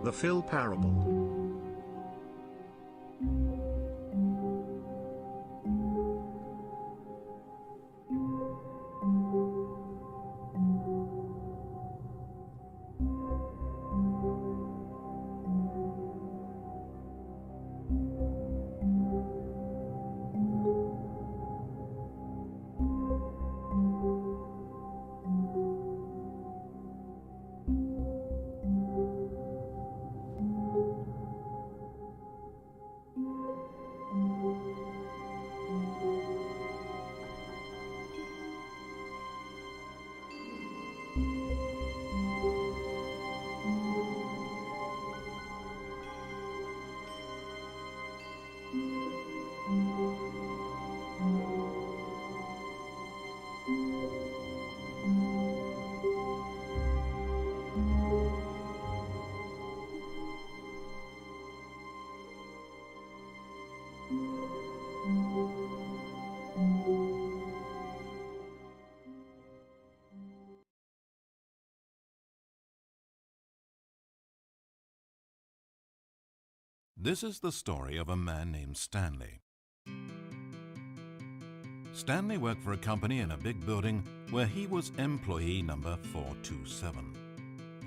The Phil Parable. This is the story of a man named Stanley. Stanley worked for a company in a big building where he was employee number 427.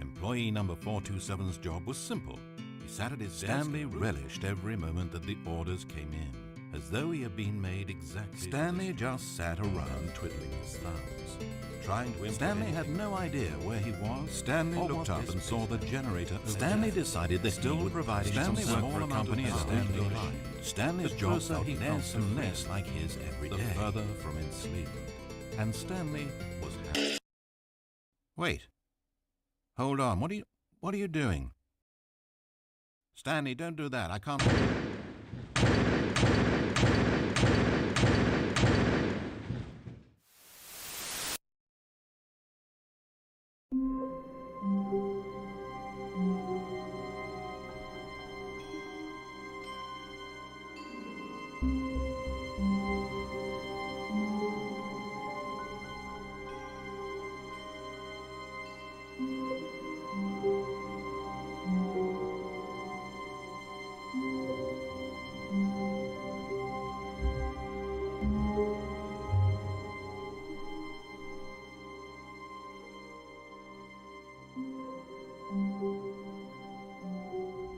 Employee number 427's job was simple. He sat at his desk. Stanley relished every moment that the orders came in, as though he had been made exactly. Stanley just sat around twiddling his thumbs, trying to. Stanley had no idea where he was. Stanley looked up and saw the generator. Stanley decided that he would provide. Stanley worked for a company as Stanley liked. Stanley's job felt less and less like his every day, the further from enslavement. And Stanley was happy. Wait. Hold on. What are you doing? Stanley, don't do that. I can't.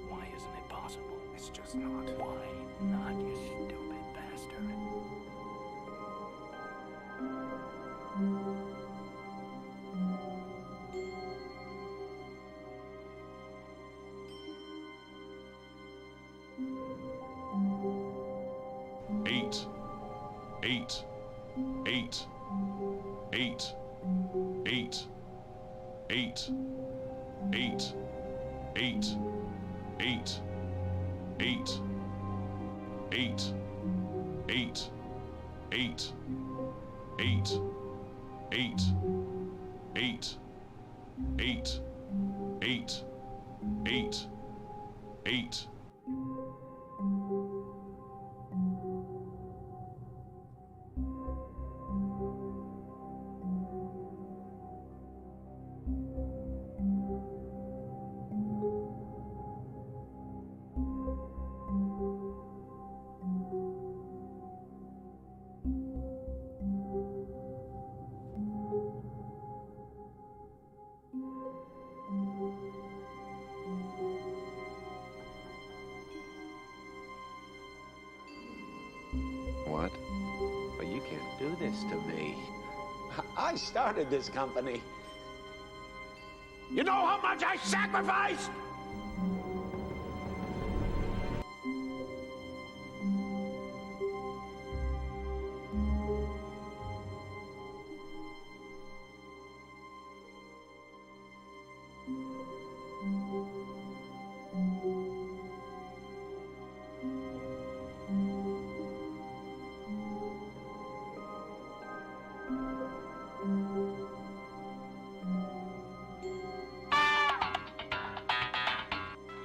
Why isn't it possible? It's just not. Why not, you stupid bastard? Eight. 8. 8. 8. 8. 8. 8. 8. 8. 8. 8. 8. 8. 8. 8. 8. 8. 8. 8. 8. What? But you can't do this to me. I started this company. You know how much I sacrificed?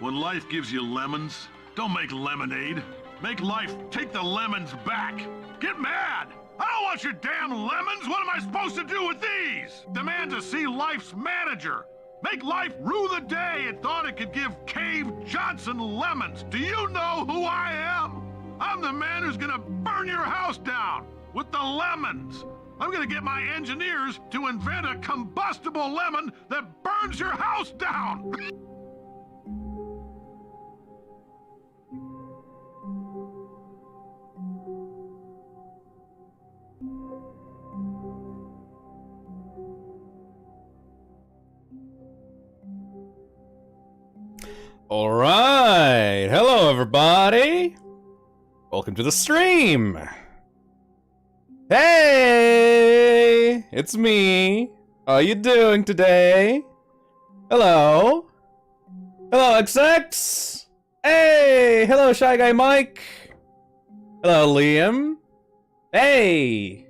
When life gives you lemons, don't make lemonade. Make life take the lemons back. Get mad! I don't want your damn lemons! What am I supposed to do with these? Demand to see life's manager. Make life rue the day it thought it could give Cave Johnson lemons. Do you know who I am? I'm the man who's gonna burn your house down with the lemons. I'm gonna get my engineers to invent a combustible lemon that burns your house down. All right, hello everybody. Welcome to the stream. Hey, it's me. How you doing today? Hello. Hello, XX. Hey, hello, Shy Guy Mike. Hello, Liam. Hey.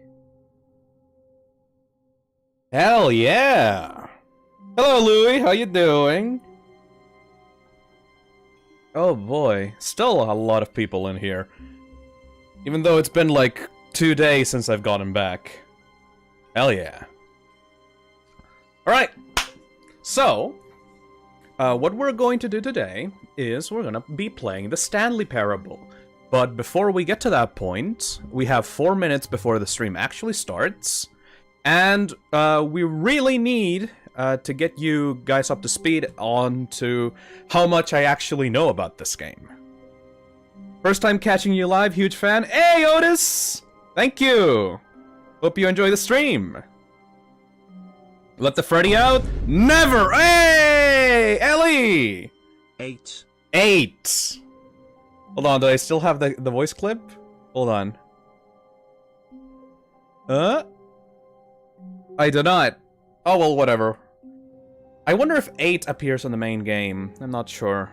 Hell yeah. Hello, Louie. How you doing? Oh boy, still a lot of people in here. Even though it's been like 2 days since I've gotten back. Hell yeah. Alright, so, what we're going to do today is we're gonna be playing the Stanley Parable. But before we get to that point, we have 4 minutes before the stream actually starts. And we really need to get you guys up to speed on to how much I actually know about this game. First time catching you live, huge fan. Hey, Otis! Thank you! Hope you enjoy the stream. Let the Freddy out? Never! Hey! Ellie! 8. 8! Hold on, do I still have the voice clip? Hold on. I do not. Oh, well, whatever. I wonder if 8 appears on the main game. I'm not sure.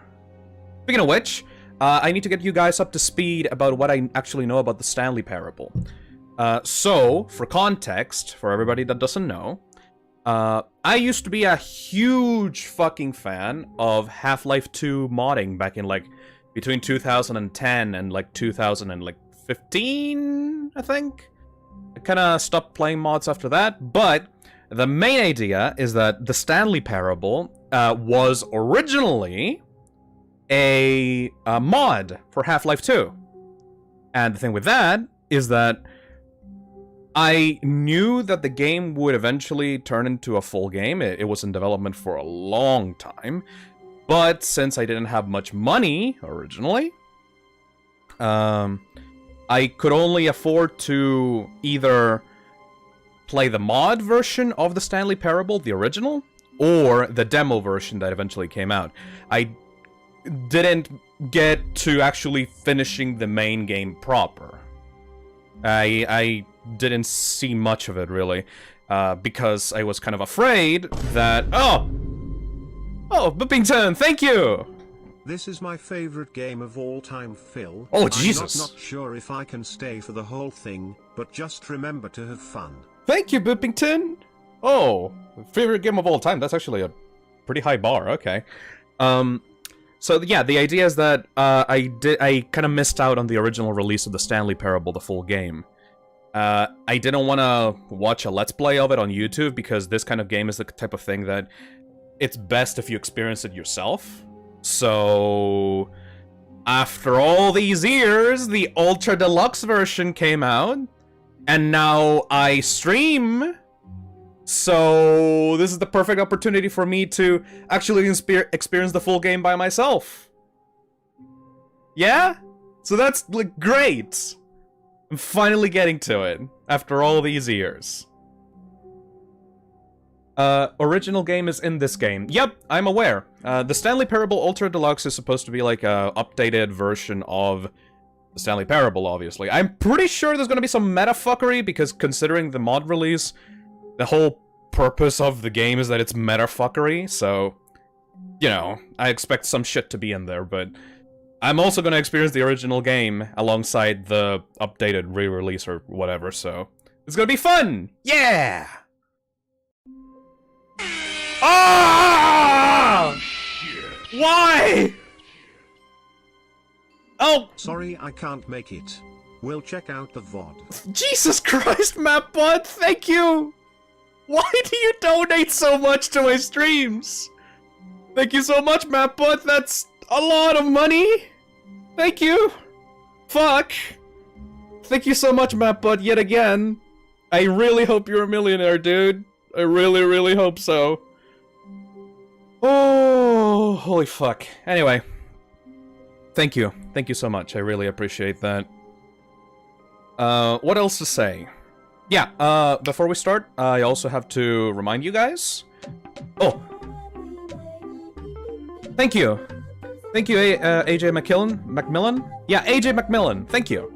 Speaking of which, I need to get you guys up to speed about what I actually know about the Stanley Parable. So, for context, for everybody that doesn't know, I used to be a huge fucking fan of Half-Life 2 modding back in, like, between 2010 and, like, 2015, I think? I kinda stopped playing mods after that, but the main idea is that the Stanley Parable was originally a mod for Half-Life 2. And the thing with that is that I knew that the game would eventually turn into a full game. It was in development for a long time. But since I didn't have much money originally, I could only afford to either play the mod version of the Stanley Parable, the original, or the demo version that eventually came out. I didn't get to actually finishing the main game proper. I didn't see much of it, really, because I was kind of afraid that... Oh, Bippington, thank you! This is my favorite game of all time, Phil. Oh, Jesus. I'm not sure if I can stay for the whole thing, but just remember to have fun. Thank you, Bippington! Oh, favorite game of all time. That's actually a pretty high bar, okay. So yeah, the idea is that I kind of missed out on the original release of the Stanley Parable, the full game. I didn't want to watch a Let's Play of it on YouTube, because this kind of game is the type of thing that it's best if you experience it yourself. So, after all these years, the Ultra Deluxe version came out, and now I stream. So, this is the perfect opportunity for me to actually experience the full game by myself. Yeah? So that's, like, great. I'm finally getting to it, after all these years. Original game is in this game. Yep, I'm aware. The Stanley Parable Ultra Deluxe is supposed to be like a updated version of the Stanley Parable, obviously. I'm pretty sure there's gonna be some meta fuckery, because considering the mod release, the whole purpose of the game is that it's meta fuckery, so, you know, I expect some shit to be in there, but I'm also gonna experience the original game alongside the updated re-release or whatever, so it's gonna be fun! Yeah! Ah! Why? Oh! Sorry I can't make it. We'll check out the VOD. Jesus Christ, MapBot, thank you! Why do you donate so much to my streams? Thank you so much, MapBot, that's a lot of money! Thank you! Fuck! Thank you so much, MapBot, yet again. I really hope you're a millionaire, dude. I really, really hope so. Oh, holy fuck. Anyway. Thank you. Thank you so much. I really appreciate that. What else to say? Yeah, before we start, I also have to remind you guys. Oh. Thank you. Thank you, AJ Macmillan? Yeah, AJ Macmillan. Thank you.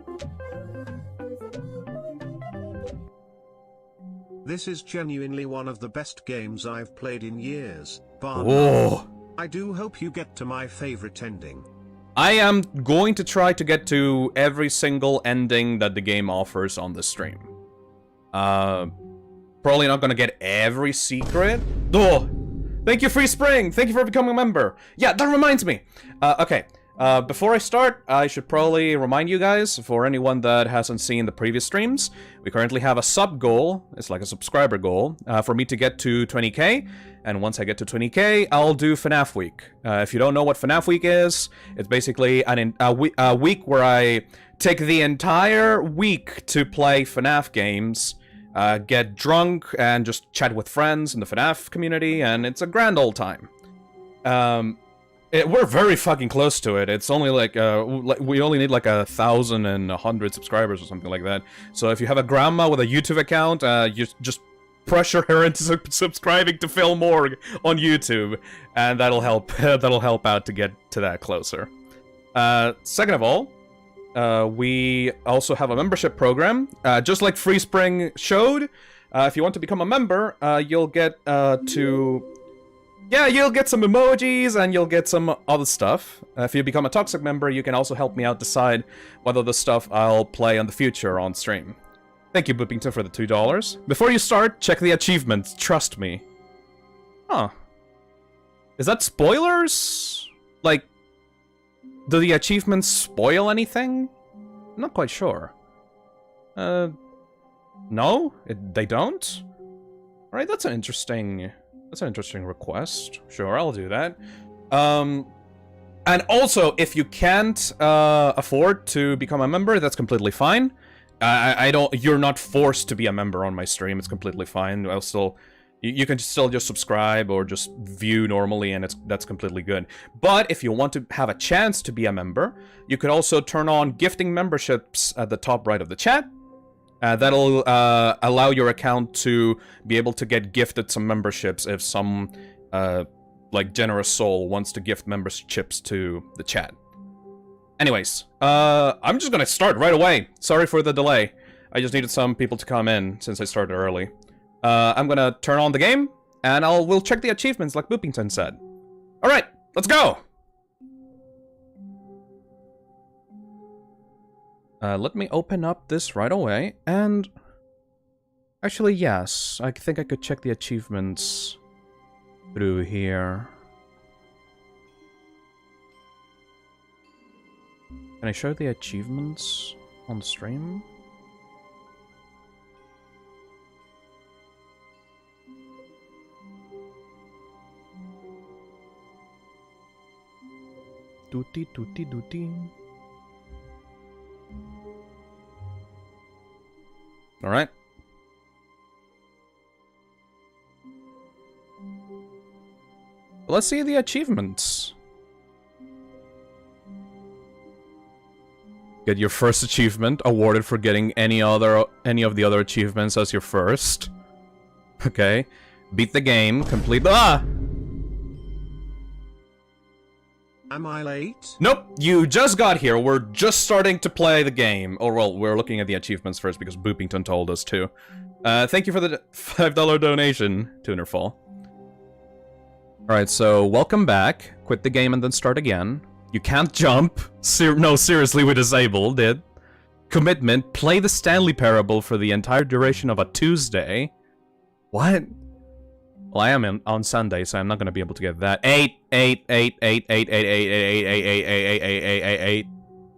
This is genuinely one of the best games I've played in years, bar none. Oh. I do hope you get to my favorite ending. I am going to try to get to every single ending that the game offers on the stream. Probably not gonna get every secret. Oh! Thank you, Free Spring! Thank you for becoming a member! Yeah, that reminds me! Okay. Before I start, I should probably remind you guys, for anyone that hasn't seen the previous streams, we currently have a sub goal, it's like a subscriber goal, for me to get to 20k, and once I get to 20k, I'll do FNAF Week. If you don't know what FNAF Week is, it's basically a week where I take the entire week to play FNAF games, get drunk, and just chat with friends in the FNAF community, and it's a grand old time. We're very fucking close to it. It's only like, we only need like 1,100 subscribers or something like that. So if you have a grandma with a YouTube account, you just pressure her into subscribing to Phil Morg on YouTube, and that'll help. That'll help out to get to that closer. Second of all, we also have a membership program, just like Free Spring showed. If you want to become a member, you'll get you'll get some emojis, and you'll get some other stuff. If you become a Toxic member, you can also help me out decide whether the stuff I'll play in the future on stream. Thank you, Boopington, for the $2. Before you start, check the achievements, trust me. Huh. Is that spoilers? Like, do the achievements spoil anything? I'm not quite sure. No? They don't? Alright, that's an interesting request. Sure, I'll do that. And also, if you can't afford to become a member, that's completely fine. You're not forced to be a member on my stream. It's completely fine. I'll still, you can still just subscribe or just view normally, and that's completely good. But if you want to have a chance to be a member, you could also turn on gifting memberships at the top right of the chat. That'll allow your account to be able to get gifted some memberships if some like generous soul wants to gift memberships to the chat. Anyways, I'm just gonna start right away. Sorry for the delay. I just needed some people to come in since I started early. I'm gonna turn on the game, and we'll check the achievements like Boopington said. Alright, let's go! Let me open up this right away, and... Actually, yes, I think I could check the achievements through here. Can I show the achievements on stream? Dooti dooti dooti. Alright. Let's see the achievements. Get your first achievement awarded for getting any of the other achievements as your first. Okay. Beat the game, complete the Am I late? Nope, you just got here. We're just starting to play the game. Or, well, we're looking at the achievements first because Boopington told us to. Thank you for the $5 donation, Tunerfall. Alright, so welcome back. Quit the game and then start again. You can't jump. No, seriously, we disabled it. Commitment. Play the Stanley Parable for the entire duration of a Tuesday. What? Well, I am on Sunday, so I'm not gonna be able to get that. 8.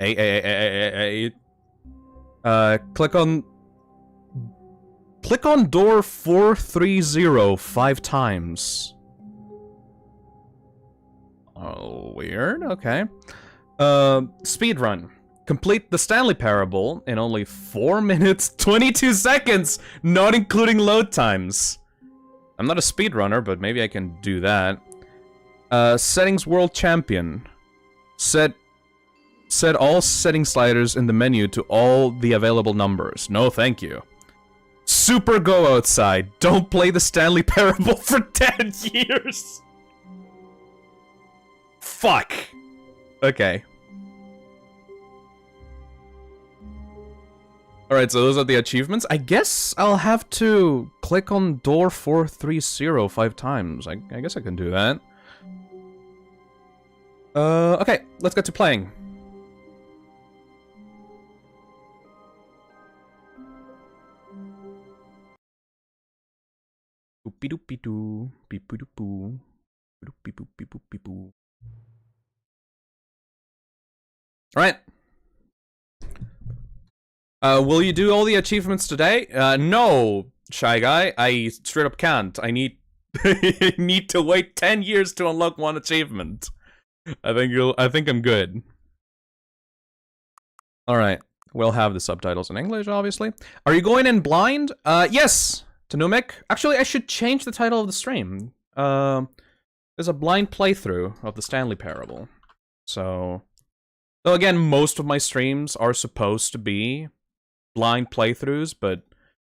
Click on door 430 5 times. Oh, weird. Okay. Speedrun. Complete the Stanley Parable in only 4 minutes 22 seconds, not including load times. I'm not a speedrunner, but maybe I can do that. Settings World Champion. Set all setting sliders in the menu to all the available numbers. No, thank you. Super go outside. Don't play the Stanley Parable for 10 years. Fuck. Okay. Alright, so those are the achievements. I guess I'll have to click on door 430 5 times. I guess I can do that. Okay, let's get to playing. Boopy-doopy-doo, beep-boop-doo, boop-beep-boop-beep-boop-beep-boop. Alright. Will you do all the achievements today? No, Shy Guy. I straight up can't. I need need to wait 10 years to unlock one achievement. I think I'm good. Alright. We'll have the subtitles in English, obviously. Are you going in blind? Yes! Tanumik. Actually, I should change the title of the stream. There's a blind playthrough of the Stanley Parable. So again, most of my streams are supposed to be blind playthroughs, but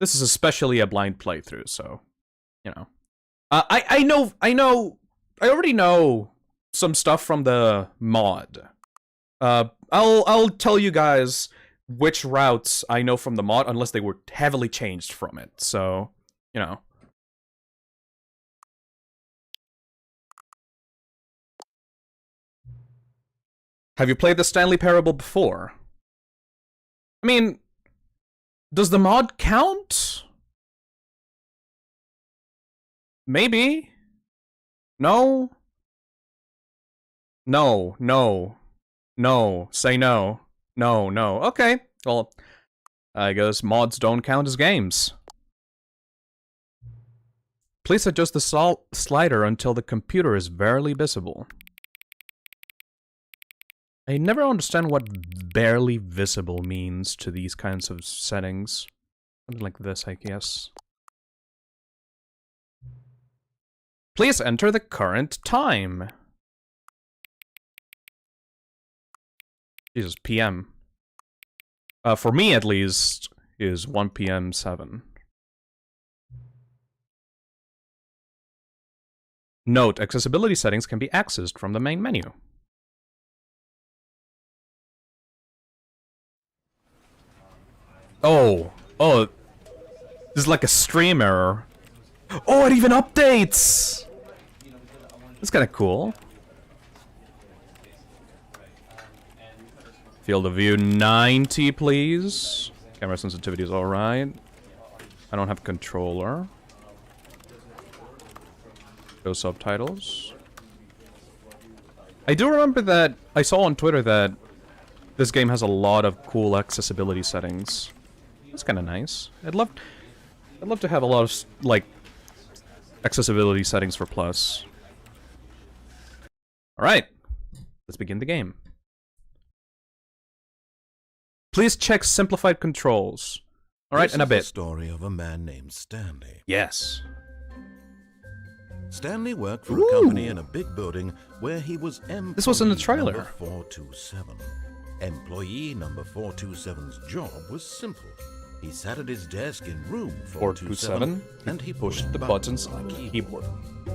this is especially a blind playthrough, so, you know. I already know some stuff from the mod. I'll tell you guys which routes I know from the mod, unless they were heavily changed from it, so, you know. Have you played the Stanley Parable before? I mean, does the mod count? Maybe. No? No, no. No. Say no. No, no. Okay. Well, I guess mods don't count as games. Please adjust the slider until the computer is barely visible. I never understand what barely visible means to these kinds of settings. Something like this, I guess. Please enter the current time. Jesus, PM. For me, at least, is 1 PM 7. Note, accessibility settings can be accessed from the main menu. Oh, this is like a stream error. Oh, it even updates! That's kinda cool. Field of view 90, please. Camera sensitivity is alright. I don't have a controller. Show subtitles. I do remember that I saw on Twitter that this game has a lot of cool accessibility settings. That's kind of nice. I'd love to have a lot of like accessibility settings for Plus. All right, let's begin the game. Please check simplified controls. All right, in a bit. This is the story of a man named Stanley. Yes. Stanley worked for a company in a big building where he was employee This was in the trailer. number 427. Employee number 427's job was simple. He sat at his desk in room 427 and he pushed the buttons on the keyboard.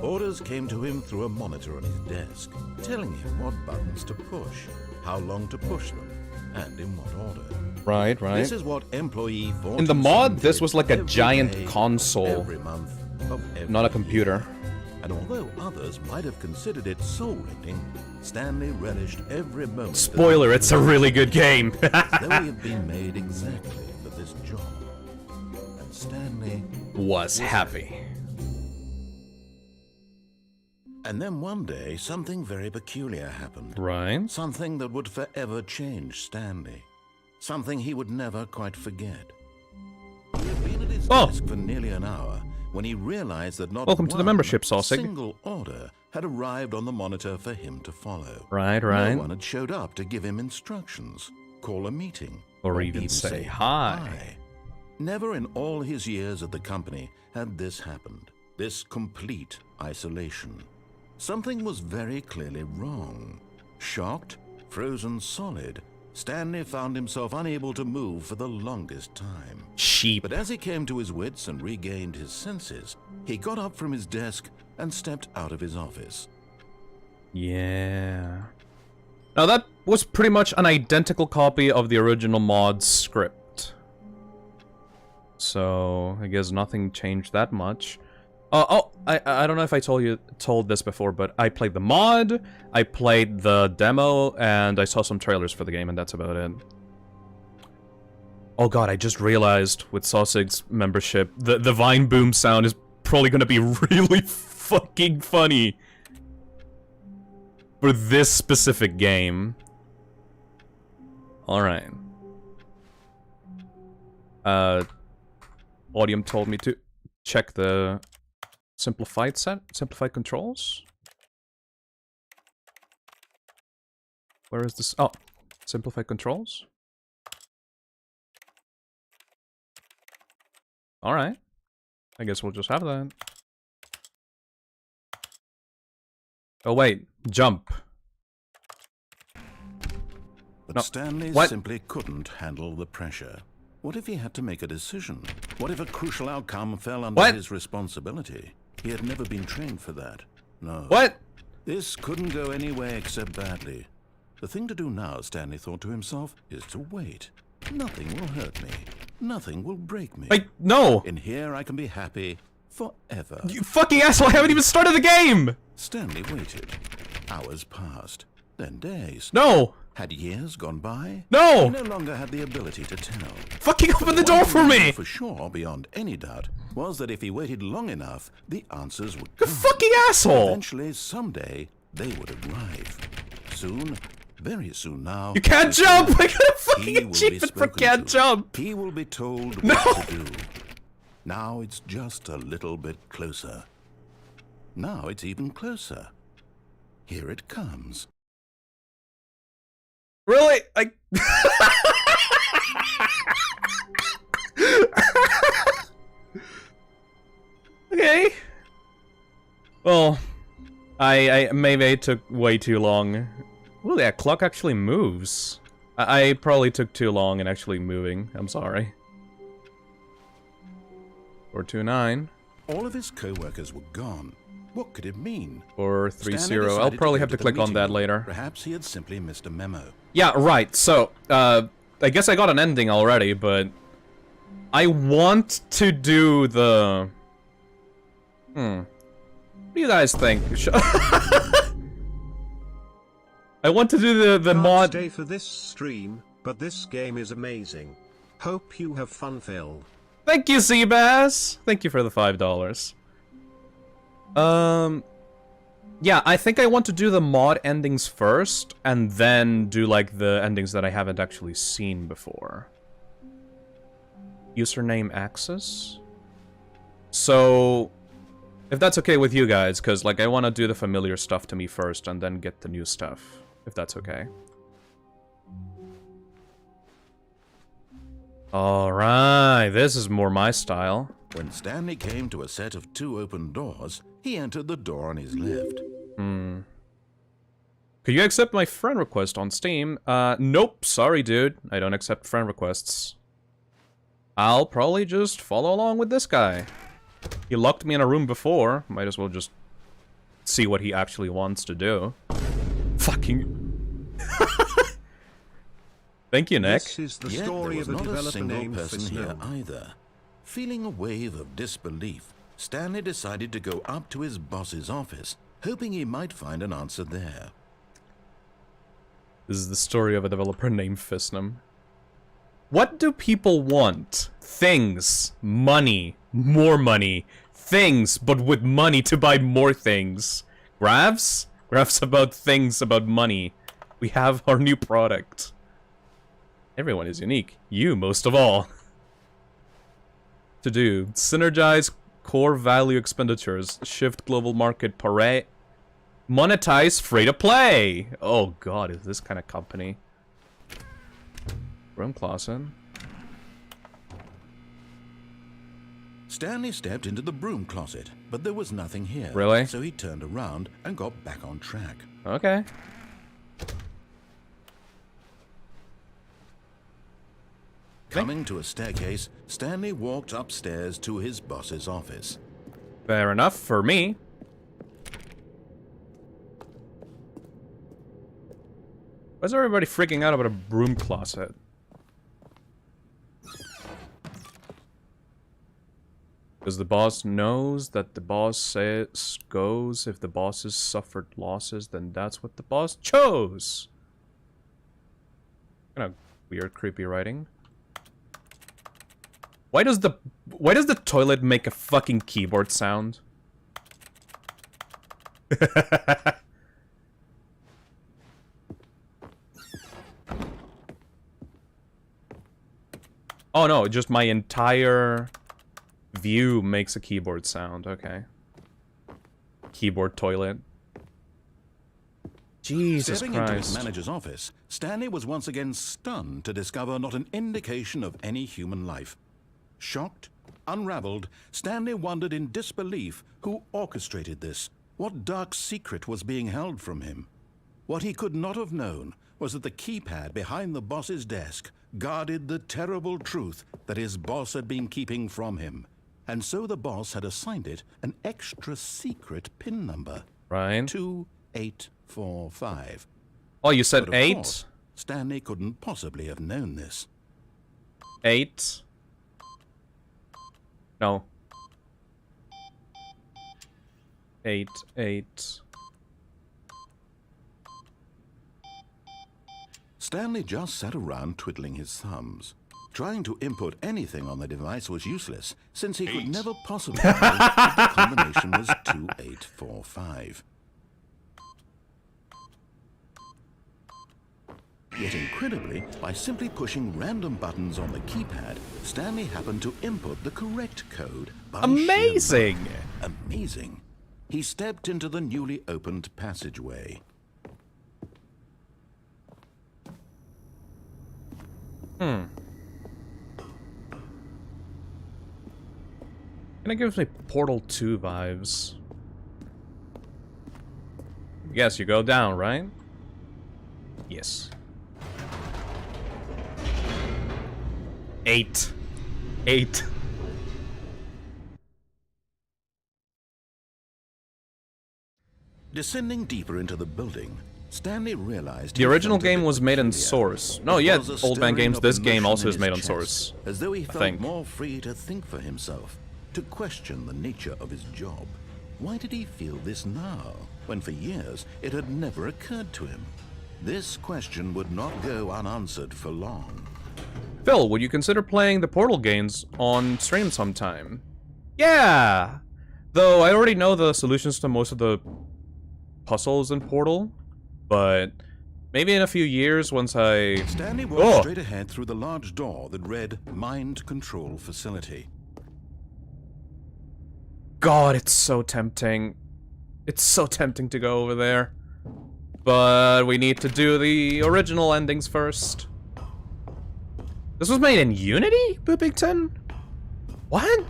Orders came to him through a monitor on his desk, telling him what buttons to push, how long to push them, and in what order. Right. This is what employee 427 In the mod, this did was like a every giant day, console, every month of every not a computer. year. And although others might have considered it soul-rending, Stanley relished every moment. Spoiler, it's a really good game. Though he had been made exactly for this job. And Stanley was happy. And then one day, something very peculiar happened. Right. Something that would forever change Stanley. Something he would never quite forget. He had been at his desk for nearly an hour when he realized that not Welcome to the membership, Sausig. single order had arrived on the monitor for him to follow. Right. No one had showed up to give him instructions, call a meeting, Or even say hi. Never in all his years at the company had this happened. This complete isolation. Something was very clearly wrong. Shocked, frozen solid, Stanley found himself unable to move for the longest time. Sheep. But as he came to his wits and regained his senses, he got up from his desk and stepped out of his office. Yeah. Now that was pretty much an identical copy of the original mod script. So, I guess nothing changed that much. I don't know if I told this before, but I played the mod, I played the demo, and I saw some trailers for the game, and that's about it. Oh god, I just realized with Sausig's membership, the Vine Boom sound is probably gonna be really fucking funny for this specific game. Alright. Audium told me to check the simplified controls. Where is this? Oh, simplified controls. Alright. I guess we'll just have that. Oh wait, jump. But No. Stanley What? simply couldn't handle the pressure. What if he had to make a decision? What if a crucial outcome fell under What? his responsibility? He had never been trained for that. No. What? This couldn't go any way except badly. The thing to do now, Stanley thought to himself, is to wait. Nothing will hurt me. Nothing will break me. Wait, no! In here I can be happy forever. You fucking asshole, I haven't even started the game! Stanley waited. Hours passed. Then days. No! Had years gone by? No! He no longer had the ability to tell. Fucking open the door for me! For sure, beyond any doubt, was that if he waited long enough, the answers would You come. fucking asshole! Eventually, someday, they would arrive. Soon, very soon now. You can't jump! I got a he fucking will be achievement for spoken can't to. jump! He will be told No! what to do. Now it's just a little bit closer. Now it's even closer. Here it comes. Really? Okay. Well, maybe I took way too long. Ooh, that clock actually moves. I probably took too long in actually moving. I'm sorry. 429. All of his co-workers were gone. What could it mean? 430. I'll probably have to click on that later. Perhaps he had simply missed a memo. Yeah, right. So, I guess I got an ending already, but I want to do the... What do you guys think? I want to do the Can't mod... stay for this stream, but this game is amazing. Hope you have fun, Phil. Thank you, Seabass! Thank you for the $5. Yeah, I think I want to do the mod endings first, and then do, like, the endings that I haven't actually seen before. Username access? So, if that's okay with you guys, because, like, I want to do the familiar stuff to me first, and then get the new stuff, if that's okay. Alright, this is more my style. When Stanley came to a set of 2 open doors, he entered the door on his left. Could you accept my friend request on Steam? Nope, sorry dude, I don't accept friend requests. I'll probably just follow along with this guy. He locked me in a room before, might as well just see what he actually wants to do. Fucking... Thank you, Nick. This is the Yet story there of was a not a developer single named person here Phisnom. either. Feeling a wave of disbelief, Stanley decided to go up to his boss's office, hoping he might find an answer there. This is the story of a developer named Phisnom. What do people want? Things. Money. More money. Things, but with money to buy more things. Graphs? Graphs about things, about money. We have our new product. Everyone is unique. You most of all. To do. Synergize core value expenditures. Shift global market parade. Monetize free-to-play! Oh god, is this kind of company? Broom closet. Stanley stepped into the broom closet, but there was nothing here. Really? So he turned around and got back on track. Okay. Coming to a staircase, Stanley walked upstairs to his boss's office. Fair enough for me. Why is everybody freaking out about a broom closet? Because the boss knows that the boss says goes. If the bosses suffered losses, then that's what the boss chose. Kind of weird, creepy writing. Why does the toilet make a fucking keyboard sound? Oh no, just my entire view makes a keyboard sound. Okay. Keyboard toilet. Jesus Stepping into his Christ. manager's office, Stanley was once again stunned to discover not an indication of any human life. Shocked, unraveled, Stanley wondered in disbelief who orchestrated this. What dark secret was being held from him? What he could not have known was that the keypad behind the boss's desk guarded the terrible truth that his boss had been keeping from him. And so the boss had assigned it an extra secret PIN number. Right. 2845. Oh, you said But of 8? course, Stanley couldn't possibly have known this. 8? No. 8, 8. Stanley just sat around twiddling his thumbs. Trying to input anything on the device was useless, since he could never possibly know that the combination was 2845. Yet incredibly, by simply pushing random buttons on the keypad, Stanley happened to input the correct code by Amazing! sheer luck. Amazing. He stepped into the newly opened passageway. Kinda gives me Portal 2 vibes. Yes, you go down, right? Yes. 8. 8. Descending deeper into the building, Stanley realized The he original felt a game bit was made in peculiar. Source. No, There yeah, was a old man stirring games. of This game emotion also in is his made on chest, Source. as though he I felt think. more free to think for himself, to question the nature of his job. Why did he feel this now, when for years it had never occurred to him? This question would not go unanswered for long. Phil, would you consider playing the Portal games on stream sometime? Yeah! Though I already know the solutions to most of the puzzles in Portal, but maybe in a few years once I... Stanley walked straight ahead through the large door that read Mind Control Facility. God, it's so tempting. It's so tempting to go over there. But we need to do the original endings first. This was made in Unity, Boopington? What?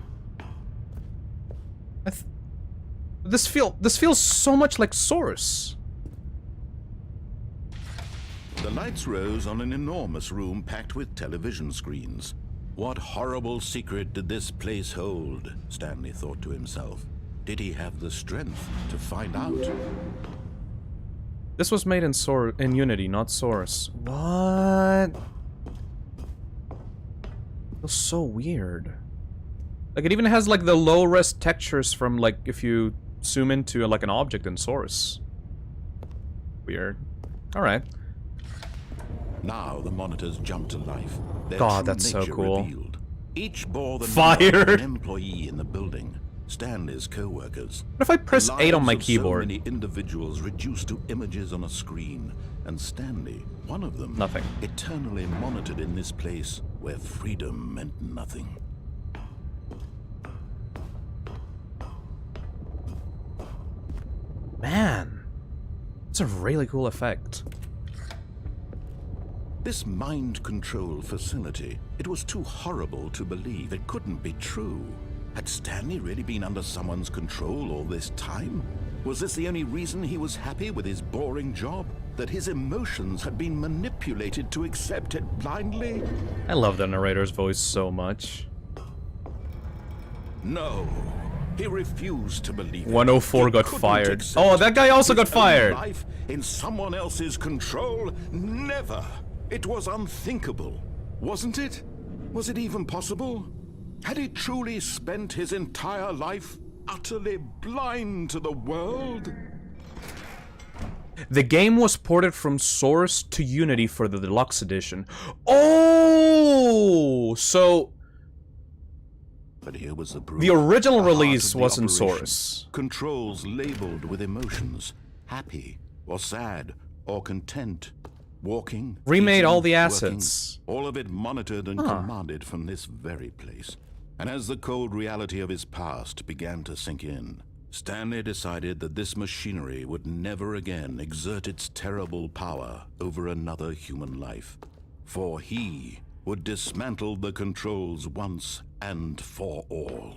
This feels so much like Source. The lights rose on an enormous room packed with television screens. What horrible secret did this place hold? Stanley thought to himself. Did he have the strength to find out? This was made in Unity, not Source. What? Feels so weird. Like, it even has, like, the low-res textures from, like, if you zoom into, like, an object in Source. Weird. Alright. Now the monitors jumped to life. Their God, true that's so nature cool. revealed. Each bore the Fired. number of an employee in the building. Stanley's co-workers. What if I press The 8 on my lives of keyboard? So many individuals reduced to images on a screen, and Stanley, one of them, Nothing. eternally monitored in this place where freedom meant nothing. Man, it's a really cool effect. This mind control facility, it was too horrible to believe. It couldn't be true. Had Stanley really been under someone's control all this time? Was this the only reason he was happy with his boring job? That his emotions had been manipulated to accept it blindly? I love the narrator's voice so much. No. He refused to believe it. 104 He got couldn't fired. accept Oh, that guy also his got own fired. Life in someone else's control? Never. It was unthinkable, wasn't it? Was it even possible? Had he truly spent his entire life utterly blind to the world? The game was ported from Source to Unity for the Deluxe Edition. Oh, so But here was the proof. the original The heart release of the was in operation. Source. Controls labeled with emotions. Happy, or sad, or content. Walking, Remade eating, all the working, assets. all of it monitored and commanded from this very place. And as the cold reality of his past began to sink in, Stanley decided that this machinery would never again exert its terrible power over another human life. For he would dismantle the controls once and for all.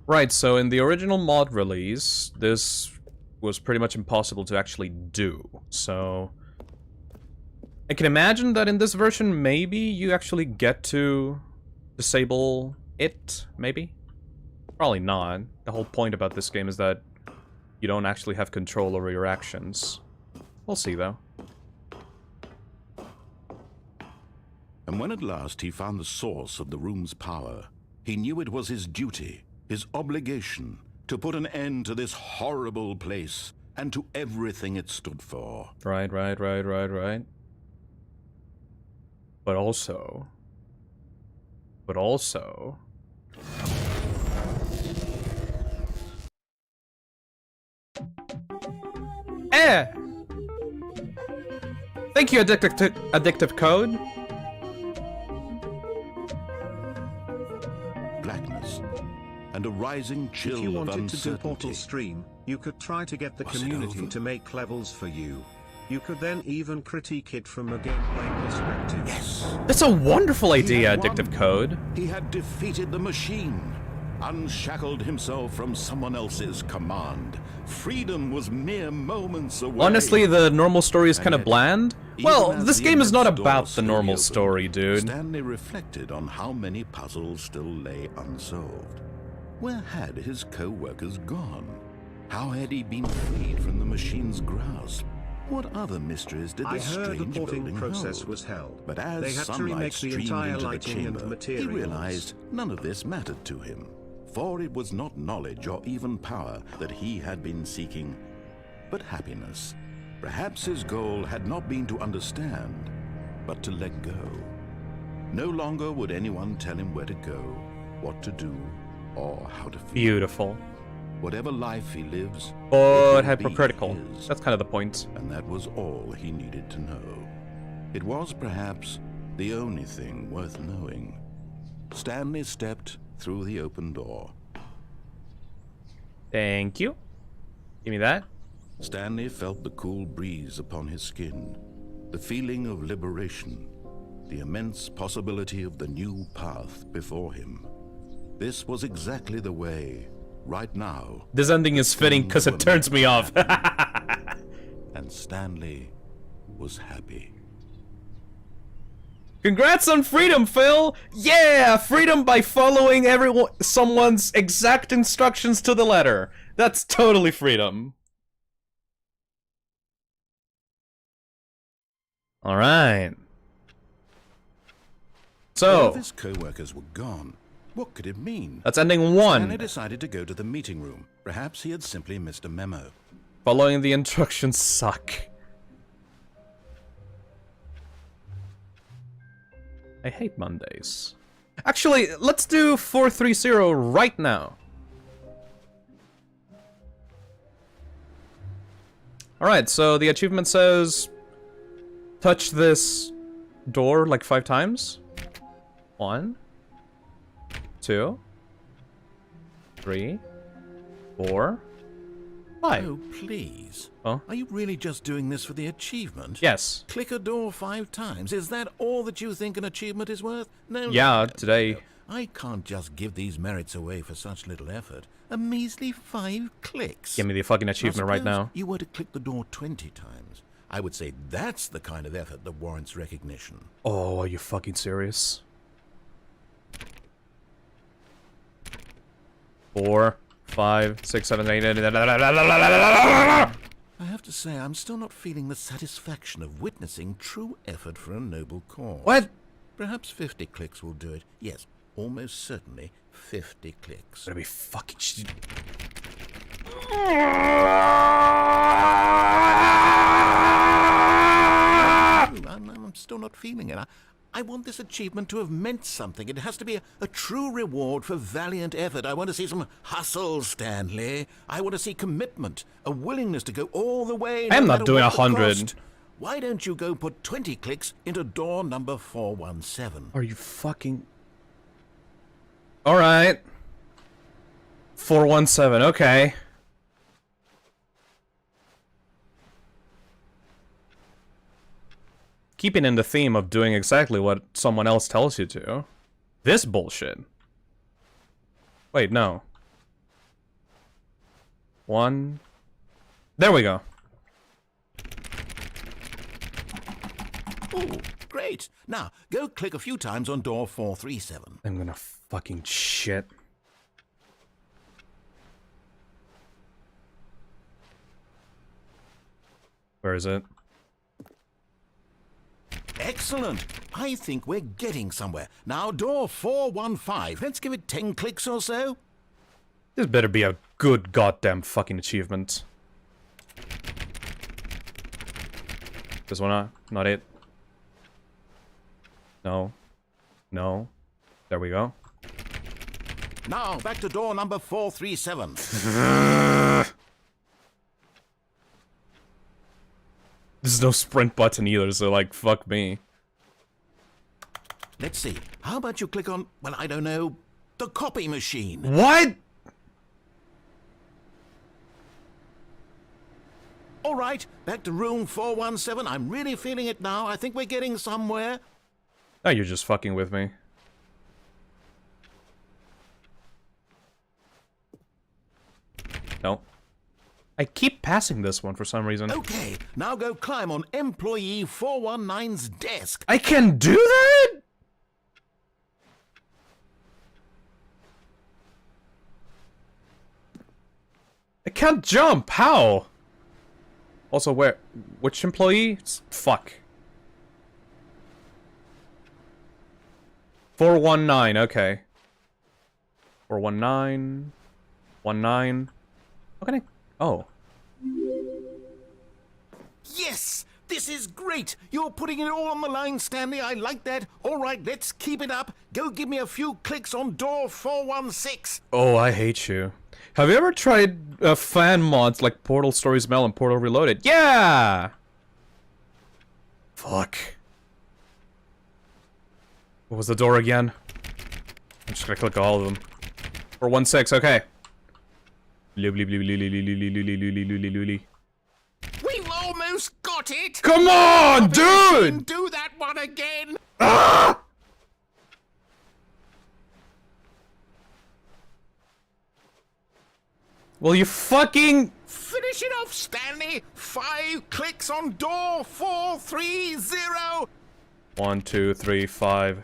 Right, so in the original mod release, this was pretty much impossible to actually do. So I can imagine that in this version, maybe you actually get to disable it, maybe? Probably not. The whole point about this game is that you don't actually have control over your actions. We'll see, though. And when at last he found the source of the room's power, he knew it was his duty, his obligation, to put an end to this horrible place and to everything it stood for. Right. But also... Thank you, Addictive Code. Blackness and a rising chill If you of wanted to do uncertainty. Portal Stream, you could try to get the Was it community over? to make levels for you. You could then even critique it from a gameplay perspective. Yes. That's a wonderful He idea, had Addictive won. Code. He had defeated the machine, unshackled himself from someone else's command. Freedom was mere moments away. Honestly, the normal story is And kind of yet, bland. even Well, as this the game is not immense door about the slowly normal opened, story, dude. Stanley reflected on how many puzzles still lay unsolved. Where had his co-workers gone? How had he been freed from the machine's grasp? What other mysteries did I this heard the strange porting building process hold? was hell. But as They had to sunlight remake the streamed entire into the lighting and chamber, he materials. realized none of this mattered to him, for it was not knowledge or even power that he had been seeking, but happiness. Perhaps his goal had not been to understand, but to let go. No longer would anyone tell him where to go, what to do, or how to feel. Beautiful. Whatever life he lives, it But will be hypocritical. his. That's kind of the point. And that was all he needed to know. It was perhaps the only thing worth knowing. Stanley stepped through the open door. Thank you. Give me that. Stanley felt the cool breeze upon his skin, the feeling of liberation, the immense possibility of the new path before him. This was exactly the way, right now, This ending is fitting because it turns me off. and Stanley was happy. Congrats on freedom, Phil! Yeah! Freedom by following someone's exact instructions to the letter. That's totally freedom. Alright. All of So, his co-workers were gone. What could it mean? that's ending Stanley 1. decided to go to the meeting room. Perhaps he had simply missed a memo. Following the instructions suck. I hate Mondays. Actually, let's do 430 right now. Alright, so the achievement says... touch this door like 5 times. 1, 2, 3, 4, 5. Oh, please. Huh? Are you really just doing this for the achievement? Yes. Click a door 5 times. Is that all that you think an achievement is worth? No. Yeah, no, today... no. I can't just give these merits away for such little effort. A measly 5 clicks. Give me the fucking achievement right now. You were to click the door 20 times. I would say that's the kind of effort that warrants recognition. Oh, are you fucking serious? 4, 5, 6, 7, 8... I have to say, I'm still not feeling the satisfaction of witnessing true effort for a noble cause. What? Perhaps 50 clicks will do it. Yes, almost certainly 50 clicks. Gonna be fucking shit. I'm still not feeling it. I want this achievement to have meant something. It has to be a true reward for valiant effort. I want to see some hustle, Stanley. I want to see commitment, a willingness to go all the way. I'm not doing 100. 100. Why don't you go put 20 clicks into door number 417? Are you fucking... Alright. 417, okay. Keeping in the theme of doing exactly what someone else tells you to. This bullshit. Wait, no. 1... There we go. Oh, great. Now, go click a few times on door 437. I'm gonna fucking shit. Where is it? Excellent. I think we're getting somewhere. Now, door 415. Let's give it 10 clicks or so. This better be a good goddamn fucking achievement. This one, not it. No. No. There we go. Now, back to door number 437. There's no sprint button either, so like, fuck me. Let's see. How about you click on, well, I don't know, the copy machine? What? All right, back to room 417. I'm really feeling it now. I think we're getting somewhere. Oh, you're just fucking with me. No. I keep passing this one for some reason. Okay, now go climb on employee 419's desk. I can do that?! I can't jump! How? Also, where? Which employee? Fuck. 419, okay. 419... 19... How can I... Oh. Yes! This is great! You're putting it all on the line, Stanley. I like that. All right, let's keep it up. Go give me a few clicks on door 416. Oh, I hate you. Have you ever tried fan mods like Portal Stories Mail and Portal Reloaded? Yeah! Fuck. What was the door again? I'm just gonna click all of them. 416, okay. We've almost got it! Come on, dude! Do that one again! Ah! Will you fucking... Finish it off, Stanley! 5 clicks on door 430! 1, 2, 3, 5.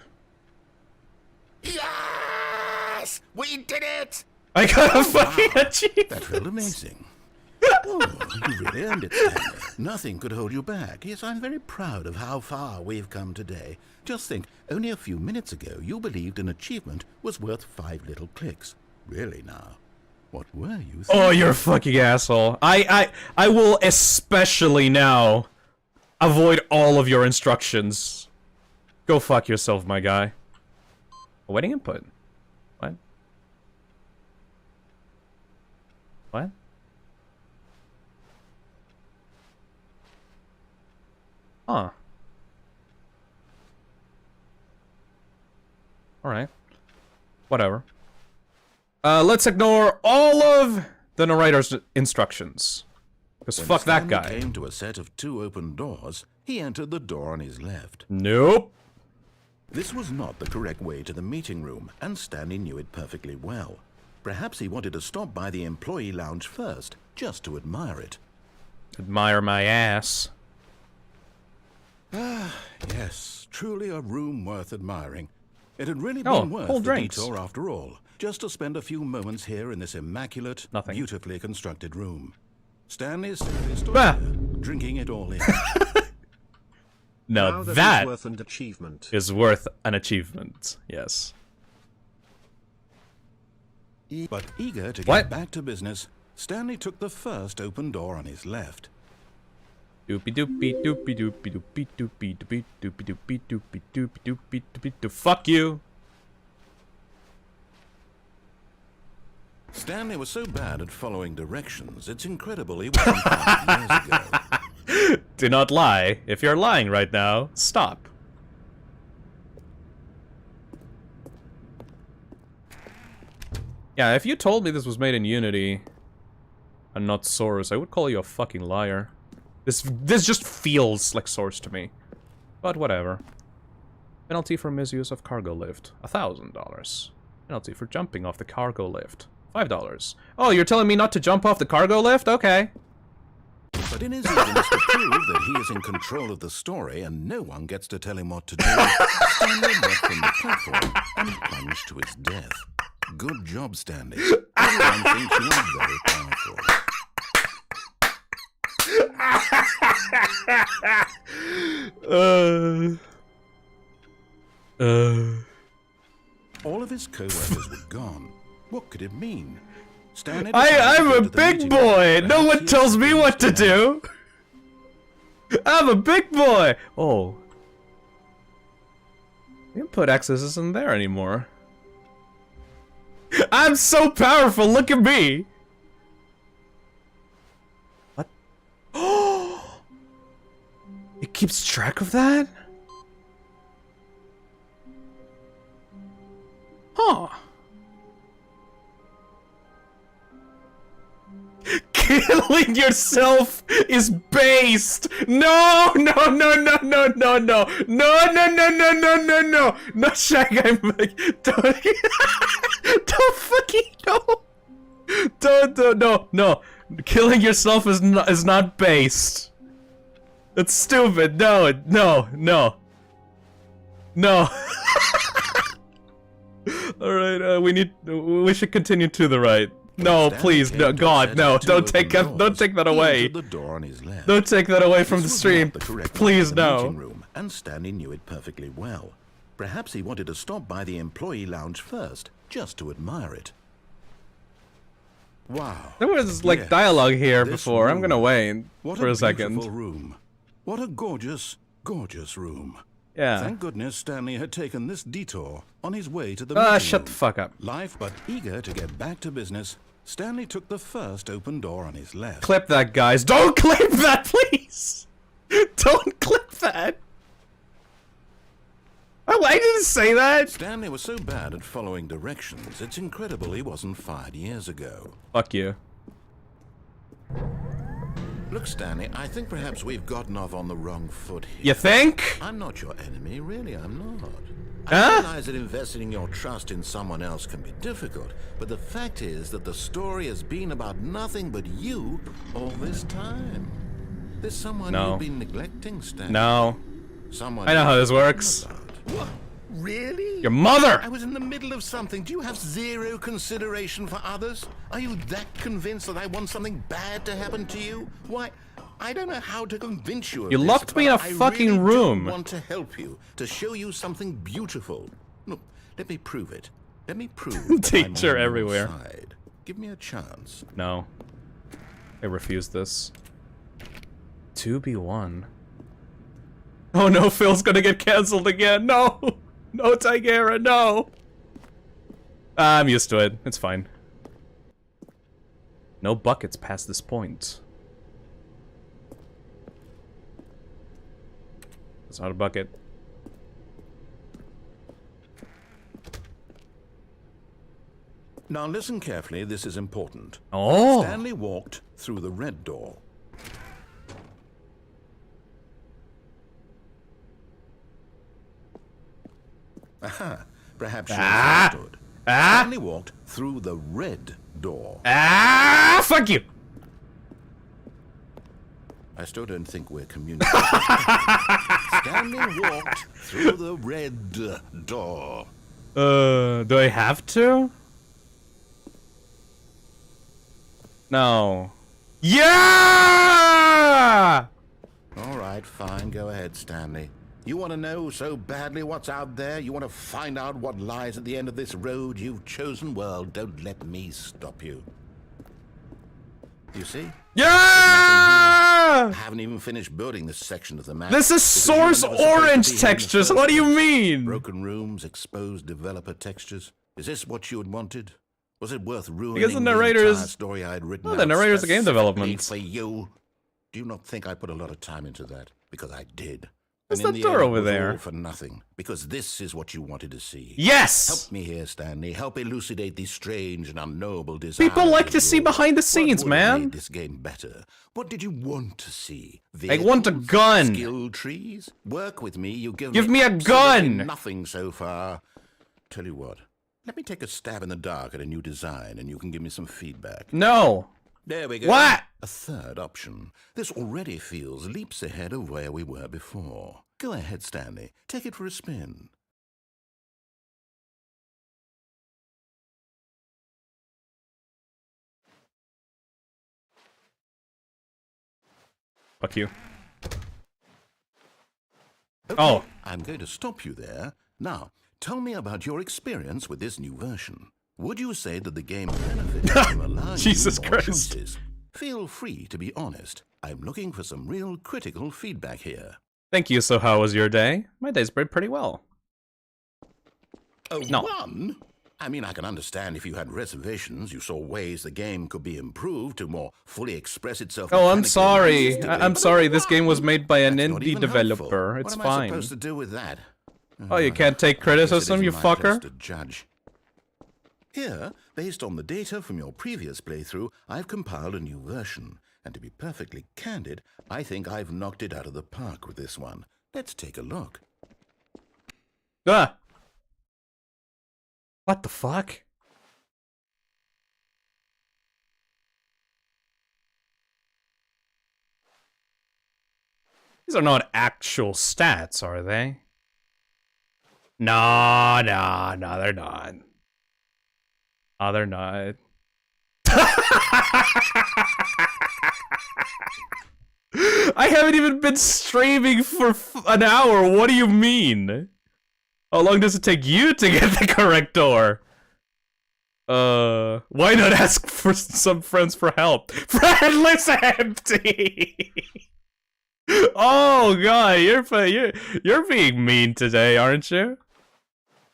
Yes! We did it! I got a fucking achievement! That felt amazing. Oh, you really earned it, Stanley. Nothing could hold you back. Yes, I'm very proud of how far we've come today. Just think, only a few minutes ago, you believed an achievement was worth 5 little clicks. Really now? What were you thinking? Oh, you're a fucking asshole. I will especially now avoid all of your instructions. Go fuck yourself, my guy. Awaiting input. What? What? Huh. Alright. Whatever. Let's ignore all of the narrator's instructions. Because When fuck that Stanley guy. came to a set of 2 open doors, he entered the door on his left. Nope. This was not the correct way to the meeting room, and Stanley knew it perfectly well. Perhaps he wanted to stop by the employee lounge first, just to admire it. Admire my ass. Yes, truly a room worth admiring. It had really Oh, been worth cold the drinks. detour after all, just to spend a few moments here in this immaculate, Nothing. beautifully constructed room. Stanley simply stood Ah. there, drinking it all in. Now Now that that is worth an achievement. is worth an achievement. Yes. But eager to get What? back to business, Stanley took the first open door on his left. Doopy doopy doopy doopy doopy doopy doopy doopy doopy doopy doopy doopy doopy doopy. Fuck you. Stanley was so bad at following directions, it's incredible he wasn't 5 years ago. Do not lie. If you're lying right now, stop. Yeah, if you told me this was made in Unity and not Source, I would call you a fucking liar. This just feels like Source to me. But whatever. Penalty for misuse of cargo lift, $1,000. Penalty for jumping off the cargo lift, $5. Oh, you're telling me not to jump off the cargo lift? Okay. But in his eagerness to prove that he is in control of the story and no one gets to tell him what to do, Stanley leapt from the platform and plunged to his death. Good job, Stanley. Everyone thinks you are very powerful. All of his co-workers were gone. What could it mean? Stanley I'm a decided to go to the big meeting boy! room. No one Perhaps he tells had me something what to do! I'm a big boy! Oh. Input access isn't there anymore. I'm so powerful, look at me! What? Oh! It keeps track of that? Huh. Killing yourself is based. No, no, no, no, no, no, no, no, no, no, no, no, no, no, no, Shag. I'm like, don't, don't fucking don't, no. Killing yourself is not based. It's stupid. No, no, no, no. All right, we should continue to the right. No, please, no, God, no! Don't take that away. Don't take that away from the stream, please, no. And Stanley knew it perfectly well. Perhaps he wanted to stop by the employee lounge first, just to admire it. Wow! There was like dialogue here This before. I'm room. gonna wait What for a beautiful second. room! What a gorgeous, gorgeous room! Yeah. Thank goodness Stanley had taken this detour on his way to the meeting Shut room. the fuck up. Life, but eager to get back to business, Stanley took the first open door on his left. Clip that, guys. Don't clip that, please. Don't clip that. Oh, I didn't say that. Stanley was so bad at following directions, it's incredible he wasn't fired years ago. Fuck you. Look, Stanley, I think perhaps we've gotten off on the wrong foot here. You think? I'm not your enemy, really, I'm not. Huh? I realize that investing your trust in someone else can be difficult, but the fact is that the story has been about nothing but you all this time. There's someone No. you've been neglecting, Stanley. No. Someone I know how you've this works. forgotten about. What? Really? Your mother! I was in the middle of something. Do you have zero consideration for others? Are you that convinced that I want something bad to happen to you? Why, I don't know how to convince you of You this, locked me in a but I fucking really room. do want to help you, to show you something beautiful. Look, let me prove it. Let me prove that I'm Teacher on your everywhere. side. Give me a chance. No. I refuse this. 2v1. Oh no, Phil's gonna get cancelled again. No! No, Tigera, no! I'm used to it. It's fine. No buckets past this point. It's not a bucket. Now listen carefully, this is important. Oh! Stanley walked through the red door. Aha, perhaps you understood. Stanley walked through the red door. Fuck you! I still don't think we're communicating. Stanley walked through the red door. Do I have to? No. Yeah! All right, fine, go ahead, Stanley. You want to know so badly what's out there? You want to find out what lies at the end of this road you've chosen? Well, don't let me stop you. You see? Yeah! I haven't even finished building this section of the map. This is source orange textures. What do you mean? Broken rooms, exposed developer textures. Is this what you had wanted? Was it worth ruining Because the narrator entire is... story I had written Well, the out narrator's a game specifically development. for you? Do you not think I put a lot of time into that? Because I did. What's And in that the door end, it over was there? all for nothing. Because this is what you wanted to see. Yes! Help me here, Stanley. Help elucidate these strange and unknowable desires. People like to see of yours. behind the scenes, What would have man. made this game better? What did you want to see? I want a Vehicles? gun. Skill trees? Work with me. You give me a absolutely gun. Nothing so far. Tell you what. Let me take a stab in the dark at a new design, and you can give me some feedback. No. There we go. What? A third option. This already feels leaps ahead of where we were before. Go ahead, Stanley. Take it for a spin. Fuck you. Okay, Oh. I'm going to stop you there. Now, tell me about your experience with this new version. Would you say that the game benefits from allowing Jesus you more Christ. choices? Feel free to be honest. I'm looking for some real critical feedback here. Thank you, so how was your day? My day's been pretty well. A No. 1? I mean, I can understand if you had reservations, you saw ways the game could be improved to more fully express itself. Oh, I'm mechanically sorry. and artistically. I'm sorry, this game was made by an That's not indie even developer. helpful. It's what am I fine. supposed to do with that? Oh, you can't take I guess it criticism, isn't you my place fucker? to judge. Here, based on the data from your previous playthrough, I've compiled a new version. And to be perfectly candid, I think I've knocked it out of the park with this one. Let's take a look. Ah! What the fuck? These are not actual stats, are they? No, no, no, they're not. No, they're not. I haven't even been streaming for an hour. What do you mean? How long does it take you to get the correct door? Why not ask for some friends for help? Friendless empty. Oh god, you're being mean today, aren't you?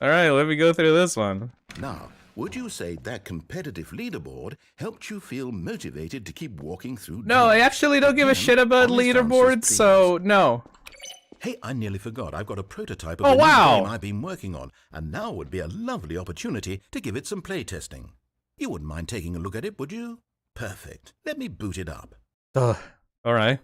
All right, let me go through this one. Now, would you say that competitive leaderboard helped you feel motivated to keep walking through? No, I actually don't give a shit about honest leaderboards, answers, so no. Hey, I nearly forgot. I've got a prototype of Oh, a new wow. game I've been working on, and now would be a lovely opportunity to give it some playtesting. You wouldn't mind taking a look at it, would you? Perfect. Let me boot it up. All right.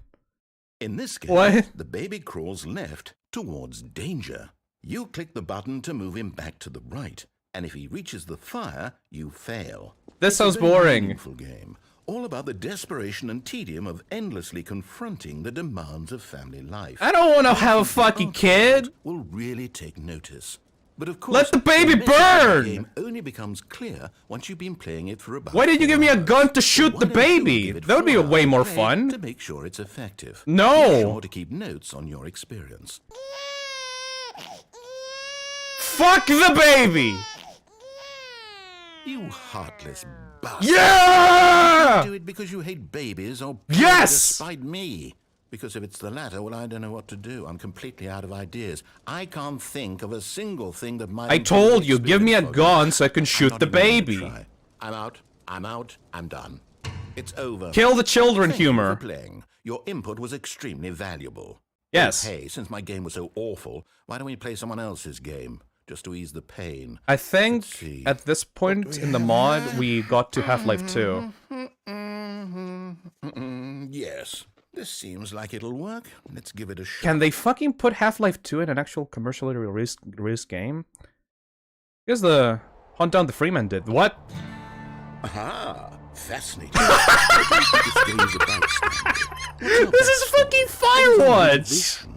In this game, What? the baby crawls left towards danger. You click the button to move him back to the right, and if he reaches the fire, you fail. This sounds It's a very boring. meaningful game, all about the desperation and tedium of endlessly confronting the demands of family life. I don't want to have a fucking kid. Will really take notice. But of course, Let the baby message of the burn! game only becomes clear once you've been playing it for about Why did you give me a 4 hours. gun to shoot Why the don't you baby? give it That would be 4 way hours more play fun. to make sure it's effective. No. Be sure to keep notes on your experience. Fuck the baby! You heartless bastard. Yeah! Do it because you hate babies or purely Yes! to spite me? Because if it's the latter, well, I don't know what to do. I'm completely out of ideas. I can't think of a single thing that might... I improve told the you, give me a experience for gun so I can I'm shoot not the even gonna baby. try. I'm out, I'm done. It's over. Kill the children Thank you humor. for playing. Your input was extremely valuable. Yes. Oh, hey, since my game was so awful, why don't we play someone else's game? Just to ease the pain. I think Let's see. at this point in the mod, we got to Half-Life 2. Yes. This seems like it'll work. Let's give it a shot. Can they fucking put Half-Life 2 in an actual commercially released game? Here's the Hunt Down the Freeman did. What? Aha! Fascinating. What this game is about, Stanley? This is fucking Firewatch!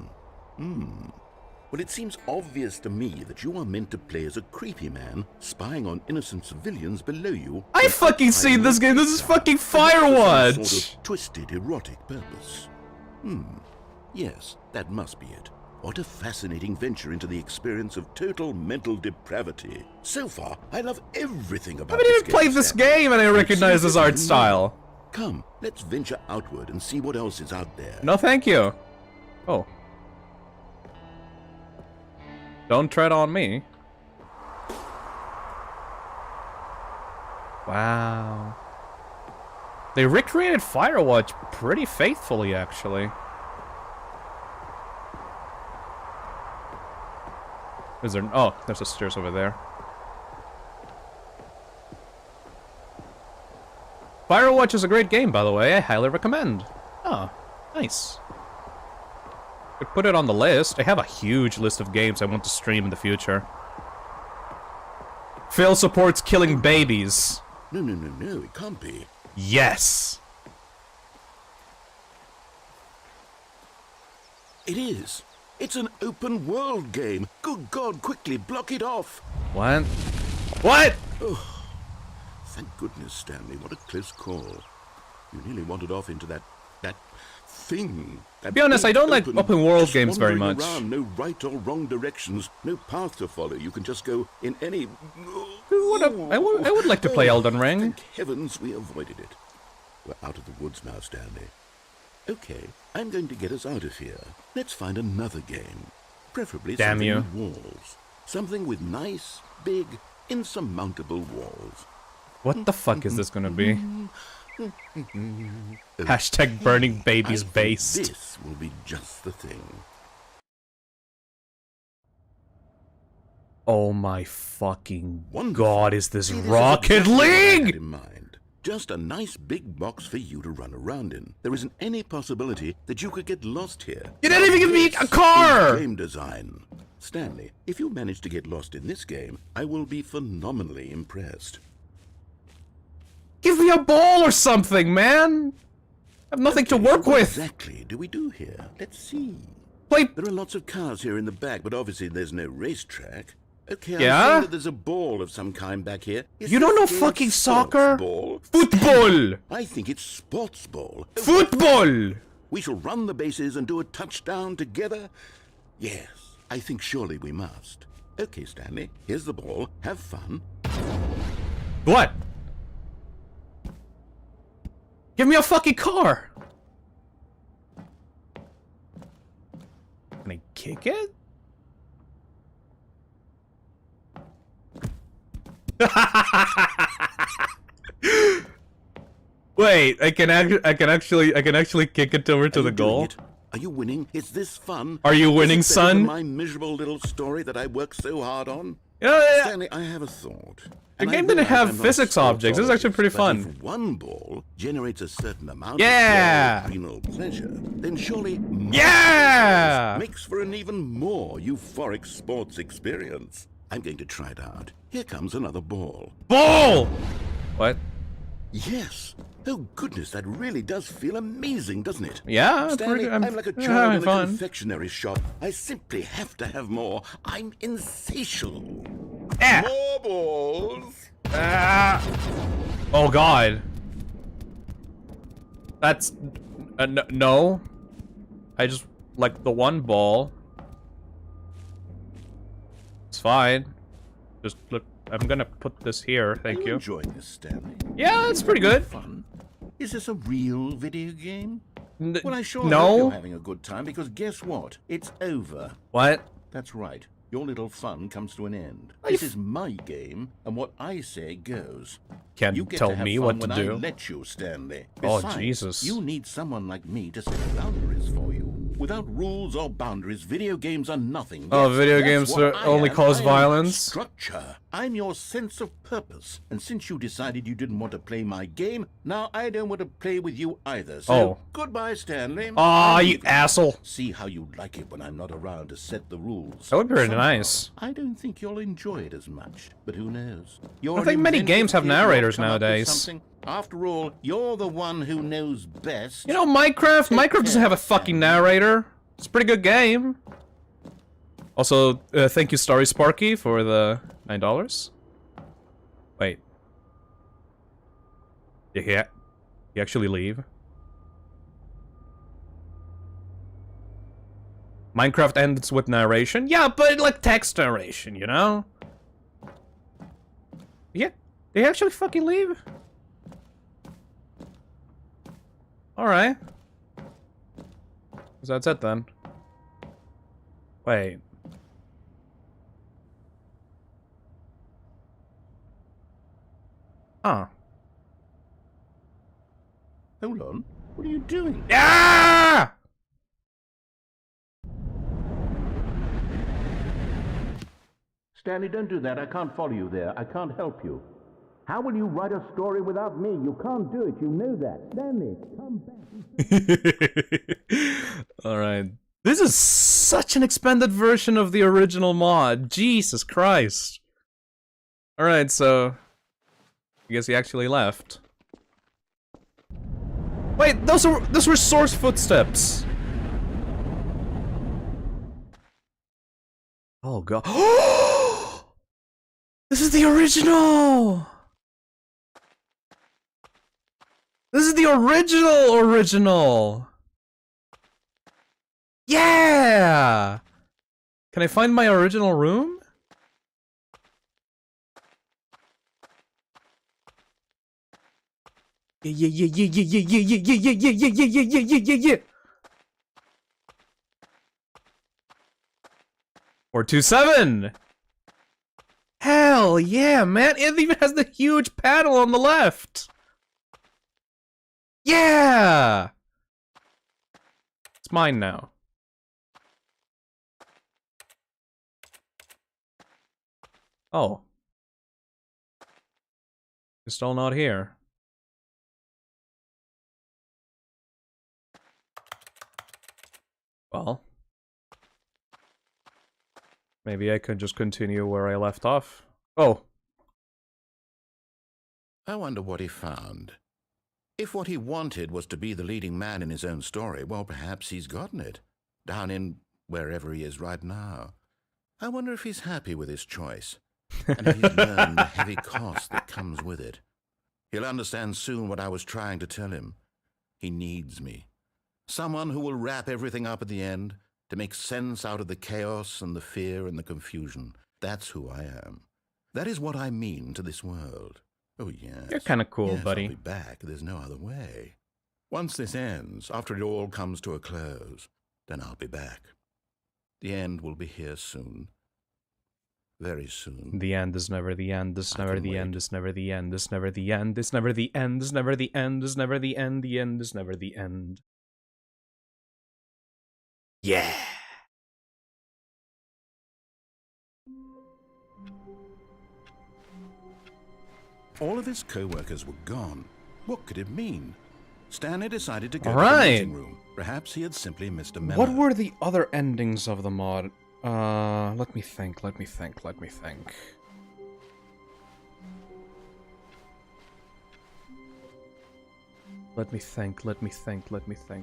Well, it seems obvious to me that you are meant to play as a creepy man spying on innocent civilians below you. I fucking seen this game. This is fucking For some Firewatch! sort of twisted, erotic purpose. Yes, that must be it. What a fascinating venture into the experience of total mental depravity. So far, I love everything about I haven't this even played this game and I recognize this art style. Come, let's venture outward and see what else is out there. No, thank you. Oh. Don't tread on me. Wow. They recreated Firewatch pretty faithfully, actually. Is there... Oh, there's the stairs over there. Firewatch is a great game, by the way. I highly recommend. Oh, nice. Could put it on the list. I have a huge list of games I want to stream in the future. Phil supports killing babies. No, it can't be. Yes. It is. It's an open world game. Good God, quickly block it off. What? What? Thank goodness, Stanley. What a close call. You nearly wandered off into that thing. To be honest, I don't like open world just games very much. Around, no right or wrong directions, no path to follow. You can just go in any... I would like to play Elden Ring. Thank heavens we avoided it. We're out of the woods now, Stanley. Okay, I'm going to get us out of here. Let's find another game. Preferably Damn something you. with walls. Something with nice, big, insurmountable walls. What the fuck is this gonna be? Hashtag burning babies I think based. This will be just the thing. Oh my fucking Wonderful. god, is this See, this is Rocket exactly what I had League? in mind. Just a nice big box for you to run around in. There isn't any possibility that you could get lost here. You didn't even give me This a car! is game design. Stanley, if you manage to get lost in this game, I will be phenomenally impressed. Give me a ball or something, man! I have nothing to Okay, work so what with. exactly do we do here? Let's see. Play. There are lots of cars here in the back, but obviously there's no racetrack. Okay, I'm Yeah? saying that there's a ball of some kind back here. Is You don't know this game fucking sports soccer? Ball? Football! I think it's sports ball. Football! We shall run the bases and do a touchdown together? Yes, I think surely we must. Okay, Stanley, here's the ball. Have fun. What? Give me a fucking car! Can I kick it? Wait, I can actually kick it over to Are the you doing goal. it? Are you winning? Is this fun? Are you Is winning, it better than son? my miserable little story that I worked so hard on? Yeah, Stanley, I have a thought. The And I game didn't realize have I'm not a physics sports objects. This is actually pretty but fun. If one ball generates a certain amount Yeah! of renal pleasure, then surely more Yeah! makes for an even more euphoric sports experience. I'm going to try it out. Here comes another ball. Ball! What? Yes. Oh goodness, that really does feel amazing, doesn't it? Yeah, Stanley, I'm like a child having in a fun. confectionery shop. I simply have to have more. I'm insatiable. Ah. More balls. Ah. Oh god. That's no. I just like the one ball. It's fine. Just look. I'm gonna put this here. Thank Are you. enjoying this, Stanley? Yeah, it's pretty good. Fun. Is this a real video game? N- Well, I sure no. hope you're having a good time, because guess what? It's over. What? That's right. Your little fun comes to an end. I This f- is my game, and what I say goes. Can't You get tell to have me fun what to when do. I let you, Stanley. Oh, Besides, Jesus. You need someone like me to set boundaries for you. Without rules or boundaries, video games are nothing. Oh, Yes, video that's games what I only am. cause I am violence? Structure. I'm your sense of purpose. And since you decided you didn't want to play my game, now I don't want to play with you either. So, goodbye, Stanley. Aw, you asshole. See how you like it when I'm not around to set the rules. That would be pretty Somehow, nice. I don't think you'll enjoy it as much, but who knows? I think many games have narrators nowadays. Something. After all, you're the one who knows best. You know, Minecraft? Minecraft doesn't have a fucking narrator. It's a pretty good game. Also, thank you, Starry Sparky, for the $9. Wait. Did he actually leave? Minecraft ends with narration? Yeah, but like text narration, you know? Yeah, did he actually fucking leave? Alright. So that's it then. Wait. Huh. Hold on. What are you doing? Ah! Stanley, don't do that. I can't follow you there. I can't help you. How will you write a story without me? You can't do it. You know that. Stanley, come back. Alright. This is such an expanded version of the original mod. Jesus Christ. Alright, so... I guess he actually left. Wait, those were source footsteps. Oh god. This is the original! This is the original! Yeah! Can I find my original room? Yeah. 427! Hell yeah, man! It even has the huge panel on the left! Yeah! It's mine now. Oh. It's still not here. Well. Maybe I could just continue where I left off. Oh. I wonder what he found. If what he wanted was to be the leading man in his own story, well, perhaps he's gotten it. Down in wherever he is right now. I wonder if he's happy with his choice. And if he's learned the heavy cost that comes with it. He'll understand soon what I was trying to tell him. He needs me. Someone who will wrap everything up at the end, to make sense out of the chaos and the fear and the confusion. That's who I am. That is what I mean to this world. Oh, yes. You're kind of cool, yes, buddy. I'll be back. There's no other way. Once this ends, after it all comes to a close, then I'll be back. The end will be here soon. Very soon. The end is never the end, is never the end, is never the end, is never the end, is never the end, is never the end, is never the end, the end is never the end. Yeah! All of his co-workers were gone. What could it mean? Stanley decided to go All to the right. meeting room. Perhaps he had simply missed a memo. What were the other endings of the mod? Let me think. Let me think.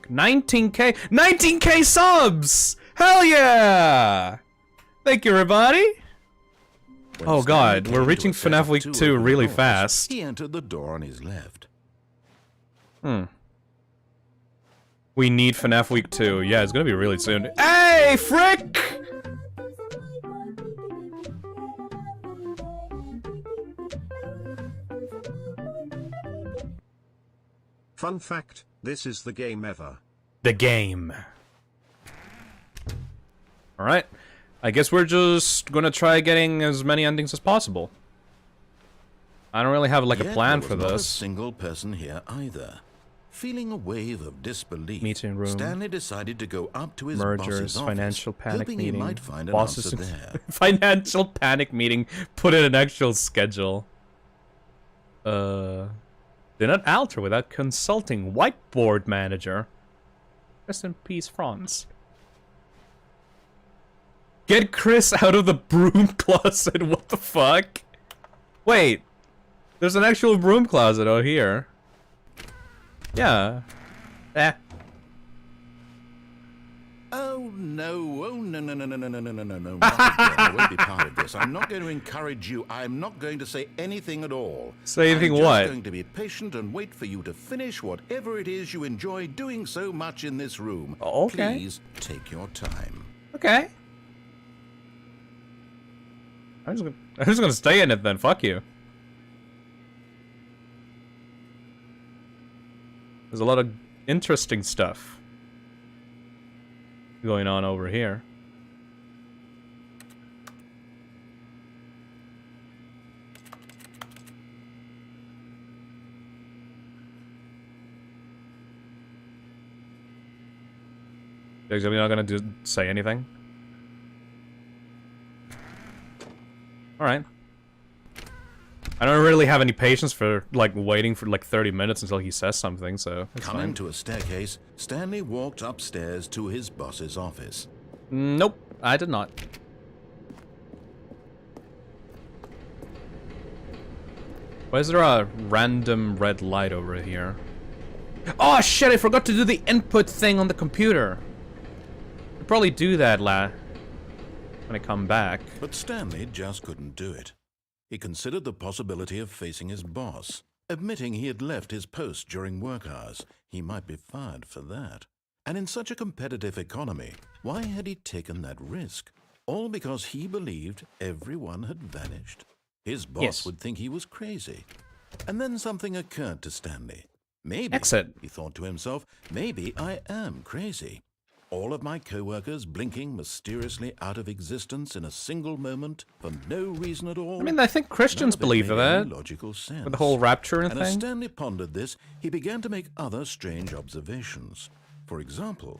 19K! 19K subs! Hell yeah! Thank you, everybody! When Oh Stanley god, came we're to reaching a set FNAF of Week 2 2 open really doors. fast. He entered the door on his left. We need FNAF Week 2. Yeah, it's gonna be really soon. Hey, Frick! Fun fact, this is the game ever. The game. Alright. I guess we're just gonna try getting as many endings as possible. I don't really have like a Yet plan there for was not a this. single person here either. Feeling a wave of disbelief, Meeting room. Stanley decided to go up to his Mergers, boss's office, financial panic hoping meeting. he might find an Bosses answer there. financial panic meeting. Put in an actual schedule. Do not alter without consulting whiteboard manager. Rest in peace, Franz. Get Chris out of the broom closet. What the fuck? Wait. There's an actual broom closet out here. Yeah. Oh no, no, not again. I won't be part of this. I'm not going to encourage you. I'm not going to say anything at all. Say anything I'm what? just going to be patient and wait for you to finish whatever it is you enjoy doing so much in this room. Okay. Please take your time. Okay. I'm just gonna stay in it then. Fuck you. There's a lot of interesting stuff going on over here. Are we not gonna say anything? Alright. I don't really have any patience for, like, waiting for, like, 30 minutes until he says something, so it's Coming fine. to a staircase, Stanley walked upstairs to his boss's office. Nope, I did not. Why is there a random red light over here? Oh shit, I forgot to do the input thing on the computer. I'll probably do that, when I come back. But Stanley just couldn't do it. He considered the possibility of facing his boss. Admitting he had left his post during work hours, he might be fired for that. And in such a competitive economy, why had he taken that risk? All because he believed everyone had vanished. His boss would think he was crazy. And then something occurred to Stanley. Maybe, he thought to himself, maybe I am crazy. All of my co-workers blinking mysteriously out of existence in a single moment for no reason at all. I mean, I think Christians believe in that. Logical sense. With the whole rapture and And thing. as Stanley pondered this, he began to make other strange observations. For example,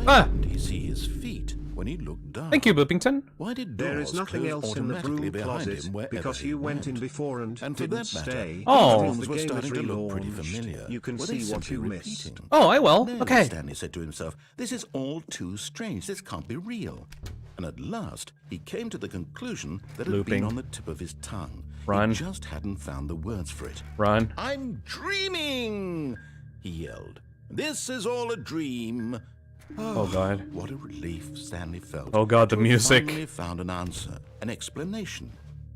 why didn't he see his feet when he looked down? Thank you, Boopington. Why did There doors is nothing close else in the automatically broom behind closet him wherever because he you went in went? before and And for didn't that matter, stay. Oh. rooms The were game starting is to look pretty relaunched. familiar. You can Were they see what simply you missed. repeating? Oh, I will. No, Okay. Stanley said to himself, this is all too strange. This can't be real. And at last, he came to the conclusion that it had been on the tip of his tongue. Run. He just hadn't found the words for it. Run. I'm dreaming, he yelled. This is all a dream. Oh god. What a relief Stanley felt. Oh god, the to have music. finally found an answer, an explanation.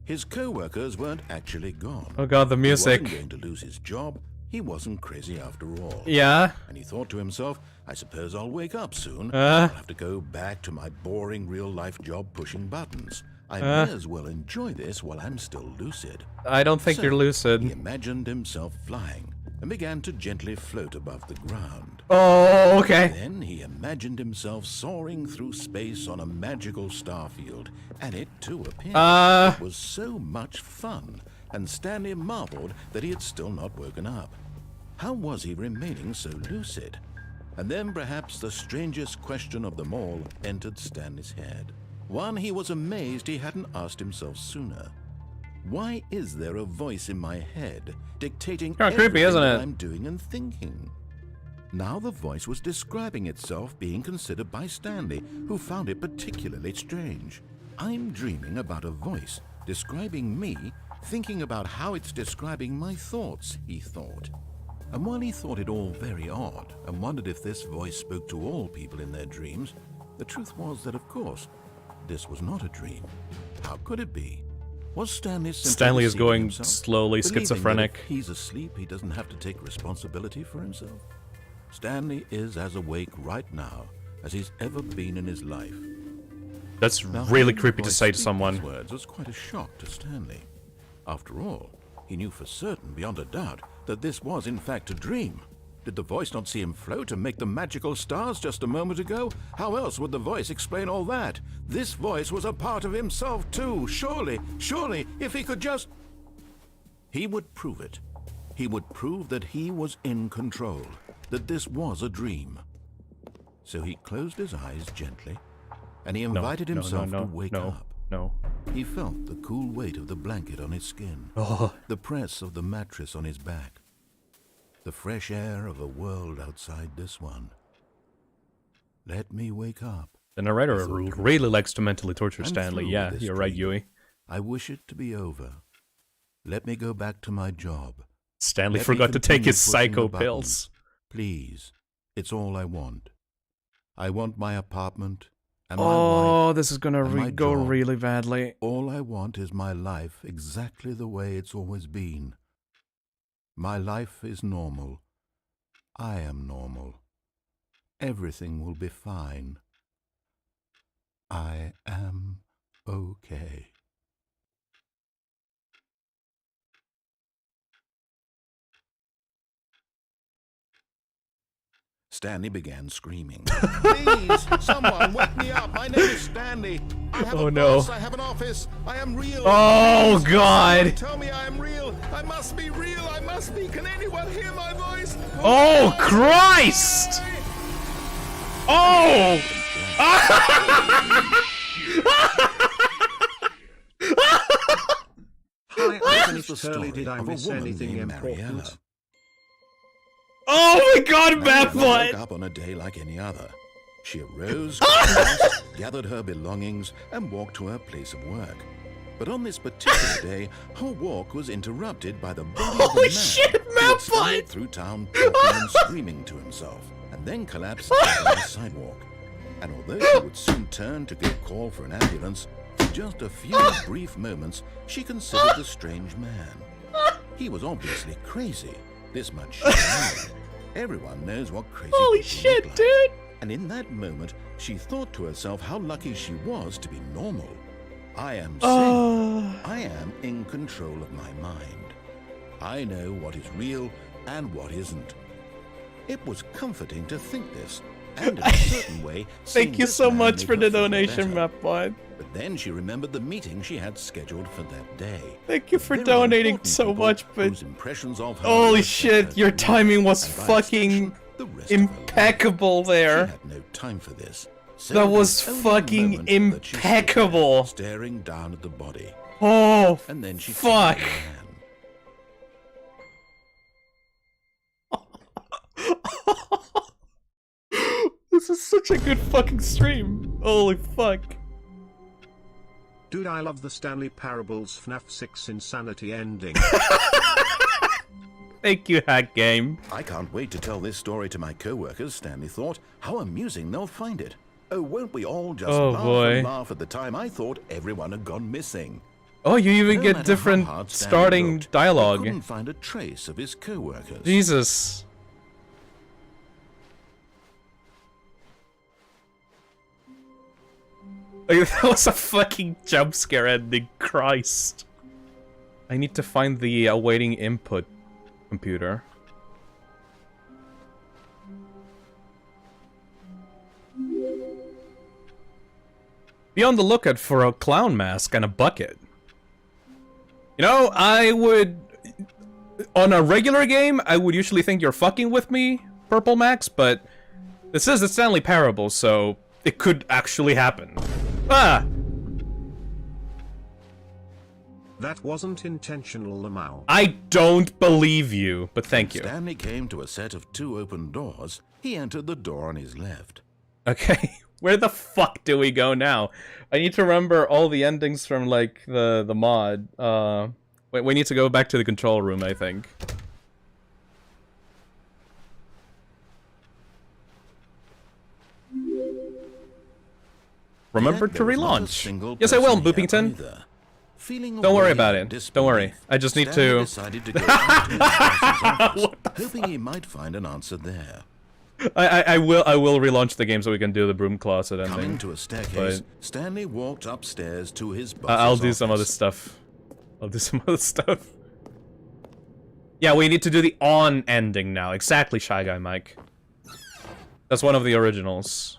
His co-workers weren't actually gone. Oh god, the music. He wasn't going to lose his job. He wasn't crazy after all. Yeah. And he thought to himself, I suppose I'll wake up soon. I'll have to go back to my boring real-life job pushing buttons. I may as well enjoy this while I'm still lucid. I don't think you're lucid. He imagined himself flying and began to gently float above the ground. Oh, okay. Then he imagined himself soaring through space on a magical starfield, and it too appeared. It was so much fun, and Stanley marveled that he had still not woken up. How was he remaining so lucid? And then perhaps the strangest question of them all entered Stanley's head. One he was amazed he hadn't asked himself sooner. Why is there a voice in my head dictating everything creepy, isn't that it? I'm doing and thinking? Now the voice was describing itself being considered by Stanley, who found it particularly strange. I'm dreaming about a voice describing me, thinking about how it's describing my thoughts, he thought. And while he thought it all very odd and wondered if this voice spoke to all people in their dreams, the truth was that, of course, this was not a dream. How could it be? Was Stanley simply Stanley is deceiving going himself, slowly believing that schizophrenic. if he's asleep, he doesn't have to take responsibility for himself? Stanley is as awake right now as he's ever been in his life. That's Now, really hearing the creepy to voice say to speak someone. these words was quite a shock to Stanley. After all, he knew for certain, beyond a doubt, that this was in fact a dream. Did the voice not see him float and make the magical stars just a moment ago? How else would the voice explain all that? This voice was a part of himself too. Surely, if he could just... He would prove it. He would prove that he was in control. that this was a dream. So he closed his eyes gently, and he invited himself to wake up. No. He felt the cool weight of the blanket on his skin, the press of the mattress on his back, the fresh air of a world outside this one. Let me wake up. The narrator really likes to mentally torture Stanley. Yeah, you're right, Yui. I wish it to be over. Let me go back to my job. Stanley forgot to take his psycho pills. Please, it's all I want. I want my apartment and my wife. This is gonna go really badly. All I want is my life exactly the way it's always been. My life is normal. I am normal. Everything will be fine. I am okay. Stanley began screaming. Please, someone wake me up. My name is Stanley. I have a boss. I have an office. I am real. Oh, God. Tell me I am real. I must be real. I must be. Can anyone hear my voice? Oh, Christ! Oh! Hi, I finished early. Did I miss anything important? Oh my God, Matt! Woke up on a day like any other. She arose, gathered her belongings, and walked to her place of work. But on this particular day, her walk was interrupted by the body of a man who had stumbled through town, talking and screaming to himself, and then collapsed on the sidewalk. And although she would soon turn to give call for an ambulance, for just a few brief moments, she considered the strange man. He was obviously crazy. This much she knew. Everyone knows what crazy Holy people shit, look like. dude! And in that moment, she thought to herself how lucky she was to be normal. I am sane. I am in control of my mind. I know what is real and what isn't. It was comforting to think this, and in a certain way, Thank you so much for the donation, Mapbot. But then she remembered the meeting she had scheduled for that day. Thank you for donating so much, but holy shit, your timing was fucking impeccable there. She had no time for this. That was fucking impeccable. Staring down at the body. Oh, and then she fuck. This is such a good fucking stream. Holy fuck. Dude, I love the Stanley Parable's FNAF 6 Insanity ending. Thank you, Hack Game. I can't wait to tell this story to my co-workers, Stanley thought. How amusing they'll find it. Oh, won't we all just laugh and laugh at the time I thought everyone had gone missing. Oh, you even get different starting dialogue. He couldn't find a trace of his co-workers. Jesus. That was a fucking jump scare ending, Christ. I need to find the awaiting input computer. Be on the lookout for a clown mask and a bucket. You know, I would... On a regular game, I would usually think you're fucking with me, Purple Max, but... This is the Stanley Parable, so... It could actually happen. Ah! That wasn't intentional, Lamau. I don't believe you, but thank you. Stanley came to a set of 2 open doors. He entered the door on his left. Okay, where the fuck do we go now? I need to remember all the endings from, like, the mod. Wait, we need to go back to the control room, I think. Remember to relaunch. Yes, I will, Boopington. Don't worry about it. Don't worry. I just need to... hoping he might find an answer there. I will relaunch the game so we can do the broom closet ending. Coming to a staircase, Stanley walked upstairs to his boss's I'll do office. some other stuff. Yeah, we need to do the on ending now. Exactly, Shy Guy Mike. That's one of the originals.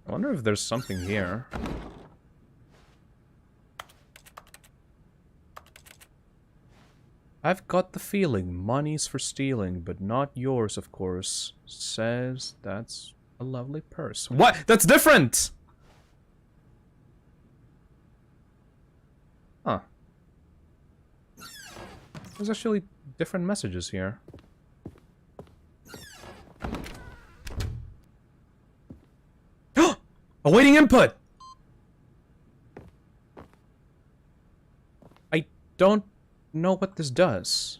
I wonder if there's something here. I've got the feeling money's for stealing, but not yours, of course. Says that's a lovely purse. What? That's different! Huh. There's actually different messages here. Awaiting input! I don't know what this does.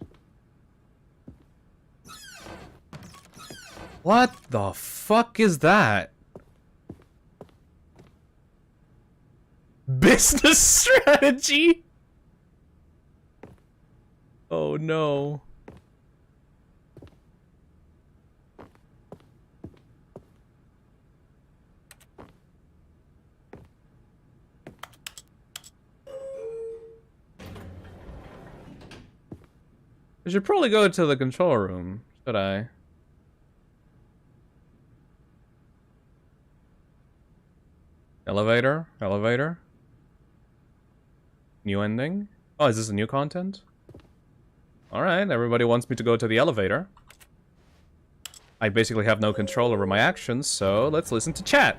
What the fuck is that? Business strategy? Oh no. I should probably go to the control room, should I? Elevator? Elevator? New ending? Oh, is this a new content? Alright, everybody wants me to go to the elevator. I basically have no control over my actions, so let's listen to chat.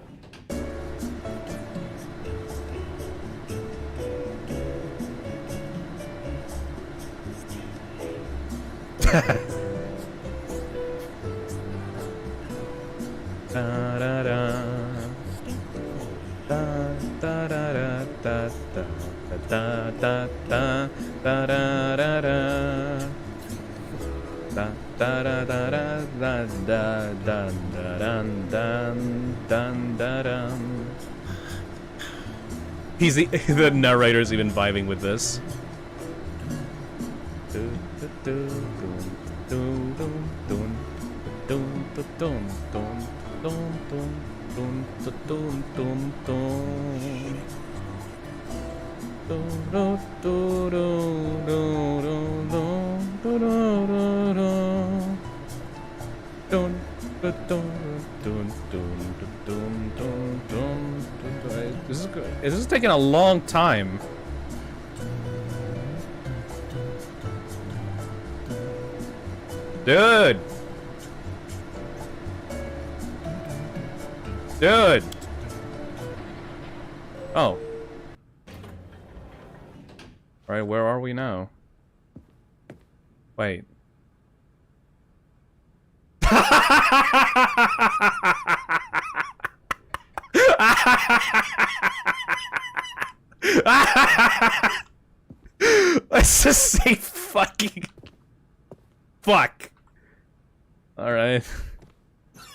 The narrator's even vibing with this. This is taking a long time. Dude! Dude! Oh. Alright, where are we now? Wait. Let's just say fucking... Fuck. Alright.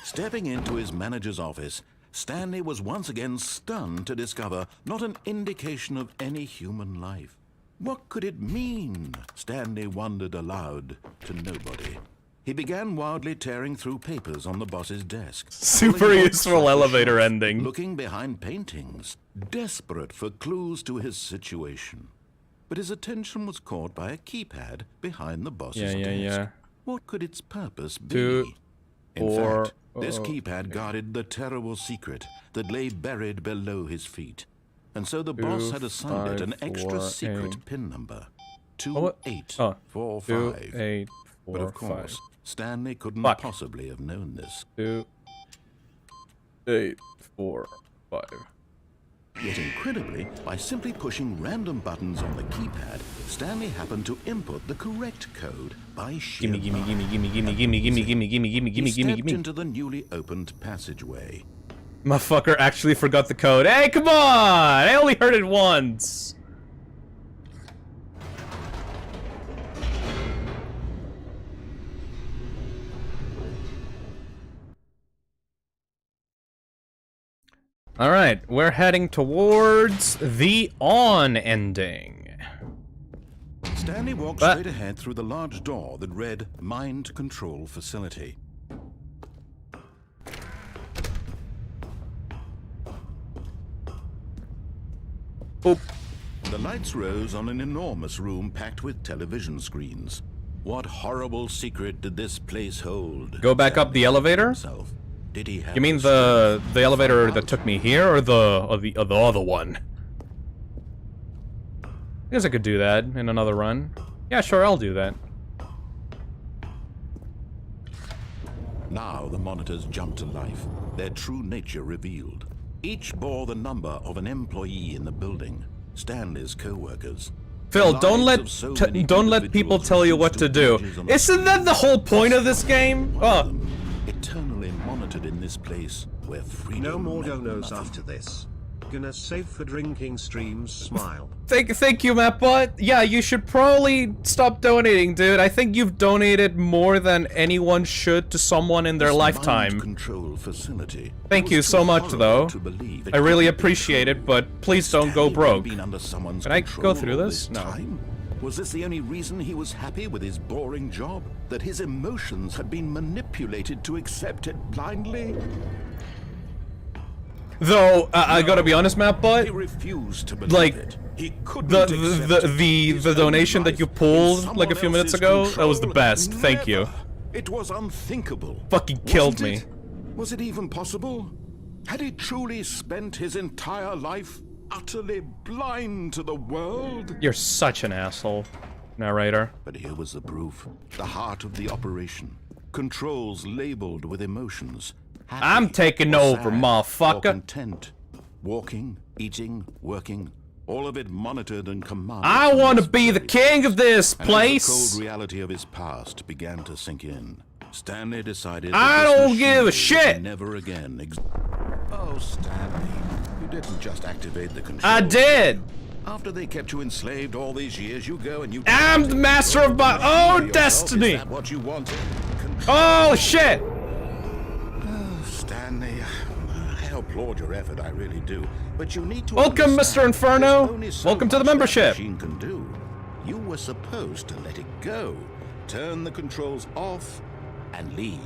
Stepping into his manager's office, Stanley was once again stunned to discover not an indication of any human life. What could it mean? Stanley wondered aloud to nobody. He began wildly tearing through papers on the boss's desk. Super useful elevator ending. Looking behind paintings, desperate for clues to his situation. But his attention was caught by a keypad behind the boss's desk. What could its purpose be? In fact, this keypad guarded the terrible secret that lay buried below his feet. And so the boss had assigned it an extra secret PIN number. 2845. But of course, Stanley couldn't possibly have known this. 2845. Yet incredibly, by simply pushing random buttons on the keypad, Stanley happened to input the correct code by sheer luck. Gimme. He stepped into the newly opened passageway. Motherfucker actually forgot the code. Hey, come on! I only heard it once. Alright, we're heading towards the on ending. Stanley walked straight ahead through the large door that read Mind Control Facility. Oop. The lights rose on an enormous room packed with television screens. What horrible secret did this place hold? Go back up the elevator? Did he have You mean the elevator that took me here, or the other one? I guess I could do that in another run. Yeah, sure, I'll do that. Now the monitors jumped to life, their true nature revealed. Each bore the number of an employee in the building, Stanley's co-workers. Phil, don't let people tell you what to do. Isn't that the whole point of this game? Oh. Eternally monitored in this place where freedom. No more donos after this. Gonna save for drinking streams, smile. Thank you, Mapbot. Yeah, you should probably stop donating, dude. I think you've donated more than anyone should to someone in their lifetime. Control facility. Thank you so much, though. I really appreciate it, but please don't go broke. Can I go through this? No. Was this the only reason he was happy with his boring job? That his emotions had been manipulated to accept it blindly? Though, I gotta be honest, Mapbot. He refused to believe like, it. He couldn't the donation that you pulled like a few minutes ago, that was the best. Thank you. It was unthinkable. Fucking killed me. Was it even possible? Had he truly spent his entire life utterly blind to the world? You're such an asshole, narrator. But here was the proof. The heart of the operation. Controls labeled with emotions. Happy, I'm taking over, motherfucker. Content. Walking, eating, working. All of it monitored and commanded. I want to be the king of this place. As the cold reality of his past began to sink in, Stanley decided I don't give a shit. Never again. Oh, Stanley, you didn't just activate the control. I did. After they kept you enslaved all these years, you go and you. I'm the master of my own destiny. Is that what you wanted? Oh shit. Stanley, I applaud your effort, I really do. But you need to. Welcome, Mr. Inferno. Welcome to the membership. Machine can do. You were supposed to let it go, turn the controls off, and leave.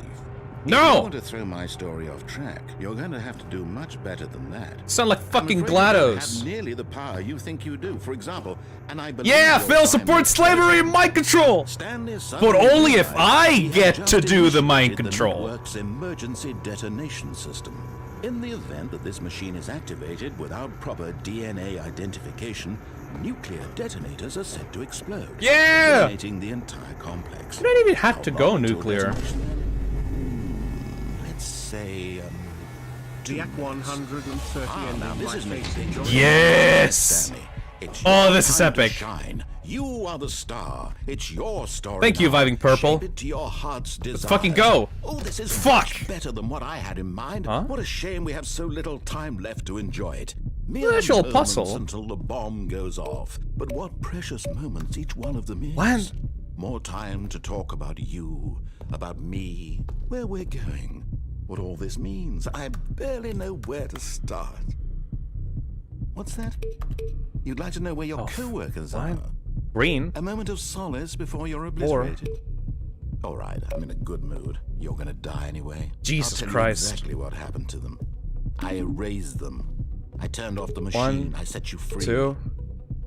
No! If you want to throw my story off track, you're going to have to do much better than that. Sound like fucking I'm afraid you don't GLaDOS. have nearly the power you think you do. For example, and I believe Yeah, your Phil time supports is slavery and mind control. Stanley's But suddenly only if realized I he had get just to do the mind initiated control. network's emergency detonation system. In the event that this machine is activated without proper DNA identification, nuclear detonators are set to explode. Yeah! Detonating the entire complex. You don't even have How to go long until nuclear. detonation? Let's say, Diak 130 and now this is my face making enjoy. Yes! Stanley, it's Oh, your this is time to epic. shine. You are the star. It's your story. Thank you, now. Vibing Purple. Shape it to your heart's desires. fucking go. Oh, this is Fuck. much better than what I had in mind. Huh? What a shame we have so little time left to enjoy it. Mere Actual moments puzzle. until the bomb goes off. But what precious moments each one of them is. What? More time to talk about you, about me, where we're going, what all this means. I barely know where to start. What's that? You'd like to know where your co-workers are? Green. A moment of solace before you're obliterated. All right, I'm in a good mood. You're gonna die anyway. Jesus I'll tell Christ. You exactly what happened to them. I erased them. I turned off the machine. I set you free. 2.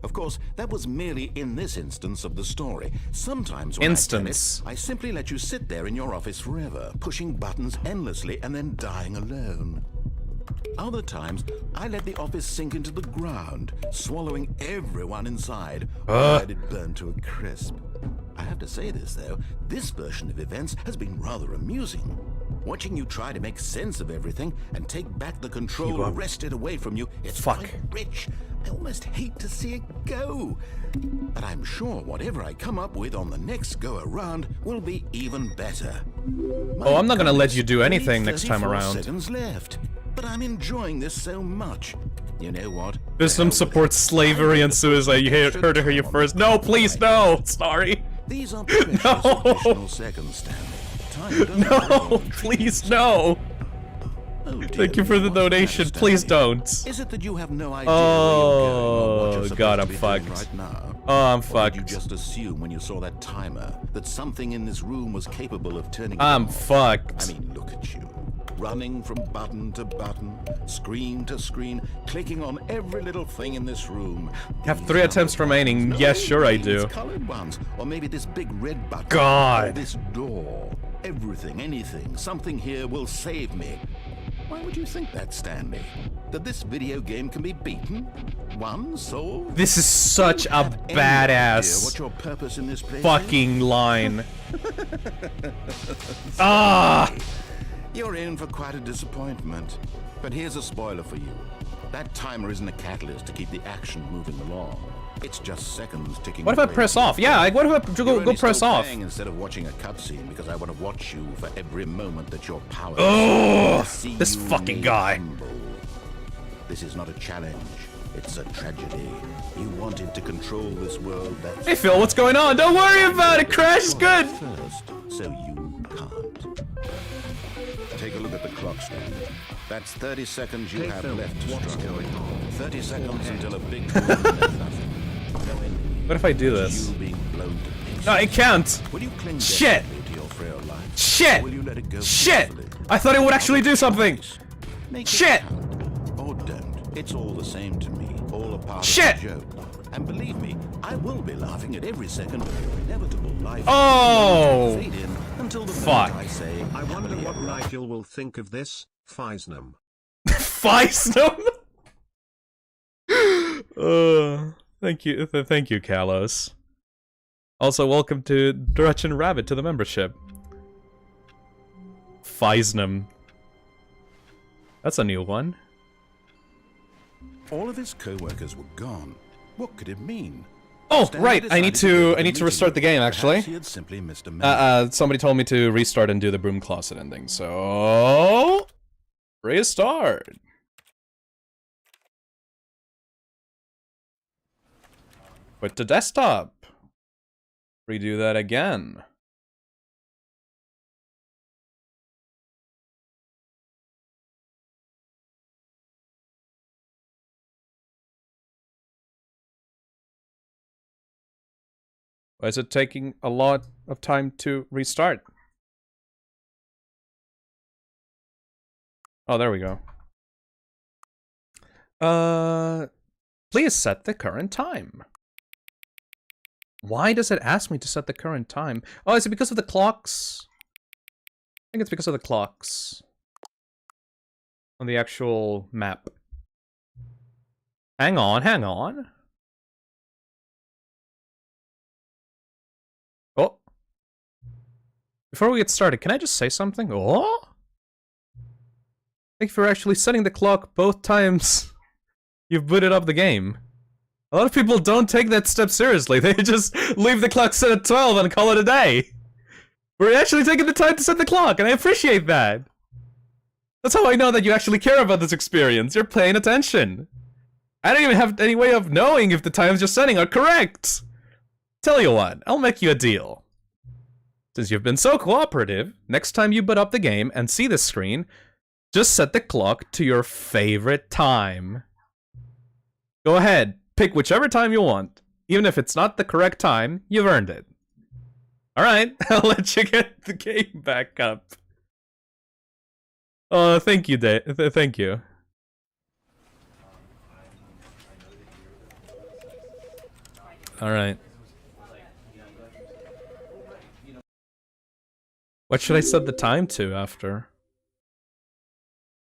Of course, that was merely in this instance of the story. Sometimes when Instance. I tell it, I simply let you sit there in your office forever, pushing buttons endlessly and then dying alone. Other times, I let the office sink into the ground, swallowing everyone inside, or let it burn to a crisp. I have to say this, though, this version of events has been rather amusing. Watching you try to make sense of everything and take back the control wrested away from you, it's quite rich. I almost hate to see it go. But I'm sure whatever I come up with on the next go-around will be even better. Oh, I'm not gonna let you do anything next time 34 around. seconds left. But I'm enjoying this so much. You know what? Phisnom supports slavery and suicide. You heard it here first. No, please, no. Sorry. These are precious additional seconds, Stanley. Time don't No, wait. please, no. Oh, dear Thank you for the Lord, what's donation. that, Please Stanley? don't. Is it that you have no idea where you're going or what you're Oh, supposed God, to I'm be doing fucked. right now? Oh, I'm Or fucked. did you just assume when you saw that timer that something in this room was capable of turning I'm it off? fucked. I mean, look at you. Running from button to button, screen to screen, clicking on every little thing in this room. Have These 3 are attempts the remaining. buttons. Yes, No, sure I these do. colored ones, or maybe this big red button. God. Or this door. Everything, anything, something here will save me. Why would you think that, Stanley? That this video game can be beaten? Won? Sold? This is such a Have any idea badass what your purpose in this place fucking line. Ah! You're in for quite a disappointment. But here's a spoiler for you. That timer isn't a catalyst to keep the action moving along. It's just seconds ticking. What if I away. press off? Yeah, what if I go press off? Instead of watching a cutscene, because I want to watch you for every moment that you're powerless. Oh, See this you fucking made guy. humble. This is not a challenge. It's a tragedy. You wanted to control this world. That's Hey Phil, what's going on? Don't worry about it. Crash is good. first, so you can't. Take a look at the clock screen. That's 30 seconds you Hey have Phil, left to what's struggle. going on? 30 seconds until a big boom meant nothing. No enemy. What if I do this? You being blown to pieces. No, I can't. Will you cling Shit. desperately to your frail life? Shit. Or will you let it go Shit. peacefully? I thought it would actually do something. Make Shit. it count. Or don't. It's all the same to me. All a part Shit. of the joke. And believe me, I will be laughing at every second of your inevitable life. Oh. Fade in until the Fuck. moment I say, I wonder happily what ever after. Nigel will think of this, Phisnom. Phisnom. Thank you, thank you, Kalos. Also, welcome to Direction Rabbit to the membership. Phisnom. That's a new one. All of his co-workers were gone. What could it mean? Oh, Stanley right. I need decided to go restart the game Perhaps actually. he had simply missed a memo. Somebody told me to restart and do the Broom Closet ending, so restart. Quit to desktop. Redo that again. Why is it taking a lot of time to restart? Oh, there we go. Please set the current time. Why does it ask me to set the current time? Oh, is it because of the clocks? I think it's because of the clocks on the actual map. Hang on, hang on. Oh. Before we get started, can I just say something? Oh? Thank you for actually setting the clock both times you've booted up the game. A lot of people don't take that step seriously. They just leave the clock set at 12 and call it a day. We're actually taking the time to set the clock, and I appreciate that. That's how I know that you actually care about this experience. You're paying attention. I don't even have any way of knowing if the times you're setting are correct. Tell you what, I'll make you a deal. Since you've been so cooperative, next time you boot up the game and see this screen, just set the clock to your favorite time. Go ahead, pick whichever time you want. Even if it's not the correct time, you've earned it. Alright, I'll let you get the game back up. Oh, thank you, thank you. Alright. What should I set the time to after?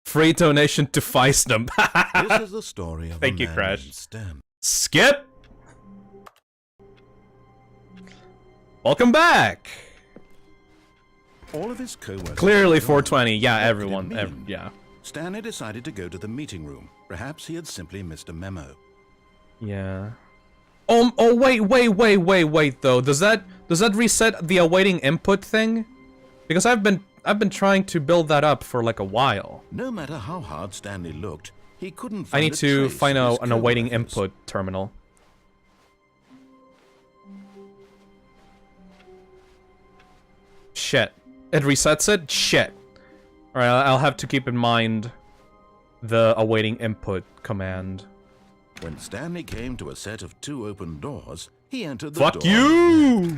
Free donation to Phisnom. This is the story of Thank a you, man Crash. named Stan. Skip! Welcome back! All of his co-workers Clearly were gone. 420, yeah, What could it everyone, mean? yeah. Stanley decided to go to the meeting room. Perhaps he had simply missed a memo. Yeah. Oh, wait, though. Does that reset the awaiting input thing? Because I've been trying to build that up for like a while. No matter how hard Stanley looked, he couldn't I find need a to trace find of his an awaiting co-workers. input terminal. Shit. It resets it? Shit. Alright, I'll have to keep in mind the awaiting input command. When Stanley came to a set of 2 open doors, he entered the Fuck door. you!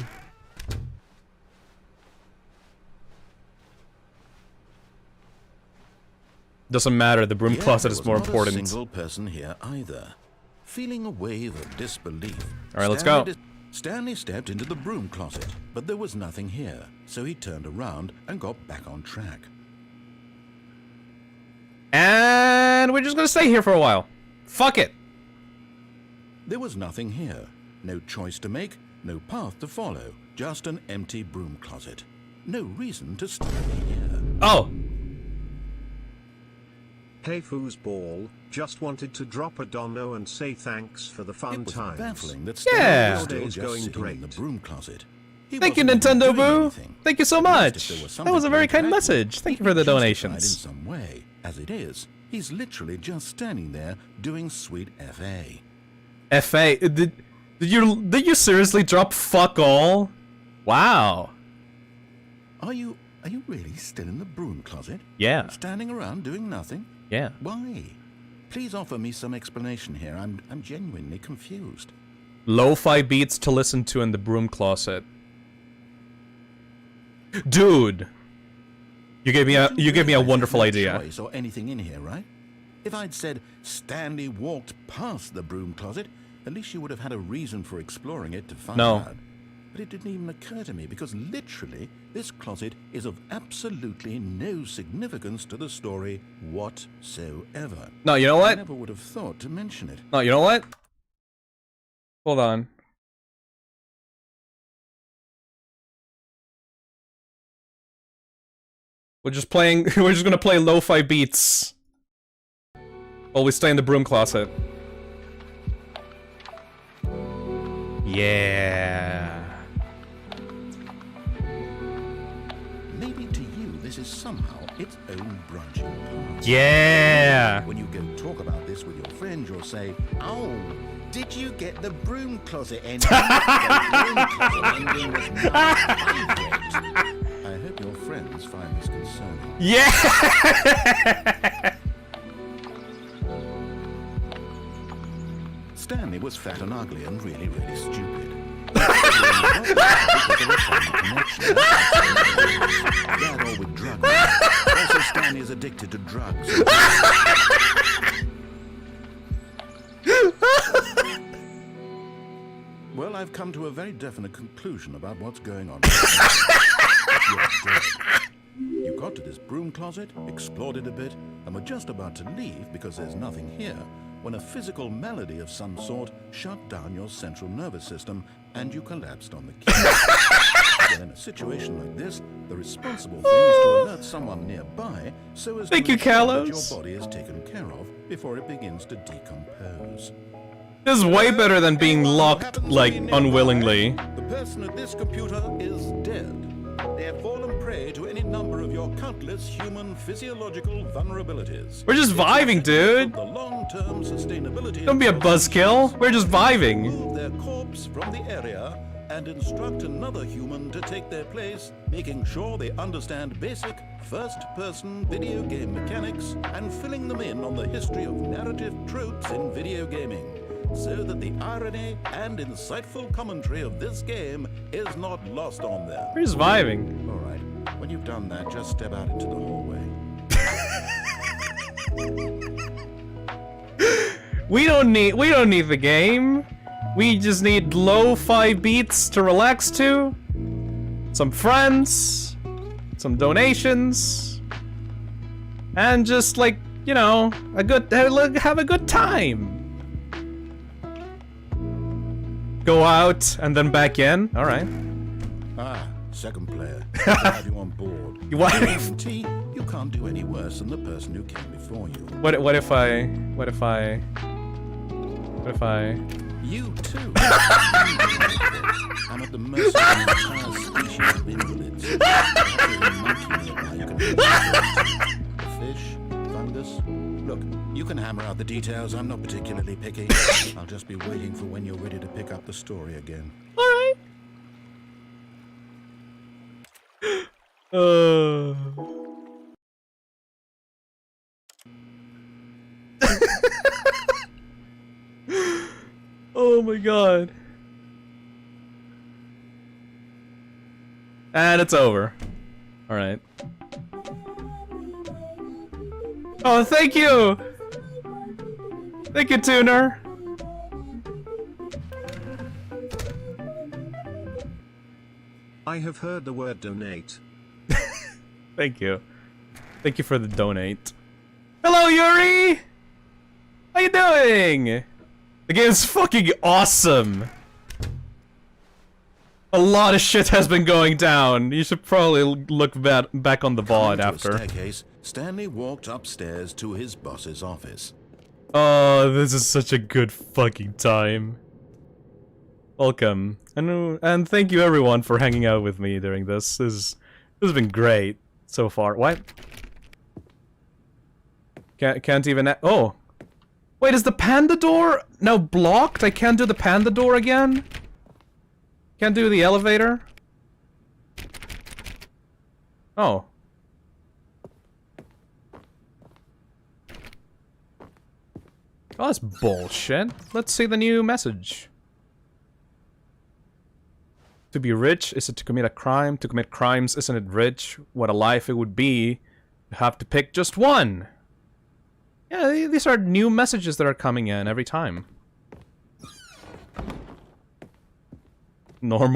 Doesn't matter, the broom Yet closet there is was more not important. A single person here either. Feeling a wave of disbelief. Alright, let's go. Stanley stepped into the broom closet, but there was nothing here, so he turned around and got back on track. And we're just gonna stay here for a while. Fuck it. There was nothing here. No choice to make, no path to follow. Just an empty broom closet. No reason to stay here. Oh. Hey foosball, just wanted to drop a dono and say thanks for the fun It was times. baffling that Yeah. Stanley was still Day's just going sitting in great. the broom closet. He Thank you, wasn't even Nintendo doing Boo. anything. Thank you so At least much. if there was That was a something very to kind interact with, message. Thank you he'd for the be justified donations. in some way. As it is, he's literally just standing there doing sweet FA. FA, did you seriously drop fuck all? Wow. Are you really still in the broom closet? Yeah. Standing around doing nothing? Yeah. Why? Please offer me some explanation here. I'm genuinely confused. Lo-fi beats to listen to in the broom closet. Dude. You gave me a wonderful idea. Choice or anything in here, right? If I'd said Stanley walked past the broom closet, at least you would have had a reason for exploring it to find out. But it didn't even occur to me because literally this closet is of absolutely no significance to the story whatsoever. No, you know I what? never would have thought to mention it. No, you know what? Hold on. We're just gonna play lo-fi beats while we stay in the broom closet. Yeah. Maybe to you this is somehow its own branching path. Yeah. When you go talk about this with your friends, you'll say, "Oh, did you get the broom closet ending? The broom closet ending was my favorite." I hope your friends find this concerning. Yeah. Stanley was fat and ugly and really, really stupid. That all with drugs. Also, Stanley is addicted to drugs. Well, I've come to a very definite conclusion about what's going on. You're dead. You got to this broom closet, explored it a bit, and were just about to leave because there's nothing here, when a physical malady of some sort shut down your central nervous system and you collapsed on the couch. Well, in a situation like this, the responsible thing is to alert someone nearby so as Thank to you, ensure that Kalos. your body is taken care of before it begins to decompose. This is way better than being Anyone who locked, happens to like, be nearby, unwillingly. The person at this computer is dead. They have fallen prey to any number of your countless human physiological vulnerabilities. We're just vibing, dude. The long-term sustainability. Don't be a buzzkill. We're just vibing. Move their corpse from the area and instruct another human to take their place, making sure they understand basic first-person video game mechanics and filling them in on the history of narrative tropes in video gaming, so that the irony and insightful commentary of this game is not lost on them. We're just vibing. All right, when you've done that, just step out into the hallway. We don't need the game. We just need lo-fi beats to relax to, some friends, some donations, and just, like, you know, have a good time. Go out and then back in. All right. Ah, second player. I have you on board. You want- I guarantee you can't do any worse than the person who came before you. What if I? You too. I'm at the mercy of an entire species of invalids. Fish, fungus. Look, you can hammer out the details. I'm not particularly picky. I'll just be waiting for when you're ready to pick up the story again. All right. Oh my god. And it's over. Alright. Oh, thank you! Thank you, Tuner! I have heard the word donate. Thank you. Thank you for the donate. Hello, Yuri! How you doing? The game's fucking awesome. A lot of shit has been going down. You should probably look back on the VOD after. Staircase, Stanley walked upstairs to his boss's office. Oh, this is such a good fucking time. Welcome. And thank you everyone for hanging out with me during this. This has been great so far. What? Can't even... Oh! Wait, is the panda door now blocked? I can't do the panda door again? Can't do the elevator? Oh. Oh, that's bullshit. Let's see the new message. To be rich, is it to commit a crime? To commit crimes, isn't it rich? What a life it would be. You have to pick just one. Yeah, these are new messages that are coming in every time. No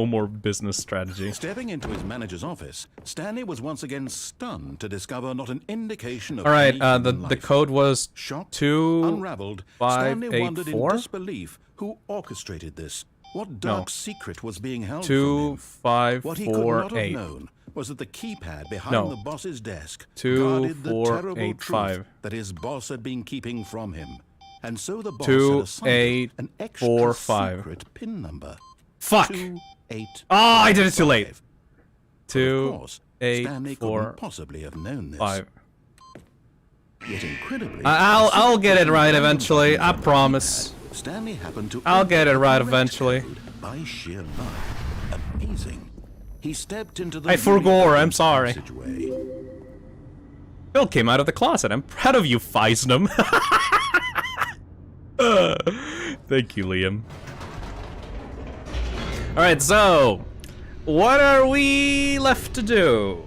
more business strategy. Stepping into his manager's office, Stanley was once again stunned to discover not an indication of... Alright, the code was shocked, 2, unraveled, 5, Stanley 8, wondered 4? in disbelief who orchestrated this. What dark secret was being held 2, from him? 5, What he 4, could not 8. have known was that the keypad behind the boss's desk 2, guarded the 4, terrible 8, truth 5. that his boss had been keeping from him. And so the boss 2, had assigned 8, an extra 4, 5. secret pin number. Fuck! 2, 8, Oh, I did it too late. 5. 2, Of course, 8, Stanley 4, couldn't possibly have known this. 5. Yet incredibly, I'll get it right eventually. I promise. Stanley happened to I'll get it right correct eventually. code by sheer luck. Amazing. He stepped into the I forgot, I'm sorry. passageway. Bill came out of the closet. I'm proud of you, Phisnom. Thank you, Liam. Alright, so... what are we left to do?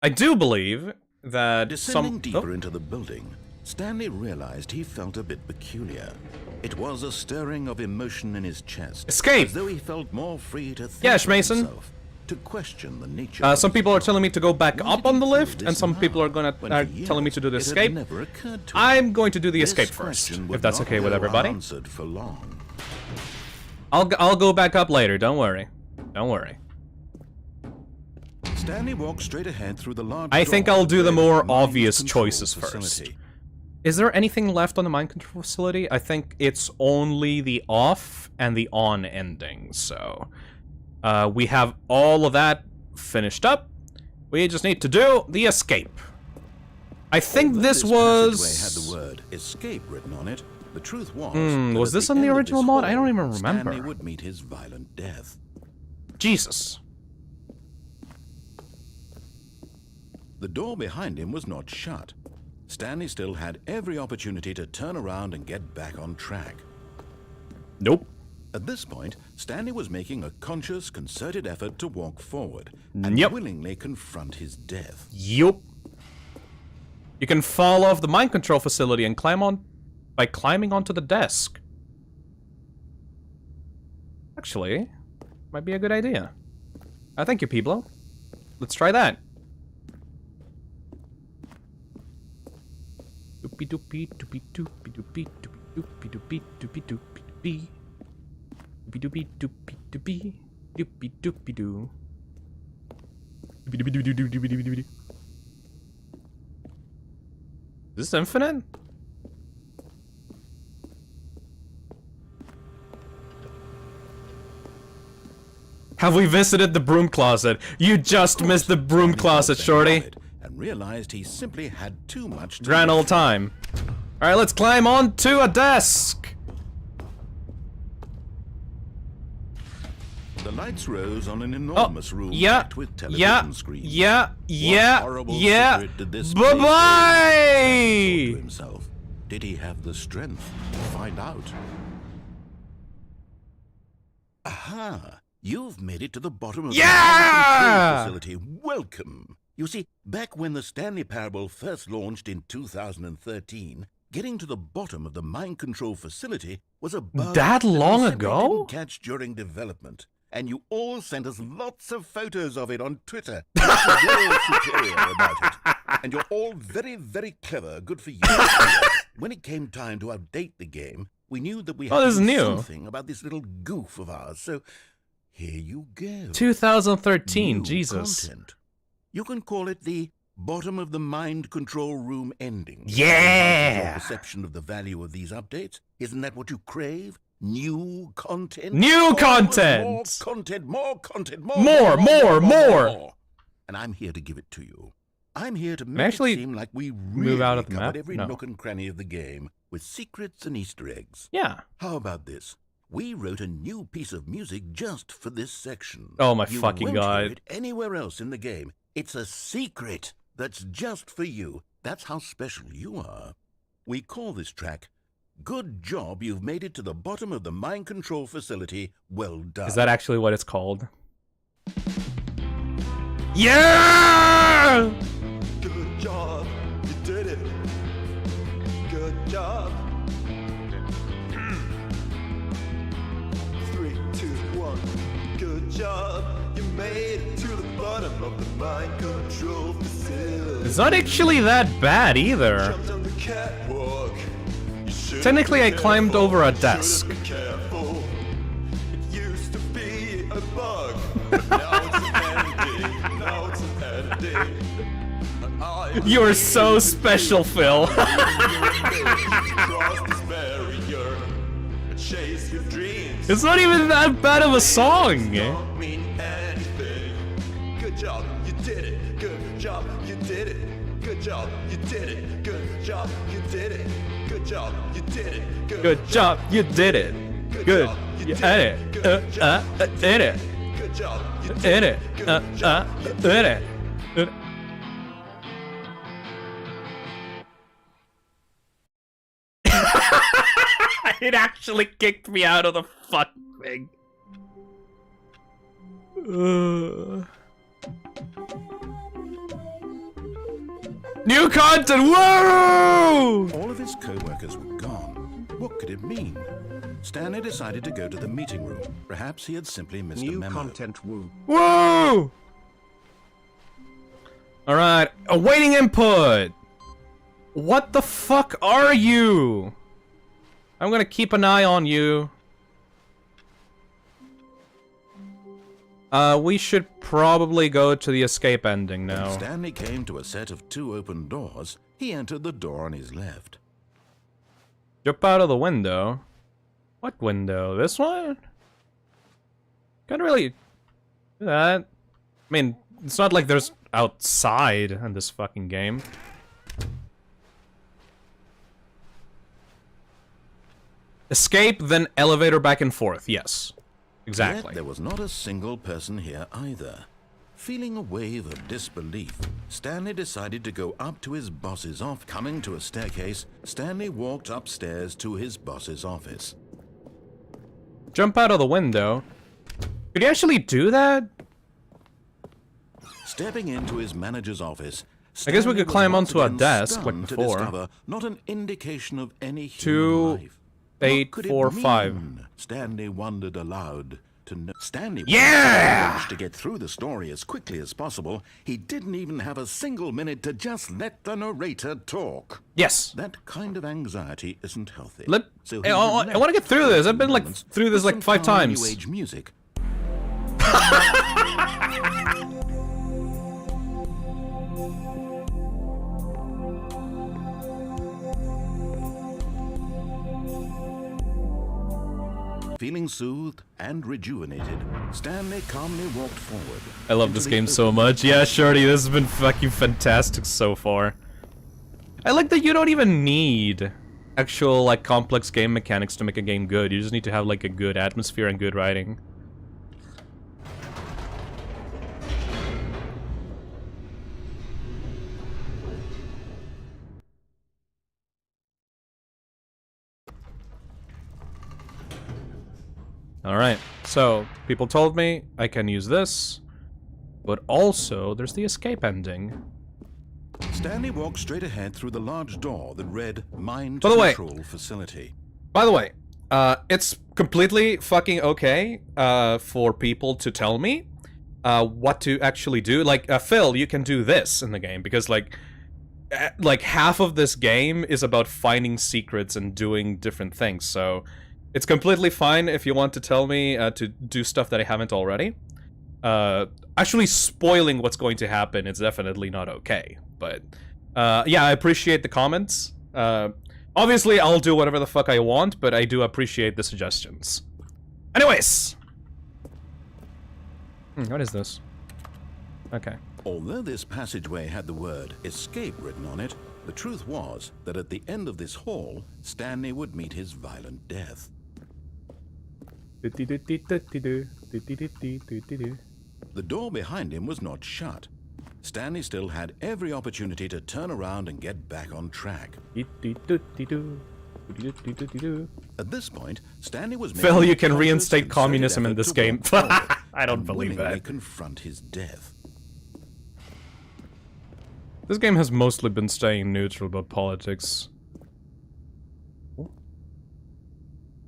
I do believe that Descending deeper into the building, Stanley realized he felt a bit peculiar. It was a stirring of emotion in his chest. Escape! As though he felt more free to think Yeah, of Schmason. himself, to question the nature of some his people are job. telling me to go back Why up did on he the do lift, this and some now, people are when for telling me to do the years escape. it had never occurred to him? I'm going to do the This escape first, question if would that's not okay with go everybody. unanswered for long. I'll go back up later, don't worry. Don't worry. Stanley walked straight ahead through the large I think door I'll do the that led more to the mine obvious control choices first. facility. Is there anything left on the mind control facility? I think it's only the off and the on endings, so... we have all of that finished up. We just need to do the escape. I think Although this passageway was... had the word escape written on it. The truth was, was that this at on the end of original this mod? I hall, don't even remember. Stanley would meet his violent death. Jesus. The door behind him was not shut. Stanley still had every opportunity to turn around and get back on track. Nope. At this point, Stanley was making a conscious, concerted effort to walk forward and Yep. willingly confront his death. Yup. You can fall off the mind control facility and climb on by climbing onto the desk. Actually, might be a good idea. Thank you, Piblo. Let's try that. Doopy doopy doopy doopy doopy doopy doopy doopy doopy doopy doopy doopy doopy doopy doopy doopy doo. Doopy doopy doopy doopy doopy doopy doopy. Is this infinite? Have we visited the broom closet? You just missed the broom Stanley closet, felt shorty. annoyed and realized he simply had too much to Grand live old for. time. Alright, let's climb onto a desk. The lights rose on an enormous room Yeah, packed with television yeah, screens. yeah, yeah, horrible yeah. secret did this place hold? He thought to Bye-bye! himself. Did he have the strength to find out? Aha! You've made it to the bottom of the Yeah! control facility. Welcome. You see, back when the Stanley Parable first launched in 2013, getting to the bottom of the mind control facility was a bug That we long simply ago? didn't catch during development. and you all sent us lots of photos of it on Twitter. Very superior about it. And you're all very, very clever. Good for you. When it came time to update the game, we knew that we had to do something about this little goof of ours, so here you go. 2013, New Jesus. Content. You can call it the bottom of the mind control room ending. Yeah! Your perception of the value of these updates, isn't that what you crave? New content? New content! More content, more content, More! And I'm here to give it to you. I'm here to May I make actually it seem like we move really out of the covered map? every No. nook and cranny of the game with secrets and Easter eggs. Yeah. How about this? We wrote a new piece of music just for this section. Oh my You fucking won't God. hear it anywhere else in the game. It's a secret that's just for you. That's how special you are. We call this track, Good Job You've Made It to the Bottom of the Mind Control Facility. Well done. Is that actually what it's called? Yeah! Good job, you did it. Good job. 3, 2, 1. Good job, you made it to the bottom of the mind control facility. It's not actually that bad either. Jumped on the catwalk. You should've Technically, I been climbed careful. over a Should've desk. been careful. It used to be a bug, but now it's an ending. Now it's an ending. You are so special, Phil. Cross this barrier, chase your dreams. It's not even that bad of a song. Don't mean anything. Good job, you did it. Good job, you did it. Good job, you did it. Good job, you did it. Good job, you did it. Good job, you did it. Good, you did it. Did it. Good job, you Did it. Did it. It actually kicked me out of the fucking thing. New content! Whoa! All of his co-workers were gone. What could it mean? Stanley decided to go to the meeting room. Perhaps he had simply missed a New memo. content woo. Whoa! Alright, awaiting input! What the fuck are you? I'm gonna keep an eye on you. We should probably go to the escape ending When now. Stanley came to a set of 2 open doors, he entered the door on his left. Jump out of the window. What window? This one? Can't really do that. I mean, it's not like there's outside in this fucking game. Escape, then elevator back and forth. Yes. Exactly. Yet there was not a single person here either. Feeling a wave of disbelief, Stanley decided to go up to his boss's office. Coming to a staircase, Stanley walked upstairs to his boss's office. Jump out of the window. Could you actually do that? Stepping into his manager's office, I guess we Stanley could was climb once onto a again desk like stunned to before. discover not an indication of any 2, human life. 8, What could it 4, 5. mean? Stanley wondered aloud. To know. Stanley Yeah! to get through the story as quickly as possible. He didn't even have a single minute to just let the narrator talk. Yes. That kind of anxiety isn't healthy. So I want to get through this. I've been like through this like 5 times. New age music. Feeling soothed and rejuvenated, Stanley calmly walked forward. I love this game so much. Yeah, Shorty, this has been fucking fantastic so far. I like that you don't even need actual like complex game mechanics to make a game good. You just need to have like a good atmosphere and good writing. Alright, so people told me I can use this, but also there's the escape ending. Stanley walked straight ahead through the large door that read Mind By the way- Control Facility. By the way, it's completely fucking okay for people to tell me what to actually do. Like, Phil, you can do this in the game, because like half of this game is about finding secrets and doing different things, so it's completely fine if you want to tell me to do stuff that I haven't already. Actually spoiling what's going to happen is definitely not okay, but yeah, I appreciate the comments. Obviously, I'll do whatever the fuck I want, but I do appreciate the suggestions. Anyways! What is this? Okay. Although this passageway had the word escape written on it, the truth was that at the end of this hall, Stanley would meet his violent death. The door behind him was not shut. Stanley still had every opportunity to turn around and get back on track. At this point, Stanley was Phil, you can reinstate communism in this game. I don't believe that. Confront his death. This game has mostly been staying neutral about politics.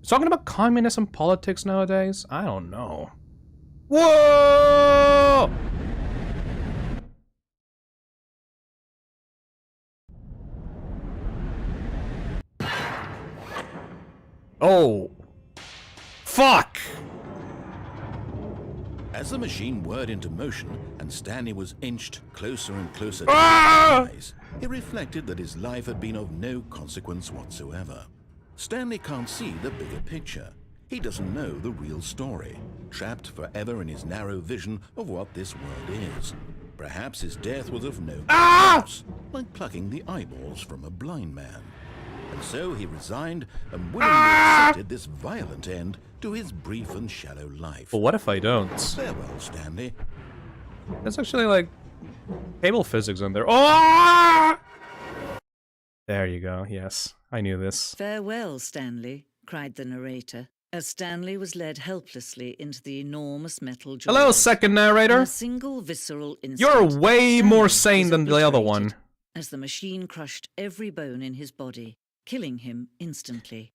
It's talking about communism politics nowadays? I don't know. Whoa! Oh. Fuck! As the machine whirred into motion and Stanley was inched closer and closer to his eyes, he reflected that his life had been of no consequence whatsoever. Stanley can't see the bigger picture. He doesn't know the real story, trapped forever in his narrow vision of what this world is. Perhaps his death was of no consequence, like plucking the eyeballs from a blind man. And so he resigned and willingly accepted this violent end to his brief and shallow life. But what if I don't? Farewell, Stanley. There's actually, like, cable physics in there. Oh! There you go, yes. I knew this. Farewell, Stanley, cried the narrator, as Stanley was led helplessly into the enormous metal jaws. Hello, second narrator. In a single visceral instant, You're way Stanley more sane was than the other one. as the machine crushed every bone in his body, killing him instantly.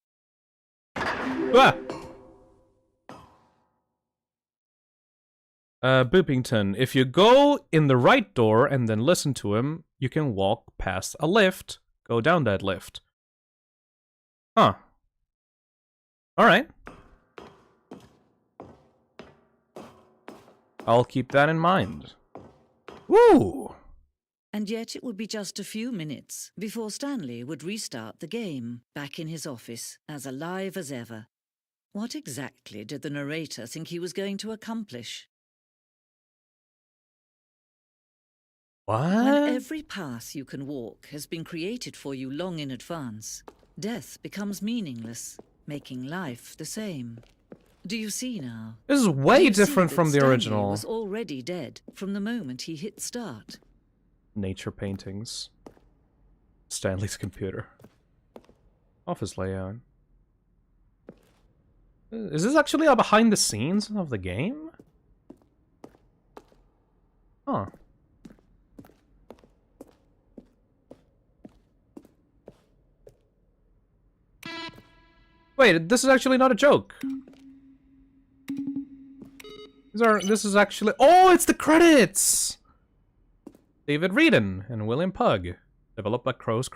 Ah! Boopington, if you go in the right door and then listen to him, you can walk past a lift. Go down that lift. Huh. Alright. I'll keep that in mind. Woo! And yet it would be just a few minutes before Stanley would restart the game, back in his office, as alive as ever. What exactly did the narrator think he was going to accomplish? What? When every path you can walk has been created for you long in advance, death becomes meaningless, making life the same. Do you see now? This is way You see different that from the Stanley original. was already dead from the moment he hit start. Nature paintings. Stanley's computer. Office layout. Is this actually a behind the scenes of the game? Huh. Wait, this is actually not a joke. This is actually... Oh, it's the credits! David Reedon and William Pugg. Developed by Crows.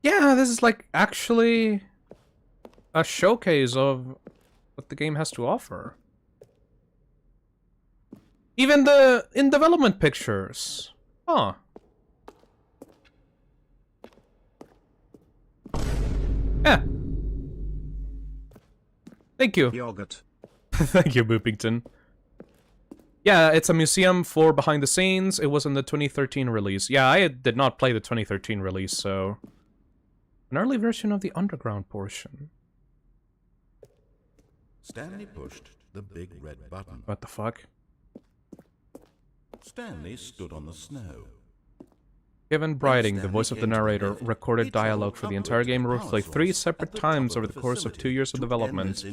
Yeah, this is like actually a showcase of what the game has to offer. Even the in development pictures. Huh. Yeah. Thank you. Yogurt. Thank you, Boopington. Yeah, it's a museum for behind the scenes. It was in the 2013 release. Yeah, I did not play the 2013 release, so... An early version of the underground portion. Stanley pushed the big red button. What the fuck? Stanley stood on the snow. Kevin Briding, the voice of the narrator, recorded dialogue for the entire game roughly 3 separate times over the course of 2 years of development.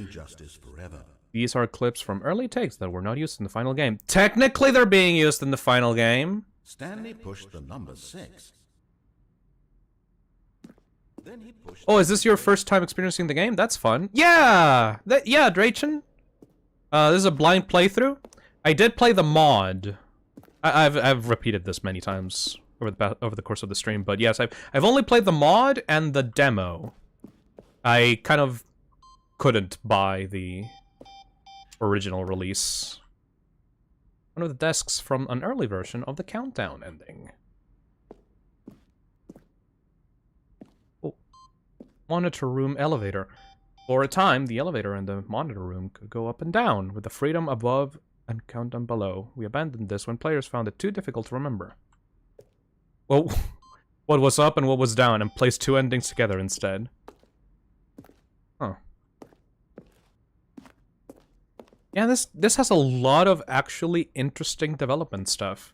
These are clips from early takes that were not used in the final game. Technically, they're being used in the final game. Stanley pushed the number 6. Then he pushed. Oh, is this your first time experiencing the game? That's fun. Yeah! Yeah, Drachen. This is a blind playthrough. I did play the mod. I've repeated this many times over the course of the stream, but yes, I've only played the mod and the demo. I kind of couldn't buy the original release. One of the desks from an early version of the Countdown ending. Oh. Monitor room elevator. For a time, the elevator in the monitor room could go up and down, with the freedom above and countdown below. We abandoned this when players found it too difficult to remember. Well, what was up and what was down, and placed two endings together instead. Huh. Yeah, this has a lot of actually interesting development stuff.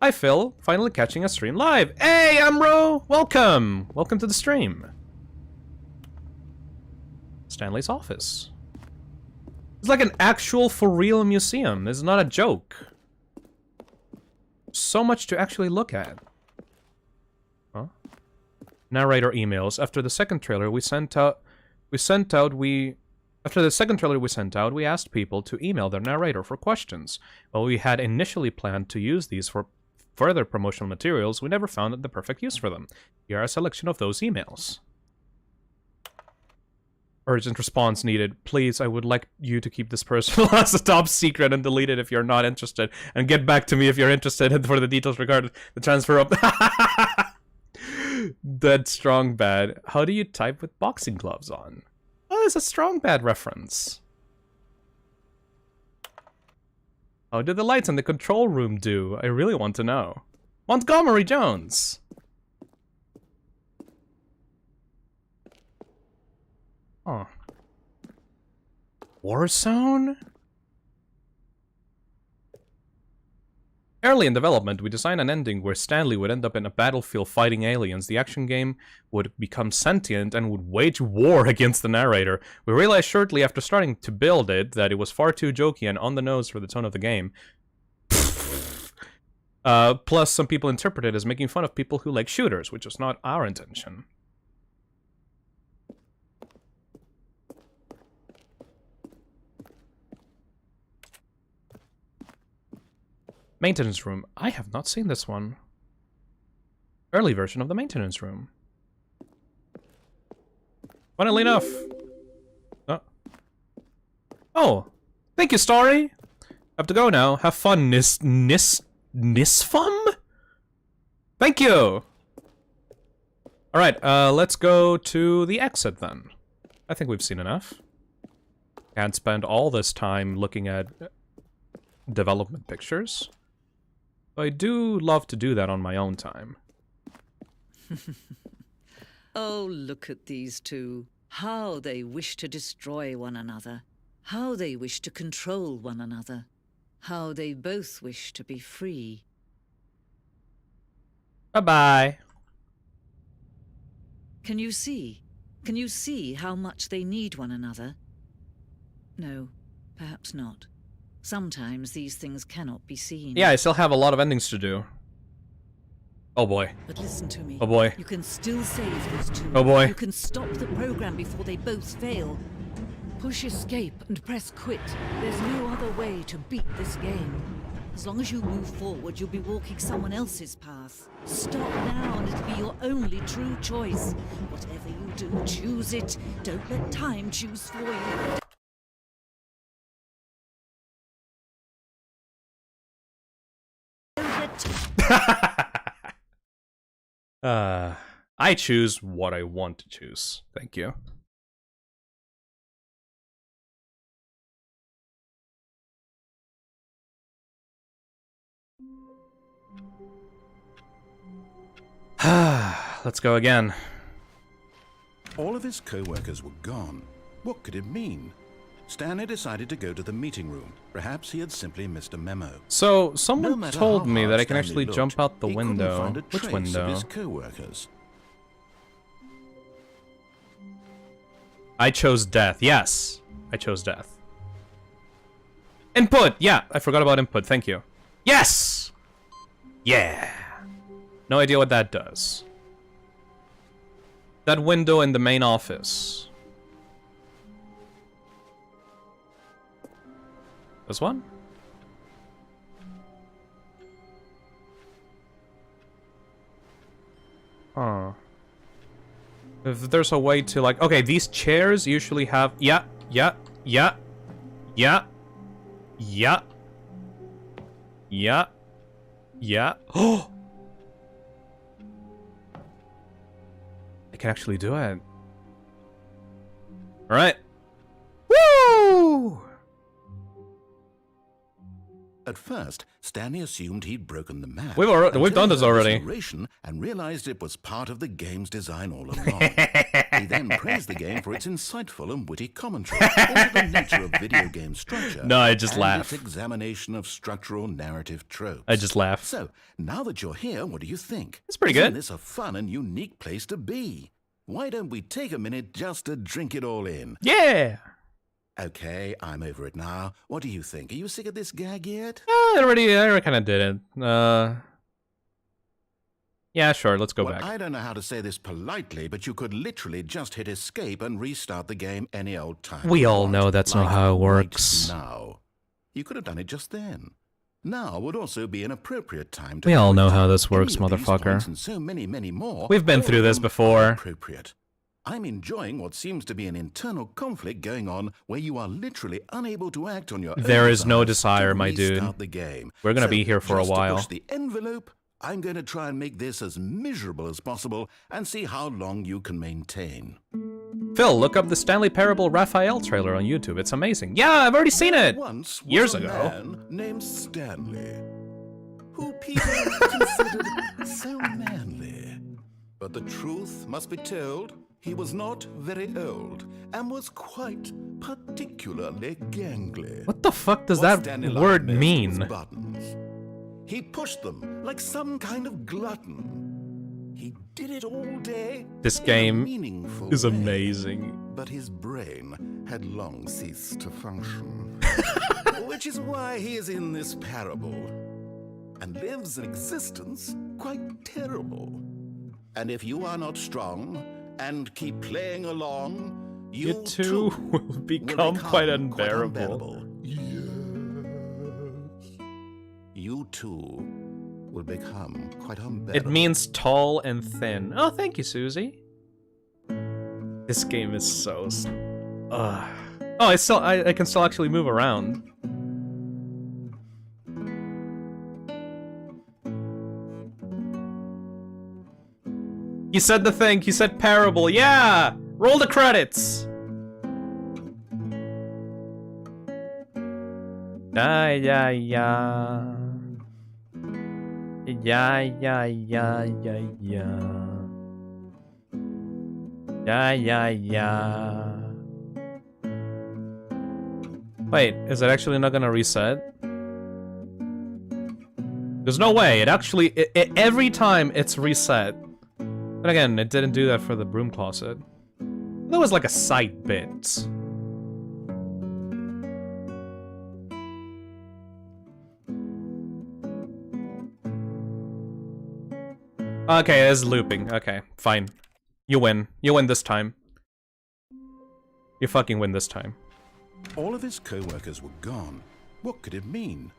Hi Phil, finally catching a stream live. Hey Amro, welcome! Welcome to the stream. Stanley's office. It's like an actual for real museum. This is not a joke. So much to actually look at. Huh? Narrator emails. After the second trailer we sent out, we asked people to email their narrator for questions. While we had initially planned to use these for further promotional materials, we never found the perfect use for them. Here are a selection of those emails. Urgent response needed. Please, I would like you to keep this personal as a top secret and delete it if you're not interested. And get back to me if you're interested and for the details regarding the transfer of... Dead strong bad. How do you type with boxing gloves on? Oh, it's a strong bad reference. How did the lights in the control room do? I really want to know. Montgomery Jones! Huh. Warzone? Early in development, we designed an ending where Stanley would end up in a battlefield fighting aliens. The action game would become sentient and would wage war against the narrator. We realized shortly after starting to build it that it was far too jokey and on the nose for the tone of the game. Plus, some people interpret it as making fun of people who like shooters, which was not our intention. Maintenance room. I have not seen this one. Early version of the maintenance room. Funnily enough. Oh. Thank you, Starry. Have to go now. Have fun, Nisfum? Thank you. Alright, let's go to the exit then. I think we've seen enough. Can't spend all this time looking at development pictures. I do love to do that on my own time. Oh, look at these two. How they wish to destroy one another. How they wish to control one another. How they both wish to be free. Bye-bye. Can you see? Can you see how much they need one another? No, perhaps not. Sometimes these things cannot be seen. Yeah, I still have a lot of endings to do. Oh boy. But listen to me. Oh boy. You can still save those two. Oh boy. You can stop the program before they both fail. Push escape and press quit. There's no other way to beat this game. As long as you move forward, you'll be walking someone else's path. Stop now and it'll be your only true choice. Whatever you do, choose it. Don't let time choose for you. I choose what I want to choose. Thank you. Let's go again. All of his co-workers were gone. What could it mean? Stanley decided to go to the meeting room. Perhaps he had simply missed a memo. So, No someone matter told how me hard that I can Stanley actually looked, jump out the he couldn't window. find a Which trace window? of his co-workers. I chose death. Yes. I chose death. Input! Yeah, I forgot about input. Thank you. Yes! Yeah! No idea what that does. That window in the main office. This one? Huh. If there's a way to, like... Okay, these chairs usually have... Yeah. Oh! I can actually do it. Alright. Woo! At first, Stanley assumed he'd broken the map. We've done this already. And realized it was part of the game's design all along. He then praised the game for its insightful and witty commentary into the nature of video game structure. No, I just laugh. Its examination of structural narrative tropes. I just laugh. So, now that you're here, what do you think? It's pretty Isn't good. this a fun and unique place to be? Why don't we take a minute just to drink it all in? Yeah! Okay, I'm over it now. What do you think? Are you sick of this gag yet? I already kind of did it. Yeah, sure, let's go back. I don't know how to say this politely, but you could literally just hit escape and restart the game any old time. We all know that's not how it works. Right now. You could have done it just then. Now would also be an appropriate time to... We all know how this works, motherfucker. And so many more. We've been through this before. Appropriate. I'm enjoying what seems to be an internal conflict going on where you are literally unable to act on your own. There is no desire, my dude. The game. We're gonna be here for a while. To push the envelope, I'm going to try and make this as miserable as possible and see how long you can maintain. Phil, look up the Stanley Parable Raphael trailer on YouTube. It's amazing. Yeah, I've already seen it! Once was years a ago. Man named Stanley, who people considered so manly. But the truth must be told, he was not very old and was quite particularly gangly. What the fuck does that word mean? Buttons. He pushed them like some kind of glutton. He did it all day. This game is way, amazing. But his brain had long ceased to function. Which is why he is in this parable and lives an existence quite terrible. And if you are not strong and keep playing along, you too will become quite unbearable. Yes. You too will become quite unbearable. It means tall and thin. Oh, thank you, Susie. This game is so... Oh, I can still actually move around. He said the thing. He said parable. Yeah! Roll the credits! Yeah. Wait, is it actually not gonna reset? There's no way. It actually... every time it's reset. But again, it didn't do that for the broom closet. That was like a side bit. Okay, it's looping. Okay, fine. You win. You win this time. You fucking win this time. All of his co-workers were gone. What could it mean?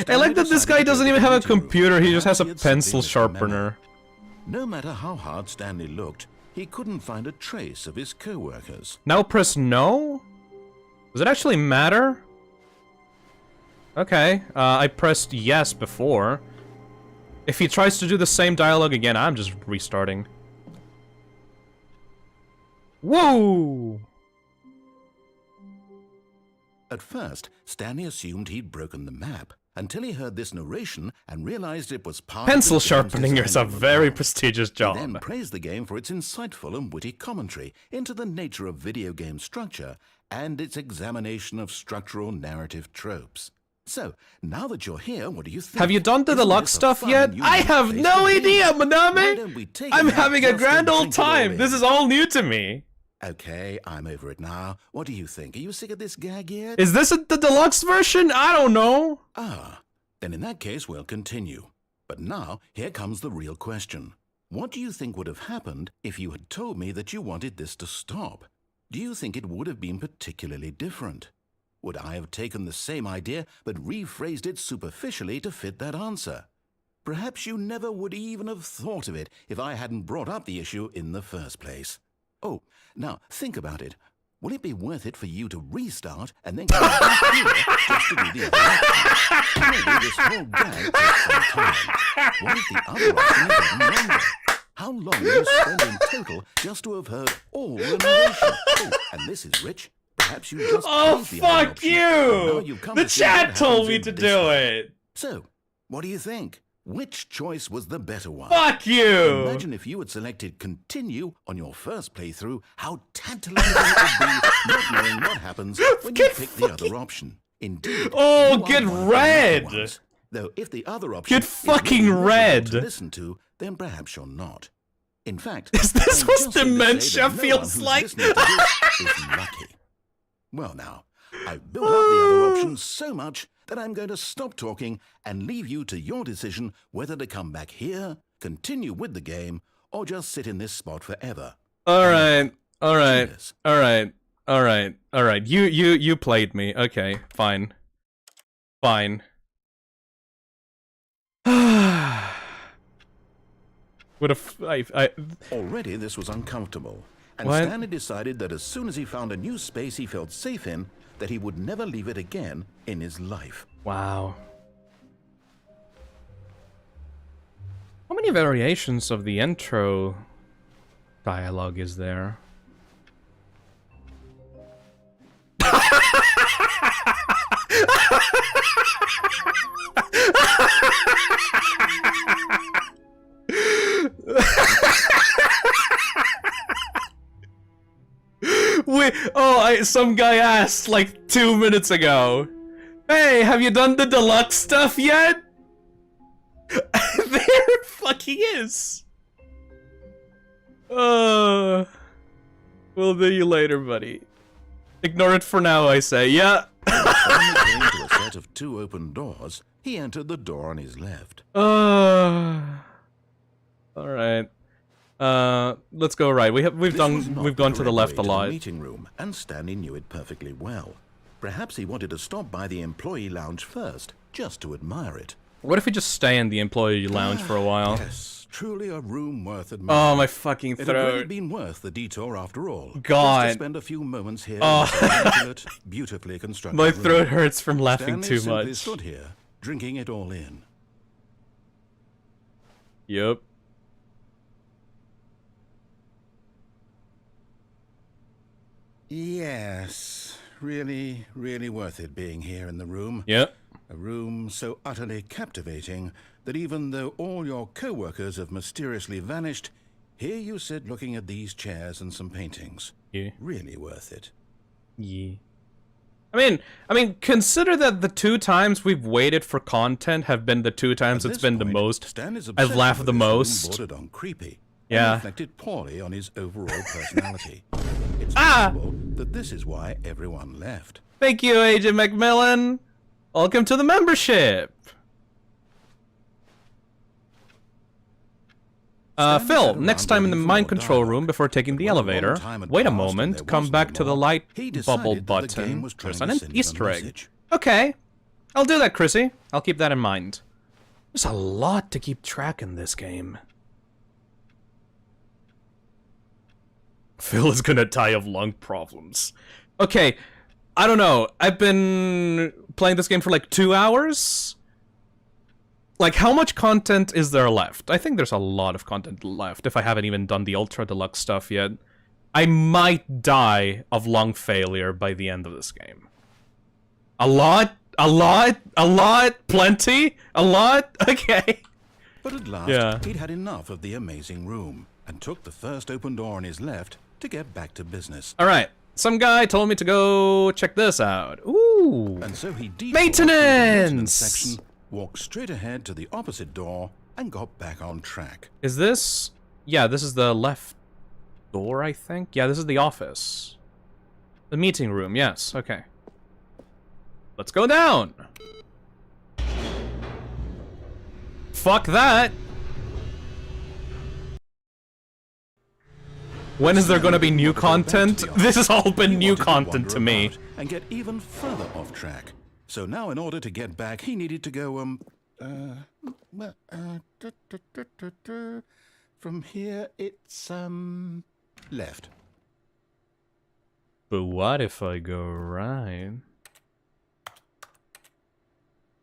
I like that this guy doesn't even have a computer, he just has a pencil sharpener. No matter how hard Stanley looked, he couldn't find a trace of his co-workers. Now press no? Does it actually matter? Okay, I pressed yes before. If he tries to do the same dialogue again, I'm just restarting. Whoa! At first, Stanley assumed he'd broken the map, until he heard this narration and realized it was part Pencil of the sharpening is a very prestigious job. He then praised the game for its insightful and witty commentary into the nature of video game structure and its examination of structural narrative tropes. So, now that you're here, what do you think? Have you done the deluxe stuff yet? I have no idea, Manami! I'm having a grand old time! This is all new to me! Okay, I'm over it now. What do you think? Are you sick of this gag yet? Is this the deluxe version? I don't know! Ah, then in that case, we'll continue. But now, here comes the real question. What do you think would have happened if you had told me that you wanted this to stop? Do you think it would have been particularly different? Would I have taken the same idea but rephrased it superficially to fit that answer? Perhaps you never would even have thought of it if I hadn't brought up the issue in the first place. Oh, now think about it. Will it be worth it for you to restart and then come back here just to do the other option? Maybe this whole gag takes some time. What if the other option is even longer? How long will you spend in total just to have heard all the narration? Oh, and this is Rich. Perhaps you just Oh, the other fuck option. you! Now you've come The to see what chat told happens me in to this do one. it! So, what do you think? Which choice was the better one? Fuck you! Imagine if you had selected continue on your first playthrough, how tantalizing it would be not knowing what happens when you pick the other option. Indeed. Oh, you are get one of the red! lucky ones. Though if the other option Get is fucking really red! to listen to, then perhaps you're not. In fact, Is this I'm what just going to say dementia that no feels one who's like? listening to this is lucky. Well now, I've built up the other options so much that I'm going to stop talking and leave you to your decision whether to come back here, continue with the game, or just sit in this spot forever. Alright, alright, Cheers. alright, alright, alright. You played me. Okay, fine. Fine. What if I Already this was uncomfortable, and What? Stanley decided that as soon as he found a new space he felt safe in, that he would never leave it again in his life. Wow. How many variations of the intro dialogue is there? Wait, some guy asked like 2 minutes ago, "Hey, have you done the deluxe stuff yet?" There it fucking is. We'll do you later, buddy. Ignore it for now, I say. Yeah. Finally came to a set of 2 open doors. He entered the door on his left. Alright. Let's go right. We've This was not gone to the correct left way a to lot. Meeting room, and Stanley knew it perfectly well. Perhaps he wanted to stop by the employee lounge first, just to admire it. What if we just stay in the employee lounge for a while? Yes, truly a room worth admiring. Oh, my fucking It had really throat. been worth the detour after all. God. Just to spend a few moments here Oh. in this immaculate, beautifully constructed My room. throat hurts from laughing Stanley too simply much. stood here, drinking it all in. Yep. Yes, really, really worth it being here in the room. Yep. A room so utterly captivating that even though all your co-workers have mysteriously vanished, here you sit looking at these chairs and some paintings. Yeah. Really worth it. Yeah. I mean, consider that the 2 times we've waited for content have been the 2 times At it's this been point, the most. Stan is I've obsessed laughed with the this room most. bordered on creepy. Yeah. And reflected poorly on his overall personality. It's Ah! possible that this is why everyone left. Thank you, Agent Macmillan. Welcome to the membership. Stanley Phil, sat next around time in the waiting for mind more control dialogue. room before taking the When a long elevator, time had wait a passed and moment, there come was back no to the more, light he bubble decided that the game button. was trying There's to an send him a Easter egg. message. Okay, I'll do that, Chrissy. I'll keep that in mind. There's a lot to keep track in this game. Phil is gonna die of lung problems. Okay, I don't know. I've been playing this game for like 2 hours. Like, how much content is there left? I think there's a lot of content left if I haven't even done the Ultra Deluxe stuff yet. I might die of lung failure by the end of this game. A lot? A lot? A lot? Plenty? A lot? Okay. But at last, Yeah. he'd had enough of the amazing room and took the first open door on his left to get back to business. Alright. Some guy told me to go check this out. Ooh. And so he detoured through the Maintenance! section, walked straight ahead to the opposite door, and got back on track. Is this... Yeah, this is the left door, I think? Yeah, this is the office. The meeting room, yes. Okay. Let's go down! fuck that. When is there gonna be new content? This has all been new content to me. And get even further off track. So now, in order to get back, he needed to go, from here, it's, left. But what if I go right?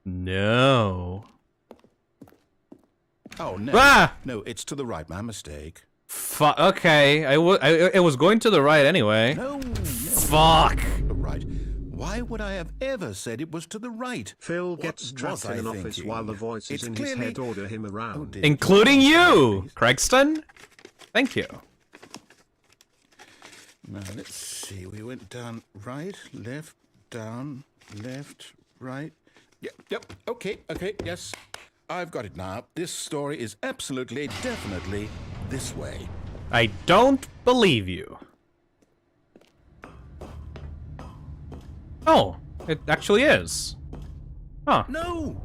No. Oh, no. Ah! No, it's to the right, my mistake. Okay, it was going to the right anyway. No. Fuck. The right. Why would I have ever said it was to the right? Phil gets trapped in an office while the voices in his head order him around. Including you, Craigston. Thank you. Now, let's see. We went down right, left, down, left, right. Yep, okay, yes. I've got it now. This story is absolutely, definitely this way. I don't believe you. Oh, it actually is. Huh. No.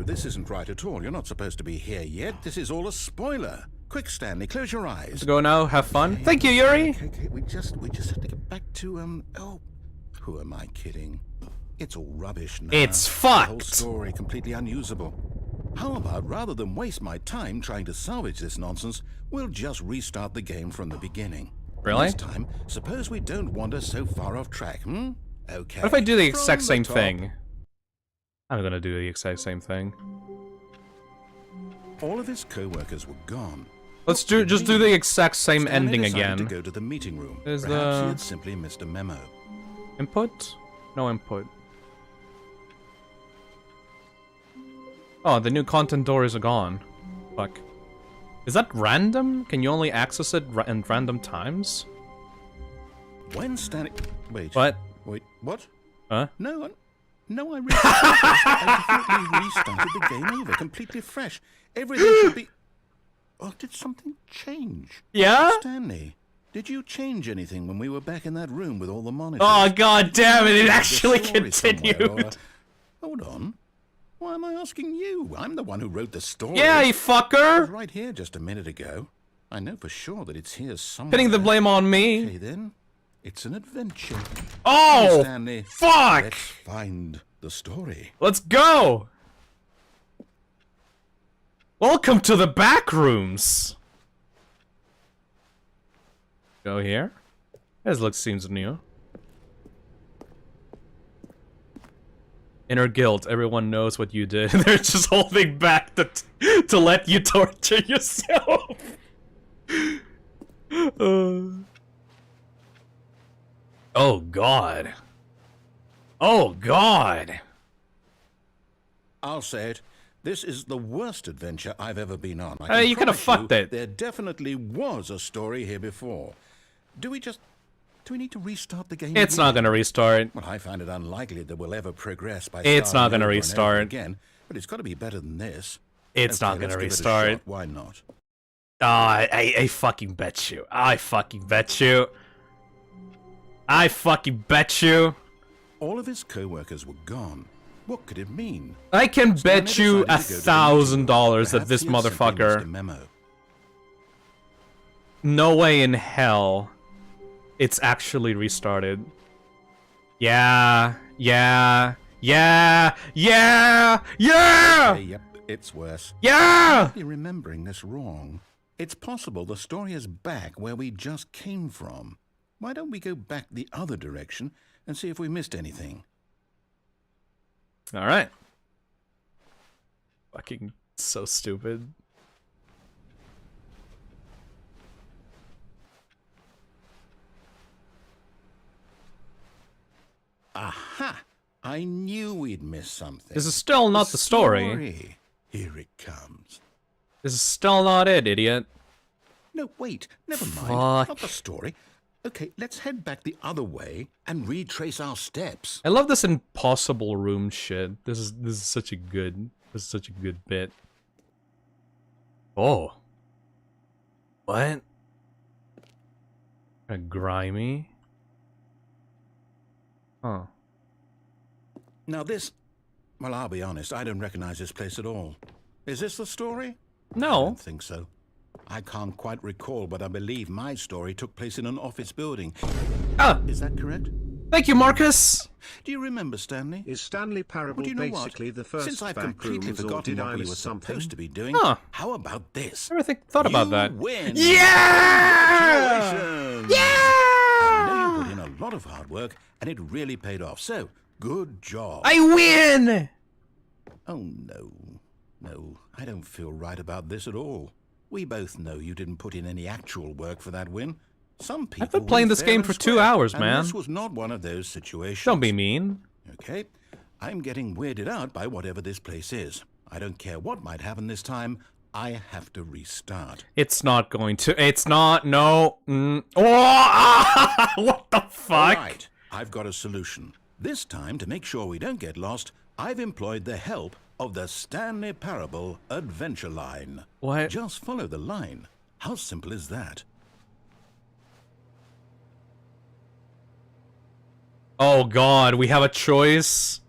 This isn't right at all. You're not supposed to be here yet. This is all a spoiler. Quick, Stanley, close your eyes. Let's go now. Have fun. Okay. Thank you, Yuri. Okay. We just have to get back to, oh, who am I kidding? It's all rubbish now. It's fucked. The whole story completely unusable. How about, rather than waste my time trying to salvage this nonsense, we'll just restart the game from the beginning. Really? This time, suppose we don't wander so far off track, Okay. What if I do the exact same thing? I'm gonna do the exact same thing. All of his co-workers were gone. Let's just do the exact same Stanley ending decided again. to go to the meeting room. Is Perhaps the he had simply missed a memo. input? No input. Oh, the new content doors are gone. Fuck. Is that random? Can you only access it in random times? When Stanley... Wait. What? Wait, what? Huh? No, I definitely restarted the game over, completely fresh. Everything should be... Oh, did something change? Yeah? Stanley, did you change anything when we were back in that room with all the monitors? Oh, god damn it, it actually Story continued. Hold on. Why am I asking you? I'm the one who wrote the story. Yeah, you It was fucker! right here just a minute ago. I know for sure that it's here somewhere. Pinning the blame on me. Okay, then. It's an adventure. Oh! Stanley, Fuck! let's find the story. Let's go! Welcome to the back rooms! Go here. This looks seems new. Inner guilt, everyone knows what you did. They're just holding back to let you torture yourself. Oh god. Oh god. I'll say it. This is the worst adventure I've ever been on. You could have fucked it. There definitely was a story here before. Do we need to restart the game? It's not gonna restart. Well, I find it unlikely that we'll ever progress by It's not starting gonna over and over restart. again, but it's got to be better than this. It's Okay, not gonna let's give it a restart. shot. Why not? I fucking bet you. I fucking bet you. I fucking bet you. All of his co-workers were gone. What could it mean? I can bet Stanley you decided to go to the meeting room. $1,000 that Perhaps this he had simply missed a motherfucker. memo. No way in hell. It's actually restarted. Yeah. Okay, yep, it's worse. Yeah! You're remembering this wrong. It's possible the story is back where we just came from. Why don't we go back the other direction and see if we missed anything? Alright. Fucking so stupid. Aha! I knew we'd miss something. This is still not the story. Here it comes. This is still not it, idiot. No, wait. Never mind. Fuck. Not the story. Okay, let's head back the other way and retrace our steps. I love this impossible room shit. This is such a good bit. Oh. What? Kinda grimy. Huh. Now this Well, I'll be honest, I don't recognize this place at all. Is this the story? I No. don't think so. I can't quite recall, but I believe my story took place in an office building. Ah, Is that correct? thank you, Marcus. Do you remember, Stanley? Is Stanley Parable Well, do you know basically what? the first Since I've back completely rooms, or forgotten did what I we miss were something? supposed to be doing, Huh. how about this? Never thought about that. Win. Yeah! Congratulations! Yeah! I know you put in a lot of hard work, and it really paid off. So, good job. I win! Oh, no. No, I don't feel right about this at all. We both know you didn't put in any actual work for that win. Some people I've been playing win this fair game and for 2 square, hours, and man. this was not one of those situations. Don't be mean. Okay, I'm getting weirded out by whatever this place is. I don't care what might happen this time. I have to restart. It's not going to. It's not. No. Oh! What the fuck? All right, I've got a solution. This time, to make sure we don't get lost, I've employed the help of the Stanley Parable Adventure Line. What? Just follow the line. How simple is that? Oh god, we have a choice.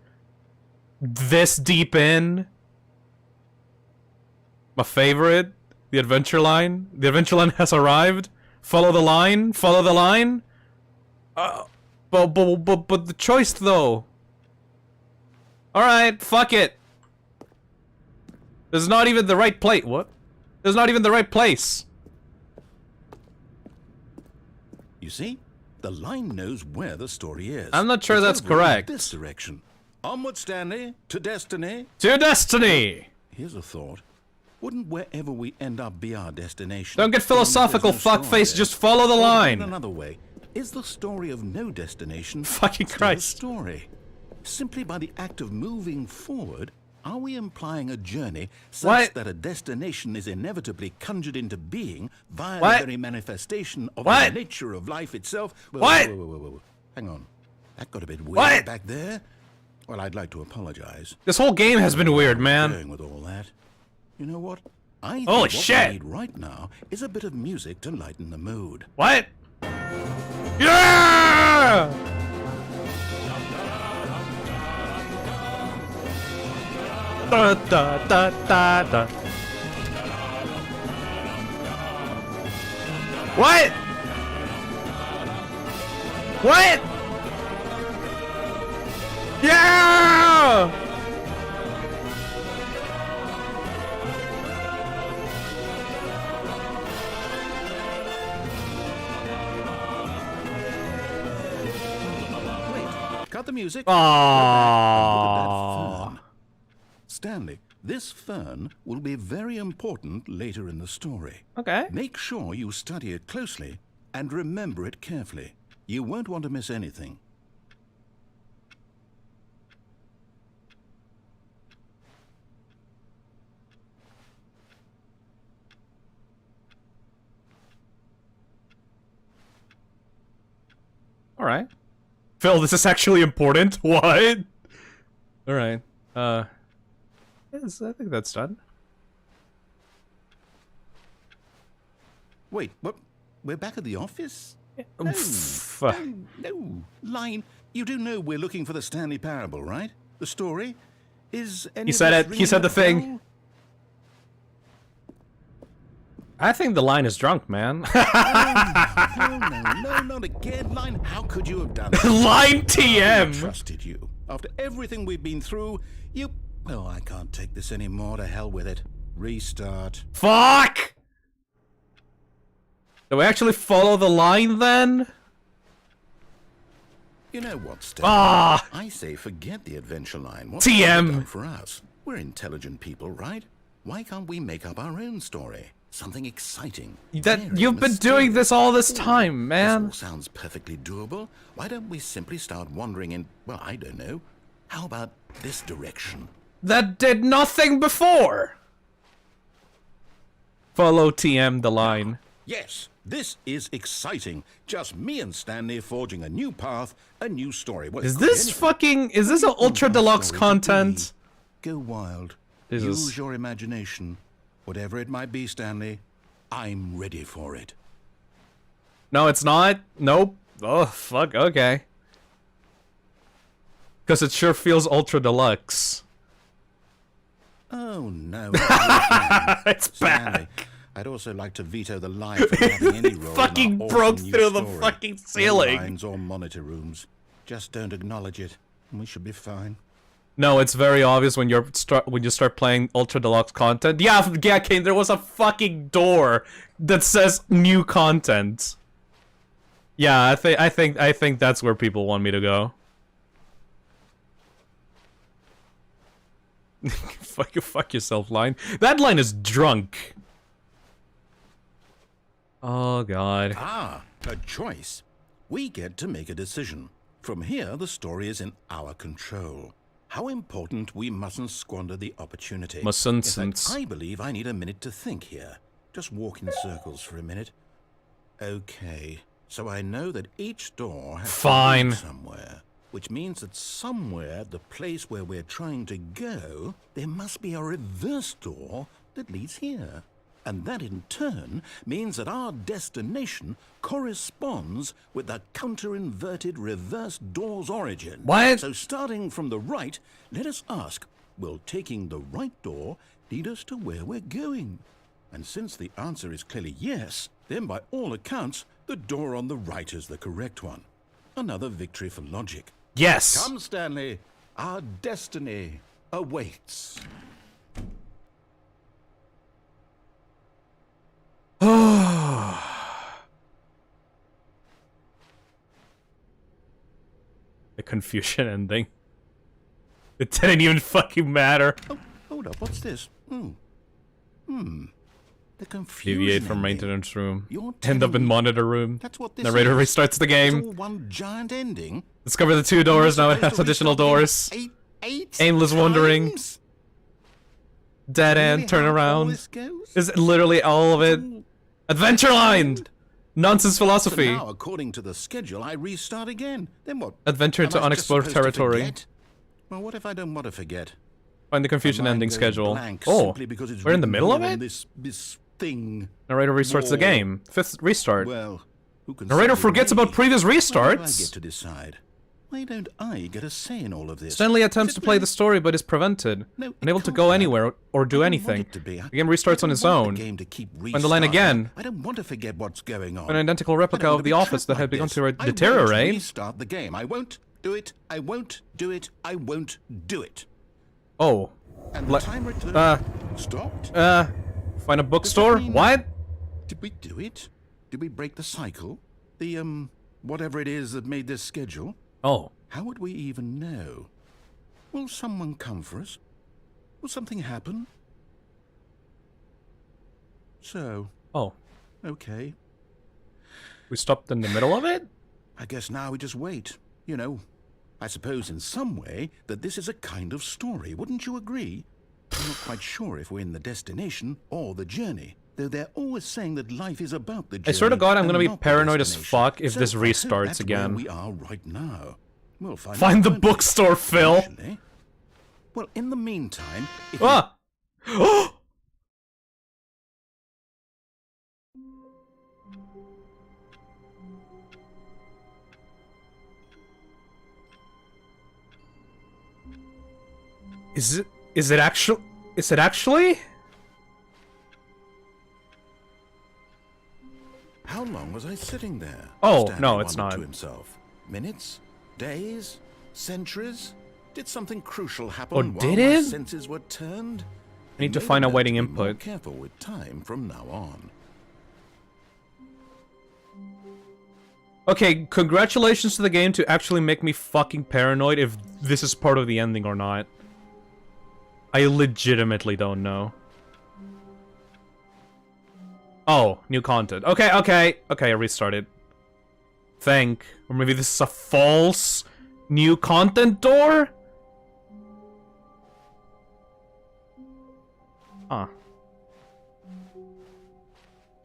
This deep in. My favorite, the adventure line. The adventure line has arrived. Follow the line. Follow the line. But the choice though. All right, fuck it. This is not even the right place. What? This is not even the right place. You see? The line knows where the story is. I'm not sure It's that's over in correct. This direction. Onward, Stanley, to destiny. To destiny. Here's a thought. Wouldn't wherever we end up be our destination? Don't get philosophical, There's no story fuckface. there. Just follow the Or put it line. Another way. Is the story of no destination Fucking still Christ. a story? Simply by the act of moving forward, are we implying a journey such What? that a destination is inevitably conjured into being via What? the very manifestation of What? the nature of life itself? Whoa, What? whoa, whoa, whoa, whoa. Hang on. That got a bit weird What? back there. Well, I'd like to apologize. This whole game has been weird, man. Going with all that. You know what? I think Holy what shit. we need right now is a bit of music to lighten the mood. What? Yeah! Da da da da da. What? What? Yeah! Cut the music. Aww. Look at that fern. Stanley, this fern will be very important later in the story. Okay. Make sure you study it closely and remember it carefully. You won't want to miss anything. All right. Phil, this is actually important. What? All right. Yes, I think that's done. Wait, what? We're back at the office? No. Line, you do know we're looking for the Stanley Parable, right? The story? Is any He of said this it. He ringing said a the thing. bell? I think the line is drunk, man. No, not again. Line, how could you have done that? Line I TM. trusted you. After everything we've been through, you... Oh, I can't take this anymore. To hell with it. Restart. Fuck! Do we actually follow the line then? You know what, Stan? Ah! I say forget the adventure line. What's TM. it done for us? We're intelligent people, right? Why can't we make up our own story? Something exciting. very You've been doing mysterious. this all this time, This man. all sounds perfectly doable. Why don't we simply start wandering in, well, I don't know. How about this direction? That did nothing before. Follow TM the line. Yes, this is exciting. Just me and Stanley forging a new path, a new story. Well, Is it could be this anything. fucking? Is this an ultra Our deluxe story could content? be. Go wild. Jesus. Use your imagination. Whatever it might be, Stanley, I'm ready for it. No, it's not. Nope. Oh fuck. Okay. Because it sure feels ultra deluxe. Oh, no. It's Stanley, bad. I'd also like to veto the line for having any role Fucking in our broke awesome new through the story. fucking No ceiling. lines or monitor rooms. Just don't acknowledge it, and we should be fine. No, it's very obvious when you start playing Ultra Deluxe content. Yeah, Kane, there was a fucking door that says new content. Yeah, I think that's where people want me to go. Fuck yourself, line. That line is drunk. Oh god. Ah, a choice. We get to make a decision. From here, the story is in our control. How important we mustn't squander the opportunity. Mustn't. In fact, I believe I need a minute to think here. Just walk in circles for a minute. Okay, so I know that each door has to lead somewhere, which means that somewhere, the place where we're trying to go, there must be a reverse door that leads here. And that in turn means that our destination corresponds with the counter-inverted reverse door's origin. What? So starting from the right, let us ask, will taking the right door lead us to where we're going? And since the answer is clearly yes, then by all accounts, the door on the right is the correct one. Another victory for logic. Yes. Come, Stanley. Our destiny awaits. The confusion ending. It didn't even fucking matter. Oh, hold up. What's this? The confusion. Deviate from ending. maintenance room. You're End up in telling me monitor room. That's what this Narrator is. restarts the It's game. all one giant ending. Discover the 2 doors. Now it Supposed has to additional restart doors. eight Aimless wandering. times? Dead Really end. Turn how all around. this goes? Is it literally all of it? Adventure line. Nonsense So philosophy. now, according to the schedule, I restart again. Then what? Adventure Am into I just unexplored supposed to territory. forget? Well, what if I don't want to forget? Find the confusion My mind ending goes schedule. blank Oh, simply because it's we're in the written middle of here on it? This thing. Narrator restarts the Wall. game. 5th restart. Well, who can Narrator say forgets really? about previous Why do I restarts. get to decide? Why don't I get a say in all of this? Stanley attempts Is it to play really- the story but is prevented. No, it Unable to can't go be. anywhere or do I don't anything. want it to be. The game restarts on I its don't want own. the game to keep Find the line restarting. again. I don't want to forget what's going on. An identical I replica don't want of to the be office that trapped had like begun this. to I won't deteriorate. restart the game. I won't do it. I won't do it. I won't do it. Oh. And the Le- time return stopped. Find a bookstore? mean- What? Did we do it? Did we break the cycle? The whatever it is that made this schedule? Oh. How would we even know? Will someone come for us? Will something happen? So, Oh. okay. We stopped in the middle of it? I guess now we just wait. You know, I suppose in some way that this is a kind of story. Wouldn't you agree? I'm not quite sure if we're in the destination or the journey. Though they're always saying that life is about the journey. I swear to God, I'm and gonna be not the paranoid as destination. fuck if So this I hope restarts that's again. Where we are right now. We'll find Find out, the won't we? bookstore, Phil. Actually. Well, in the meantime, if Ah! Is it actually? How long was I sitting there? Oh, Stanley no, it's wondered not. To himself. Minutes? Days? Centuries? Did something crucial happen Or while did my it? senses were turned? I need to Maybe find a I'll waiting have to be more input. Careful with time from now on. Okay, congratulations to the game to actually make me fucking paranoid if this is part of the ending or not. I legitimately don't know. Oh, new content. Okay, I restarted. Think. Or maybe this is a false new content door? Huh.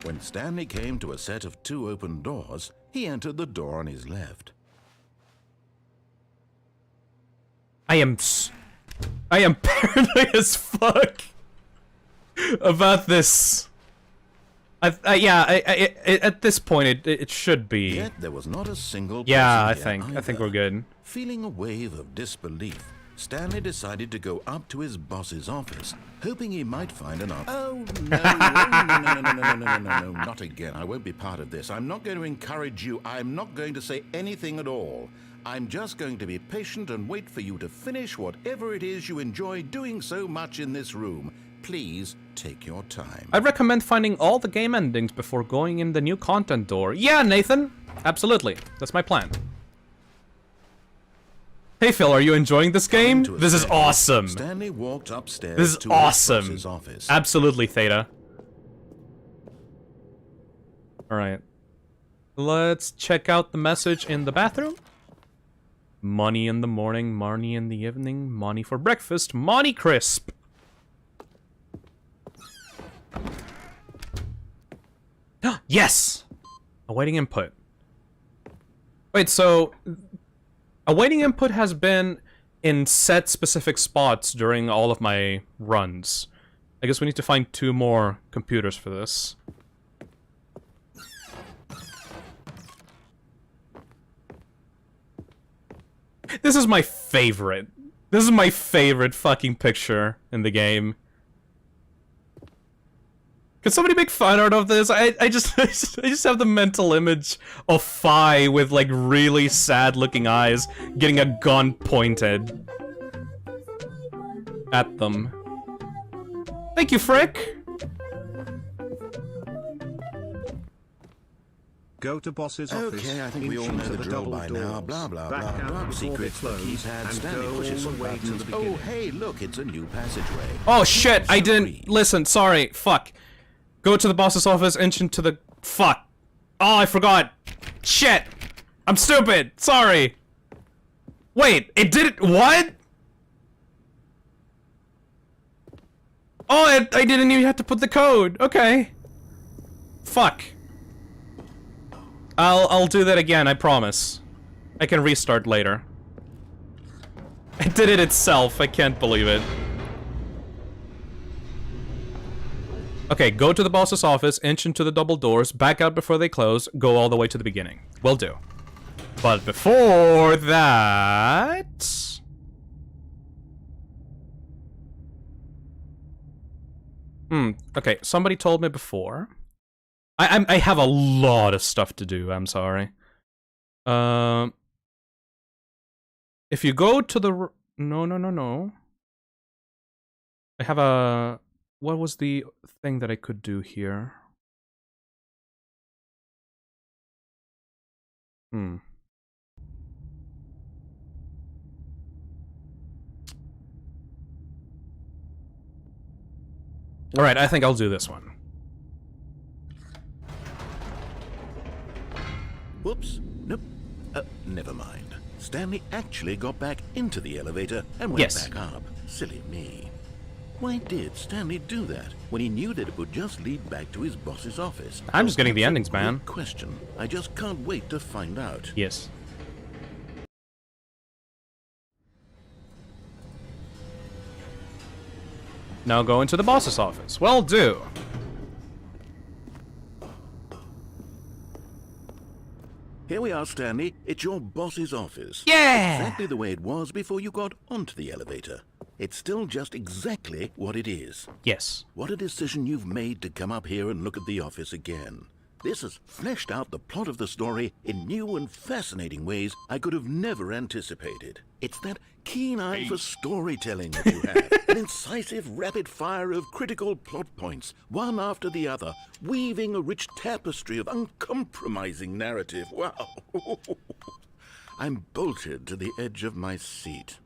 When Stanley came to a set of 2 open doors, he entered the door on his left. I am paranoid as fuck about this. At this point, it should be. Yet there was not a single Yeah, I person here think either. we're good. Feeling a wave of disbelief, Stanley decided to go up to his boss's office, hoping he might find an answer. Oh, no, not again. I won't be part of this. I'm not going to encourage you. I'm not going to say anything at all. I'm just going to be patient and wait for you to finish whatever it is you enjoy doing so much in this room. Please take your time. I'd recommend finding all the game endings before going in the new content door. Yeah, Nathan! Absolutely. That's my plan. Hey Phil, are you enjoying this game? This is awesome. Stanley walked upstairs. This is to awesome. his office. Absolutely, Theta. Alright. Let's check out the message in the bathroom. Money in the morning, money in the evening, money for breakfast, money crisp. Yes! Awaiting input. Wait, so... Awaiting input has been in set specific spots during all of my runs. I guess we need to find 2 more computers for this. This is my favorite. This is my favorite fucking picture in the game. Could somebody make fun art of this? I just have the mental image of Fi with like really sad looking eyes getting a gun pointed at them. Thank you, Frick. Go to boss's office. Okay, I think we all know the drill by now. Blah, blah, blah, blah. Secrets, the keypad, Stanley pushes some buttons. Oh, hey, look, it's a new passageway. Oh, shit, I didn't... Listen, sorry, fuck. Go to the boss's office, inch into the... Fuck. Oh, I forgot. Shit. I'm stupid. Sorry. Wait, it didn't... What? Oh, I didn't even have to put the code. Okay. Fuck. I'll do that again, I promise. I can restart later. It did it itself, I can't believe it. Okay, go to the boss's office, inch into the double doors, back out before they close, go all the way to the beginning. Will do. But before that... Okay, somebody told me before... I have a lot of stuff to do, I'm sorry. If you go to the... No. I have a... What was the thing that I could do here? Alright, I think I'll do this one. Whoops. Nope. Never mind. Stanley actually got back into the elevator and went Yes. back up. Silly me. Why did Stanley do that when he knew that it would just lead back to his boss's office? I'm just getting the That's a endings, man. good question. I just can't wait to find out. Yes. Now go into the boss's office. Well, do. Here we are, Stanley. It's your boss's office. Yeah! Exactly the way it was before you got onto the elevator. It's still just exactly what it is. Yes. What a decision you've made to come up here and look at the office again. This has fleshed out the plot of the story in new and fascinating ways I could have never anticipated. It's that keen eye for storytelling that you have. An incisive rapid fire of critical plot points, one after the other, weaving a rich tapestry of uncompromising narrative. Wow. I'm bolted to the edge of my seat.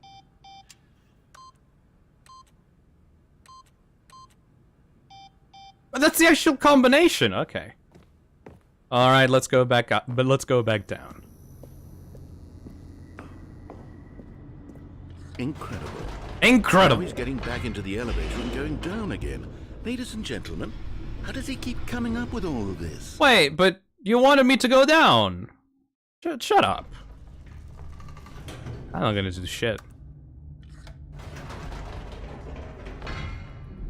But that's the actual combination. Okay. All right, let's go back up, but let's go back down. Incredible. Incredible. Now he's getting back into the elevator and going down again. Ladies and gentlemen, how does he keep coming up with all of this? Wait, but you wanted me to go down. Shut up. I'm not gonna do shit.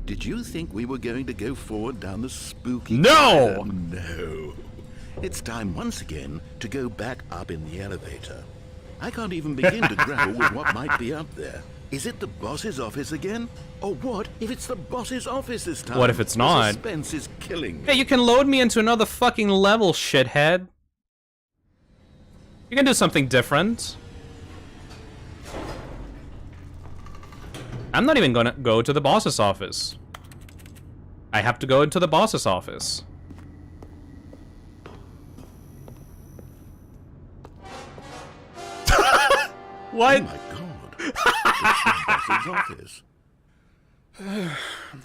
Did you think we were going to go forward down the spooky... No! No. It's time once again to go back up in the elevator. I can't even begin to grapple with what might be up there. Is it the boss's office again? Or what if it's the boss's office this time? What if it's The not? suspense is killing me. Hey, you can load me into another fucking level, shithead. You can do something different. I'm not even gonna go to the boss's office. I have to go into the boss's office. What? Oh my god. It's the boss's office.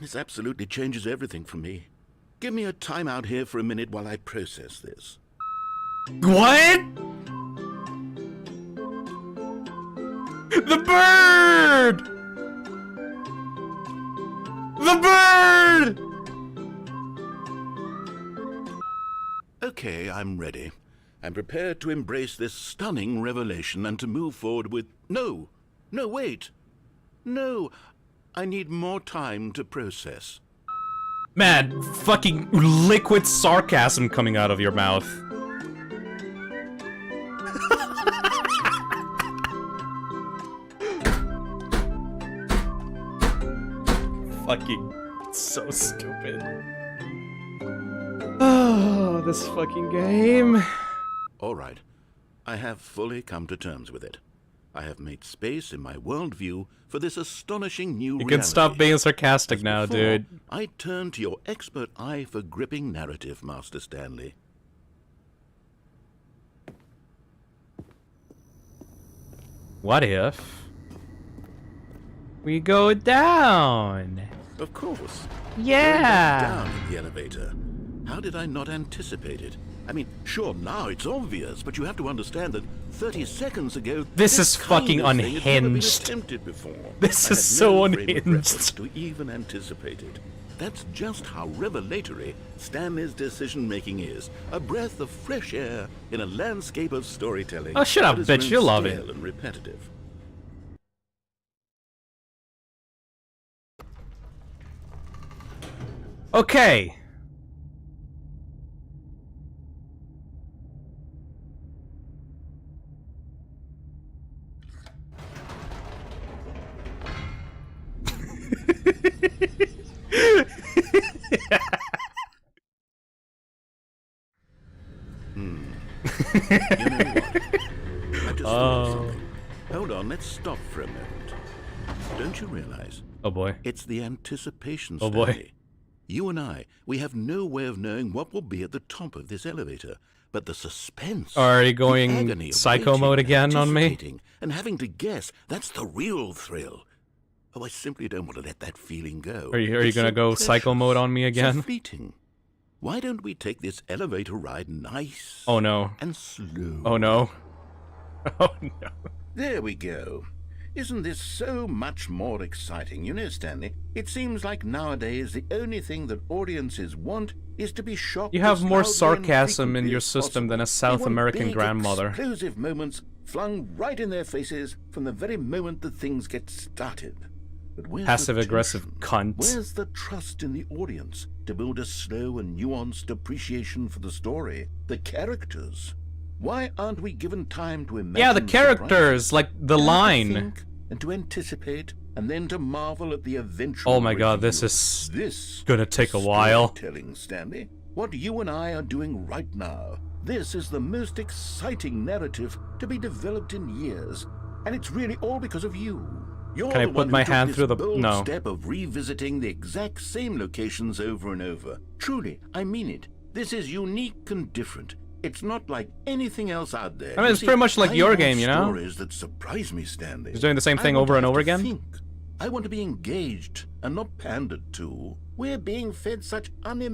This absolutely changes everything for me. Give me a timeout here for a minute while I process this. What? The bird! The bird! Okay, I'm ready. I'm prepared to embrace this stunning revelation and to move forward with... No! No, wait! No! I need more time to process. Man, fucking liquid sarcasm coming out of your mouth. Fucking so stupid. Oh, this fucking game. All right. I have fully come to terms with it. I have made space in my worldview for this astonishing new reality. You can stop being sarcastic now, Before, dude. I turn to your expert eye for gripping narrative, Master Stanley. What if we go down? Of course. Yeah. Down in the elevator. How did I not anticipate it? I mean, sure, now it's obvious, but you have to understand that 30 seconds ago... This is kind fucking of thing had never been unhinged. attempted before. This I is had so no frame of unhinged. reference to even anticipate it. That's just how revelatory Stanley's decision-making is. A breath of fresh air in a landscape of storytelling. Oh, shut up, that has bitch, grown you love it. stale and repetitive. Okay. You know what? I just thought of something. Hold on, let's stop for a moment. Don't you realize? Oh boy. It's the anticipation, Oh boy. Stanley. You and I, we have no way of knowing what will be at the top of this elevator. But the suspense... Are you the going agony of psycho waiting, mode again on me? anticipating, and having to guess, that's the real thrill. Oh, I simply don't want to let that feeling go. Are you It's gonna so go psycho precious, mode on me so again? fleeting. Why don't we take this elevator ride nice Oh no. and slow? Oh no. Oh no. There we go. Isn't this so much more exciting? You know, Stanley, it seems like nowadays the only thing that audiences want is to be shocked. You have as more loudly and sarcasm in frequently your as system than a possible. South They want American big, grandmother. Explosive moments flung right in their faces from the very moment that things get started. But where's Passive-aggressive the cunt. Where's the trust in the audience to build a slow and nuanced appreciation for the story, the characters? Why aren't we given time to imagine? Yeah, the characters, surprises? like the And to line. think, and to anticipate, and then to marvel at the eventual. Oh my god, reveal. this is This gonna take a while. Storytelling, Stanley. What you and I are doing right now. This is the most exciting narrative to be developed in years, and it's really all because of you. You're Can I the put one who my took hand this through the- bold no. step of revisiting the exact same locations over and over. Truly, I mean it. This is unique and different. It's not like anything else out there. I mean, You it's see, pretty much like I your want game, you know? Stories that surprise me, Stanley. He's doing the same I thing want over to and have over to again? think. I want to be engaged and not pandered to. We're being fed such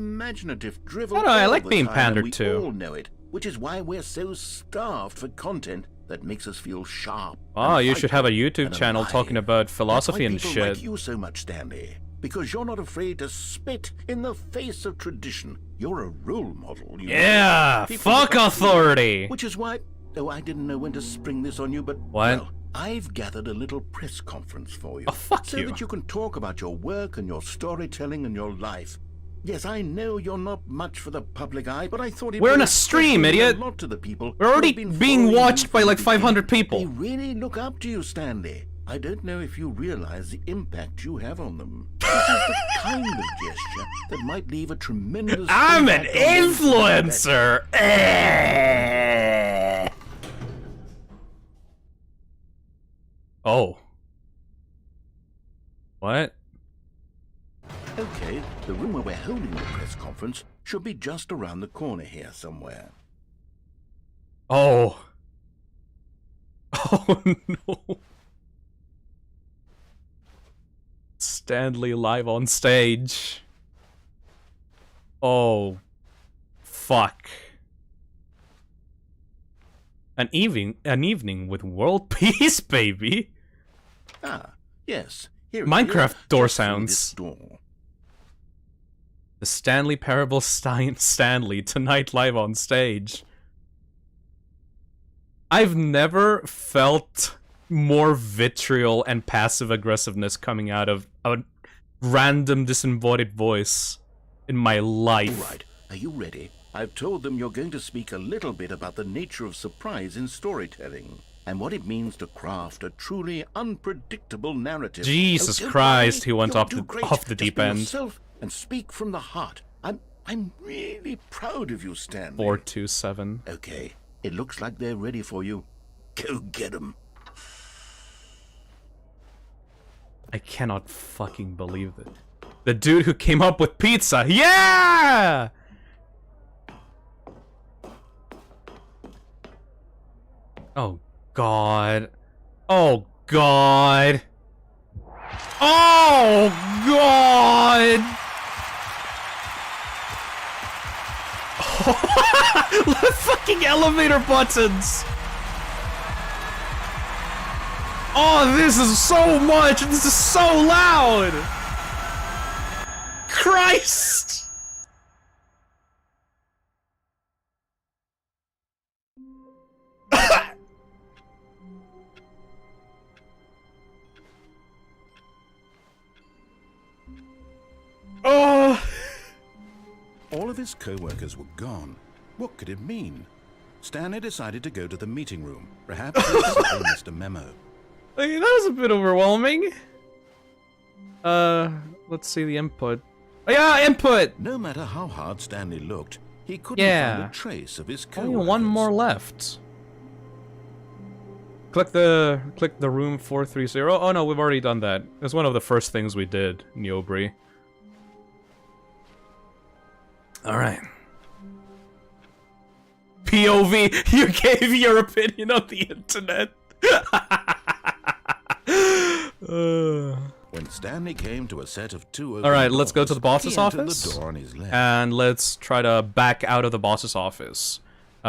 unimaginative drivel. I don't know, I all like the being time, pandered and to. We all know it, which is why we're so starved for content that makes us feel sharp. Oh, and you should have a vital YouTube and channel alive. talking about philosophy That's why and people shit. like you so much, Stanley, because you're not afraid to spit in the face of tradition. You're a role model. You know. Yeah, People fuck look up to you, authority. Which is why, oh, I didn't know when to spring this on you, but What? well, I've gathered a little press conference for you. Oh, fuck so you. that you can talk about your work and your storytelling and your life. Yes, I know you're not much for the public eye, but I thought it We're in would a stream, especially mean idiot. A lot to the people We're who already have been being following you watched by from like the 500 beginning. people. They really look up to you, Stanley. I don't know if you realize the impact you have on them. This is the kind of gesture that might leave a tremendous I'm an impact on them. influencer! Oh. What? Okay, the room where we're holding the press conference should be just around the corner here somewhere. Oh. Oh no. Stanley live on stage. Oh. Fuck. An evening with world peace, baby. Ah, yes. Here Minecraft it is, door just through sounds. this door. The Stanley Parable Stanley tonight live on stage. I've never felt more vitriol and passive aggressiveness coming out of a random disembodied voice in my life. All right, are you ready? I've told them you're going to speak a little bit about the nature of surprise in storytelling and what it means to craft a truly unpredictable narrative. Jesus don't Christ, worry, he went you'll off do the great. off the Just deep be end. yourself and speak from the heart. I'm really proud of you, Stanley. 427. Okay, it looks like they're ready for you. Go get them. I cannot fucking believe it. The dude who came up with pizza. Yeah! Oh god. Oh god. Oh god. The fucking elevator buttons. Oh, this is so much. This is so loud. Christ. Oh. All of his co-workers were gone. What could it mean? Stanley decided to go to the meeting room. Perhaps he missed a memo. That was a bit overwhelming. Let's see the input. Oh, yeah, input! No matter how hard Stanley looked, he couldn't Yeah. find a trace of his co-workers. Only one more left. Click the room 430. Oh no, we've already done that. It's one of the first things we did, Neobri. Alright. POV, you gave your opinion on the internet. When Stanley came to a set of two open Alright, let's go to doors, the boss's he entered office. the door on his left. And let's try to back out of the boss's office.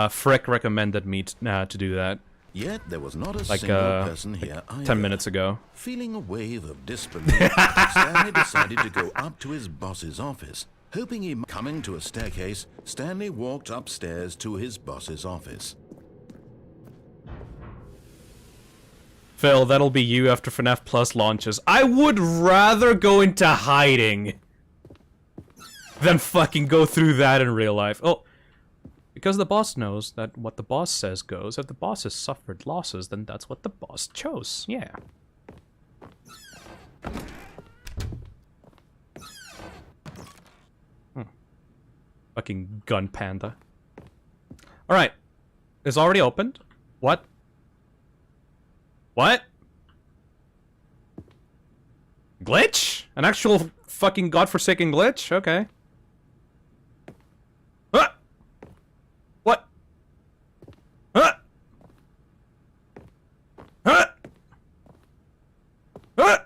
Frick recommended me to do that. Yet there was not a Like, single person here like either. 10 minutes ago. Feeling a wave of disbelief, Stanley decided to go up to his boss's office. Hoping he might coming to a staircase, Stanley walked upstairs to his boss's office. Phil, that'll be you after FNAF Plus launches. I would rather go into hiding than fucking go through that in real life. Oh, because the boss knows that what the boss says goes. If the boss has suffered losses, then that's what the boss chose. Yeah. Fucking gun panda. Alright. It's already opened. What? What? Glitch? An actual fucking godforsaken glitch? Okay. Huh? What? Huh? Huh? Huh?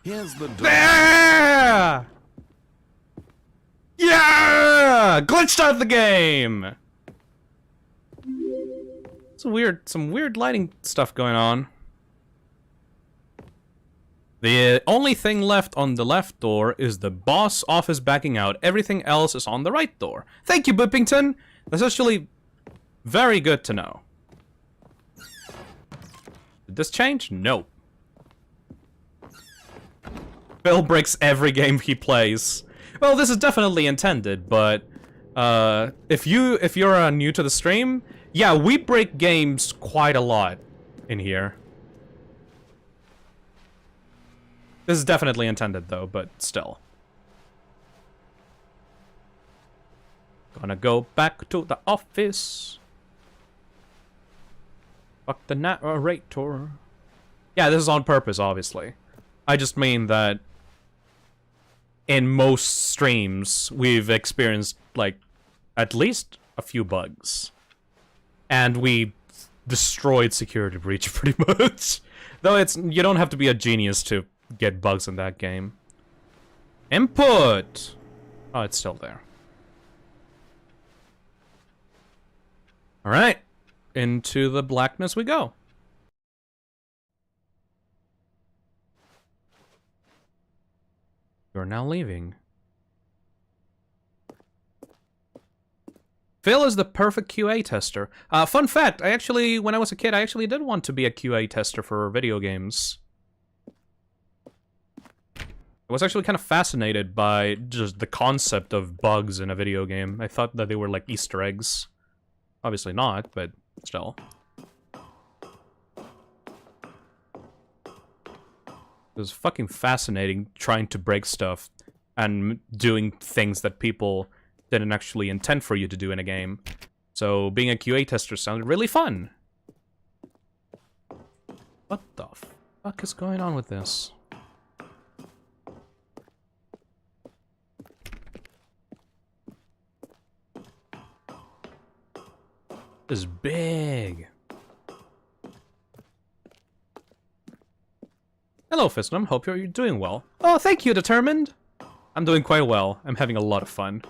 Here's the door. There! Yeah! Glitched out the game! Some weird lighting stuff going on. The only thing left on the left door is the boss office backing out. Everything else is on the right door. Thank you, Bippington! That's actually very good to know. Did this change? No. Phil breaks every game he plays. Well, this is definitely intended, but if you're new to the stream, yeah, we break games quite a lot in here. This is definitely intended, though, but still. Gonna go back to the office. Fuck the narrator. Yeah, this is on purpose, obviously. I just mean that in most streams, we've experienced, like, at least a few bugs. And we destroyed Security Breach pretty much. Though you don't have to be a genius to get bugs in that game. Input! Oh, it's still there. Alright. Into the blackness we go. You're now leaving. Phil is the perfect QA tester. Fun fact, when I was a kid, I actually did want to be a QA tester for video games. I was actually kind of fascinated by just the concept of bugs in a video game. I thought that they were like Easter eggs. Obviously not, but still. It was fucking fascinating trying to break stuff and doing things that people didn't actually intend for you to do in a game. So being a QA tester sounded really fun. What the fuck is going on with this? This is big. Hello, Phisnom. Hope you're doing well. Oh, thank you, Determined. I'm doing quite well. I'm having a lot of fun.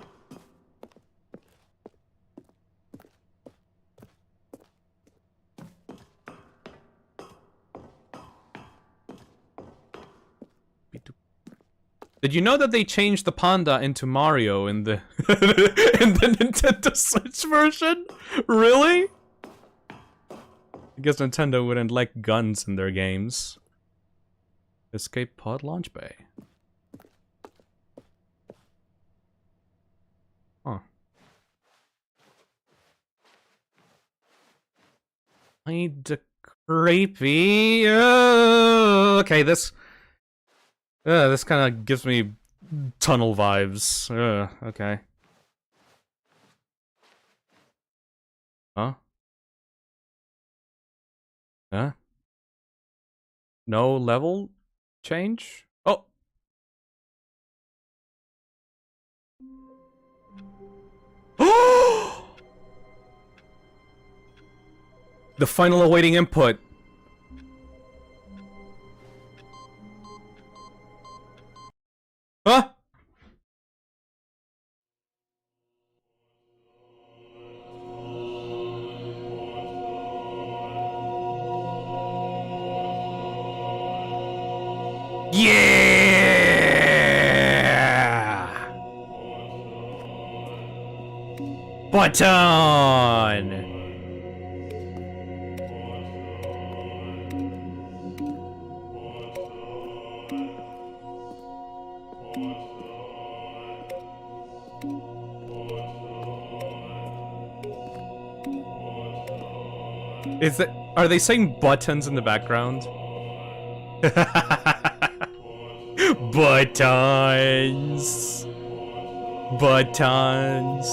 Did you know that they changed the panda into Mario in the in the Nintendo Switch version? Really? I guess Nintendo wouldn't like guns in their games. Escape pod launch bay. Huh. Kinda creepy. Okay, this kind of gives me tunnel vibes. Okay. Huh? Huh? No level change? Oh! The final awaiting input. Huh? Yeah! Button! Are they saying buttons in the background? Buttons. Buttons.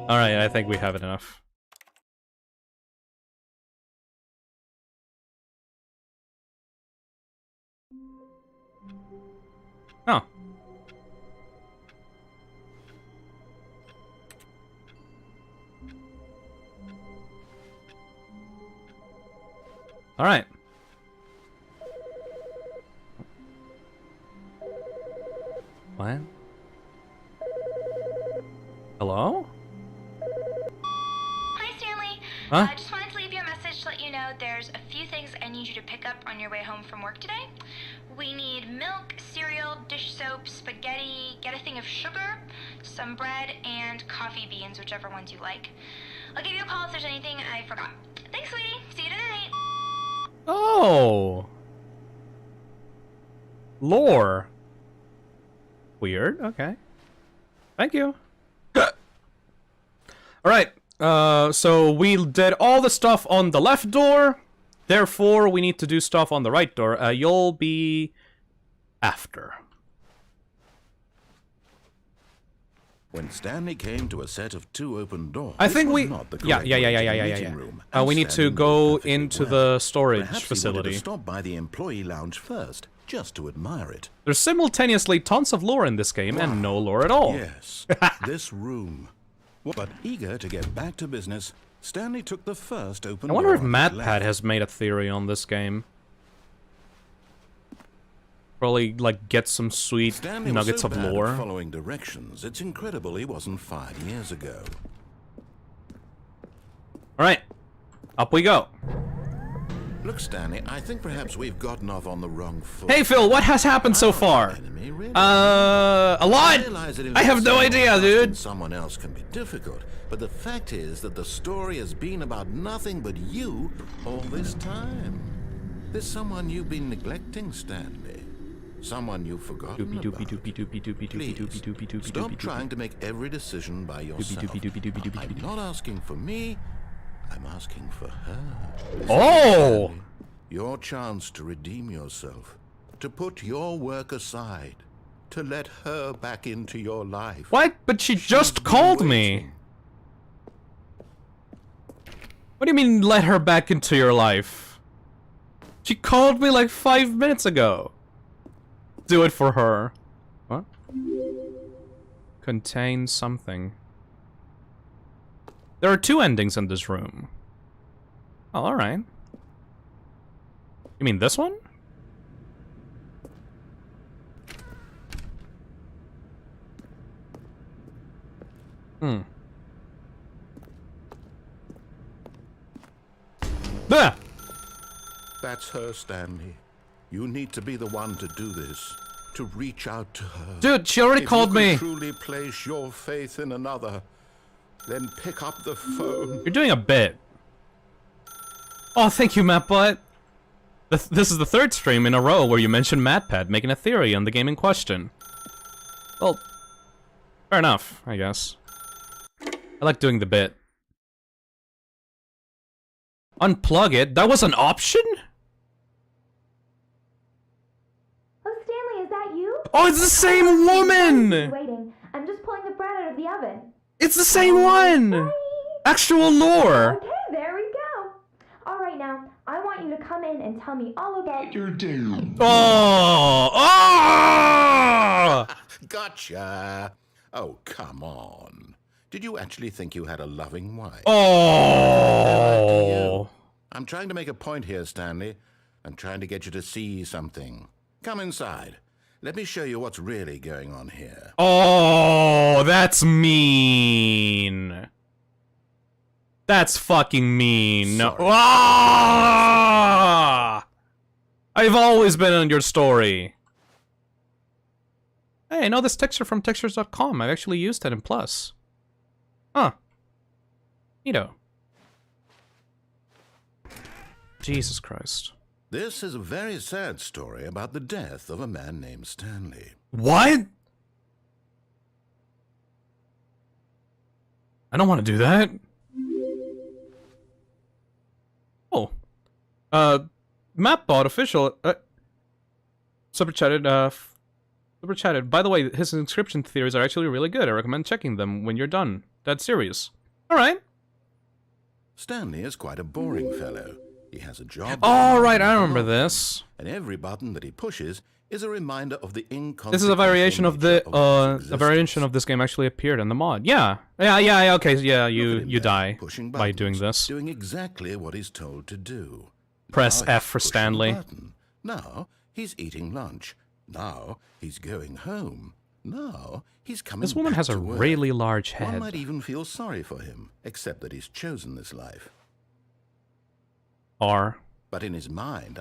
Alright, I think we have it enough. Oh. All right. What? Hello? Hi, Stanley. Huh? Just wanted to leave you a message to let you know there's a few things I need you to pick up on your way home from work today. We need milk, cereal, dish soap, spaghetti, get a thing of sugar, some bread, and coffee beans, whichever ones you like. I'll give you a call if there's anything I forgot. Thanks, sweetie. See you Oh! Lore. Weird, okay. Thank you. Alright, so we did all the stuff on the left door. Therefore, we need to do stuff on the right door. You'll be after. When Stanley came to a set of 2 open doors, I think we... not the Yeah. We need to go into the storage Perhaps facility. He wanted to stop by the employee lounge first, just to admire it. There's simultaneously tons of lore in this game and no lore at all. Yes, this room. But eager to get back to business, Stanley took the first open I wonder door if on his MatPat left. has made a theory on this game. Probably, like, get some sweet Stanley nuggets was so of bad lore. at following directions, it's incredible he wasn't 5 years ago. Alright, up we go. Look, Stanley, I think perhaps we've gotten off on the wrong foot. Hey Phil, what has happened so far? Enemy, really? A lot! I have no idea, dude! Someone else can be difficult, but the fact is that the story has been about nothing but you all this time. There's someone you've been neglecting, Stanley. Someone you've forgotten about. Please, stop trying to make every decision by yourself. I'm not asking for me, I'm asking for her. Oh! Stanley, your chance to redeem yourself, to put your work aside, to let her back into your life. What? But she just called me! What do you mean, let her back into your life? She called me like 5 minutes ago. Do it for her. What? Contain something. There are 2 endings in this room. Oh, alright. You mean this one? Hmm. Ah! That's her, Stanley. You need to be the one to do this. To reach out to her. Dude, she already called me. If you truly place your faith in another, then pick up the phone. You're doing a bit. Oh, thank you, MatButt. This is the 3rd stream in a row where you mentioned MatPat making a theory on the game in question. Well, fair enough, I guess. I like doing the bit. Unplug it? That was an option? Oh, Stanley, is that you? Oh, it's the same woman! Waiting. I'm just pulling the bread out of the oven. It's the same one! Bye. Actual lore! Okay, there we go. All right, now, I want you to come in and tell me all about your day. Oh! Oh! Gotcha. Oh, come on. Did you actually think you had a loving wife? Oh! I'm trying to make a point here, Stanley. I'm trying to get you to see something. Come inside. Let me show you what's really going on here. Oh, that's mean. That's fucking mean. No. Sorry. Ah! I've always been on your story. Hey, I know this texture from textures.com. I've actually used it in Plus. Huh. Neato. Jesus Christ. This is a very sad story about the death of a man named Stanley. What? I don't want to do that. Oh. Mapbot official, super chatted, by the way, his inscription theories are actually really good. I recommend checking them when you're done. That's serious. Alright. Stanley is quite a boring fellow. He has a job. Oh, right, I remember this. And every button that he pushes is a reminder of the inconsequential This is a variation of the, nature a variation of this game actually appeared in the mod. Yeah, okay, yeah, you die by doing this. Doing exactly what he's told to do. Press Now F he's for pushing Stanley. the button. Now he's eating lunch. Now he's going home. Now he's coming This woman back has a to work. really large One head. might even feel sorry for him, except that he's chosen this life. R. But in his mind,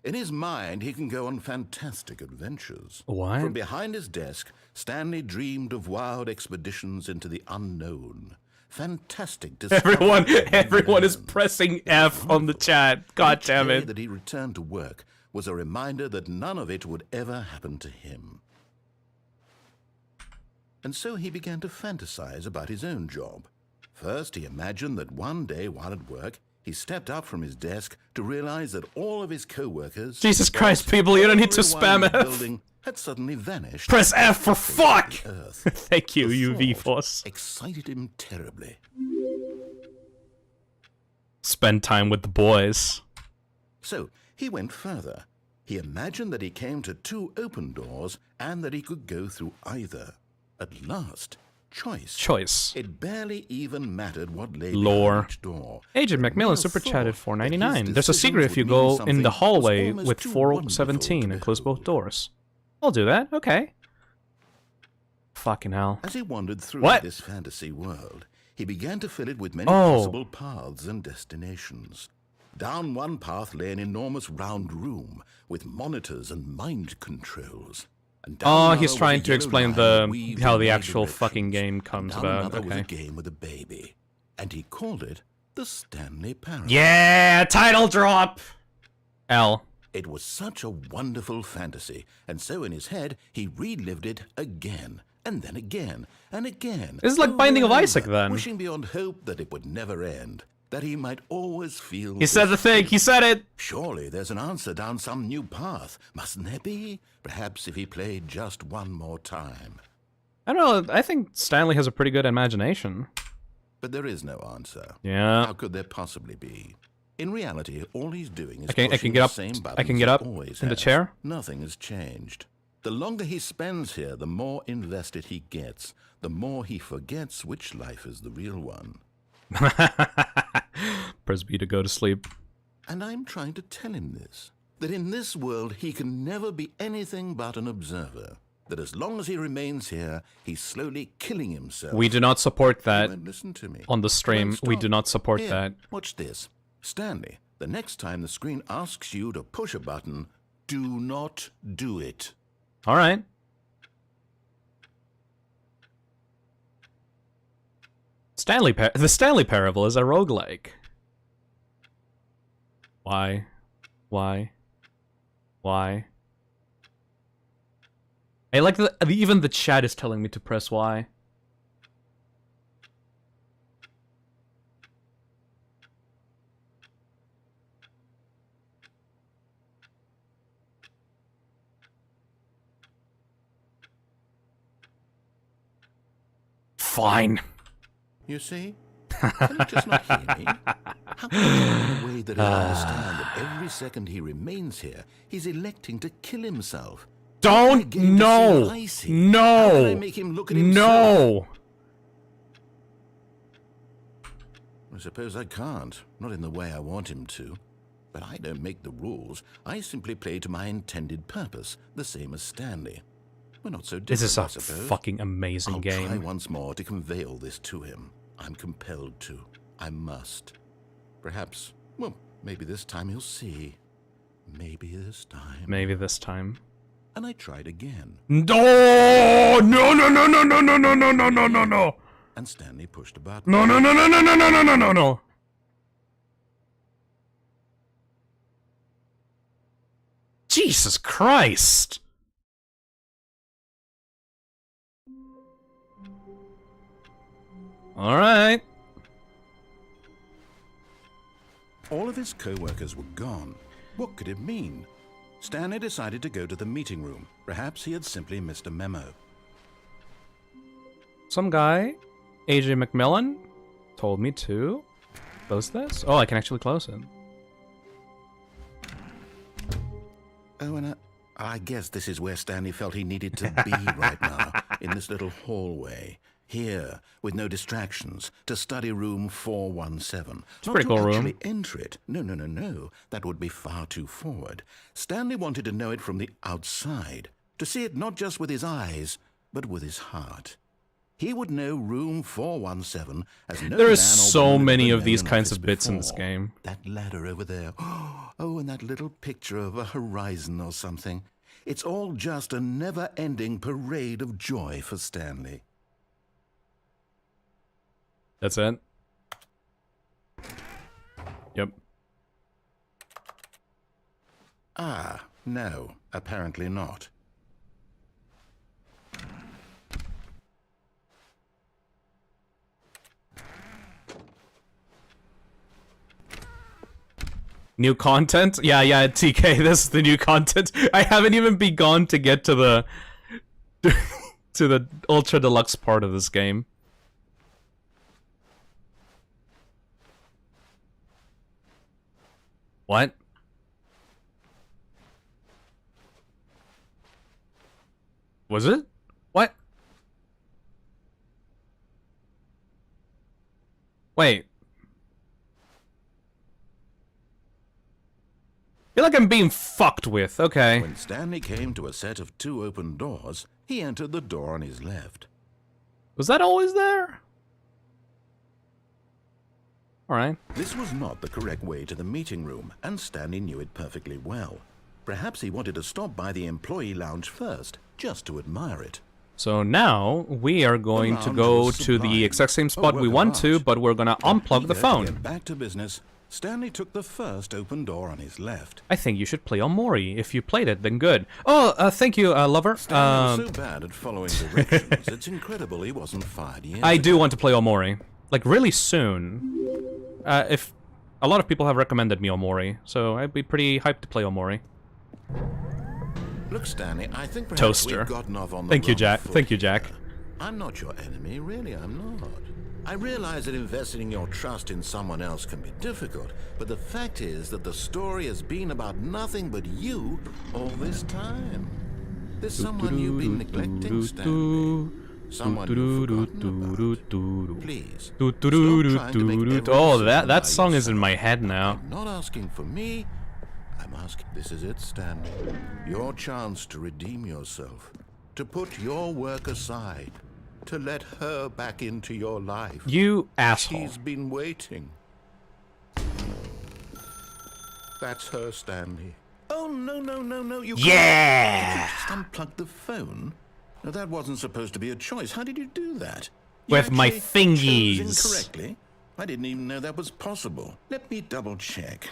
in his mind, he can go on fantastic adventures. What? From behind his desk, Stanley dreamed of wild expeditions into the unknown, fantastic Everyone is pressing F on the chat. God damn Each day it. that he returned to work was a reminder that none of it would ever happen to him. And so he began to fantasize about his own job. First, he imagined that one day while at work, he stepped up from his desk to realize that all of his co-workers... Jesus Christ, people, you don't need to everyone in spam the F. building had suddenly vanished. Press F for fuck! Earth. Thank you, The UV thought Force. excited him terribly. Spend time with the boys. So he went further. He imagined that he came to 2 open doors and that he could go through either. At last, choice. It barely even mattered what lay behind each door. Agent Macmillan super chatted $4.99. There's a secret if you go in the hallway with 417 and close both doors. I'll do that. Okay. Fucking hell. As he wandered through this fantasy world, he began to fill it with many possible paths and destinations. Down one path lay an enormous round room with monitors and mind controls. Oh, he's trying to explain how the actual fucking game comes about. Was a Okay. game with a baby, and he called it the Stanley Parable. Yeah, title drop. L. It was such a wonderful fantasy, and so in his head he relived it again, and then again, and again. This is like Binding of Isaac, then. Wishing beyond hope that it would never end, that he might always feel... He said the thing. He said it. Surely there's an answer down some new path, mustn't there be? Perhaps if he played just one more time. I don't know. I think Stanley has a pretty good imagination. But there is no answer. Yeah. How could there possibly be? In reality, all he's doing is I can pushing get the up. same buttons I can get he up always in the has. chair. Nothing has changed. The longer he spends here, the more invested he gets. The more he forgets which life is the real one. Press B to go to sleep. And I'm trying to tell him this. That in this world he can never be anything but an observer. That as long as he remains here, he's slowly killing himself. We do not support that You won't listen to me. on the stream. Won't We stop. do not support Here, that. Watch this. Stanley, the next time the screen asks you to push a button, do not do it. All right. The Stanley Parable is a roguelike. Why? I like that even the chat is telling me to press Y. Fine. You see? Can he just not hear me? How can he talk in a way that he'll understand that every second he remains here, he's electing to kill himself? Don't! No! How can I No! make him look at himself? No! I suppose I can't. Not in the way I want him to. But I don't make the rules. I simply play to my intended purpose, the same as Stanley. We're not so different, This is I a suppose. fucking amazing I'll game. try once more to convey all this to him. I'm compelled to. I must. Perhaps, well, maybe this time he'll see. Maybe this time. Maybe this time. And I tried again. No! No, no, no, no, no, no, no, no, no, no, no, no! And Stanley pushed a button. No, no, no, no, no, no, no, no, no, no, no! Jesus Christ! Alright. All of his co-workers were gone. What could it mean? Stanley decided to go to the meeting room. Perhaps he had simply missed a memo. Some guy, AJ McMillan, told me to close this. Oh, I can actually close it. Oh, and I guess this is where Stanley felt he needed to be right now, in this little hallway. Here, with no distractions, to study room 417. It's a pretty cool room. Not to actually enter it. No. That would be far too forward. Stanley wanted to know it from the outside. To see it not just with his eyes, but with his heart. He would know room 417 as no There man is or so woman had many ever of these known kinds this of bits in this before. game. That ladder over there. Oh, and that little picture of a horizon or something. It's all just a never-ending parade of joy for Stanley. That's it? Yep. Ah, no, apparently not. New content? Yeah, TK, this is the new content. I haven't even begun to get to the to the ultra deluxe part of this game. What? Was it? What? Wait. I feel like I'm being fucked with. Okay. When Stanley came to a set of 2 open doors, he entered the door on his left. Was that always there? Alright. This was not the correct way to the meeting room, and Stanley knew it perfectly well. Perhaps he wanted to stop by the employee lounge first, just to admire it. So now, we are going to go to the exact same spot we want to, but we're gonna unplug the phone. To get back to business, Stanley took the first open door on his left. I think you should play Omori. If you played it, then good. Oh, thank you, lover. Stanley was so bad at following directions, it's incredible he wasn't fired yet. I do want to play Omori. Like, really soon. If a lot of people have recommended me Omori, so I'd be pretty hyped to play Omori. Look, Stanley, I think perhaps Toaster. we've gotten off on the Thank you, wrong Jack. foot Thank you, Jack. here. I'm not your enemy, really, I'm not. I realize that investing your trust in someone else can be difficult, but the fact is that the story has been about nothing but you all this time. There's someone you've been neglecting, Stanley. Someone you've forgotten about. Please, stop trying to make every Oh, decision that by song is in yourself. my head now. I'm not asking for me, I'm asking. This is it, Stanley. Your chance to redeem yourself, to put your work aside, to let her back into your life. You asshole. She's been waiting. That's her, Stanley. Oh, no, you Yeah! Did you just unplug the phone? No, that wasn't supposed to be a choice. How did you do that? You With my actually fingies. chose incorrectly? I didn't even know that was possible. Let me double check.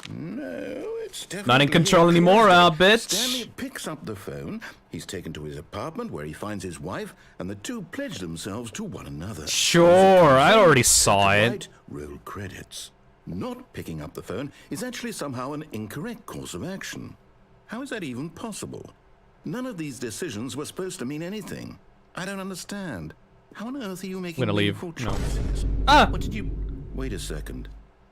No, it's definitely Not in control anymore, bitch. Stanley picks up the phone. He's taken to his apartment where he finds his wife, and the two pledge themselves to one another. Sure, I already saw it. Right, roll credits. Not picking up the phone is actually somehow an incorrect course of action. How is that even possible? None of these decisions were supposed to mean anything. I don't understand. How on earth are you making gonna leave. meaningful No. choices? Ah! What did you... Wait a second.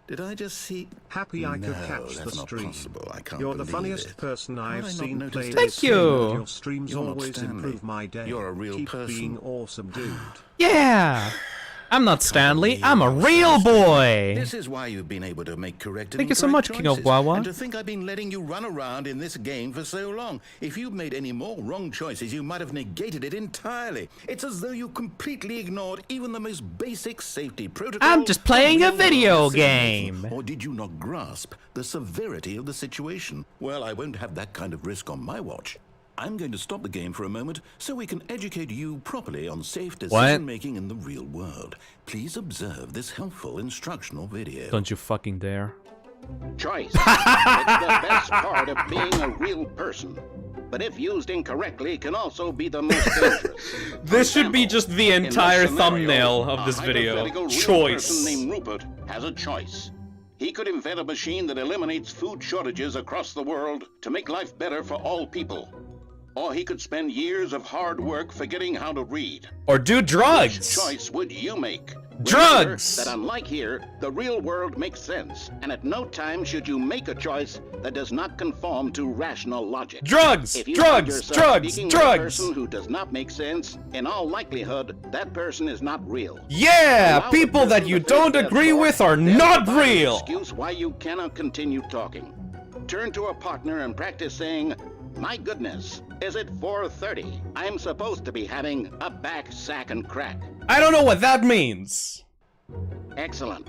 Did I just see... Happy I could No, catch that's the not stream. possible. I can't You're the believe funniest it. person How I've did I not seen notice play this? Thank this game, you. and your streams You're not always Stanley. improve my day. You're a real Keep person. being awesome, dude. Yeah! I'm not Stanley, I'm a real boy! This is why you've been able to make correct and Thank you so incorrect much, King of choices. Wawa. And to think I've been letting you run around in this game for so long. If you'd made any more wrong choices, you might have negated it entirely. It's as though you completely ignored even the most basic safety protocols. I'm just playing a of video decision-making. game. Or did you not grasp the severity of the situation? Well, I won't have that kind of risk on my watch. I'm going to stop the game for a moment so we can educate you properly on safe decision-making in the real world. Please observe this helpful instructional video. Don't you fucking dare. Choice. It's the best part of being a real person. But if used incorrectly, can also be the most dangerous. This should be just the entire In this scenario, thumbnail of a this video. hypothetical real Choice. person named Rupert has a choice. He could invent a machine that eliminates food shortages across the world to make life better for all people. Or he could spend years of hard work forgetting how to read. Or do drugs. Which choice would you make? Drugs! Remember that unlike here, the real world makes sense, and at no time should you make a choice that does not conform to rational logic. Drugs! If you Drugs! find yourself Drugs! speaking Drugs! with a person who does not make sense, in all likelihood, that person is not real. Yeah! Allow the People that person you to don't finish their agree thought, with are then not provide an real! Excuse why you cannot continue talking. Turn to a partner and practice saying, "My goodness, is it 4:30? I'm supposed to be having a back, sack, and crack." I don't know what that means. Excellent.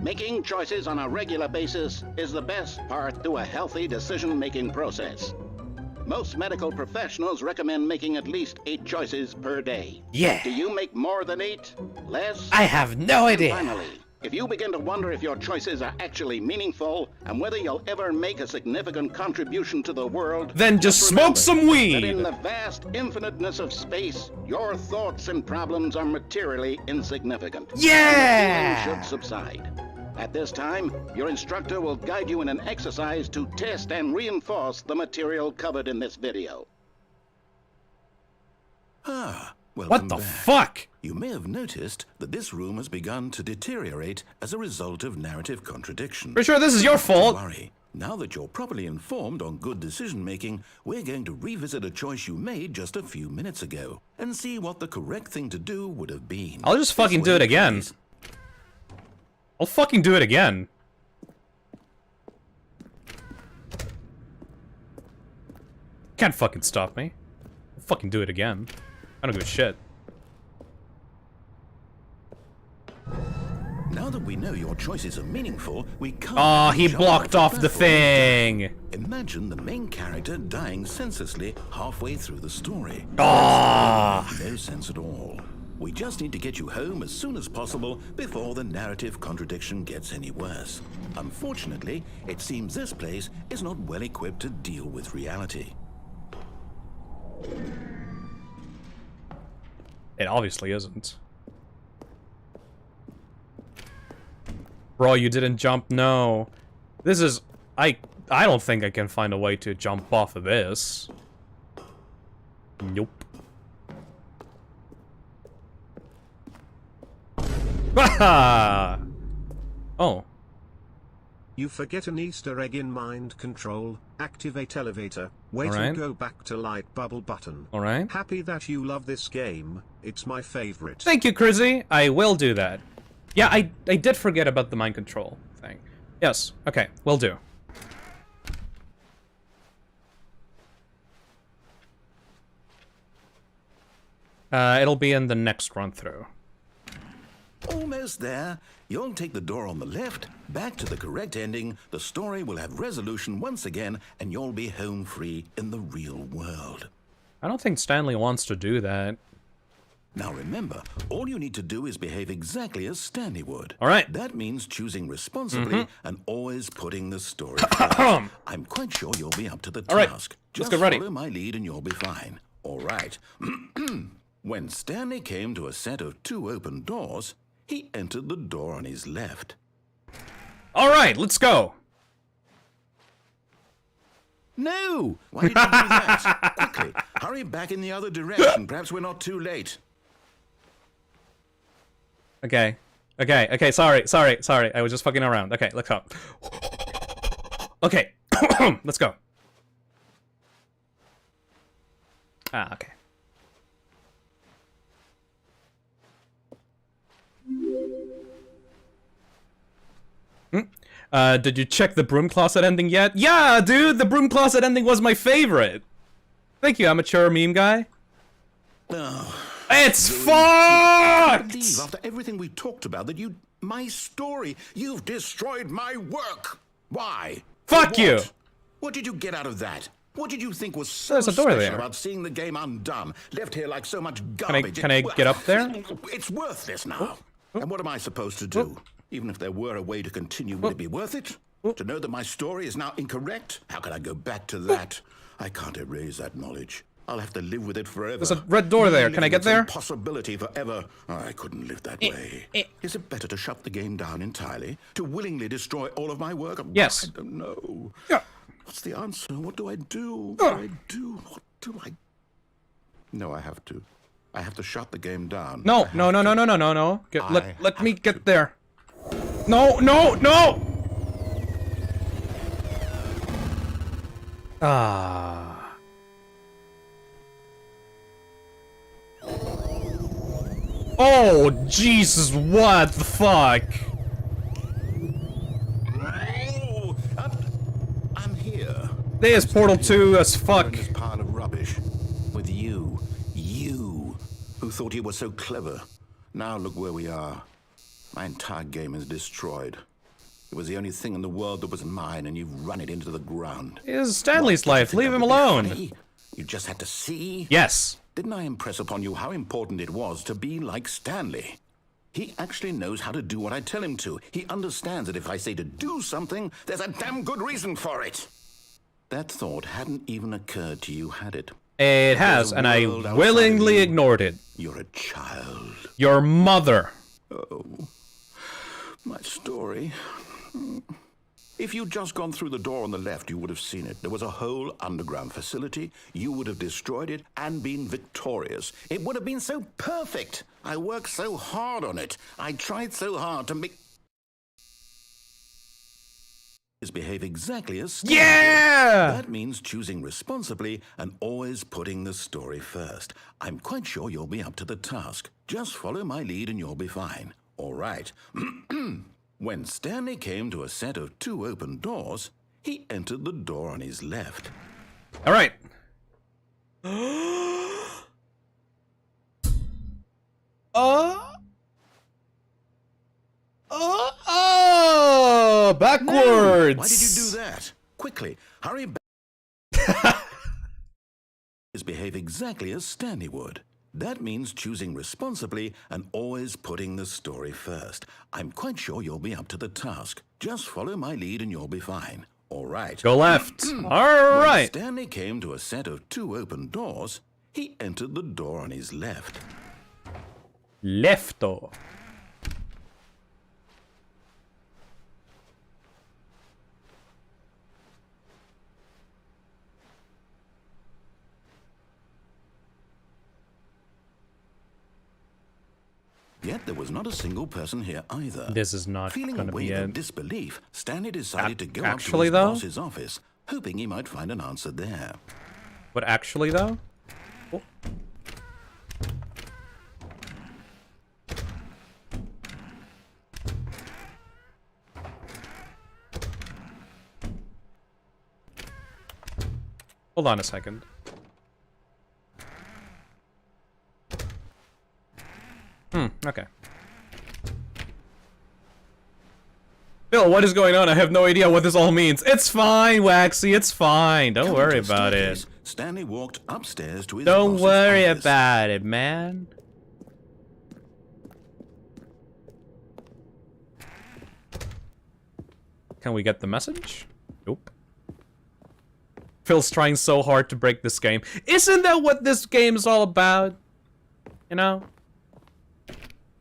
Making choices on a regular basis is the best part to a healthy decision-making process. Most medical professionals recommend making at least 8 choices per day. Yeah. Do you make more than 8? Less? I have no idea. And finally, if you begin to wonder if your choices are actually meaningful and whether you'll ever make a significant contribution to the world, then just smoke some weed. That in the vast infiniteness of space, your thoughts and problems are materially insignificant. Yeah! The feeling should subside. At this time, your instructor will guide you in an exercise to test and reinforce the material covered in this video. Ah, welcome What the back. fuck? You may have noticed that this room has begun to deteriorate as a result of narrative contradiction. Pretty sure this is your fault. Don't worry. Now that you're properly informed on good decision-making, we're going to revisit a choice you made just a few minutes ago and see what the correct thing to do would have been. I'll just fucking do it again. I'll fucking do it again. Can't fucking stop me. I'll fucking do it again. I don't give a shit. Now that we know your choices are meaningful, we can't... Oh, he jump blocked off the platform. thing. Imagine the main character dying senselessly halfway through the story. Ah. No sense at all. We just need to get you home as soon as possible before the narrative contradiction gets any worse. Unfortunately, it seems this place is not well equipped to deal with reality. It obviously isn't. Bro, you didn't jump? No. This is... I don't think I can find a way to jump off of this. Nope. Oh. You forget an Easter egg in mind control. Activate elevator. Wait Alright. and go back to light bubble button. Alright. Happy that you love this game. It's my favorite. Thank you, Crizzy. I will do that. Yeah, I did forget about the mind control thing. Yes. Okay, will do. It'll be in the next run through. Almost there. You'll take the door on the left, back to the correct ending, the story will have resolution once again, and you'll be home free in the real world. I don't think Stanley wants to do that. Now remember, all you need to do is behave exactly as Stanley would. All right. That means choosing responsibly and always putting the story first. I'm quite sure you'll be up to the task. All right, let's Just get ready. follow my lead and you'll be fine. All right. When Stanley came to a set of 2 open doors, he entered the door on his left. All right, let's go. No! Why did you do that? Quickly, hurry back in the other direction. Perhaps we're not too late. Okay. Sorry. I was just fucking around. Okay, let's go. Okay, let's go. Ah, okay. Did you check the broom closet ending yet? Yeah, dude, the broom closet ending was my favorite. Thank you, amateur meme guy. It's fucked! Believe after everything we talked about that you... My story. You've destroyed my work. Why? Fuck you! What did you get out of that? What did you think was so There's a door special there. about seeing the game undone? Left here like so much garbage. Can I get up there? It's worthless now. And what am I supposed to do? Even if there were a way to continue, would it be worth it? To know that my story is now incorrect? How can I go back to that? I can't erase that knowledge. I'll have to live with it forever. There's a red door there. Can I get there? Impossibility forever. I couldn't live that way. Is it better to shut the game down entirely? To willingly destroy all of my work? Yes. I don't know. Yeah. What's the answer? What do I do? What do? What do I... No, I have to. I have to shut the game down. No. Let me get there. No! Ah. Oh, Jesus, what the fuck? Oh, I'm here. There's Portal 2 as fuck. In this pile of rubbish. With you, who thought you were so clever. Now look where we are. My entire game is destroyed. It was the only thing in the world that was mine, and you've run it into the ground. It is Stanley's life. Leave him alone. You just had to see? Yes. Didn't I impress upon you how important it was to be like Stanley? He actually knows how to do what I tell him to. He understands that if I say to do something, there's a damn good reason for it. That thought hadn't even occurred to you, had it? It has, and I willingly ignored it. You're a child. Your mother. Oh, my story. If you'd just gone through the door on the left, you would have seen it. There was a whole underground facility. You would have destroyed it and been victorious. It would have been so perfect. I worked so hard on it. I tried so hard to make... behave exactly as Stanley. Yeah! That means choosing responsibly and always putting the story first. I'm quite sure you'll be up to the task. Just follow my lead and you'll be fine. All right. When Stanley came to a set of 2 open doors, he entered the door on his left. All right. Backwards. Why did you do that? Quickly, hurry back. Behave exactly as Stanley would. That means choosing responsibly and always putting the story first. I'm quite sure you'll be up to the task. Just follow my lead and you'll be fine. All right. Go left. All right. When Stanley came to a set of 2 open doors, he entered the door on his left. Lefto. Yet there was not a single person here either. This is not Feeling going a to be wave it. of disbelief, Stanley decided to go actually, up to his though? boss's office, hoping he might find an answer there. But actually, though? Oh. Hold on a second. Okay. Bill, what is going on? I have no idea what this all means. It's fine, Waxy, it's fine. Don't worry about it. Stanley walked upstairs to his Don't boss's worry office. about it, man. Can we get the message? Nope. Phil's trying so hard to break this game. Isn't that what this game is all about? You know?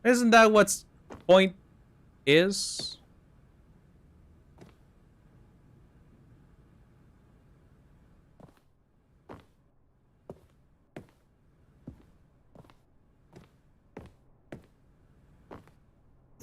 Isn't that what's point is?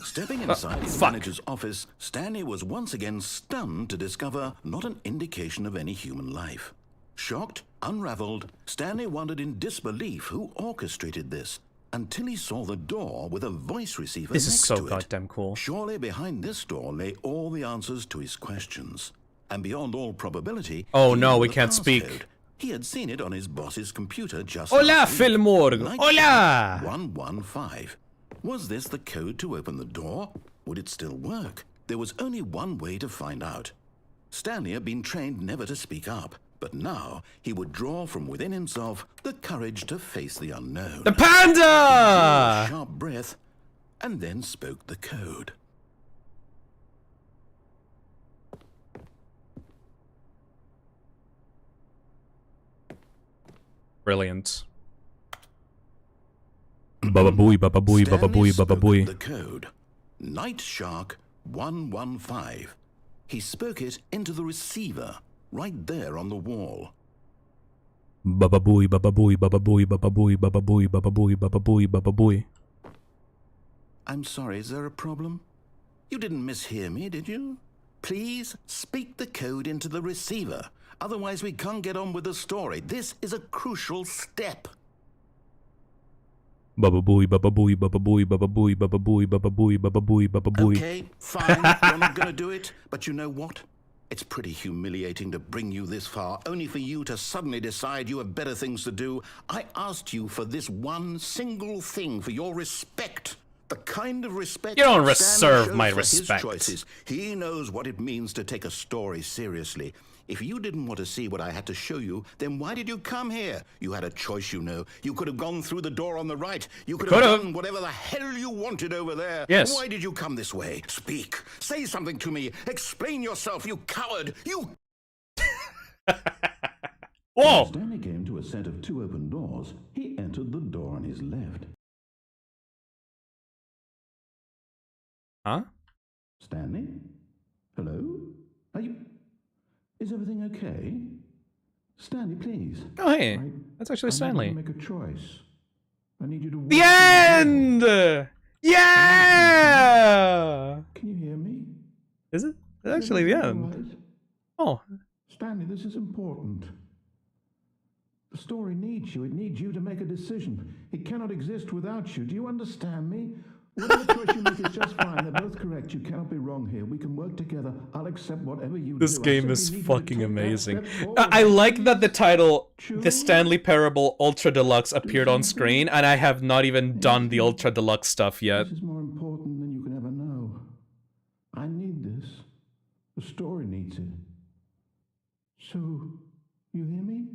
Stepping inside his manager's office, Stanley was once again stunned to discover not an indication of any human life. Shocked, unraveled, Stanley wondered in disbelief who orchestrated this, until he saw the door with a voice receiver next to it. This is so goddamn cool. Surely behind this door lay all the answers to his questions. And beyond all probability... Oh no, we can't speak. He had seen it on his boss's computer just Hola, last week. Filmorg. Night Hola! 115. Was this the code to open the door? Would it still work? There was only one way to find out. Stanley had been trained never to speak up, but now he would draw from within himself the courage to face the unknown. The panda! He drew a sharp breath and then spoke the code. Brilliant. Baba booey, baba booey, baba booey, baba booey. The code. Night Shark 115. He spoke it into the receiver, right there on the wall. Baba booey, baba booey, baba booey, baba booey, baba booey, baba booey, baba booey, baba booey. I'm sorry, is there a problem? You didn't mishear me, did you? Please speak the code into the receiver. Otherwise we can't get on with the story. This is a crucial step. Baba booey, baba booey, baba booey, baba booey, baba booey, baba booey, baba booey, baba booey. Okay, fine, you're not gonna do it, but you know what? It's pretty humiliating to bring you this far, only for you to suddenly decide you have better things to do. I asked you for this one single thing, for your respect. The kind of respect You don't Stanley reserve shows my for his respect. choices. He knows what it means to take a story seriously. If you didn't want to see what I had to show you, then why did you come here? You had a choice, you know. You could have gone through the door on the right. You could have done whatever the hell you wanted over there. Yes. Why did you come this way? Speak. Say something to me. Explain yourself, you coward. You... Whoa! When Stanley came to a set of 2 open doors. He entered the door on his left. Huh? Stanley? Hello? Are you... Is everything okay? Stanley, please. Oh, hey. That's actually Stanley. I need you to make a choice. I need you to... The end! Yeah! Can you hear me? Is it? It's actually the end. Oh. Stanley, this is important. The story needs you. It needs you to make a decision. It cannot exist without you. Do you understand me? Whatever choice you make is just fine. They're both correct. You cannot be wrong here. We can work together. I'll accept whatever you do. This game is fucking amazing. I like that the title, The Stanley Parable Ultra Deluxe, appeared on screen, and I have not even done the Ultra Deluxe stuff yet. This is more important than you can ever know. I need this. The story needs it. So, you hear me?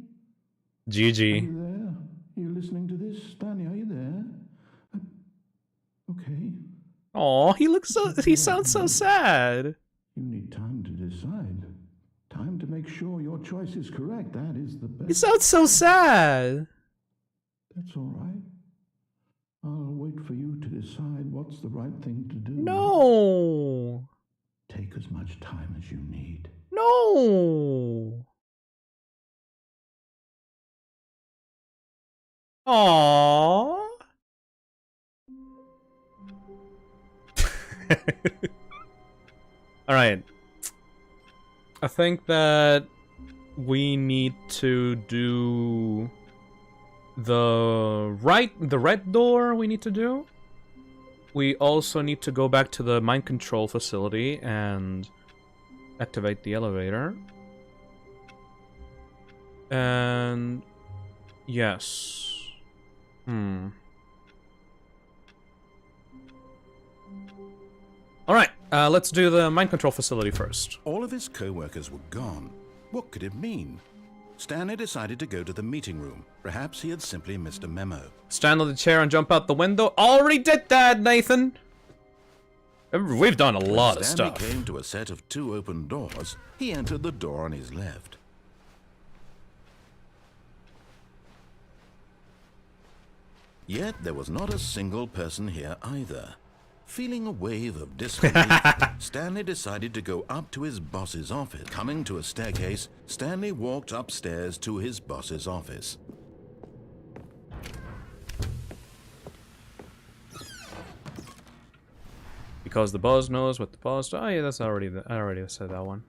GG. Are you there? Are you listening to this? Stanley, are you there? Okay. Aw, he sounds so sad. You need time to decide. Time to make sure your choice is correct. That is the best. He sounds so sad. That's all right. I'll wait for you to decide what's the right thing to do. No. Take as much time as you need. No. Aww. Alright. I think that we need to do the red door we need to do. We also need to go back to the mind control facility and activate the elevator. And yes. Alright, let's do the mind control facility first. All of his co-workers were gone. What could it mean? Stanley decided to go to the meeting room. Perhaps he had simply missed a memo. Stand on the chair and jump out the window. Already did that, Nathan! We've done a lot of stuff. When Stanley came to a set of 2 open doors, he entered the door on his left. Yet there was not a single person here either. Feeling a wave of disbelief, Stanley decided to go up to his boss's office. Coming to a staircase, Stanley walked upstairs to his boss's office. Because the boss knows what the boss... Oh yeah, that's already... I already said that one.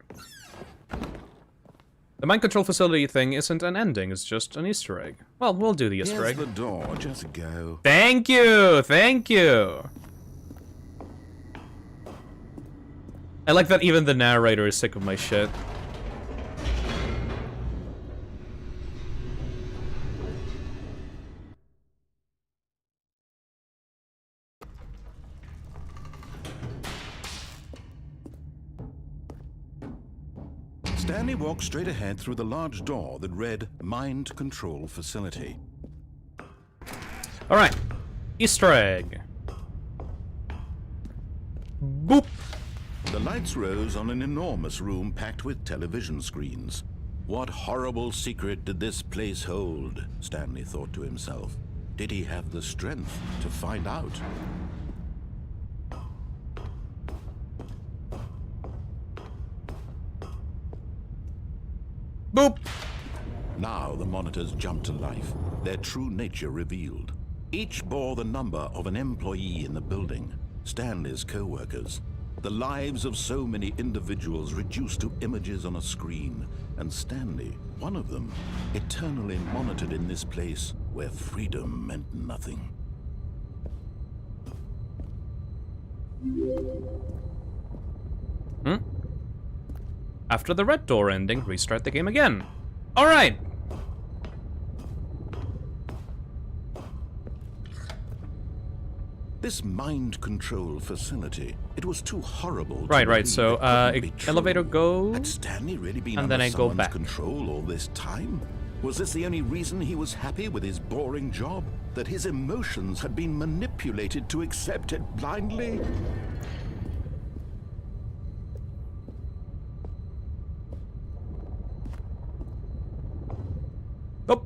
The mind control facility thing isn't an ending, it's just an Easter egg. Well, we'll do the Easter egg. Here's the door, just go. Thank you! Thank you! I like that even the narrator is sick of my shit. Stanley walked straight ahead through the large door that read Mind Control Facility. Alright. Easter egg. Boop! The lights rose on an enormous room packed with television screens. What horrible secret did this place hold? Stanley thought to himself. Did he have the strength to find out? Boop! Now the monitors jumped to life, their true nature revealed. Each bore the number of an employee in the building, Stanley's co-workers. The lives of so many individuals reduced to images on a screen, and Stanley, one of them, eternally monitored in this place where freedom meant nothing. After the red door ending, restart the game again. Alright! This mind control facility, it was too horrible to Right. believe So, it couldn't be true. elevator go. Had Stanley really been And under then I go someone's back. control all this time? Was this the only reason he was happy with his boring job? That his emotions had been manipulated to accept it blindly? Oh.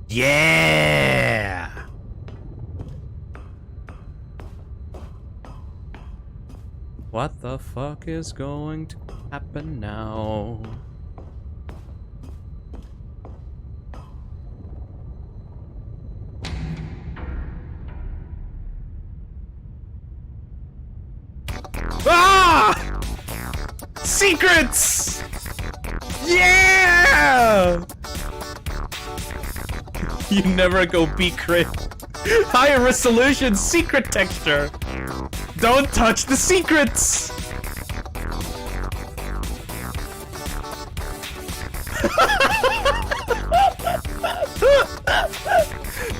Yeah. What the fuck is going to happen now? Ah! Secrets! Yeah! You never go B-crit. Higher resolution secret texture. Don't touch the secrets!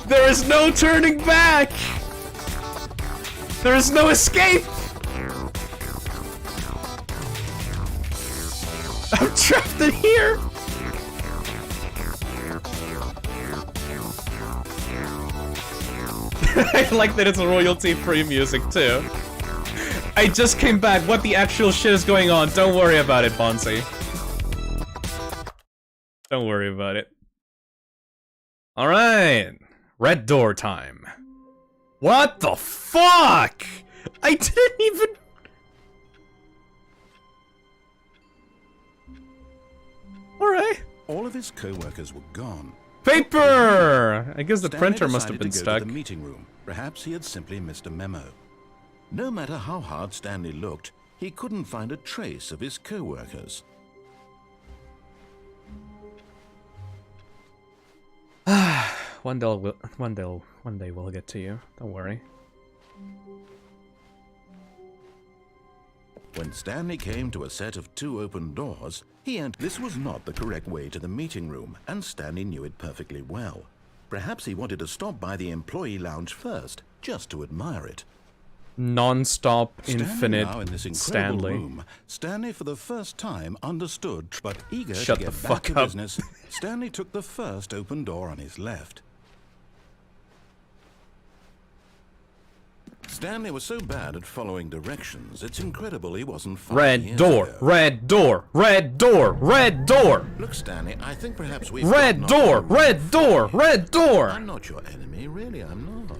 There is no turning back! There is no escape! I'm trapped in here! I like that it's royalty-free music, too. I just came back. What the actual shit is going on? Don't worry about it, Bonzi. Don't worry about it. Alright. Red door time. What the fuck? I didn't even... Alright. All of his co-workers were gone. Paper! I guess the Stanley printer must have decided been to go stuck. to the meeting room. Perhaps he had simply missed a memo. No matter how hard Stanley looked, he couldn't find a trace of his co-workers. One day we'll get to you. Don't worry. When Stanley came to a set of 2 open doors, this was not the correct way to the meeting room, and Stanley knew it perfectly well. Perhaps he wanted to stop by the employee lounge first, just to admire it. Non-stop, Standing now in infinite this incredible Stanley. room, Stanley for the first time understood, but eager Shut to the get back fuck to up. business, Stanley took the first open door on his left. Stanley was so bad at following directions, it's incredible he wasn't 5 Red years door, ago. red door, red door, red door! Look, Stanley, I think perhaps we've Red gotten door, off the red door, red door! I'm not your enemy, really, I'm not.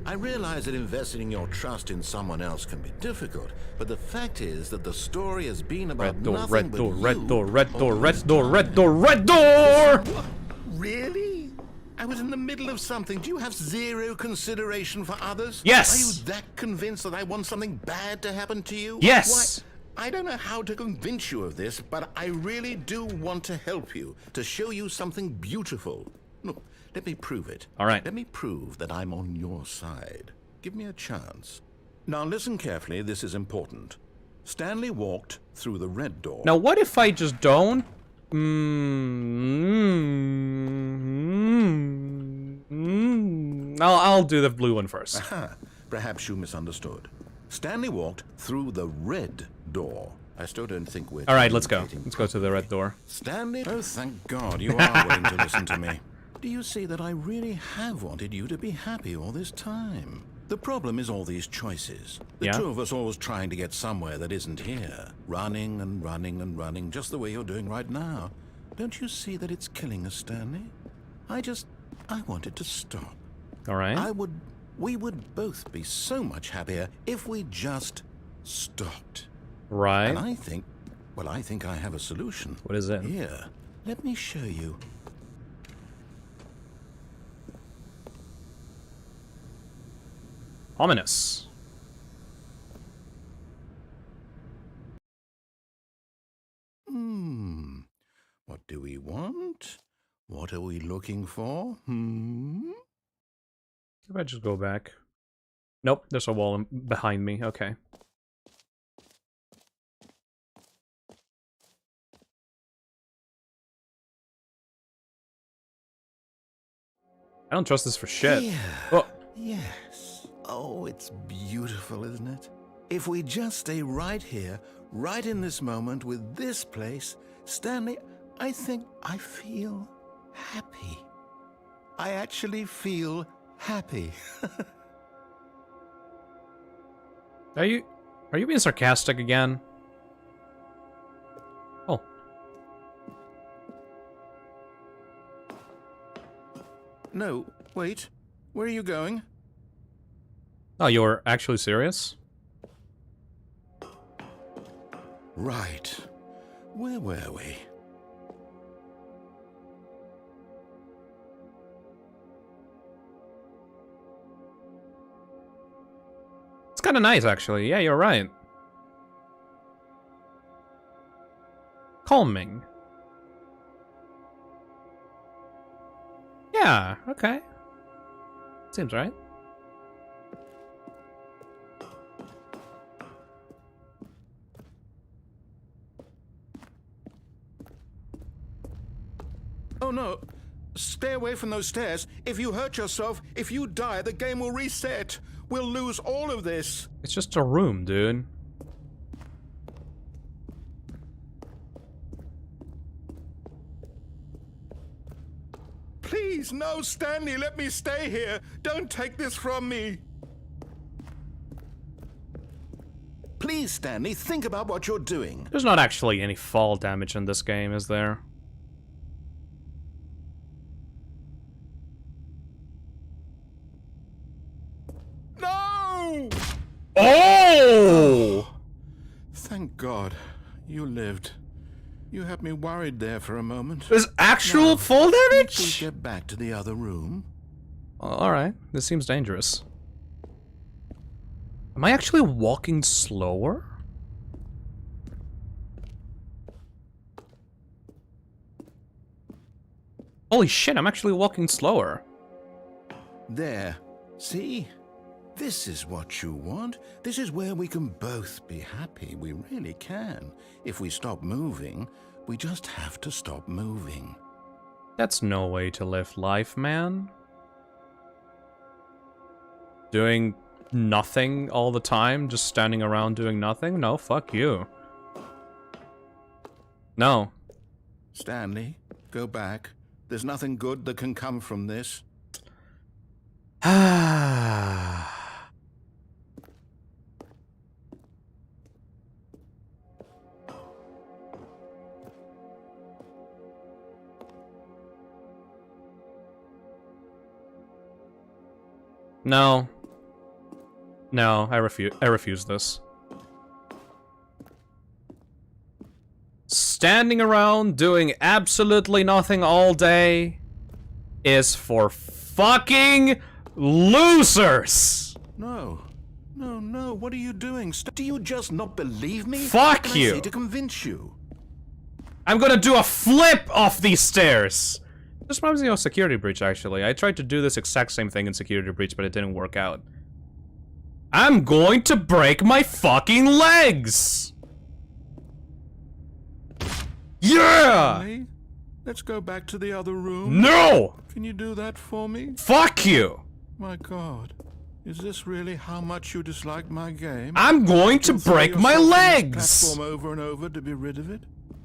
I realize that investing your trust in someone else can be difficult, but the fact is that the story has been about Red door, nothing red but door, you red door, red all door, this red door, time. red door, red door! What? Really? I was in the middle of something. Do you have zero consideration for others? Yes. Are you that convinced that I want something bad to happen to you? Yes. Why, I don't know how to convince you of this, but I really do want to help you, to show you something beautiful. Look, let me prove it. All right. Let me prove that I'm on your side. Give me a chance. Now listen carefully, this is important. Stanley walked through the red door. Now what if I just don't? I'll do the blue one first. Aha, perhaps you misunderstood. Stanley walked through the red door. I still don't think we're... Alright, let's go. communicating Let's go to the red door. Stanley? Oh, thank God you are willing to listen to me. Do you see that I really have wanted you to be happy all this time? The problem is all these choices. The Yeah? two of us always trying to get somewhere that isn't here. Running and running and running, just the way you're doing right now. Don't you see that it's killing us, Stanley? I want it to stop. Alright. We would both be so much happier if we just stopped. Right. And I think I have a solution. What is it? Here, let me show you. Ominous. What are we looking for? If I just go back. Nope, there's a wall behind me. Okay. I don't trust this for shit. Yeah. Oh. Yes. Oh, it's beautiful, isn't it? If we just stay right here, right in this moment with this place, Stanley, I think I feel happy. I actually feel happy. Are you being sarcastic again? Oh. No, wait. Where are you going? Oh, you're actually serious? Right. Where were we? It's kind of nice, actually. Yeah, you're right. Calming. Yeah, okay. Seems right. Oh no. Stay away from those stairs. If you hurt yourself, if you die, the game will reset. We'll lose all of this. It's just a room, dude. Please, no, Stanley, let me stay here. Don't take this from me. Please, Stanley, think about what you're doing. There's not actually any fall damage in this game, is there? No! Oh! Thank God. You lived. You had me worried there for a moment. There's actual fall damage? Let's get back to the other room. Alright, this seems dangerous. Am I actually walking slower? Holy shit, I'm actually walking slower. There. See? This is what you want. This is where we can both be happy. We really can. If we stop moving, we just have to stop moving. That's no way to live life, man. Doing nothing all the time, just standing around doing nothing? No, fuck you. No. Stanley, go back. There's nothing good that can come from this. No. No, I refuse this. Standing around doing absolutely nothing all day is for fucking losers! No. No, no, what are you doing? Do you just not believe me? Fuck what can you! I say to convince you? I'm gonna do a flip off these stairs! This reminds me of Security Breach, actually. I tried to do this exact same thing in Security Breach, but it didn't work out. I'm going to break my fucking legs! Yeah! Hey, let's go back to the other room. No! Can you do that for me? Fuck you! My God. Is this really how much you dislike my game? I'm going to break my legs! Platform over and over to be rid of it?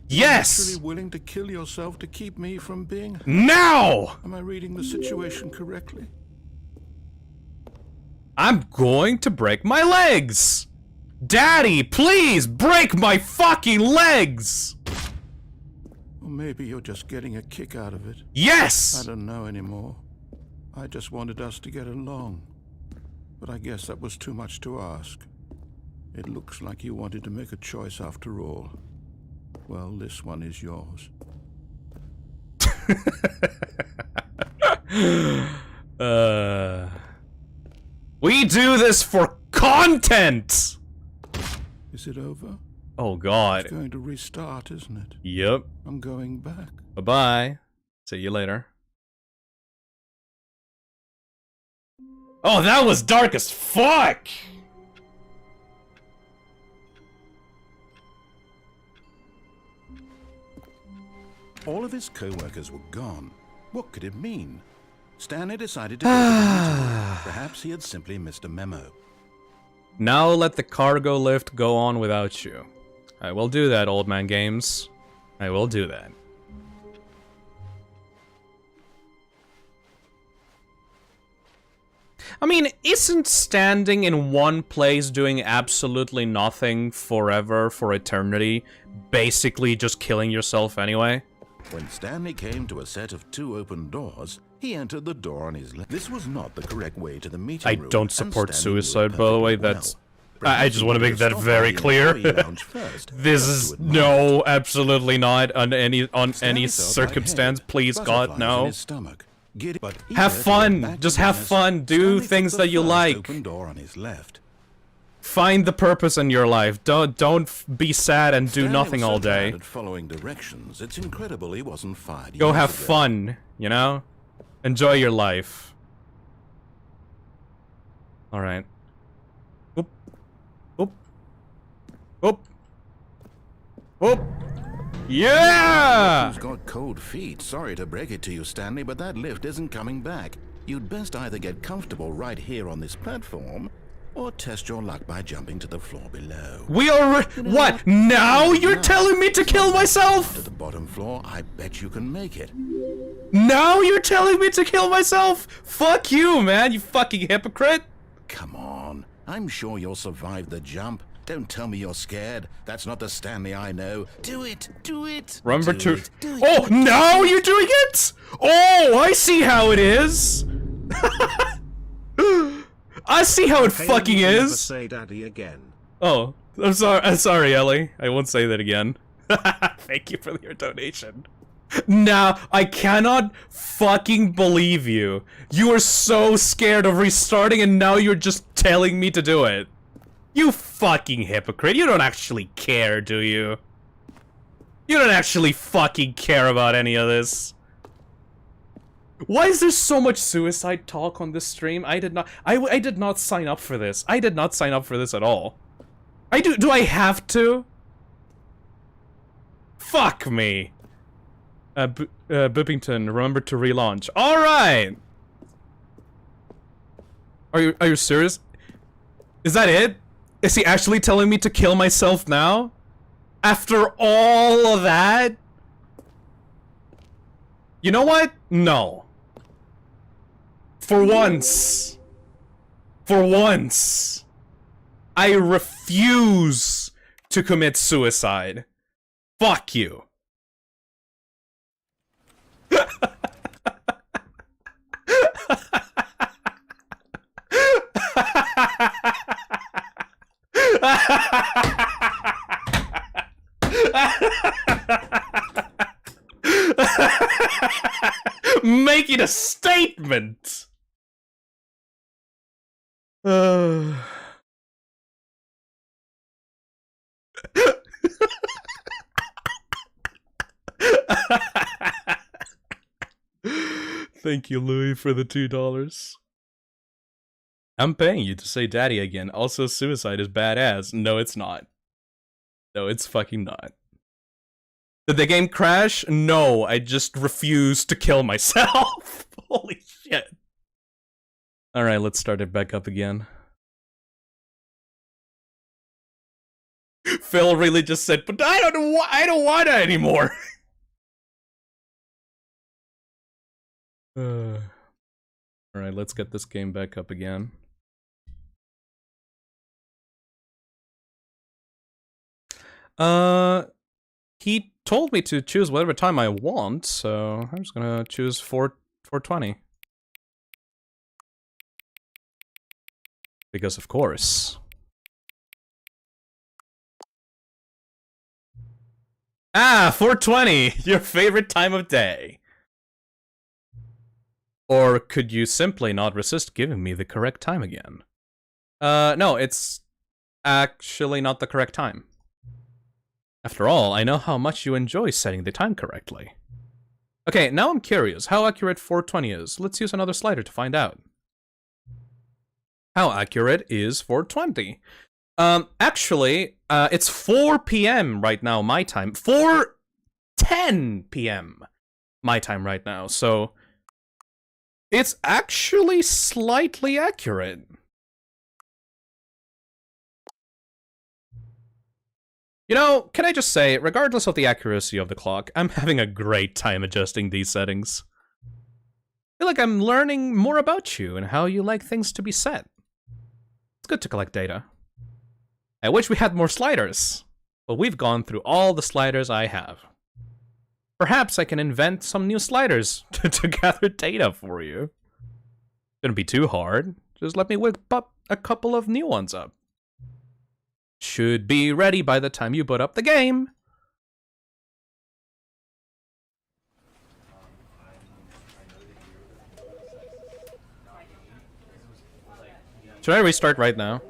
Yes! You're literally willing to kill yourself to keep me from being... Now! Am I reading the situation correctly? I'm going to break my legs! Daddy, please break my fucking legs! Or maybe you're just getting a kick out of it. Yes! I don't know anymore. I just wanted us to get along. But I guess that was too much to ask. It looks like you wanted to make a choice after all. Well, this one is yours. We do this for content! Is it over? Oh god. It's going to restart, isn't it? Yep. I'm going back. Bye-bye. See you later. Oh, that was dark as fuck! All of his co-workers were gone. What could it mean? Stanley decided to go to the meeting room. Perhaps he had simply missed a memo. Now let the cargo lift go on without you. I will do that, Old Man Games. I will do that. I mean, isn't standing in one place doing absolutely nothing forever for eternity basically just killing yourself anyway? When Stanley came to a set of 2 open doors, he entered the door on his left. This was not the correct way to the meeting room. I don't support suicide, by the way. That's... I just want to make that very clear. This is no, absolutely not on any circumstance. Please, God, no. Have fun. Just have fun. Do things that you like. Find the purpose in your life. Don't be sad and do nothing all day. Following directions, it's incredible he wasn't fired. Go have fun, you know? Enjoy your life. Alright. Oop. Oop. Oop. Oop. Yeah! Who's got cold feet? Sorry to break it to you, Stanley, but that lift isn't coming back. You'd best either get comfortable right here on this platform, or test your luck by jumping to the floor below. We are... What? Now you're telling me to kill myself? To the bottom floor, I bet you can make it. Now you're telling me to kill myself? Fuck you, man, you fucking hypocrite. Come on. I'm sure you'll survive the jump. Don't tell me you're scared. That's not the Stanley I know. Do it. Do it. Remember to... Oh, now you're doing it? Oh, I see how it is. I see how it fucking is. Never say daddy again. Oh, I'm sorry, Ellie. I won't say that again. Thank you for your donation. Now, I cannot fucking believe you. You were so scared of restarting and now you're just telling me to do it. You fucking hypocrite. You don't actually care, do you? You don't actually fucking care about any of this. Why is there so much suicide talk on this stream? I did not sign up for this. I did not sign up for this at all. Do I have to? Fuck me. Bippington, remember to relaunch. Alright! Are you serious? Is that it? Is he actually telling me to kill myself now? After all of that? You know what? No. For once, I refuse to commit suicide. Fuck you. Making a statement. Thank you, Louis, for the $2. I'm paying you to say daddy again. Also, suicide is badass. No, it's not. No, it's fucking not. Did the game crash? No, I just refuse to kill myself. Holy shit. Alright, let's start it back up again. Phil really just said, but I don't want it anymore. Alright, let's get this game back up again. He told me to choose whatever time I want, so I'm just gonna choose 4:20. Because of course. Ah, 4:20! Your favorite time of day! Or could you simply not resist giving me the correct time again? No, it's actually not the correct time. After all, I know how much you enjoy setting the time correctly. Okay, now I'm curious how accurate 4:20 is. Let's use another slider to find out. How accurate is 420? Actually, it's 4 p.m. right now, my time. 4:10 p.m. my time right now, so it's actually slightly accurate. You know, can I just say, regardless of the accuracy of the clock, I'm having a great time adjusting these settings. I feel like I'm learning more about you and how you like things to be set. It's good to collect data. I wish we had more sliders, but we've gone through all the sliders I have. Perhaps I can invent some new sliders to gather data for you. Shouldn't be too hard. Just let me whip up a couple of new ones up. Should be ready by the time you put up the game. Should I restart right now?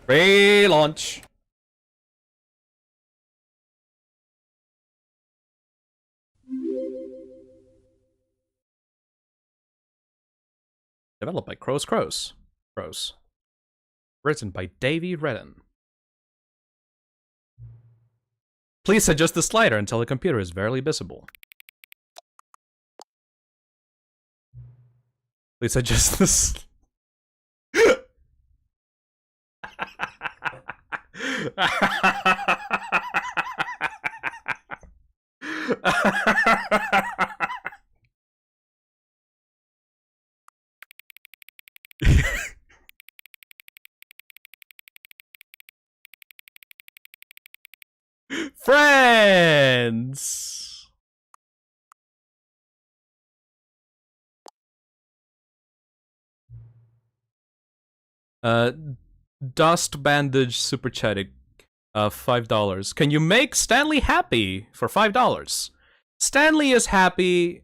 Relaunch. Developed by Crows. Written by Davey Redden. Please adjust the slider until the computer is barely visible. Please adjust this. Friends! Dust Bandage Super Chatting. $5. Can you make Stanley happy for $5? Stanley is happy.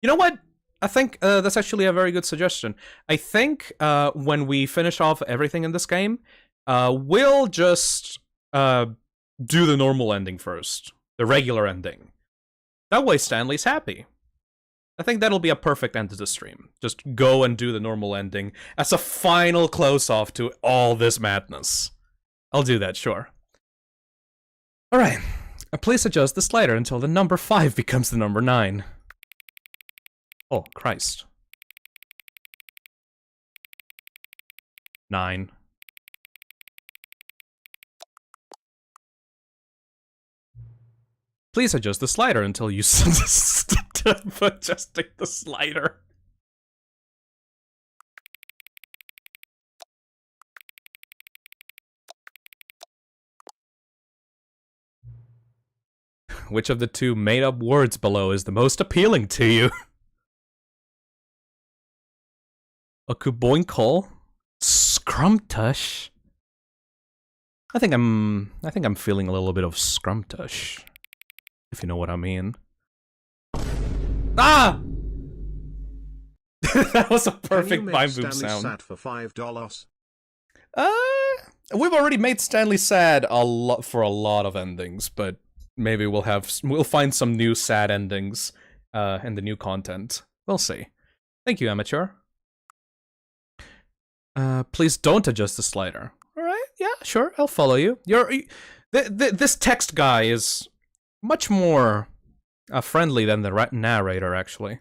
You know what? I think that's actually a very good suggestion. I think when we finish off everything in this game, we'll just do the normal ending first. The regular ending. That way Stanley's happy. I think that'll be a perfect end to the stream. Just go and do the normal ending as a final close-off to all this madness. I'll do that, sure. Alright. Please adjust the slider until the number 5 becomes the number 9. Oh, Christ. 9. Please adjust the slider until you stop adjusting the slider. Which of the two made-up words below is the most appealing to you? A kuboinkle? Scrumtush? I think I'm feeling a little bit of scrumtush. If you know what I mean. Ah! That was a perfect Mind Boom sound. Sad for $5? We've already made Stanley sad for a lot of endings, but maybe we'll find some new sad endings in the new content. We'll see. Thank you, Amateur. Please don't adjust the slider. All right, yeah, sure, I'll follow you. This text guy is much more friendly than the narrator, actually.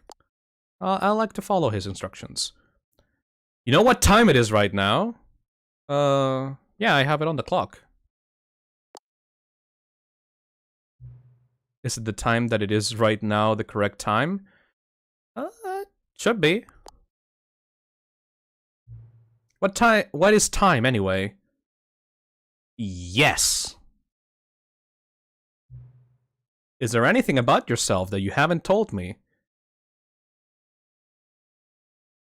I like to follow his instructions. You know what time it is right now? Yeah, I have it on the clock. Is it the time that it is right now the correct time? Should be. What is time, anyway? Yes. Is there anything about yourself that you haven't told me?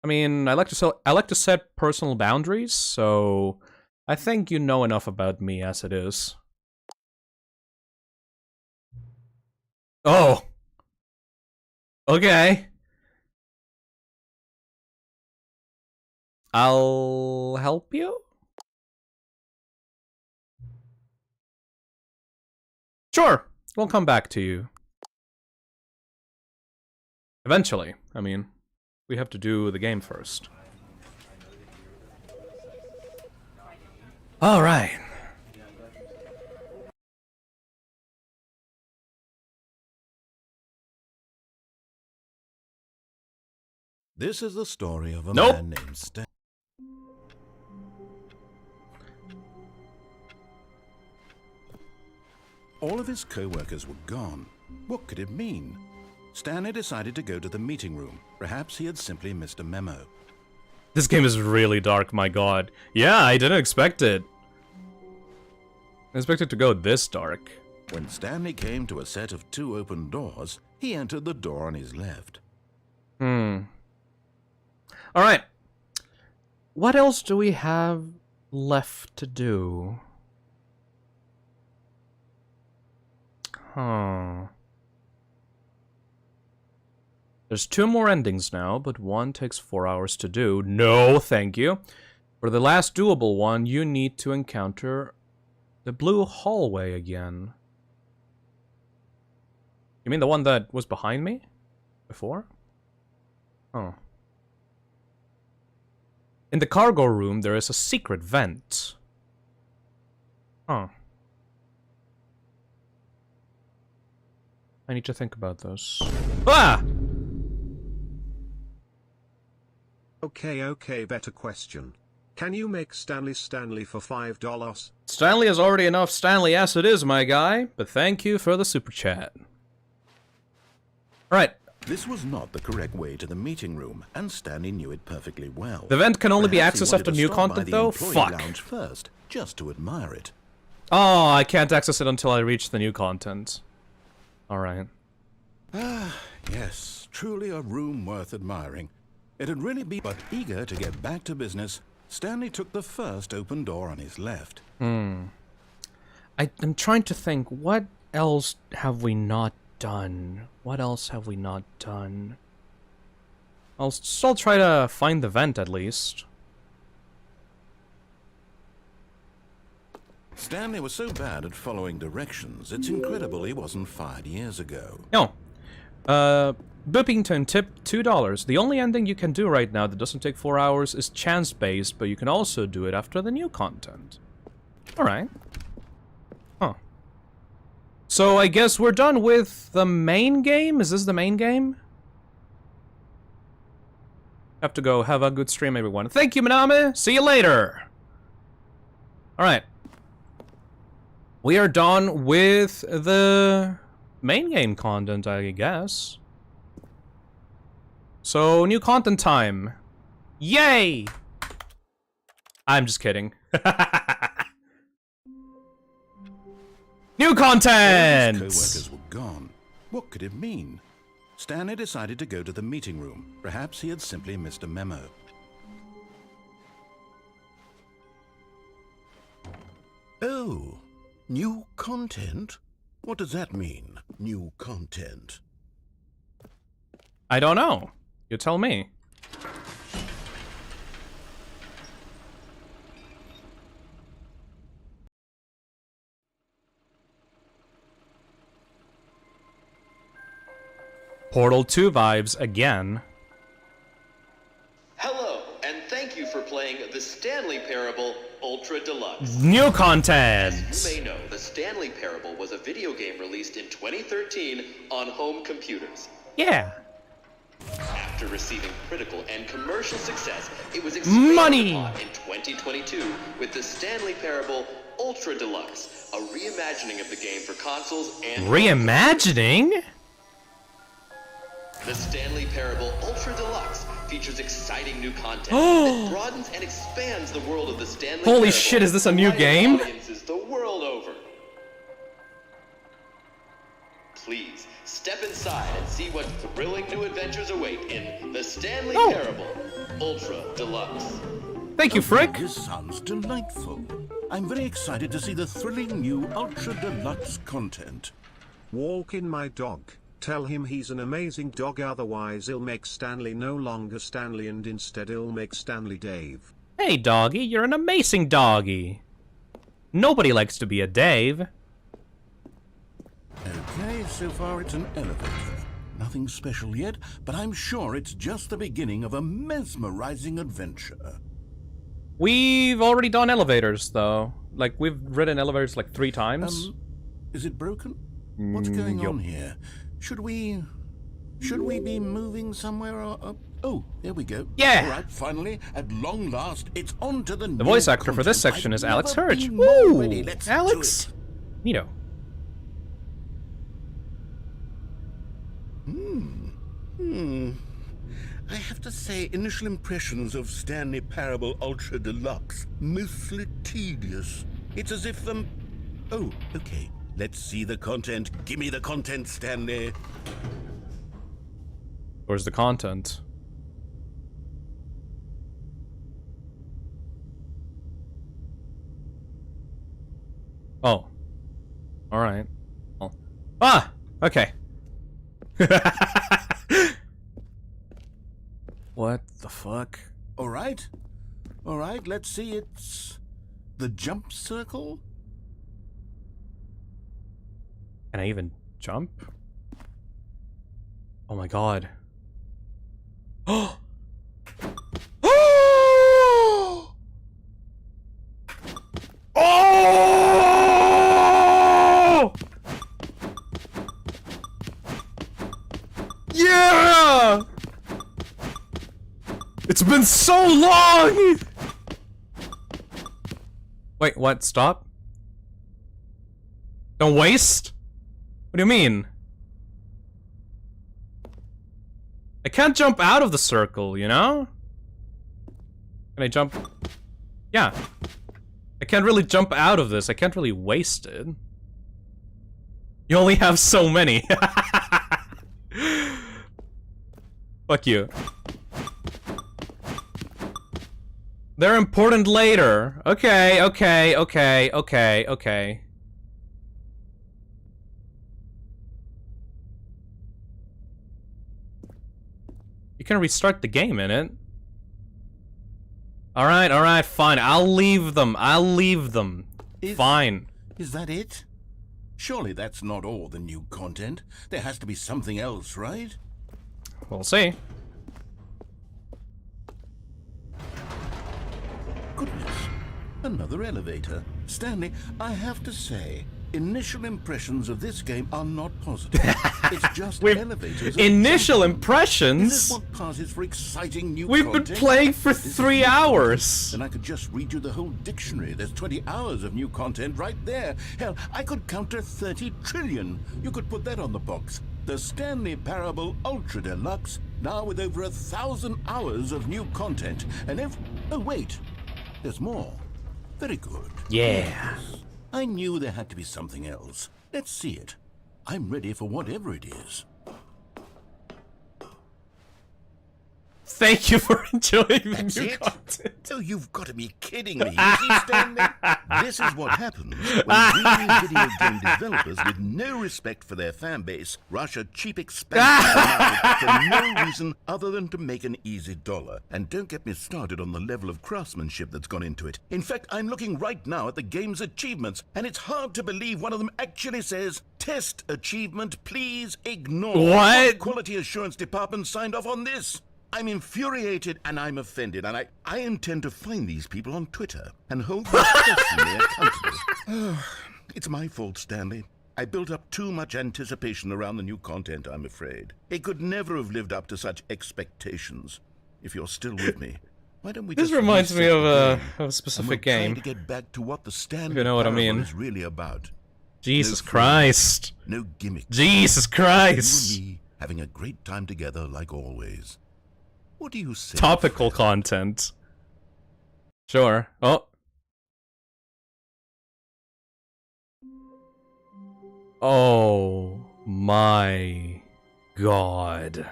I mean, I like to set personal boundaries, so I think you know enough about me as it is. Oh. Okay. I'll help you? Sure. We'll come back to you. Eventually. I mean, we have to do the game first. All right. This is the story of a man named Stan. All of his co-workers were gone. What could it mean? Stanley decided to go to the meeting room. Perhaps he had simply missed a memo. This game is really dark, my god. Yeah, I didn't expect it. I expected it to go this dark. When Stanley came to a set of 2 open doors, he entered the door on his left. Alright. What else do we have left to do? Huh. There's 2 more endings now, but one takes 4 hours to do. No, thank you. For the last doable one, you need to encounter the blue hallway again. You mean the one that was behind me? Before? Oh. In the cargo room, there is a secret vent. Huh. I need to think about this. Ah! Okay, better question. Can you make Stanley for $5? Stanley is already enough Stanley as it is, my guy, but thank you for the super chat. Alright. This was not the correct way to the meeting room, and Stanley knew it perfectly well. The vent can only be Perhaps he accessed wanted after to new stop by content, the though? employee Fuck. lounge first, just to admire it. Oh, I can't access it until I reach the new content. Alright. Ah, yes, truly a room worth admiring. It had really been, but eager to get back to business, Stanley took the first open door on his left. I'm trying to think, what else have we not done? What else have we not done? I'll still try to find the vent at least. Stanley was so bad at following directions, it's incredible he wasn't fired years ago. No. Boopington tip $2. The only ending you can do right now that doesn't take 4 hours is chance-based, but you can also do it after the new content. Alright. Huh. So I guess we're done with the main game? Is this the main game? Have to go. Have a good stream, everyone. Thank you, Maname. See you later. Alright. We are done with the main game content, I guess. So, new content time. Yay! I'm just kidding. New content! Co-workers were gone. What could it mean? Stanley decided to go to the meeting room. Perhaps he had simply missed a memo. Oh, new content? What does that mean, new content? I don't know. You tell me. Portal 2 vibes again. Hello, and thank you for playing the Stanley Parable Ultra Deluxe. New content! As you may know, the Stanley Parable was a video game released in 2013 on home computers. Yeah. After receiving critical and commercial success, it was expanded upon in 2022 with the Stanley Parable Ultra Deluxe, a reimagining of the game for consoles and... Reimagining? The Stanley Parable Ultra Deluxe features exciting new content that broadens and expands the world of the Stanley Parable. Holy shit, is this a new game? Audiences the world over. Please, step inside and see what thrilling new adventures await in the Stanley Parable Ultra Deluxe. Thank you, Frick. This sounds delightful. I'm very excited to see the thrilling new Ultra Deluxe content. Walk in my dog. Tell him he's an amazing dog, otherwise he'll make Stanley no longer Stanley and instead he'll make Stanley Dave. Hey, doggy, you're an amazing doggy. Nobody likes to be a Dave. Okay, so far it's an elevator. Nothing special yet, but I'm sure it's just the beginning of a mesmerizing adventure. We've already done elevators, though. Like, we've ridden elevators like 3 times. Is it broken? What's going on here? Should we be moving somewhere or... Oh, there we go. Yeah! Alright, finally, at long last, it's on to the voice actor for this section is Alex Hurch. Woo! Alex! Neato. I have to say, initial impressions of Stanley Parable Ultra Deluxe, mostly tedious. It's as if Oh, okay. Let's see the content. Give me the content, Stanley. Where's the content? Oh. Alright. Oh. Ah! Okay. What the fuck? Alright, let's see. It's the jump circle? Can I even jump? Oh my god. Oh! Oh! Oh! Yeah! It's been so long! Wait, what? Stop? Don't waste? What do you mean? I can't jump out of the circle, you know? Can I jump? Yeah. I can't really jump out of this. I can't really waste it. You only have so many. Fuck you. They're important later. Okay, okay, okay, okay, okay. You can restart the game, innit? Alright, fine. I'll leave them. Fine. Is that it? Surely that's not all the new content. There has to be something else, right? We'll see. Goodness. Another elevator. Stanley, I have to say, initial impressions of this game are not positive. It's just elevators. Initial impressions? Is this what passes for exciting new We've content? been playing for 3 hours. And I could just read you the whole dictionary. There's 20 hours of new content right there. Hell, I could counter 30 trillion. You could put that on the box. The Stanley Parable Ultra Deluxe, now with over 1,000 hours of new content. And if... Oh, wait. There's more. Very good. Yeah. I knew there had to be something else. Let's see it. I'm ready for whatever it is. Thank you for enjoying the That's new it? content. Oh, you've got to be kidding me. You see, Stanley? This is what happens when greedy video game developers with no respect for their fan base rush a cheap expansion market for no reason other than to make an easy dollar. And don't get me started on the level of craftsmanship that's gone into it. In fact, I'm looking right now at the game's achievements, and it's hard to believe one of them actually says, "Test achievement, please ignore." What? Quality assurance department signed off on this? I'm infuriated and I'm offended, and I intend to find these people on Twitter and hold them personally accountable. It's my fault, Stanley. I built up too much anticipation around the new content, I'm afraid. It could never have lived up to such expectations. If you're still with me, why don't we This just reminds me of reset a specific and we'll game. try to get back to what the Stanley You know what I Parable mean. is really about. Jesus No Christ. no gimmicks. Jesus Christ. You and me having a great time together like always. What do you say? Topical content. Sure. Oh. Oh my god.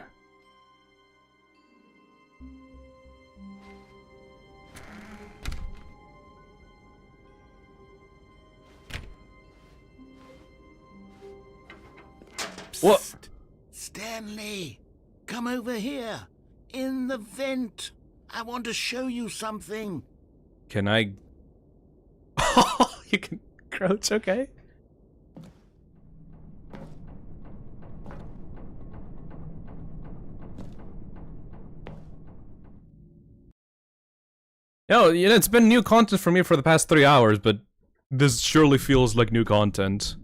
What? Stanley, come over here. In the vent. I want to show you something. Can I... Oh, you can crouch, okay. Yo, you know, it's been new content for me for the past 3 hours, but this surely feels like new content.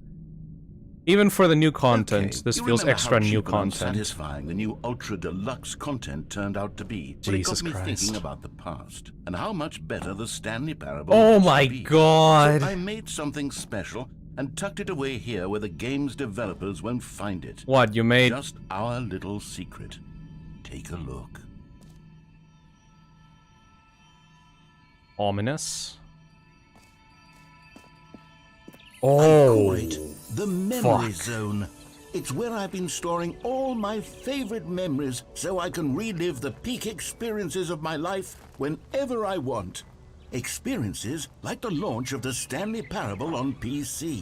Even for the new content, this feels extra new content. Satisfying the new ultra deluxe content turned out to be. Jesus Christ! It got me thinking about the past and how much better the Stanley Parable. Oh my god! So I made something special and tucked it away here where the game's developers won't find it. What you made? Just our little secret. Take a look. Ominous. Oh, the memory zone. It's where I've been storing all my favorite memories so I can relive the peak experiences of my life whenever I want. Experiences like the launch of the Stanley Parable on PC.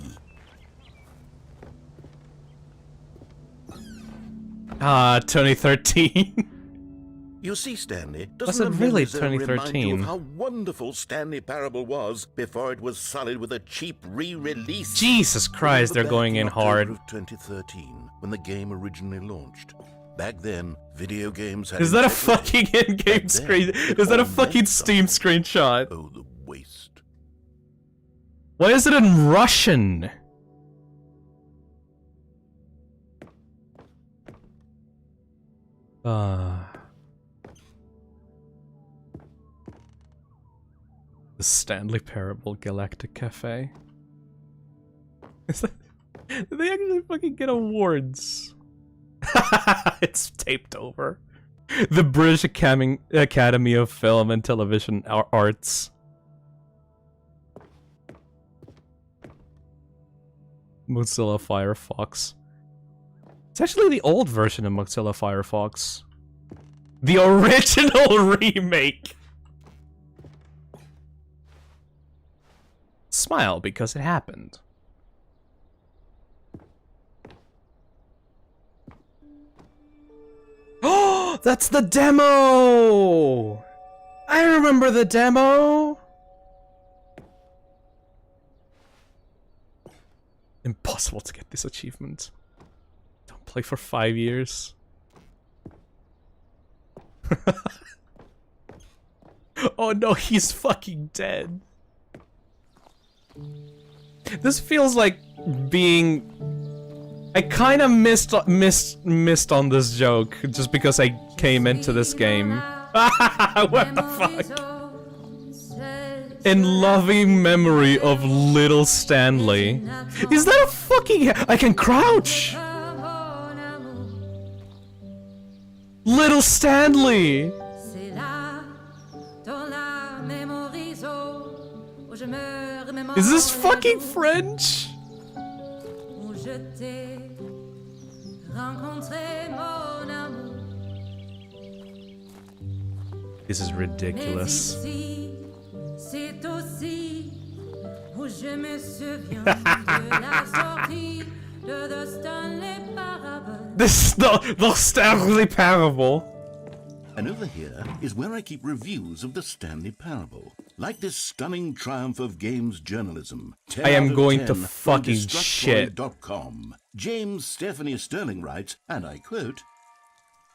Ah, 2013. You see, Stanley, Was doesn't it the really memory zone remind you 2013? of how wonderful Stanley Parable was before it was sullied with a cheap re-release? Jesus Christ, they're going in hard. Of 2013, when the game originally launched. Back then, video games had... Is that a fucking in-game screen? Is that a fucking Steam screenshot? Oh, the waste. Why is it in Russian? The Stanley Parable Galactic Cafe. Did they actually fucking get awards? It's taped over. The British Academy of Film and Television Arts. Mozilla Firefox. It's actually the old version of Mozilla Firefox. The original remake! Smile because it happened. Oh, that's the demo! I remember the demo! Impossible to get this achievement. Don't play for 5 years. Oh no, he's fucking dead. This feels like being... I kind of missed on this joke just because I came into this game. What the fuck? In loving memory of little Stanley. Is that a fucking... I can crouch! Little Stanley! Is this fucking French? This is ridiculous. This is the Stanley Parable. And over here is where I keep reviews of the Stanley Parable. Like this stunning triumph of games journalism. I am going to fucking shit. James Stephanie Sterling writes, and I quote,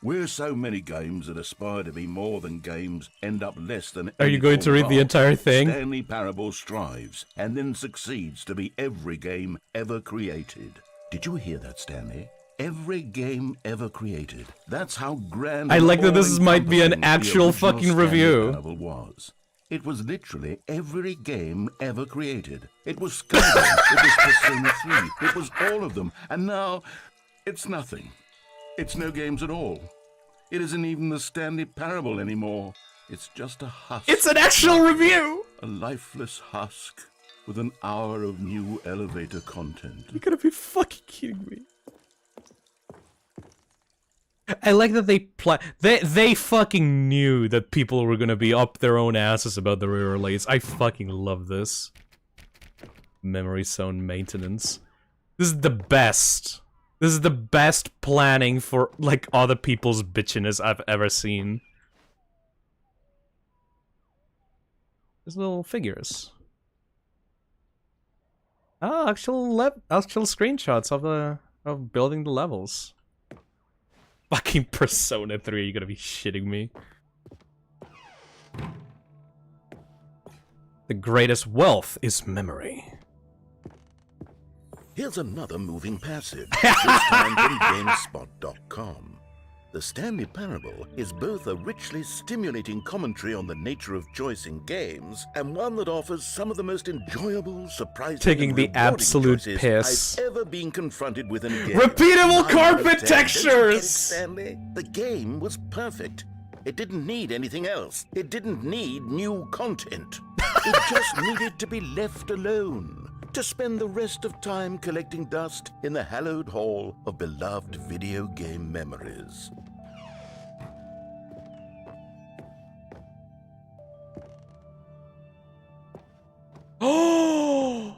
"Where so many games that aspire to be more than games end up less than..." Are you going to read the entire thing? Stanley Parable strives and then succeeds to be every game ever created. Did you hear that, Stanley? Every game ever created. That's how grand... I like that this might be an actual fucking review. Was. It was literally every game ever created. It was Skyrim, it was Persona 3, it was all of them, and now it's nothing. It's no games at all. It isn't even the Stanley Parable anymore. It's just a husk. It's an actual review! A lifeless husk with an hour of new elevator content. You gotta be fucking kidding me. I like that they fucking knew that people were gonna be up their own asses about the re-release. I fucking love this. Memory zone maintenance. This is the best. This is the best planning for, like, other people's bitchiness I've ever seen. There's little figures. Oh, actual screenshots of building the levels. Fucking Persona 3, you're gonna be shitting me. The greatest wealth is memory. Here's another moving passage, this time from GameSpot.com. The Stanley Parable is both a richly stimulating commentary on the nature of choice in games, and one that offers some of the most enjoyable, surprising, taking the absolute piss. I've ever been confronted with in a game. Repeatable carpet textures! Stanley, the game was perfect. It didn't need anything else. It didn't need new content. It just needed to be left alone, to spend the rest of time collecting dust in the hallowed hall of beloved video game memories. Oh!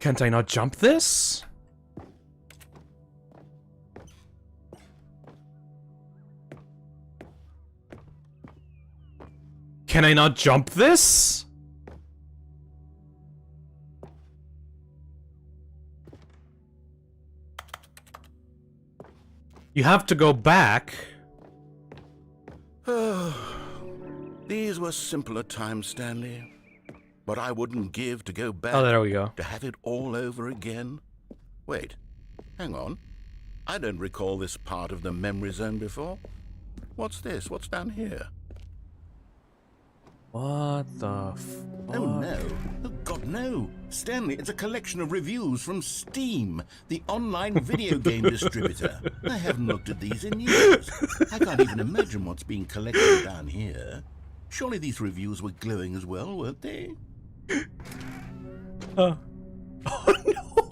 Can't I not jump this? Can I not jump this? You have to go back. These were simpler times, Stanley. But I wouldn't give to go back. Oh, there we go. To have it all over again. Wait, hang on. I don't recall this part of the memory zone before. What's this? What's down here? What the fuck? Oh no. Oh God, no. Stanley, it's a collection of reviews from Steam, the online video game distributor. I haven't looked at these in years. I can't even imagine what's being collected down here. Surely these reviews were glowing as well, weren't they? Oh no!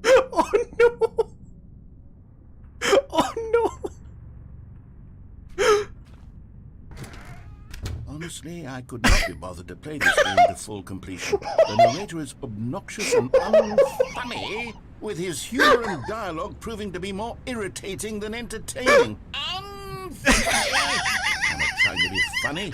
Oh no! Oh no! Honestly, I could not be bothered to play this game to full completion. The narrator is obnoxious and unfunny, with his humor and dialogue proving to be more irritating than entertaining. Unfunny! I'm not trying to be funny.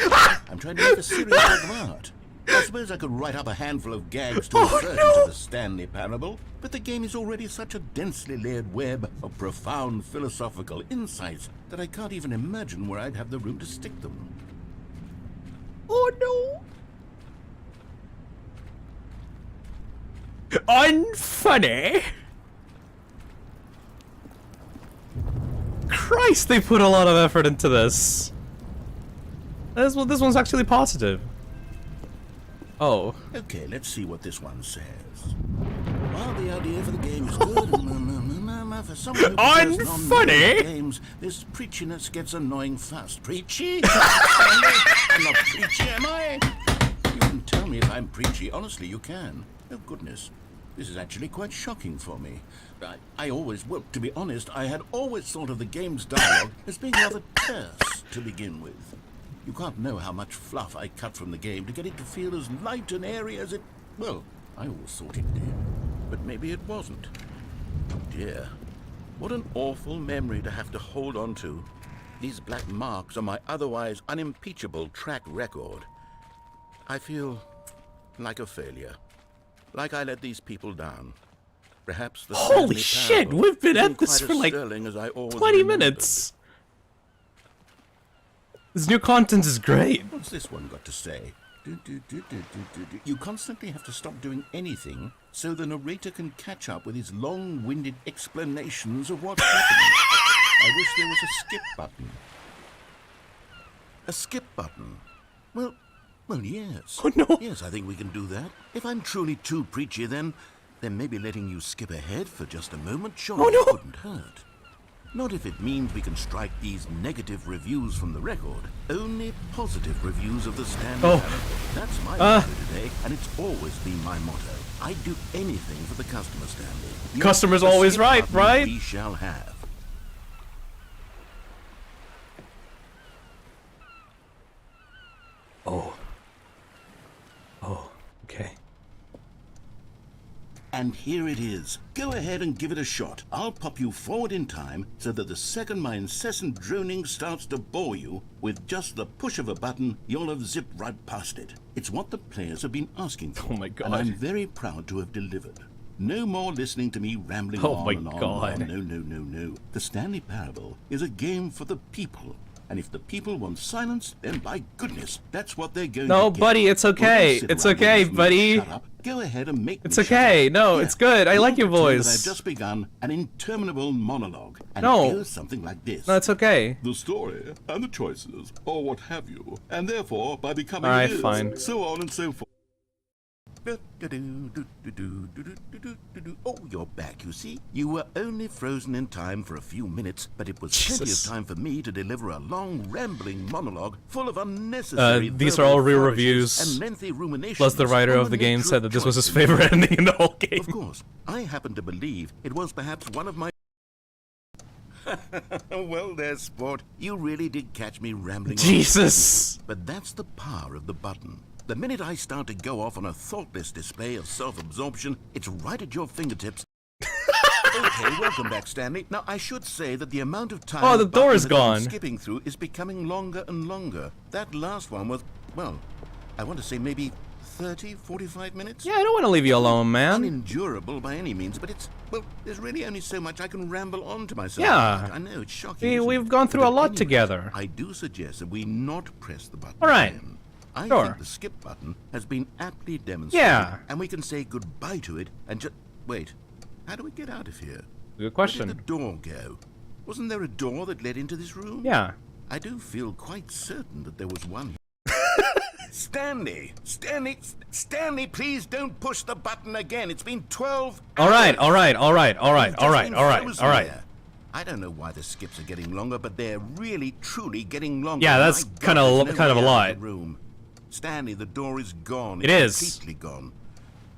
I'm trying to make a serious work of art. I suppose I could write up a handful of gags to insert into the Stanley Parable, but the game is already such a densely layered web of profound philosophical insights that I can't even imagine where I'd have the room to stick them. Oh no! Unfunny! Christ, they put a lot of effort into this. This one's actually positive. Oh. Okay, let's see what this one says. While the idea for the game is good, for someone who prefers non-video games, this preachiness gets annoying fast. Preachy? I'm not preachy, am I? You can tell me if I'm preachy. Honestly, you can. Oh, goodness. This is actually quite shocking for me. I always, well, to be honest, I had always thought of the game's dialogue as being rather terse to begin with. You can't know how much fluff I cut from the game to get it to feel as light and airy as it... Well, I always thought it did. But maybe it wasn't. Oh dear. What an awful memory to have to hold on to. These black marks on my otherwise unimpeachable track record. I feel like a failure. Like I let these people down. Perhaps the Holy shit, we've been at this for like 20 minutes. This new content is great. What's this one got to say? You constantly have to stop doing anything so the narrator can catch up with his long-winded explanations of what's happening. I wish there was a skip button. A skip button? Well, yes. Oh, no. Yes, I think we can do that. If I'm truly too preachy, then maybe letting you skip ahead for just a moment surely couldn't hurt. Not if it means we can strike these negative reviews from the record. Only positive reviews of the Stanley Parable. That's my motto today, and it's always been my motto. I'd do anything for the customer, Stanley. Customer's always right, right? We shall have. Oh, okay. And here it is. Go ahead and give it a shot. I'll pop you forward in time so that the second my incessant droning starts to bore you, with just the push of a button, you'll have zipped right past it. It's what the players have been asking for. Oh my god. And I'm very proud to have delivered. No more listening to me rambling on and on. No. The Stanley Parable is a game for the people. And if the people want silence, then by goodness, that's what they're going No, to get. buddy, it's okay. It's okay, buddy. Shut up. Go ahead and make It's me okay. shut up. No, Yeah. it's good. I like your Pretend that voice. I've just begun an interminable monologue, and No. it goes something like this. No, it's okay. The story and the choices, or what have you, and therefore, by becoming Alright, his, fine. so on and so forth. Oh, you're back, you see? You were only frozen in time for a few minutes, but it was plenty of Jesus. time for me to deliver a long, rambling monologue full of unnecessary These are all verbal real flourishes reviews. and lengthy ruminations Plus, the writer on of the game nature said of that this was his choice. favorite ending in the whole game. Of course, I happen to believe it was perhaps one of my... Well there, sport. You really did catch me rambling on. Jesus! But that's the power of the button. The minute I start to go off on a thoughtless display of self-absorption, it's right at your fingertips. Okay, welcome back, Stanley. Now, I should say that the amount of time Oh, the door is button that I'm gone. skipping through is becoming longer and longer. That last one was, well, I want to say maybe 30, 45 minutes? Yeah, I don't want to leave you alone, man. Unendurable by any means, but it's, well, there's really only so much I can ramble on to myself. Yeah. I know, it's shocking. isn't We've it? gone through But a at lot any rate, together. I do suggest that we not press the button. All right. again. I Sure. think the skip button has been aptly demonstrated. Yeah. And we can say goodbye to it and just... Wait, how do we get out of here? Good question. Where did the door go? Wasn't there a door that led into this room? Yeah. I do feel quite certain that there was one. Stanley! Stanley, please don't push the button again. It's been 12 Alright, hours. alright. You've just been frozen there. I don't know why the skips are getting longer, but they're really, truly getting longer. Yeah, that's My God, kinda there's no a way out lot. of the room. Stanley, the door is gone. It It's is. completely gone.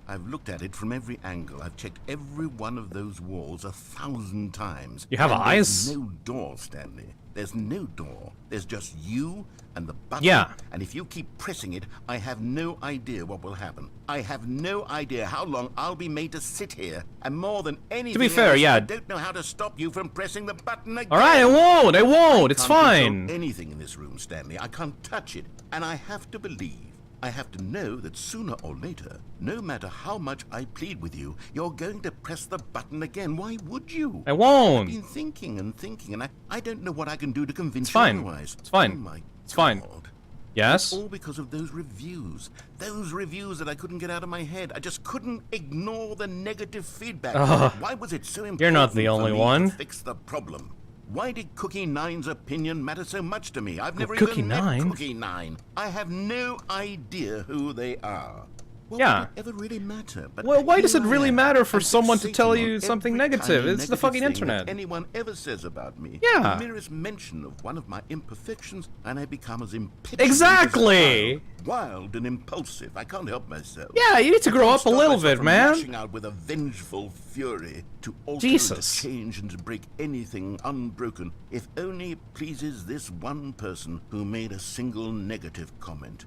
I've looked at it from every angle. I've checked every one of those walls 1,000 times. You have And eyes? There's no door, Stanley. There's no door. There's just you and the button. Yeah. And if you keep pressing it, I have no idea what will happen. I have no idea how long I'll be made to sit here. And more than anything fair, else, yeah. I don't know how to stop you from pressing the button again. Alright, I won't. It's I can't fine. control anything in this room, Stanley. I can't touch it. And I have to believe, I have to know that sooner or later, no matter how much I plead with you, you're going to press the button again. Why would you? I won't. I've been thinking and thinking, and I don't know what I can do to convince It's fine. you otherwise. It's fine. Oh my It's fine. God. Yes? All because of those reviews. Those reviews that I couldn't get out of my head. I just couldn't ignore the negative feedback. Ugh. Why was it so important You're not the for only me one. to fix the problem? Why did Cookie Nine's opinion matter so much to me? I've never Cookie even Nine? met Cookie Nine. I have no idea who they are. What Yeah. would it ever really matter? But Well, why here does it I really am, matter for and someone to tell fixating you on something every negative? tiny It's the negative fucking thing internet. that anyone ever says about me. Yeah. The merest mention of one of my imperfections, and I become as impetuous Exactly. as a child. Wild and impulsive. I can't help myself. Yeah, you need to grow I up a can't little stop myself bit, from man. lashing out with a vengeful fury to alter, Jesus. to change, and to break anything unbroken, if only it pleases this one person who made a single negative comment.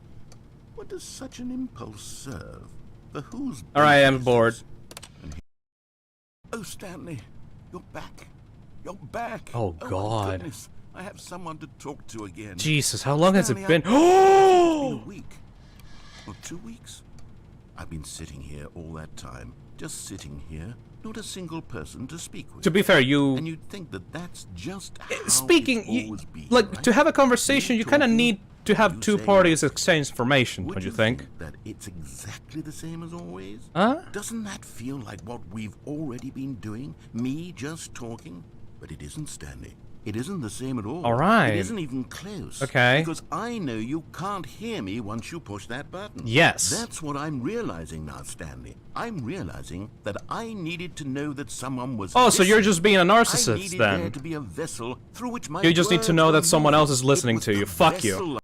What does such an impulse serve? For whose Alright, I'm benefit is bored. this? Oh, Stanley, you're back. You're back. Oh, my God. goodness. I have someone to talk to again. Jesus, how long has it Stanley, been? It's been a week. Or 2 weeks. I've been sitting here all that time. Just sitting here. Not a single person to speak with. To be fair, you... And you'd think that that's just how Speaking, it's you, always been, like, right? to have a conversation, you kind of talking, need to have you two saying parties nothing. exchange information, Would don't you think? that it's exactly the same as always? Huh? Doesn't that feel like what we've already been doing? Me just talking? But it isn't, Stanley. It isn't the same at all. All right. It isn't even close. Okay. Because I know you can't hear me once you push that button. Yes. That's what I'm realizing now, Stanley. I'm realizing that I needed to know that someone was Oh, so you're listening. just being a I narcissist needed there then. to be a vessel through which my You just need to words know were that someone else moving. is listening It was to you. the Fuck you. vessel.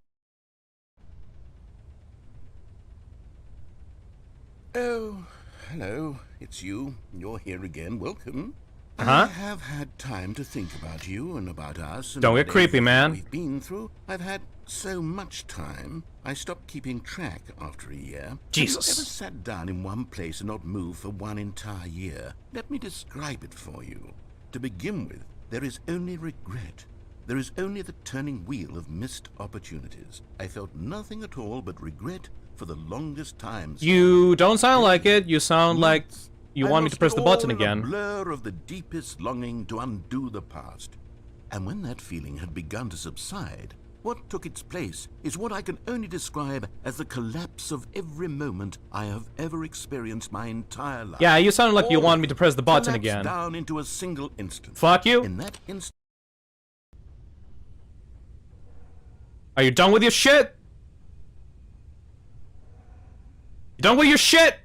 Oh, hello. It's you. You're here again. Welcome. Uh-huh. I have had time to think about you and about us. And Don't get about creepy, everything man. We've been through. I've had so much time. I stopped keeping track after a year. Jesus. Have you ever sat down in one place and not moved for one entire year? Let me describe it for you. To begin with, there is only regret. There is only the turning wheel of missed opportunities. I felt nothing at all but regret for the longest time. You don't sound like it. You sound like you I want me to lost press it the all button in a again. blur of the deepest longing to undo the past. And when that feeling had begun to subside, what took its place is what I can only describe as the collapse of every moment I have ever experienced my entire life. Yeah, you sound like you want me to press the button Collapsed again. down into a single instant. Fuck you. In that instant. Are you done with your shit? You done with your shit?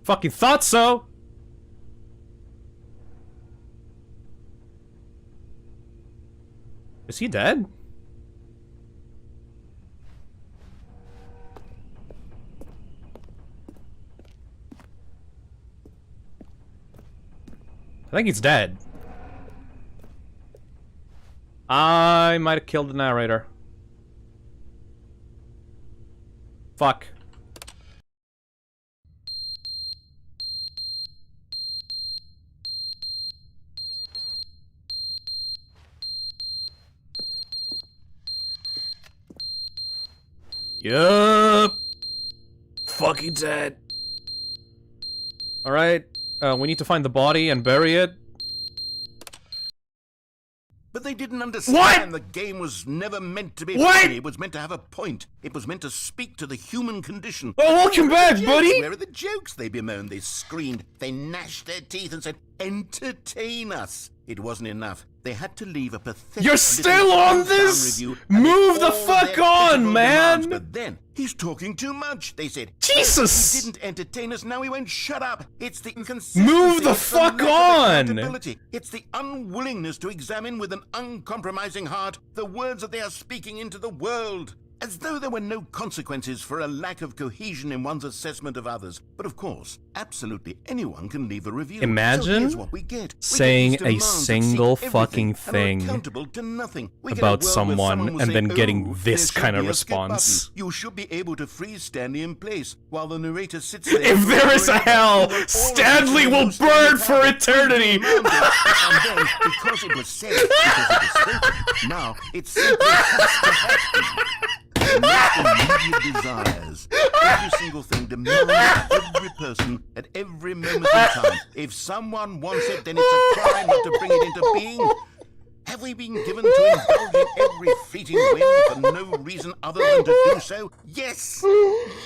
Fucking thought so. Is he dead? I think he's dead. I might have killed the narrator. Fuck. Yup. Fucking dead. Alright, we need to find the body and bury it. But they didn't understand the game was never meant to be funny. It was meant to have a point. It was meant to speak to the human condition. Oh, welcome back, buddy! Where are the jokes? They bemoaned, they screamed, they gnashed their teeth and said, entertain us. It wasn't enough. They had to leave a pathetic... You're still on this? Move the fuck on, man! But then, he's talking too much, they said. Jesus! He didn't entertain us, now he won't shut up. It's the inconsistency. Move the fuck on! It's the unwillingness to examine with an uncompromising heart the words that they are speaking into the world. As though there were no consequences for a lack of cohesion in one's assessment of others. But of course, absolutely anyone can leave a review. Imagine so what we get. saying a single fucking thing about someone and then getting this kind of response. You should be able to freeze Stanley in place while the narrator sits there. If there is a hell, Stanley will burn for eternity! And then, because it was said, because it was spoken, now it simply has to happen. Not immediate desires. Every single thing demands every person at every moment in time. If someone wants it, then it's a crime not to bring it into being. Have we been given to indulge in every fleeting whim for no reason other than to do so? Yes!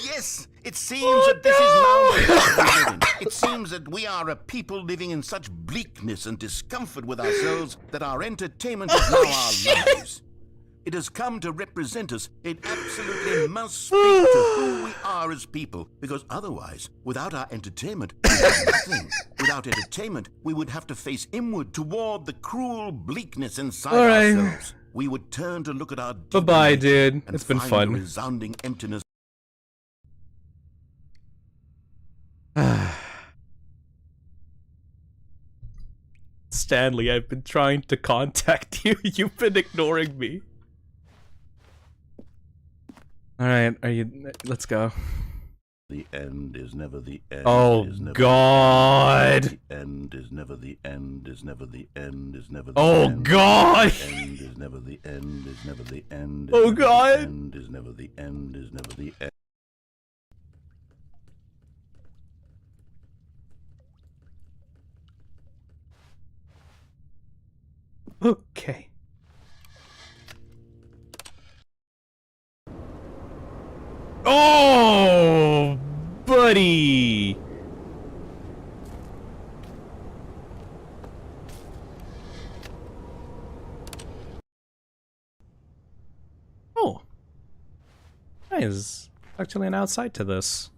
Yes! It seems that this is now the life we live in. It seems that we are a people living in such bleakness and discomfort with ourselves that our entertainment is now our lives. It has come to represent us. It absolutely must speak to who we are as people, because otherwise, without our entertainment, we have nothing. Without entertainment, we would have to face inward toward the cruel bleakness inside ourselves. We would turn to look at our bye-bye, dude. It's been find fun. A resounding emptiness. Stanley, I've been trying to contact you. You've been ignoring me. Alright, are you... let's go. The end is never the end. Oh, God! The end is never the end, is never the end, is never the end. Oh, God! The end is never the end, is never the end. Oh, God! The end is never the end, is never the end. Okay. Oh, buddy! Oh. There's actually an outside to this.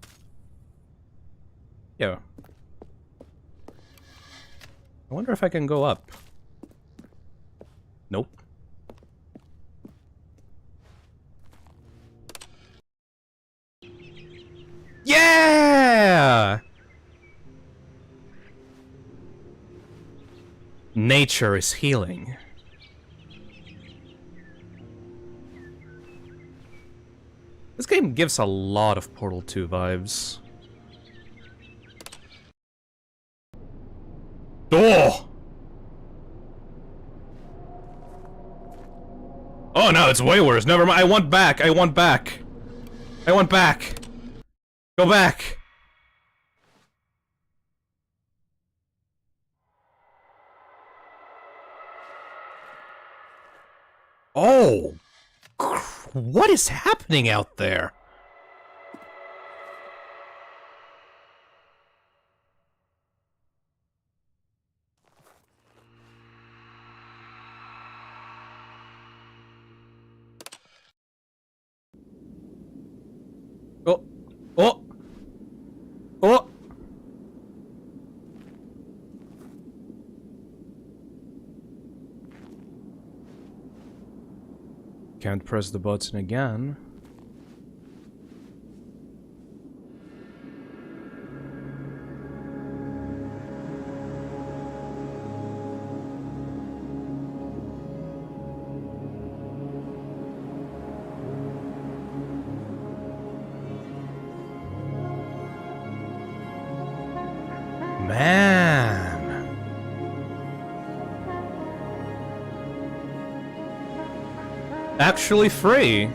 Yo. I wonder if I can go up. Nope. Yeah! Nature is healing. This game gives a lot of Portal 2 vibes. Oh! Oh no, it's way worse. Never mind. I want back. I want back. I want back. Go back. Oh! What is happening out there? Oh! Oh! Oh! Can't press the button again. Man. Actually free.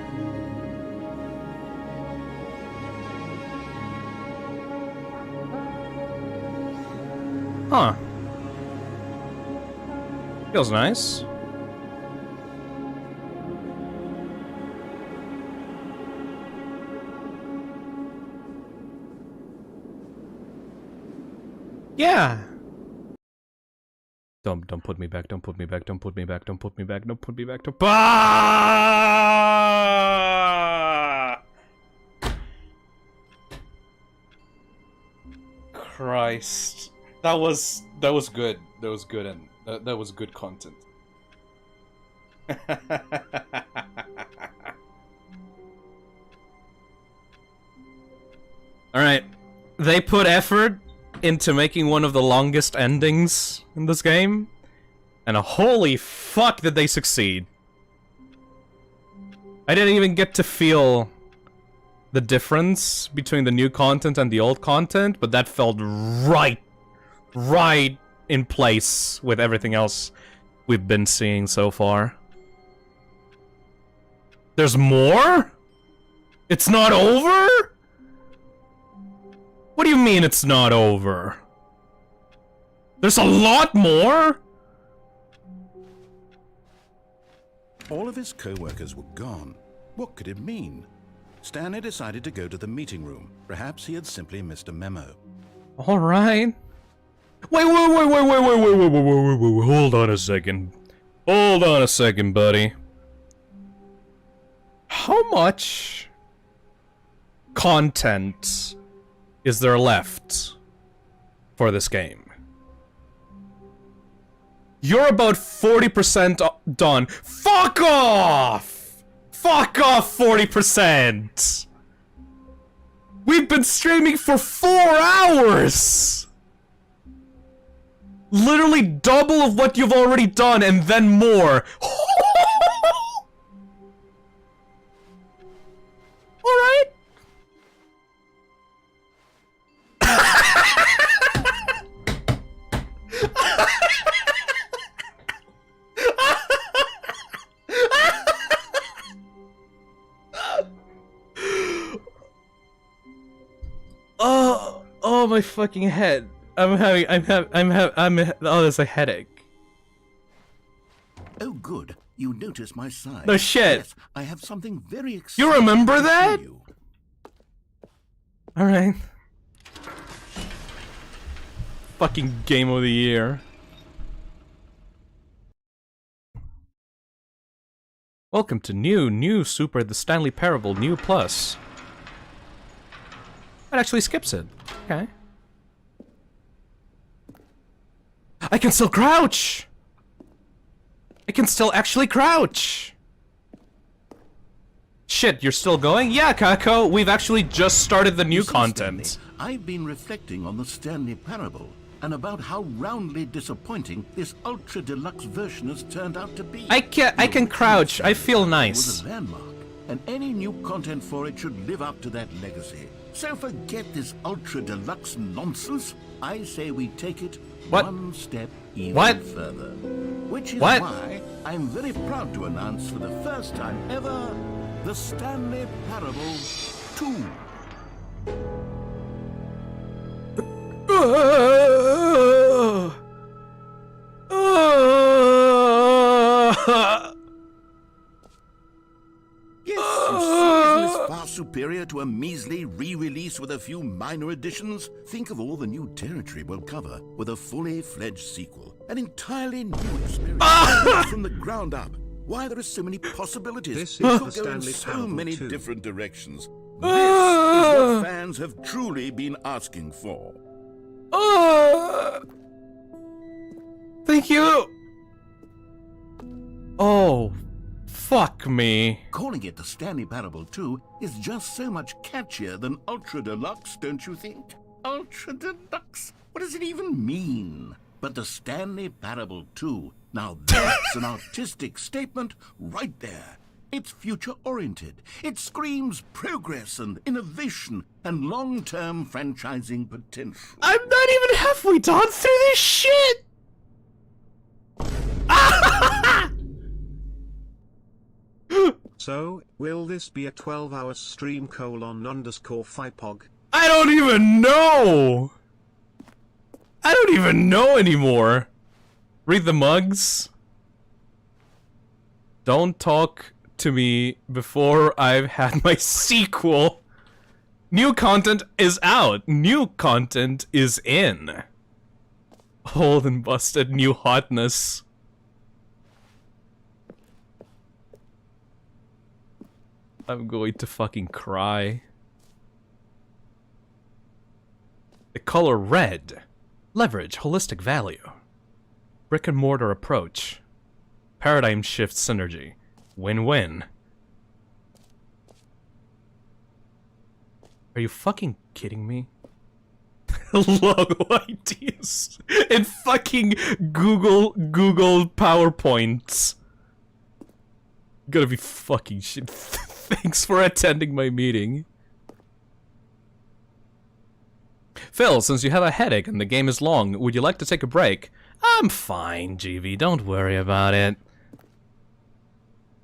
Huh. Feels nice. Yeah. Don't put me back, don't put me back, don't put me back, don't put me back, don't put me back, don't Christ. That was good. That was good, and that was good content. Alright. They put effort into making one of the longest endings in this game, and holy fuck did they succeed. I didn't even get to feel the difference between the new content and the old content, but that felt right in place with everything else we've been seeing so far. There's more? It's not over? What do you mean it's not over? There's a lot more? All of his co-workers were gone. What could it mean? Stanley decided to go to the meeting room. Perhaps he had simply missed a memo. Alright. Wait, hold on a second. Hold on a second, buddy. How much content is there left for this game? You're about 40% done. Fuck off! Fuck off 40%! We've been streaming for 4 hours! Literally double of what you've already done and then more. Alright. Oh my fucking head. Oh, there's a headache. Oh good, you notice my sign. No shit. Yes, I have something very exciting. You remember that? Alright. Fucking game of the year. Welcome to new Super the Stanley Parable New Plus. That actually skips it. Okay. I can still crouch! I can still actually crouch! Shit, you're still going? Yeah, Kako, we've actually just started the new content. Stanley, I've been reflecting on the Stanley Parable and about how roundly disappointing this ultra deluxe version has turned out to be. I can crouch. I feel nice. It was a landmark, and any new content for it should live up to that legacy. So forget this ultra deluxe nonsense. I say we take it one step even further. Which is why I'm very proud to announce for the first time ever the Stanley Parable 2. superior to a measly re-release with a few minor additions? Think of all the new territory we'll cover with a fully fledged sequel. An entirely new experience from the ground up. Why, there are so many possibilities. This It is could the go in Stanley so Parable many 2. different directions. This is what fans have truly been asking for. Thank you. Oh, fuck me. Calling it the Stanley Parable 2 is just so much catchier than Ultra Deluxe, don't you think? Ultra Deluxe? What does it even mean? But the Stanley Parable 2, now that's an artistic statement right there. It's future-oriented. It screams progress and innovation and long-term franchising potential. I'm not even halfway done through this shit. So, will this be a 12-hour stream _FIPOG? I don't even know. I don't even know anymore. Read the mugs. Don't talk to me before I've had my sequel. New content is out. New content is in. Old and busted new hotness. I'm going to fucking cry. The color red. Leverage holistic value. Brick and mortar approach. Paradigm shift synergy. Win-win. Are you fucking kidding me? Logo ideas in fucking Google PowerPoints. Gotta be fucking shit. Thanks for attending my meeting. Phil, since you have a headache and the game is long, would you like to take a break? I'm fine, GV. Don't worry about it.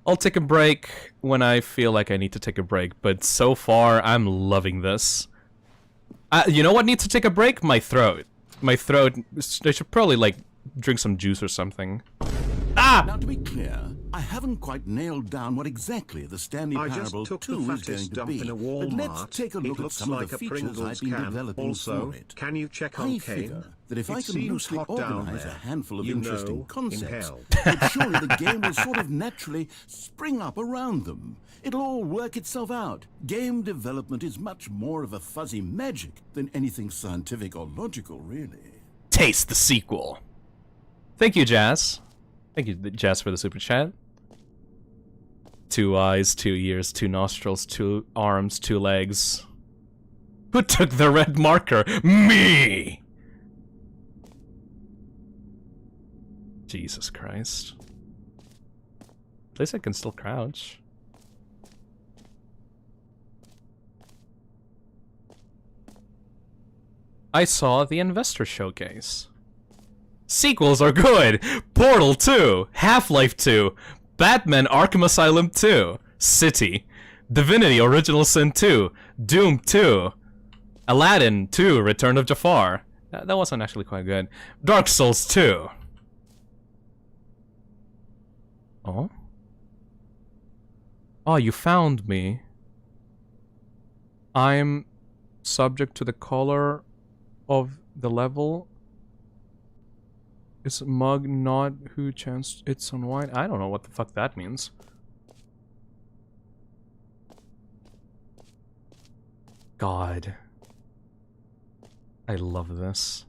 I'll take a break when I feel like I need to take a break, but so far, I'm loving this. You know what needs to take a break? My throat. My throat... I should probably, like, drink some juice or something. Ah! Now, to be clear, I haven't quite nailed down what exactly the Stanley I Parable just took 2 the is going fattest to dump be. in a But Walmart. let's take a It look at looks some like of the a features Pringles I've been can. developing Also, for it. can you check I on figure Kane? that if I It can seems loosely hot down organize a there. handful of You interesting know, in concepts, hell. then surely the game will sort of naturally spring up around them. It'll all work itself out. Game development is much more of a fuzzy magic than anything scientific or logical, really. Taste the sequel. Thank you, Jazz. Thank you, Jazz, for the super chat. 2 eyes, 2 ears, 2 nostrils, 2 arms, 2 legs. Who took the red marker? Me! Jesus Christ. At least I can still crouch. I saw the investor showcase. Sequels are good! Portal 2, Half-Life 2, Batman Arkham Asylum 2, City, Divinity Original Sin 2, Doom 2, Aladdin 2, Return of Jafar. That wasn't actually quite good. Dark Souls 2. Oh? Oh, you found me. I'm subject to the color of the level. Is mug not who chanced it's on white? I don't know what the fuck that means. God. I love this.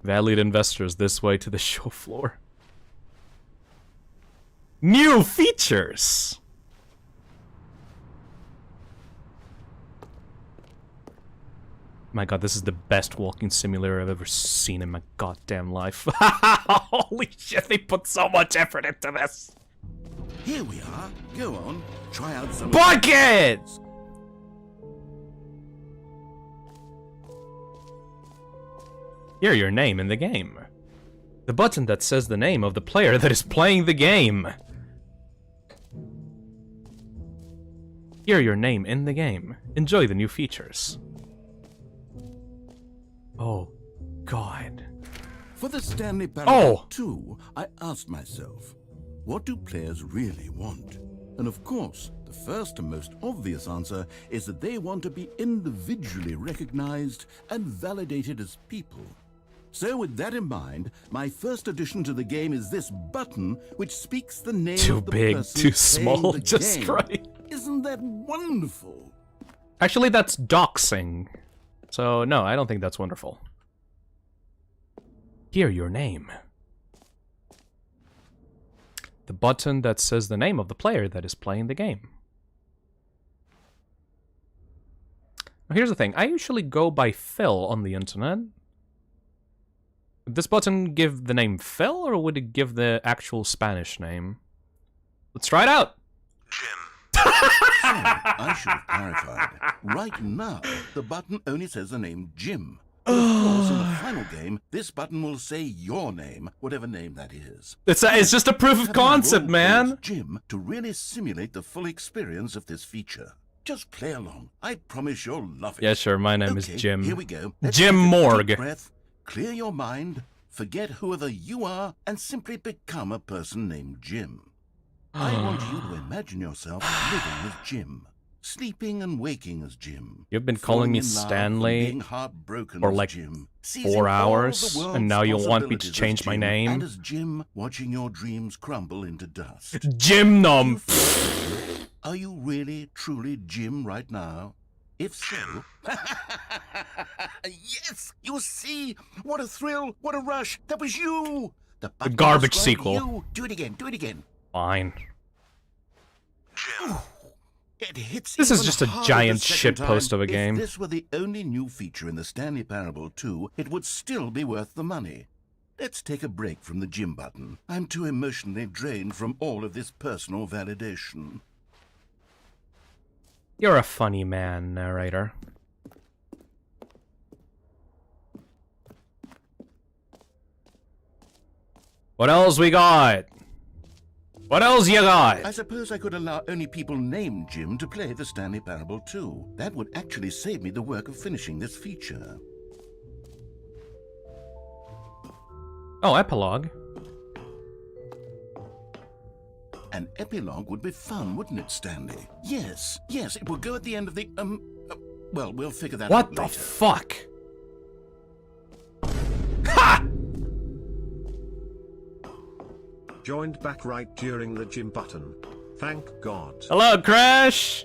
Valued investors, this way to the show floor. New features! My god, this is the best walking simulator I've ever seen in my goddamn life. Holy shit, they put so much effort into this! Here we are. Go on. Try out some Bucket! Hear your name in the game. The button that says the name of the player that is playing the game. Hear your name in the game. Enjoy the new features. Oh, God. For the Stanley Parable 2, I asked myself, what do players really want? And of course, the first and most obvious answer is that they want to be individually recognized and validated as people. So with that in mind, my first addition to the game is this button which speaks the name Too of the big, person too playing small, the just game. right. Isn't that wonderful? Actually, that's doxing. So, no, I don't think that's wonderful. Hear your name. The button that says the name of the player that is playing the game. Now, here's the thing. I usually go by Phil on the internet. Would this button give the name Phil, or would it give the actual Spanish name? Let's try it out! I should have clarified. Right now, the button only says the name Jim. But of course, in the final game, this button will say your name, whatever name that is. It's just a proof of concept, man! Jim, to really simulate the full experience of this feature. Just play along. I promise you'll love it. Yeah, sure, my name is Jim. Here we go. Let's Jim take a deep Morgue. breath, clear your mind, forget whoever you are, and simply become a person named Jim. I want you to imagine yourself living as Jim. Sleeping and waking as Jim. You've been calling me Stanley for like 4 hours, and now you want me to change my name? And as Jim, watching your dreams crumble into dust. Jim Nom! Are you really, truly Jim right now? If so... Yes! You see! What a thrill! What a rush! That was you! The garbage described sequel. You. Do it again, do it again. Fine. It hits This is even just a harder giant the second shitpost time. of a game. If this were the only new feature in the Stanley Parable 2, it would still be worth the money. Let's take a break from the Jim button. I'm too emotionally drained from all of this personal validation. You're a funny man, narrator. What else we got? What else you got? I suppose I could allow only people named Jim to play the Stanley Parable 2. That would actually save me the work of finishing this feature. Oh, epilogue. An epilogue would be fun, wouldn't it, Stanley? Yes, yes, it will go at the end of the, well, we'll figure that out later. What the fuck? Joined back right during the Jim button. Thank God. Hello, Crash!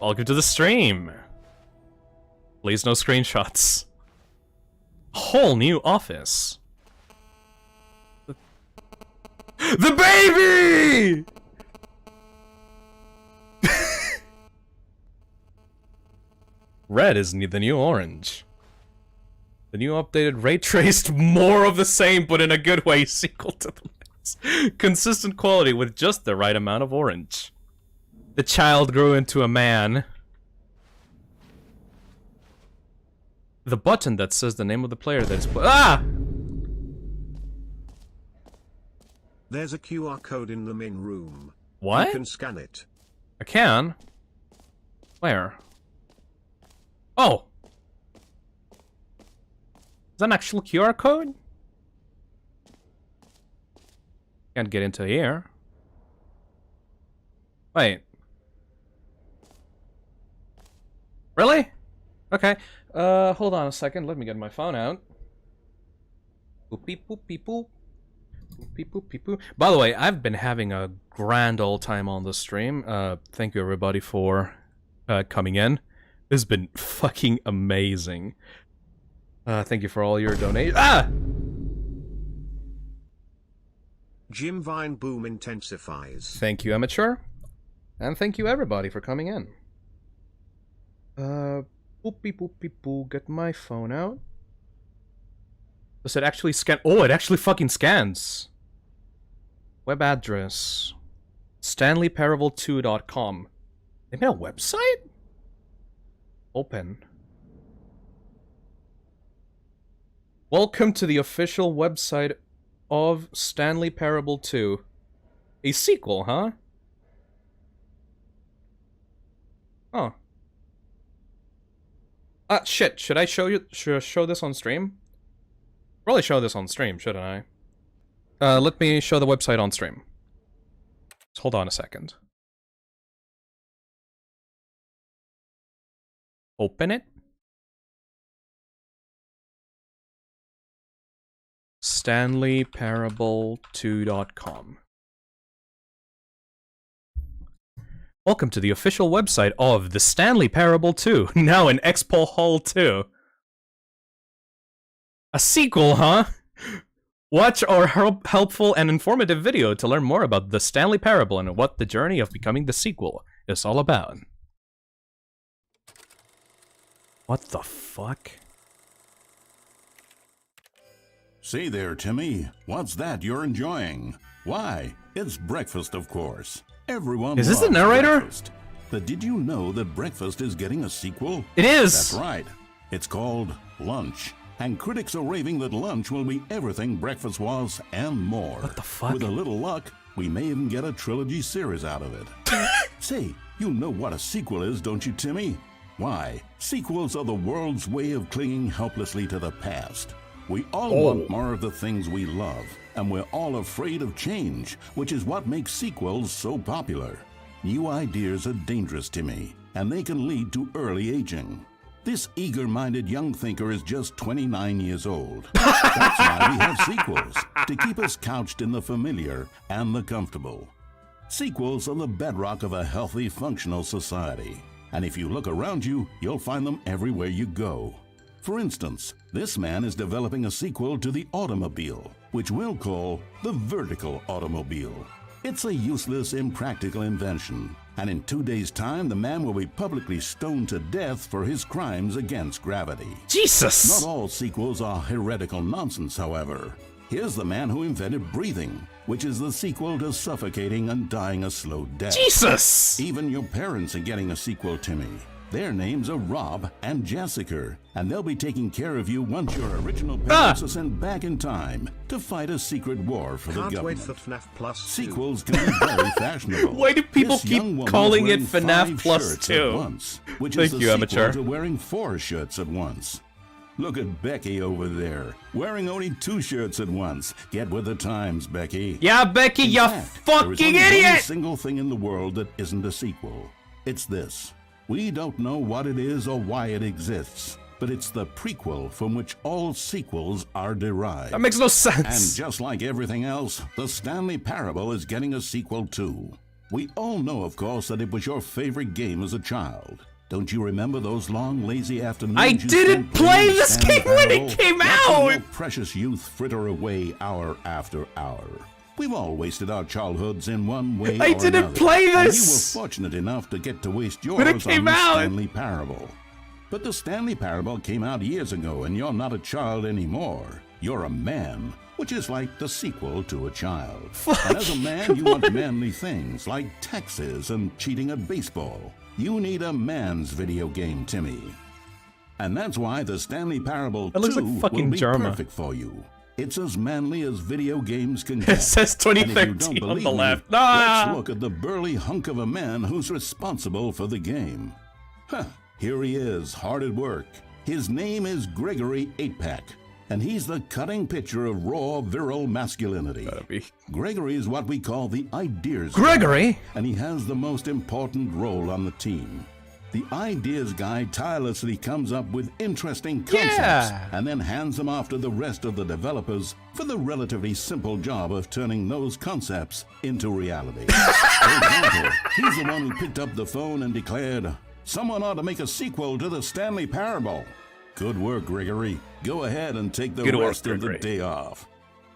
Welcome to the stream. Please no screenshots. Whole new office. The baby! Red is the new orange. The new updated ray traced more of the same, but in a good way, sequel to the last. Consistent quality with just the right amount of orange. The child grew into a man. The button that says the name of the player that is There's a QR code in the main room. What? You can scan it. I can? Where? Oh! Is that an actual QR code? Can't get into here. Wait. Really? Okay. Hold on a second. Let me get my phone out. Boop beep boop beep boop. Boop beep boop beep boop. By the way, I've been having a grand old time on the stream. Thank you everybody for coming in. This has been fucking amazing. Thank you for all your donations. Ah! Jim Vine boom intensifies. Thank you, Amateur. And thank you, everybody, for coming in. Boop beep boop beep boop. Get my phone out. Does it actually scan? Oh, it actually fucking scans. Web address. StanleyParable2.com. They made a website? Open. Welcome to the official website of Stanley Parable 2. A sequel, huh? Oh. Shit. Should I show this on stream? Probably show this on stream, shouldn't I? Let me show the website on stream. Hold on a second. Open it. StanleyParable2.com. Welcome to the official website of the Stanley Parable 2, now in Expo Hall 2. A sequel, huh? Watch our helpful and informative video to learn more about the Stanley Parable and what the journey of becoming the sequel is all about. What the fuck? Say there, Timmy. What's that you're enjoying? Why, it's breakfast, of course. Everyone Is this the loves narrator? breakfast. But did you know that breakfast is getting a sequel? It is! That's right. It's called Lunch. And critics are raving that Lunch will be everything breakfast was and more. What the fuck? With a little luck, we may even get a trilogy series out of it. Say, you know what a sequel is, don't you, Timmy? Why, sequels are the world's way of clinging helplessly to the past. We all want more of the things we love, and we're all afraid of change, which is what makes sequels so popular. New ideas are dangerous, Timmy, and they can lead to early aging. This eager-minded young thinker is just 29 years old. That's why we have sequels, to keep us couched in the familiar and the comfortable. Sequels are the bedrock of a healthy, functional society. And if you look around you, you'll find them everywhere you go. For instance, this man is developing a sequel to the automobile, which we'll call the vertical automobile. It's a useless, impractical invention, and in 2 days' time, the man will be publicly stoned to death for his crimes against gravity. Jesus! Not all sequels are heretical nonsense, however. Here's the man who invented breathing, which is the sequel to suffocating and dying a slow death. Jesus! Even your parents are getting a sequel, Timmy. Their names are Rob and Jessica, and they'll be taking care of you once your original parents are sent back in time to fight a secret war for the government. Can't wait for FNAF Plus 2. Sequels can be very fashionable. Why do people This young keep woman calling is it wearing FNAF 5 Plus shirts 2? at once, which Thank is the you, sequel amateur. to wearing 4 shirts at once. Look at Becky over there, wearing only 2 shirts at once. Get with the times, Becky. Yeah, Becky, you There is fucking only one idiot! single thing in the world that isn't a sequel. It's this. We don't know what it is or why it exists, but it's the prequel from which all sequels are derived. That makes no sense. And just like everything else, the Stanley Parable is getting a sequel too. We all know, of course, that it was your favorite game as a child. Don't you remember those long, lazy afternoons? I you didn't spent playing play the this Stanley game when it Parable, came watching out! your precious youth fritter away hour after hour. We've all wasted our childhoods in one way I or didn't another. play And this! you were fortunate enough to get to waste yours When it on came the out! Stanley Parable. But the Stanley Parable came out years ago, and you're not a child anymore. You're a man, which is like the sequel to a child. And as a man, you want manly things like taxes and cheating at baseball. You need a man's video game, Timmy. And that's why the Stanley Parable 2 looks like will fucking be Germa. perfect for you. It's as manly as video games can get. It says And if you 2013 don't on believe the me, left. Ah! Let's look at the burly hunk of a man who's responsible for the game. Huh, here he is, hard at work. His name is Gregory 8-Pack, and he's the cutting picture of raw, virile masculinity. Gregory is what we call the ideas Gregory? guy, and he has the most important role on the team. The ideas guy tirelessly comes up with interesting concepts and then hands them off to the rest of the developers for the relatively simple job of turning those concepts into reality. For example, he's the one who picked up the phone and declared, "Someone ought to make a sequel to the Stanley Parable." Good work, Gregory. Go ahead and take the rest of the day off.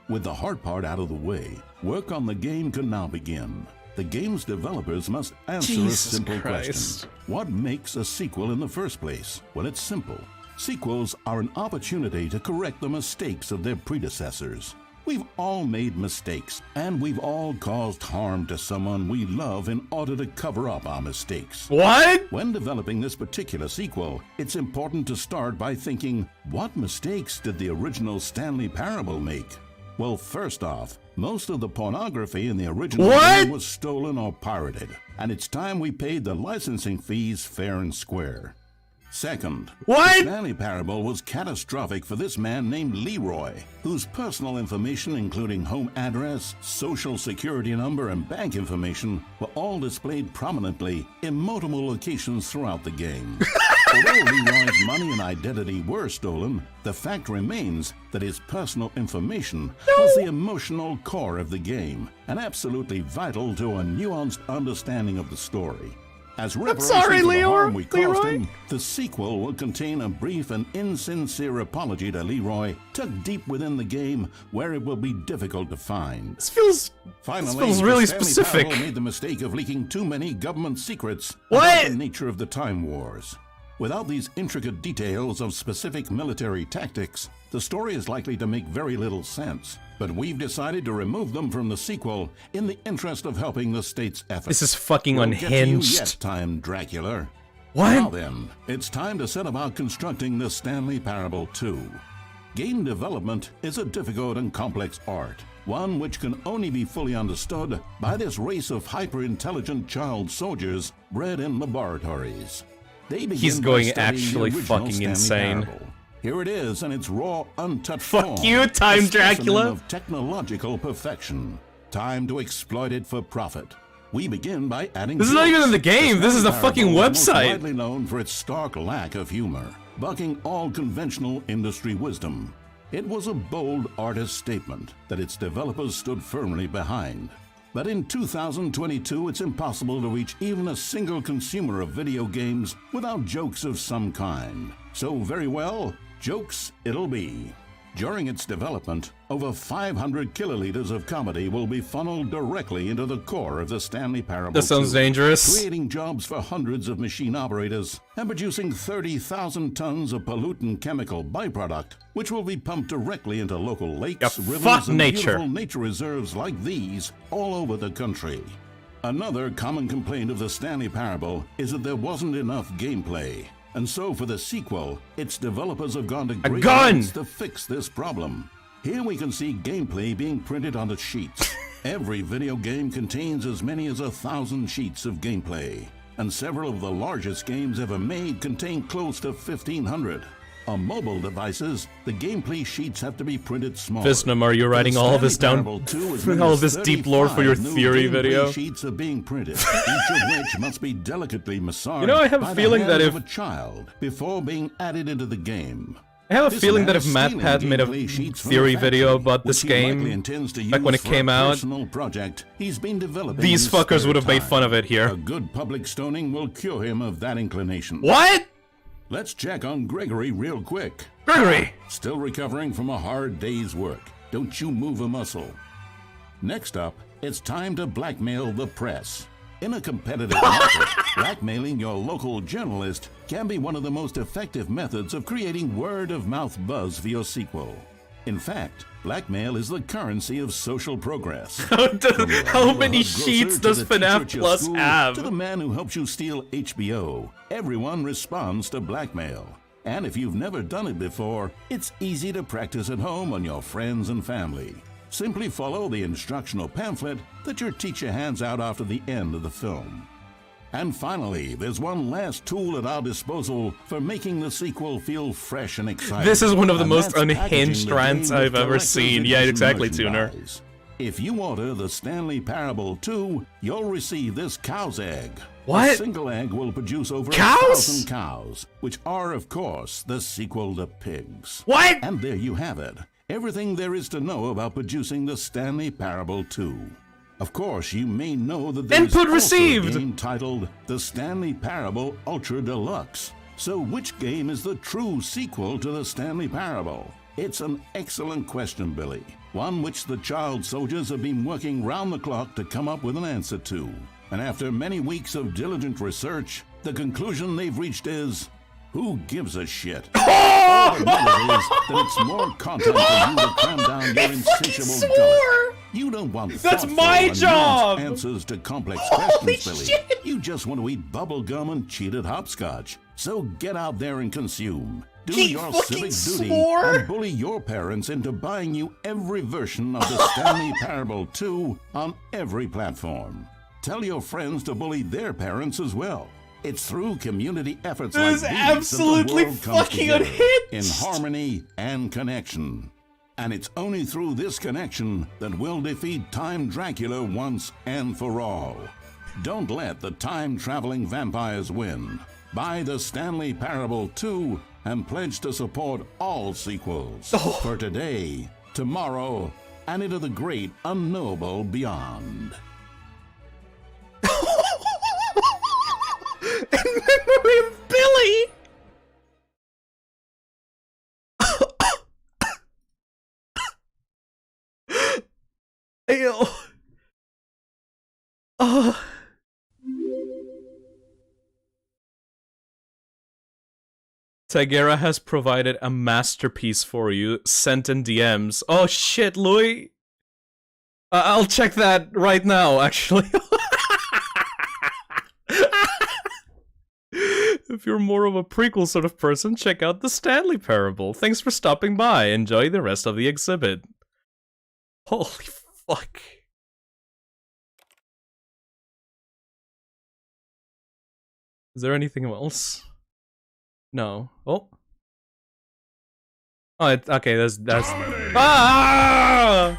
With the hard part out of the way, work on the game can now begin. The game's developers must answer a simple question. What makes a sequel in the first place? Well, it's simple. Sequels are an opportunity to correct the mistakes of their predecessors. We've all made mistakes, and we've all caused harm to someone we love in order to cover up our mistakes. What? When developing this particular sequel, it's important to start by thinking, what mistakes did the original Stanley Parable make? Well, first off, most of the pornography in the original game was stolen or pirated, and it's time we paid the licensing fees fair and square. Second, what? The Stanley Parable was catastrophic for this man named Leroy, whose personal information, including home address, social security number, and bank information, were all displayed prominently in multiple locations throughout the game. Although Leroy's money and identity were stolen, the fact remains that his personal information was the emotional core of the game, and absolutely vital to a nuanced understanding of the story. As reparations for the harm we caused him, the sequel will contain a brief and insincere apology to Leroy, tucked deep within the game, where it will be difficult to find. This feels really Stanley specific. Parable made the mistake of leaking too many government secrets What? about the nature of the Time Wars. Without these intricate details of specific military tactics, the story is likely to make very little sense. But we've decided to remove them from the sequel in the interest of helping the state's efforts. This is fucking We'll unhinged. Get to you yet, Time Dracula. What? Now then, it's time to set about constructing the Stanley Parable 2. Game development is a difficult and complex art, one which can only be fully understood by this race of hyper-intelligent child soldiers bred in laboratories. They begin He's by going studying the actually original fucking Stanley insane. Parable. Here it is in its raw, untouched Fuck form. you, Time a specimen Dracula. Of technological perfection. Time to exploit it for profit. We begin by adding. This is not even in the game. This is a Stanley fucking Parable is most website. widely known for its stark lack of humor, bucking all conventional industry wisdom. It was a bold artist statement that its developers stood firmly behind. But in 2022, it's impossible to reach even a single consumer of video games without jokes of some kind. So very well, jokes it'll be. During its development, over 500 kiloliters of comedy will be funneled directly into the core of the Stanley Parable. That sounds 2, dangerous. creating jobs for hundreds of machine operators and producing 30,000 tons of pollutant chemical byproduct, which will be pumped directly into local lakes, rivers, fuck and nature. beautiful nature reserves like these all over the country. Another common complaint of the Stanley Parable is that there wasn't enough gameplay. And so for the sequel, its developers have gone to great lengths to fix this problem. Here we can see gameplay being printed onto sheets. Every video game contains as many as 1,000 sheets of gameplay, and several of the largest games ever made contain close to 1,500. On mobile devices, the gameplay sheets have to be printed smaller. Phisnom, are you writing all of this down? All of this deep lore for your 35 new theory gameplay video? Sheets are being printed, each of which must be delicately massaged You know, I have a by feeling the that hands if- of a child before being added into the game. I have a This feeling man that if is Matt stealing had made a gameplay sheets from theory the video factory, about this which he likely game, intends to like when use it for a came out, personal project he's been developing these in his fuckers spare would have made time. fun of it here. A good public stoning will cure him of that inclination. What? Let's check on Gregory real quick. Gregory! Still recovering from a hard day's work. Don't you move a muscle. Next up, it's time to blackmail the press. In a competitive market, blackmailing your local journalist can be one of the most effective methods of creating word-of-mouth buzz for your sequel. In fact, blackmail is the currency of social progress. How many sheets does FNAF Plus have? To the man who helps you steal HBO, everyone responds to blackmail. And if you've never done it before, it's easy to practice at home on your friends and family. Simply follow the instructional pamphlet that your teacher hands out after the end of the film. And finally, there's one last tool at our disposal for making the sequel feel fresh and exciting. This is one of the And most that's unhinged packaging the rants game with I've ever collector's seen. Yeah, edition exactly, Tuner. merchandise. If you order the Stanley Parable 2, you'll receive this cow's egg. What? A single egg will produce over Cows? 1,000 cows, which are, of course, the sequel to pigs. What? And there you have it. Everything there is to know about producing the Stanley Parable 2. Of course, you may know that there is Input also received. a game titled The Stanley Parable Ultra Deluxe. So which game is the true sequel to the Stanley Parable? It's an excellent question, Billy. One which the child soldiers have been working round the clock to come up with an answer to. And after many weeks of diligent research, the conclusion they've reached is, who gives a shit? All that matters is that it's more content for you to cram down your insatiable gullet. You don't want That's thoughtful my and nuanced job! answers to complex Holy questions, Billy. shit! You just want to eat bubble gum and cheated hopscotch. So get out there and consume. Do He your fucking civic duty swore? and bully your parents into buying you every version of the Stanley Parable 2 on every platform. Tell your friends to bully their parents as well. It's through community efforts This like is these absolutely that the world comes fucking together unhinged. in harmony and connection. And it's only through this connection that we'll defeat Time Dracula once and for all. Don't let the time-traveling vampires win. Buy the Stanley Parable 2 and pledge to support all sequels. For today, tomorrow, and into the great unknowable beyond. In memory of Billy! Ew. Tigera has provided a masterpiece for you, sent in DMs. Oh shit, Louis! I'll check that right now, actually. If you're more of a prequel sort of person, check out the Stanley Parable. Thanks for stopping by. Enjoy the rest of the exhibit. Holy fuck. Is there anything else? No. Oh. Oh, okay, that's... Ah!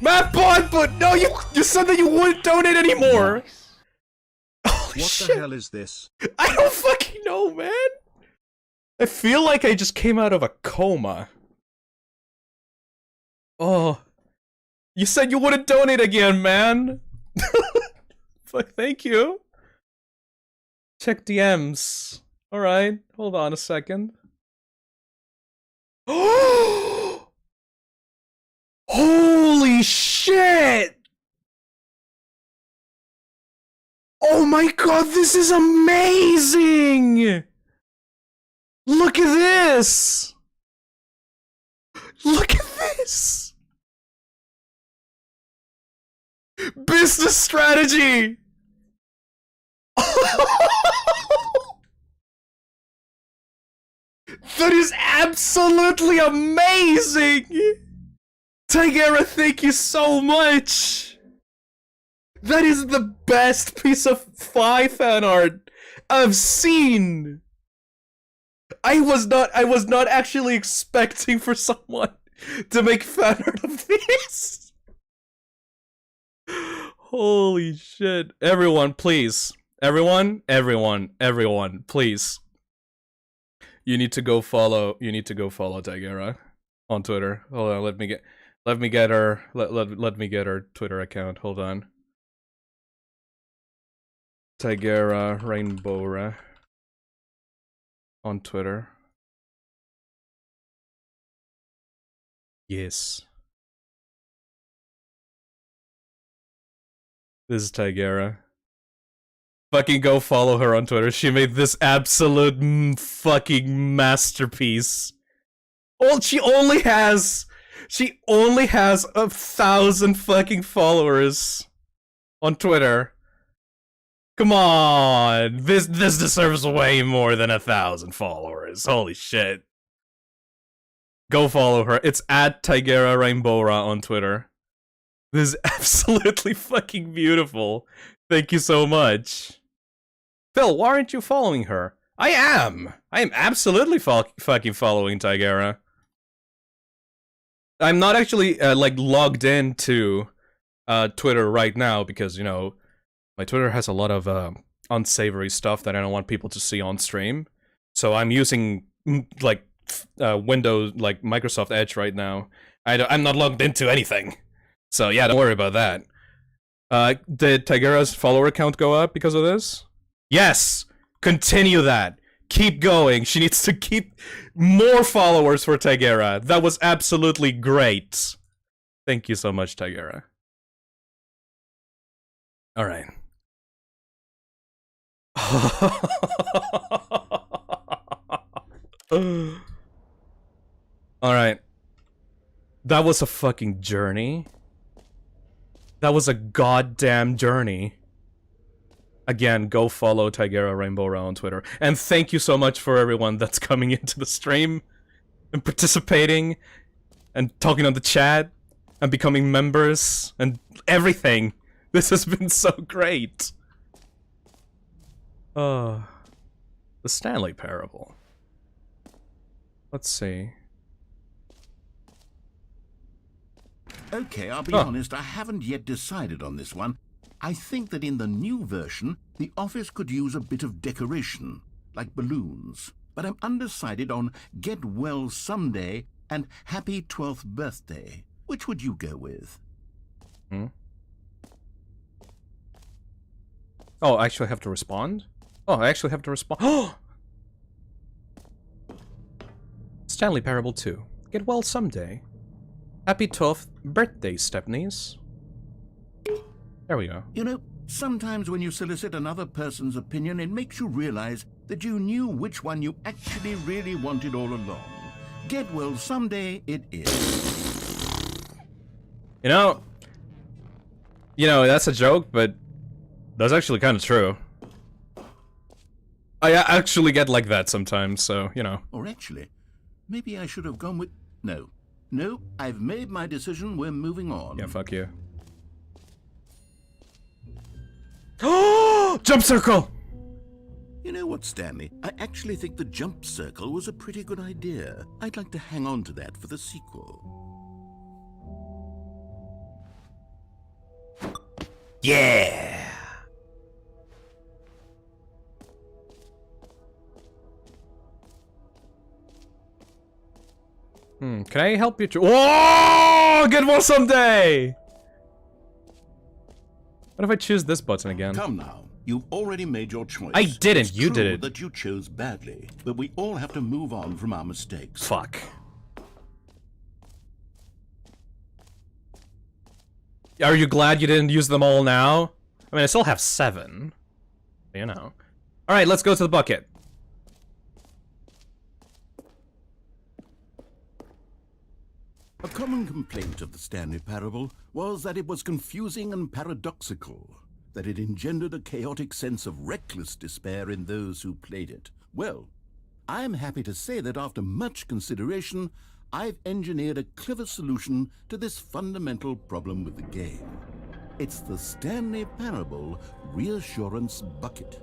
Matt but no, you said that you wouldn't donate anymore! Holy what shit. the hell is this? I don't fucking know, man! I feel like I just came out of a coma. Oh. You said you wouldn't donate again, man! Fuck, thank you. Check DMs. Alright, hold on a second. Holy shit! Oh my god, this is amazing! Look at this! Look at this! Business strategy! That is absolutely amazing! Tigera, thank you so much! That is the best piece of fan art I've seen! I was not actually expecting for someone to make fan art of this! Holy shit. Everyone, please. Everyone, please. You need to go follow Tigera on Twitter. Hold on, let me get her Twitter account. Hold on. TigeraRainbowra on Twitter. Yes. This is Tigera. Fucking go follow her on Twitter. She made this absolute fucking masterpiece. Well, she only has 1,000 fucking followers on Twitter. Come on, this deserves way more than 1,000 followers. Holy shit. Go follow her. It's at TigeraRainbowra on Twitter. This is absolutely fucking beautiful. Thank you so much. Phil, why aren't you following her? I am absolutely fucking following Tigera. I'm not actually, like, logged into Twitter right now because, you know, my Twitter has a lot of unsavory stuff that I don't want people to see on stream. So I'm using, like, Windows, like, Microsoft Edge right now. I'm not logged into anything. So yeah, don't worry about that. Did Tigera's follower count go up because of this? Yes! Continue that! Keep going! She needs to keep more followers for Tigera. That was absolutely great. Thank you so much, Tigera. Alright. Alright. That was a fucking journey. That was a goddamn journey. Again, go follow TigeraRainbowra on Twitter. And thank you so much for everyone that's coming into the stream and participating and talking on the chat and becoming members and everything. This has been so great. The Stanley Parable. Let's see. Okay, I'll be honest, I haven't yet decided on this one. I think that in the new version, the office could use a bit of decoration, like balloons. But I'm undecided on Get Well Someday and Happy 12th Birthday. Which would you go with? Oh, I actually have to respond? Oh, I actually have to respond. Oh! Stanley Parable 2. Get well someday. Happy 12th birthday, Stepnies. There we go. You know, sometimes when you solicit another person's opinion, it makes you realize that you knew which one you actually really wanted all along. Get well someday it is. You know, that's a joke, but that's actually kind of true. I actually get like that sometimes, so, you know. Or actually, maybe I should have gone with... No, I've made my decision, we're moving on. Yeah, fuck you. Oh, jump circle! You know what, Stanley? I actually think the jump circle was a pretty good idea. I'd like to hang on to that for the sequel. Yeah! Can I help you? Whoa! Get well someday! What if I choose this button again? Come now. You've already made your choice. I didn't. It's You true did it. That you chose badly, but we all have to move on from our mistakes. Fuck. Are you glad you didn't use them all now? I mean, I still have 7. You know. Alright, let's go to the bucket. A common complaint of the Stanley Parable was that it was confusing and paradoxical, that it engendered a chaotic sense of reckless despair in those who played it. Well, I'm happy to say that after much consideration, I've engineered a clever solution to this fundamental problem with the game. It's the Stanley Parable Reassurance Bucket.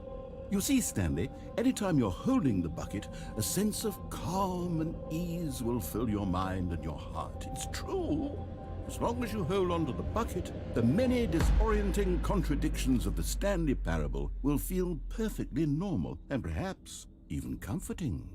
You see, Stanley, anytime you're holding the bucket, a sense of calm and ease will fill your mind and your heart. It's true. As long as you hold on to the bucket, the many disorienting contradictions of the Stanley Parable will feel perfectly normal and perhaps even comforting.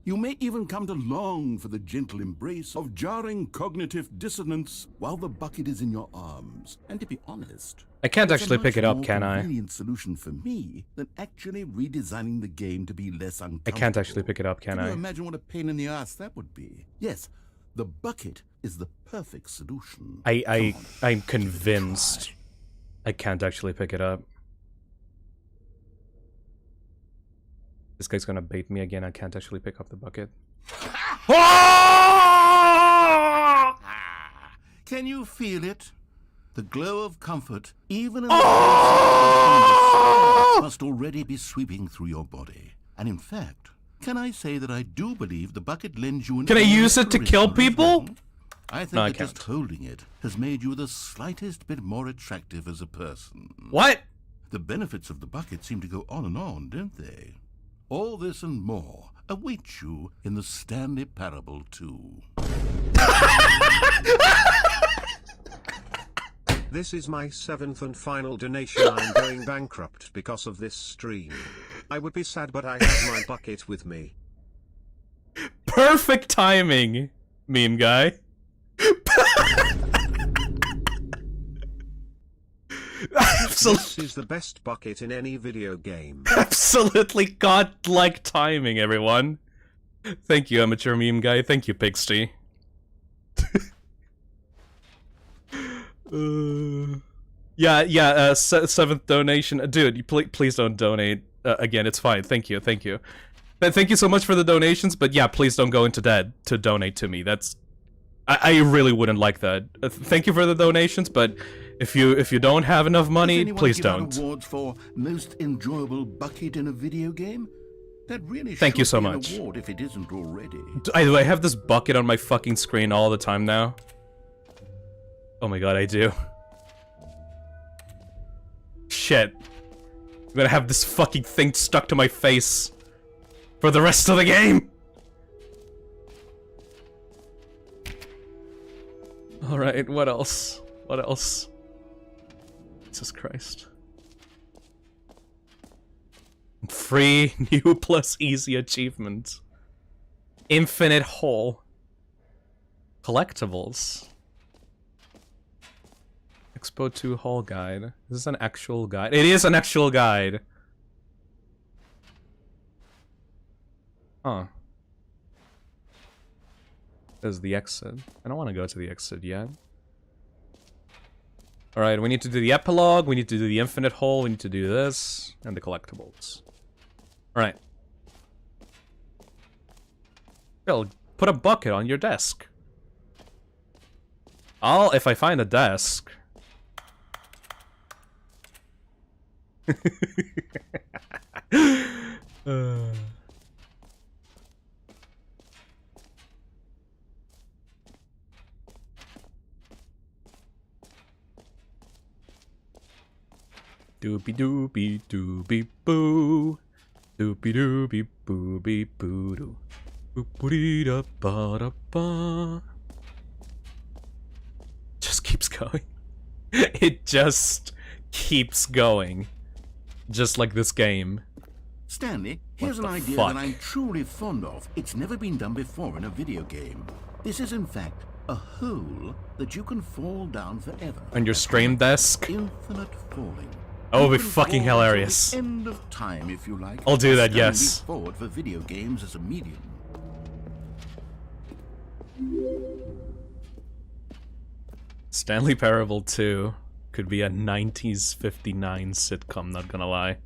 You may even come to long for the gentle embrace of jarring cognitive dissonance while the bucket is in your arms. And to be honest, I can't actually pick it up, can I? It's a convenient solution for me than actually redesigning the game to be less uncomfortable. I can't actually pick it up, can I? Can you imagine what a pain in the ass that would be? Yes, the bucket is the perfect solution. I'm convinced I can't actually pick it up. This guy's gonna bait me again. I can't actually pick up the bucket. Can you feel it? The glow of comfort, even in must already be sweeping through your body. And in fact, can I say that I do believe the bucket lends you an... Can I use it to kill people? I think that just holding it has made you the slightest bit more attractive as a person. What? The benefits of the bucket seem to go on, don't they? All this and more await you in the Stanley Parable 2. This is my 7th and final donation. I'm going bankrupt because of this stream. I would be sad, but I have my bucket with me. Perfect timing, meme guy. This is the best bucket in any video game. Absolutely godlike timing, everyone. Thank you, amateur meme guy. Thank you, Pixty. Yeah, 7th donation. Dude, please don't donate. Again, it's fine. Thank you. But thank you so much for the donations, but yeah, please don't go into debt to donate to me. That's... I really wouldn't like that. Thank you for the donations, but if you don't have enough money, please don't. Awards for most enjoyable bucket in a video game? That really Thank you so be an much. award if it isn't already. Do I have this bucket on my fucking screen all the time now? Oh my god, I do. Shit. I'm gonna have this fucking thing stuck to my face for the rest of the game! Alright, what else? What else? Jesus Christ. Free, new plus easy achievement. Infinite hole. Collectibles. Expo 2 haul guide. Is this an actual guide? It is an actual guide! Huh. There's the exit. I don't want to go to the exit yet. Alright, we need to do the epilogue, we need to do the infinite hole, we need to do this, and the collectibles. Alright. Bill, put a bucket on your desk. If I find a desk. Doopy doopy doopy boo. Doopy doopy booby boo doo. Boopity da ba da ba. Just keeps going. It just keeps going. Just like this game. Stanley, here's an idea that I'm truly fond of. It's never been done before in a video game. This is in fact a hole that you can fall down forever. On your stream desk? Infinite falling. Oh, it'll be fucking hilarious. End of time, if you like. I'll do that, yes. Forward for video games as a medium. Stanley Parable 2 could be a 90s 59 sitcom, not gonna lie.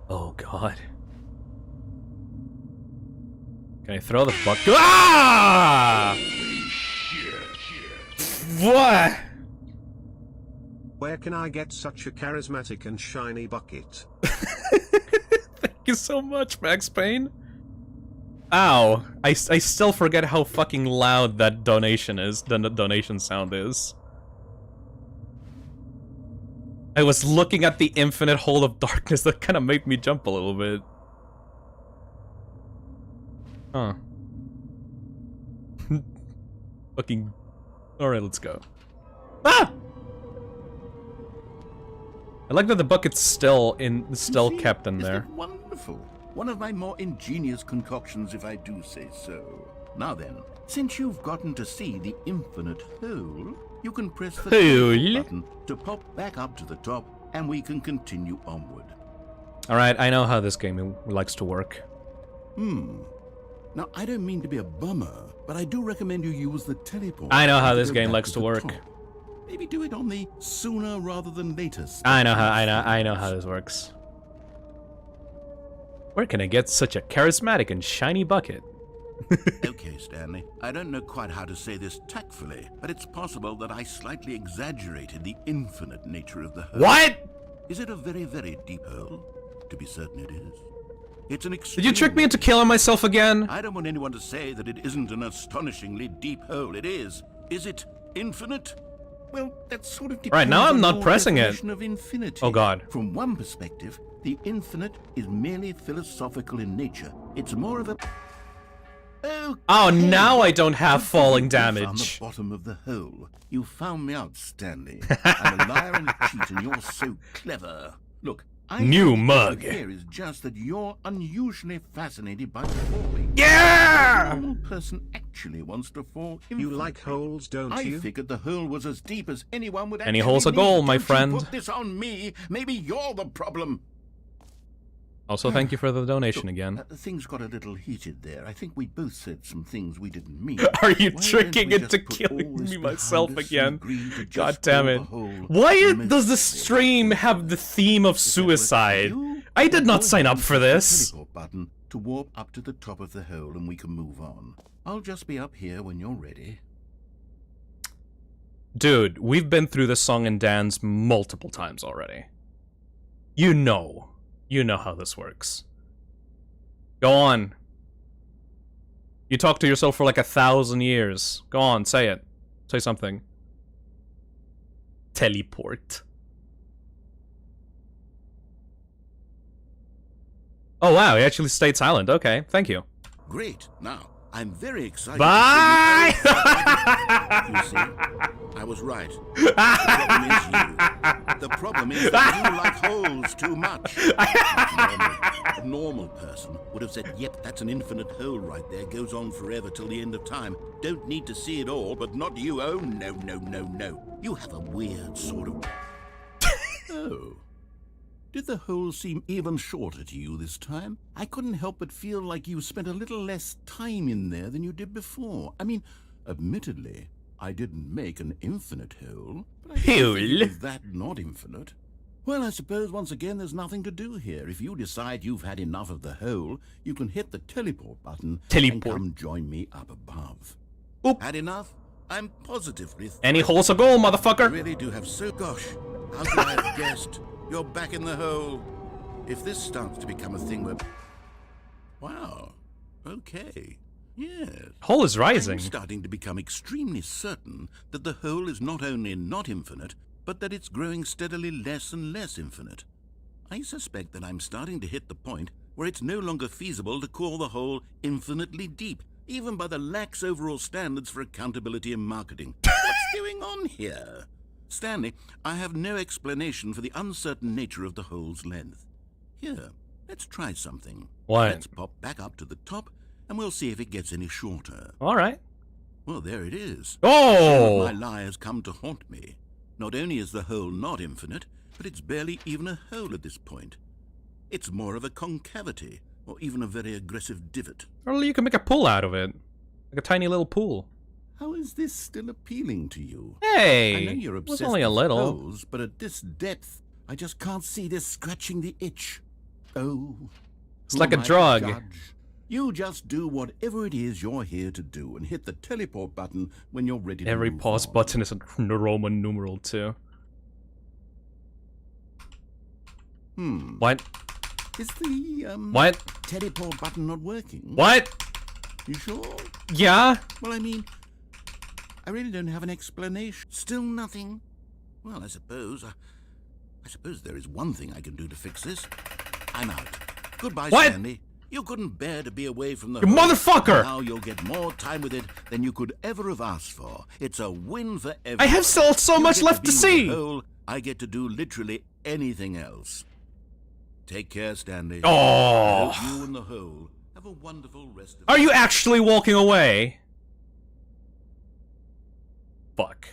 Oh god. Can I throw the bucket? Ah! What? Where can I get such a charismatic and shiny bucket? Thank you so much, Max Payne. Ow. I still forget how fucking loud that donation is, the donation sound is. I was looking at the infinite hole of darkness that kind of made me jump a little bit. Huh. Fucking... Alright, let's go. Ah! I like that the bucket's still kept in there. Isn't it wonderful? One of my more ingenious concoctions, if I do say so. Now then, since you've gotten to see the infinite hole, you can press the button to pop back up to the top, and we can continue onward. Alright, I know how this game likes to work. Now, I don't mean to be a bummer, but I do recommend you use the teleport. I know how this game likes to work. Maybe do it on the sooner rather than later step. I know how this works. Where can I get such a charismatic and shiny bucket? Okay, Stanley. I don't know quite how to say this tactfully, but it's possible that I slightly exaggerated the infinite nature of the hole. What? Is it a very, very deep hole? To be certain it is. It's an Did you trick me into killing myself again? I don't want anyone to say that it isn't an astonishingly deep hole. It is. Is it infinite? Well, that sort of depends. Right, now I'm not on pressing it. definition of infinity. Oh god. From one perspective, the infinite is merely philosophical in nature. It's more of a... Oh, now I don't have falling damage. On the bottom of the hole. You found me out, Stanley. I'm a liar and a cheat, and you're so clever. Look, New mug. Here is just that you're unusually fascinated by falling. Yeah! No person actually wants to fall. You like holes, don't you? I figured the hole was as deep as anyone would. Any hole's a goal, my friend. Put this on me. Maybe you're the problem. Also, thank you for the donation again. Things got a little heated there. I think we both said some things we didn't mean. Are you tricking into killing me myself again? God damn it. Why does the stream have the theme of suicide? I did not sign up for this. Button to warp up to the top of the hole and we can move on. I'll just be up here when you're ready. Dude, we've been through this song and dance multiple times already. You know how this works. Go on. You talk to yourself for like 1,000 years. Go on, say it. Say something. Teleport. Oh wow, he actually stayed silent. Okay, thank you. Great. Now, I'm very excited. Bye! You see, I was right. The problem is that you like holes too much. A normal person would have said, yep, that's an infinite hole right there. Goes on forever till the end of time. Don't need to see it all, but not you. Oh, no, no, no, no. You have a weird sort of... Oh. Did the hole seem even shorter to you this time? I couldn't help but feel like you spent a little less time in there than you did before. I mean, admittedly, I didn't make an infinite hole. But I don't think it was that not infinite. Well, I suppose once again there's nothing to do here. If you decide you've had enough of the hole, you can hit the teleport button and come join me up above. Oop. Had enough? I'm positively... Any hole's a goal, motherfucker! I really do have so... Gosh, how could I have guessed? You're back in the hole. If this starts to become a thing where... Wow. Okay. Yes. Hole is rising. I'm starting to become extremely certain that the hole is not only not infinite, but that it's growing steadily less and less infinite. I suspect that I'm starting to hit the point where it's no longer feasible to call the hole infinitely deep, even by the lax overall standards for accountability and marketing. What's going on here? Stanley, I have no explanation for the uncertain nature of the hole's length. Here, let's try something. What? Let's pop back up to the top, and we'll see if it gets any shorter. All right. Well, there it is. Oh! My lie has come to haunt me. Not only is the hole not infinite, but it's barely even a hole at this point. It's more of a concavity, or even a very aggressive divot. Or you can make a pool out of it. Like a tiny little pool. How is this still appealing to you? Hey! I know you're it was obsessed only a with little. holes, but at this depth, I just can't see this scratching the itch. Oh. It's like a drug. Judge? You just do whatever it is you're here to do and hit the teleport button when you're ready to Every move pause on. button is a Roman numeral too. What? Is the What? teleport button not working? What? You sure? Yeah? Well, I mean, I really don't have an explanation. Still nothing? Well, I suppose there is one thing I can do to fix this. I'm out. Goodbye, What? Stanley. You couldn't bear to be away from the You hole. motherfucker! Now you'll get more time with it than you could ever have asked for. It's a win for everyone. I have still so You much get left be to with the see! hole. I get to do literally anything else. Take care, Stanley. Oh. I hope you and the hole have a wonderful rest of Are you actually walking away? Fuck.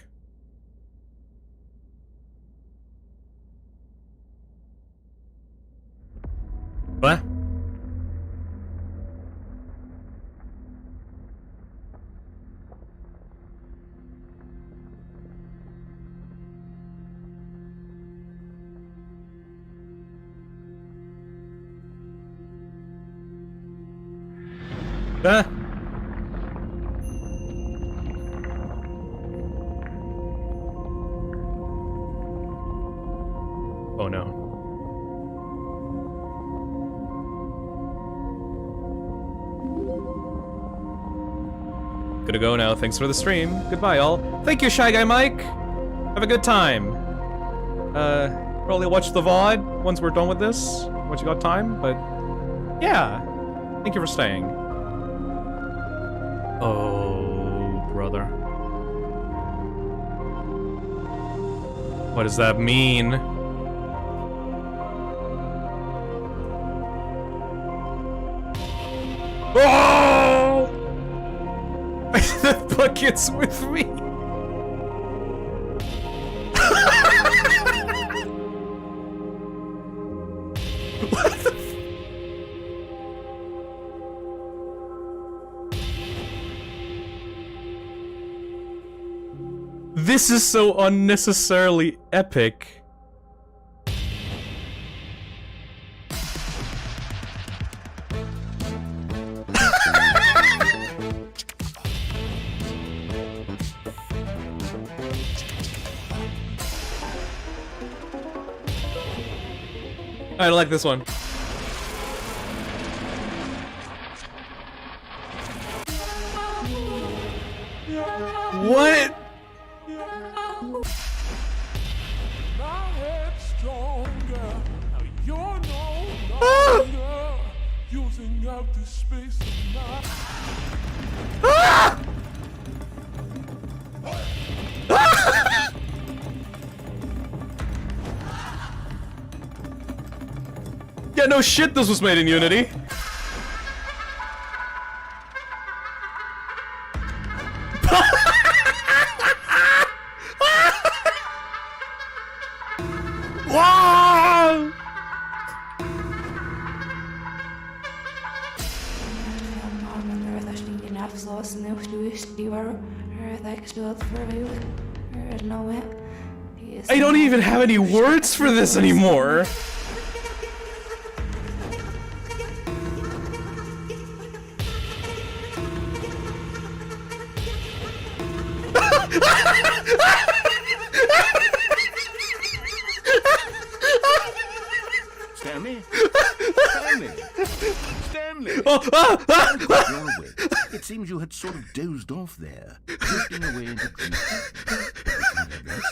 What? Huh? Oh no. Gotta go now. Thanks for the stream. Goodbye, all. Thank you, Shy Guy Mike. Have a good time. Probably watch the VOD once we're done with this. Once you got time, but yeah. Thank you for staying. Oh, brother. What does that mean? Oh! The bucket's with me. What the This is so unnecessarily epic. I like this one. What? Ah! Yeah, no shit, this was made in Unity. Wow! I don't even have any words for this anymore. Stanley? Stanley? Stanley! You're awake. It seems you had sort of dozed off there, drifting away into dream. Stanley,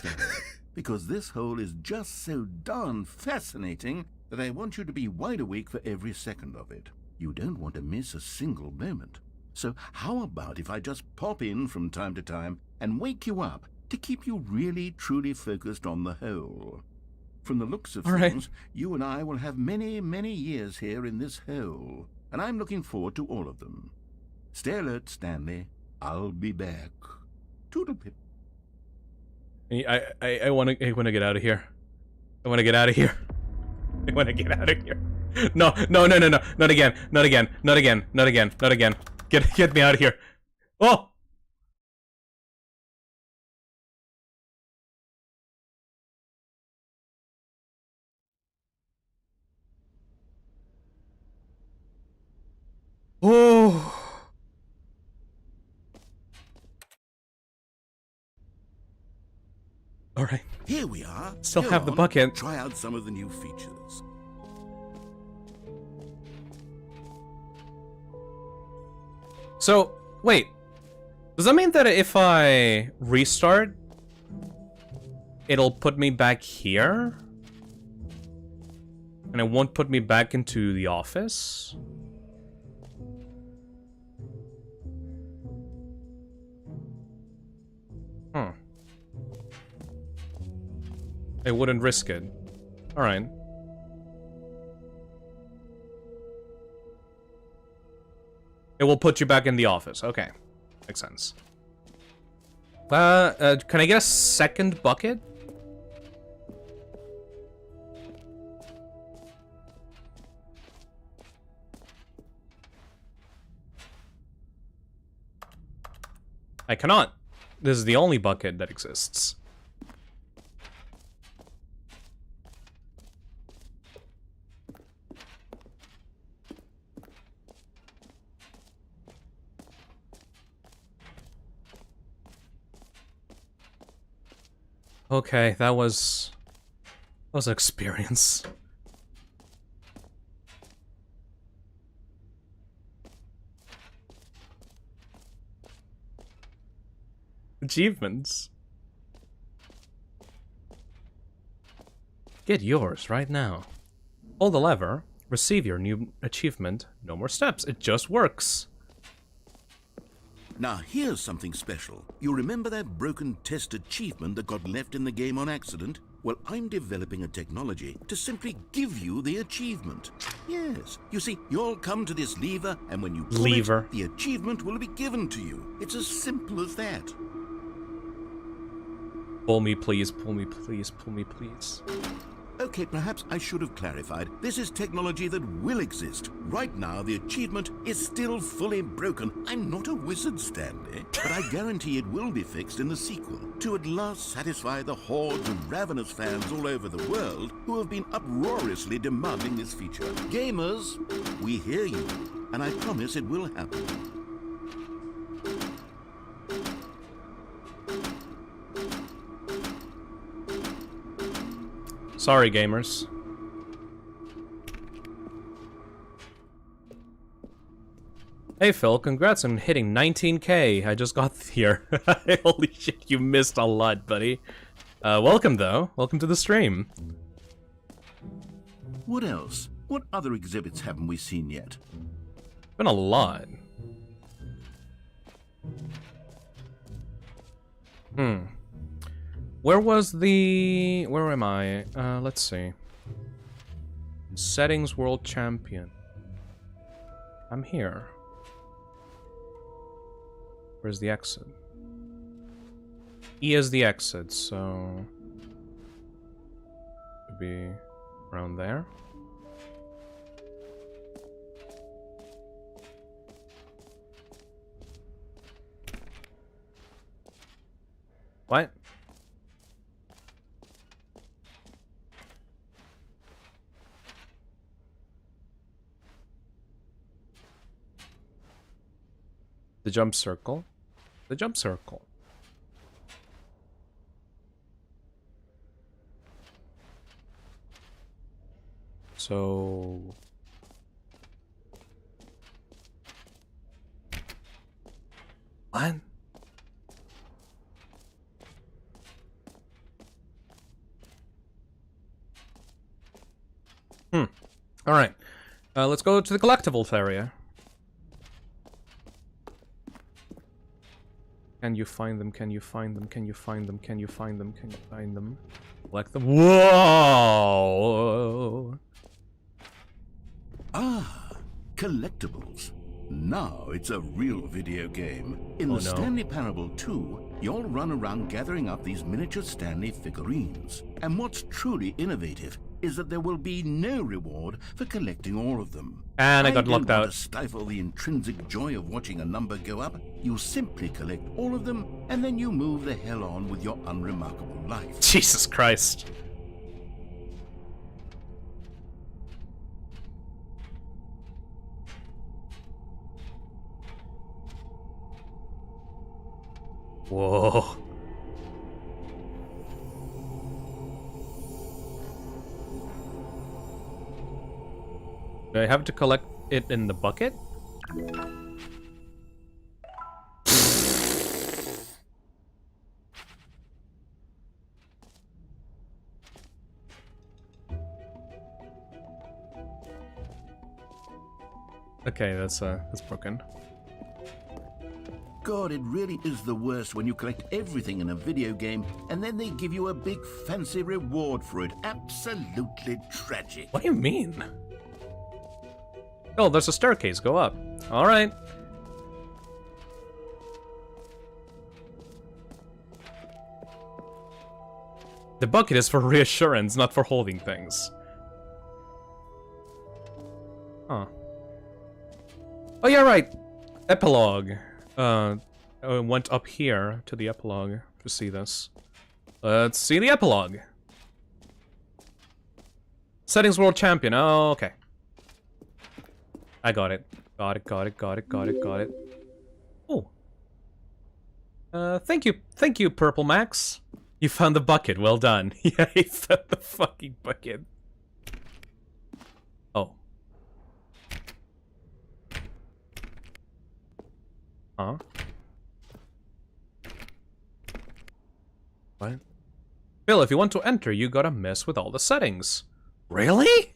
because this hole is just so darn fascinating that I want you to be wide awake for every second of it. You don't want to miss a single moment. So how about if I just pop in from time to time and wake you up to keep you really, truly focused on the hole? From the looks of things, you and I will have many, many years here in this hole, and I'm looking forward to all of them. Stay alert, Stanley. I'll be back. Toodlepip. I want to get out of here. I want to get out of here. I want to get out of here. No, not again. Not again. Get me out of here. Oh! Oh! All right. Here we are. Still Go have the on, bucket. Try out some of the new features. So, wait. Does that mean that if I restart, it'll put me back here? And it won't put me back into the office? Hmm. I wouldn't risk it. Alright. It will put you back in the office. Okay. Makes sense. Can I get a second bucket? I cannot. This is the only bucket that exists. Okay, that was an experience. Achievements. Get yours right now. Hold the lever, receive your new achievement. No more steps, it just works. Now here's something special. You remember that broken test achievement that got left in the game on accident? Well, I'm developing a technology to simply give you the achievement. Yes, you see, you'll come to this lever, and when you pull it, the achievement will be given to you. It's as simple as that. Pull me, please, pull me, please, pull me, please. Okay, perhaps I should have clarified. This is technology that will exist. Right now, the achievement is still fully broken. I'm not a wizard, Stanley, but I guarantee it will be fixed in the sequel to at last satisfy the hordes of ravenous fans all over the world who have been uproariously demanding this feature. Gamers, we hear you, and I promise it will happen. Sorry, gamers. Hey Phil, congrats on hitting 19K. I just got here. Holy shit, you missed a lot, buddy. Welcome, though. Welcome to the stream. What else? What other exhibits haven't we seen yet? Been a lot. Where was the... Where am I? Let's see. Settings World Champion. I'm here. Where's the exit? E is the exit, so... Could be around there. What? The jump circle. The jump circle. So... What? Alright. Let's go to the collectibles area. Can you find them? Can you find them? Can you find them? Can you find them? Can you find them? Collect them. Whoa! Ah, Collectibles. Now it's a real video game. In the Stanley Parable 2, you'll run around gathering up these miniature Stanley figurines. And what's truly innovative is that there will be no reward for collecting all of them. And I got locked out. To stifle the intrinsic joy of watching a number go up, you simply collect all of them, and then you move the hell on with your unremarkable life. Jesus Christ. Whoa. Do I have to collect it in the bucket? Okay, that's broken. God, it really is the worst when you collect everything in a video game and then they give you a big fancy reward for it. Absolutely tragic. What do you mean? Oh, there's a staircase. Go up. All right. The bucket is for reassurance, not for holding things. Huh. Oh, yeah, right. Epilogue. I went up here to the epilogue to see this. Let's see the epilogue. Settings World Champion. Oh, okay. I got it. Got it, got it, got it, got it, got it. Oh. Thank you, Purple Max. You found the bucket, well done. Yeah, he found the fucking bucket. Oh. Huh? What? Phil, if you want to enter, you gotta mess with all the settings. Really?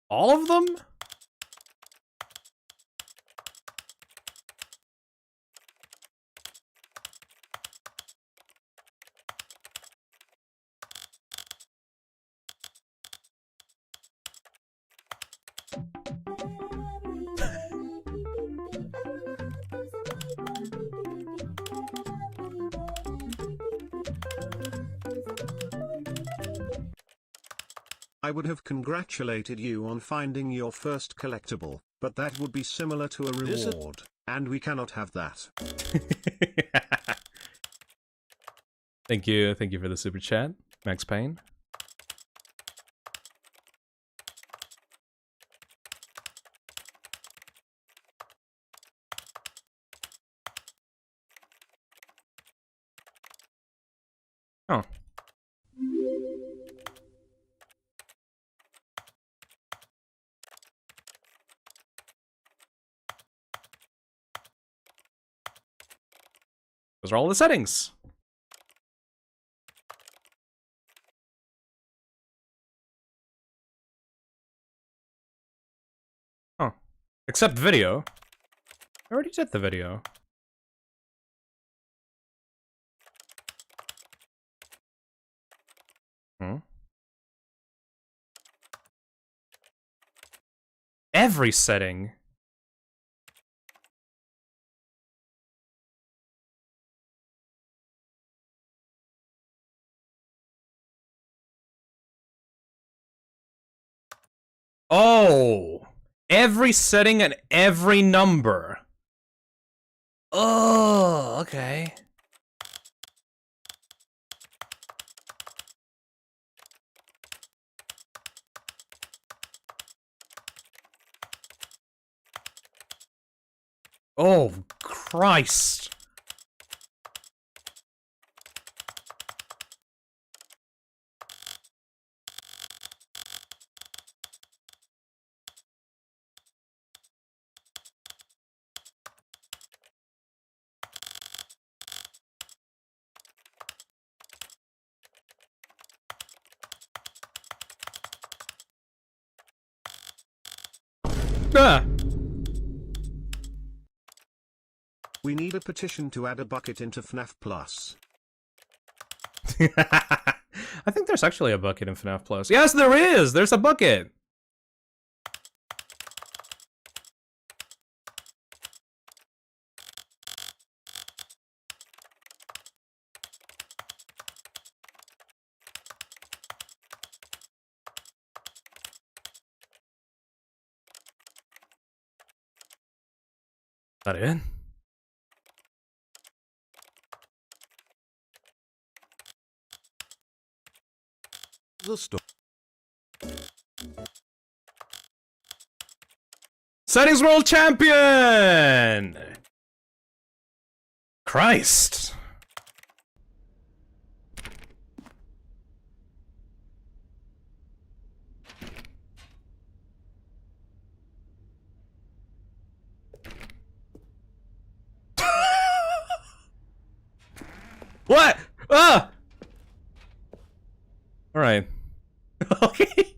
All of them? I would have congratulated you on finding your first collectible, but that would be similar to a reward, and we cannot have that. Thank you for the super chat, Max Payne. Oh. Those are all the settings. Except video. I already did the video. Hmm? Every setting. Oh! Every setting and every number. Oh, okay. Oh, Christ. Ah! We need a petition to add a bucket into FNAF Plus. I think there's actually a bucket in FNAF Plus. Yes, there is! There's a bucket! Is that it? The store. Settings World Champion! Christ. What? Ah! Alright. Okay.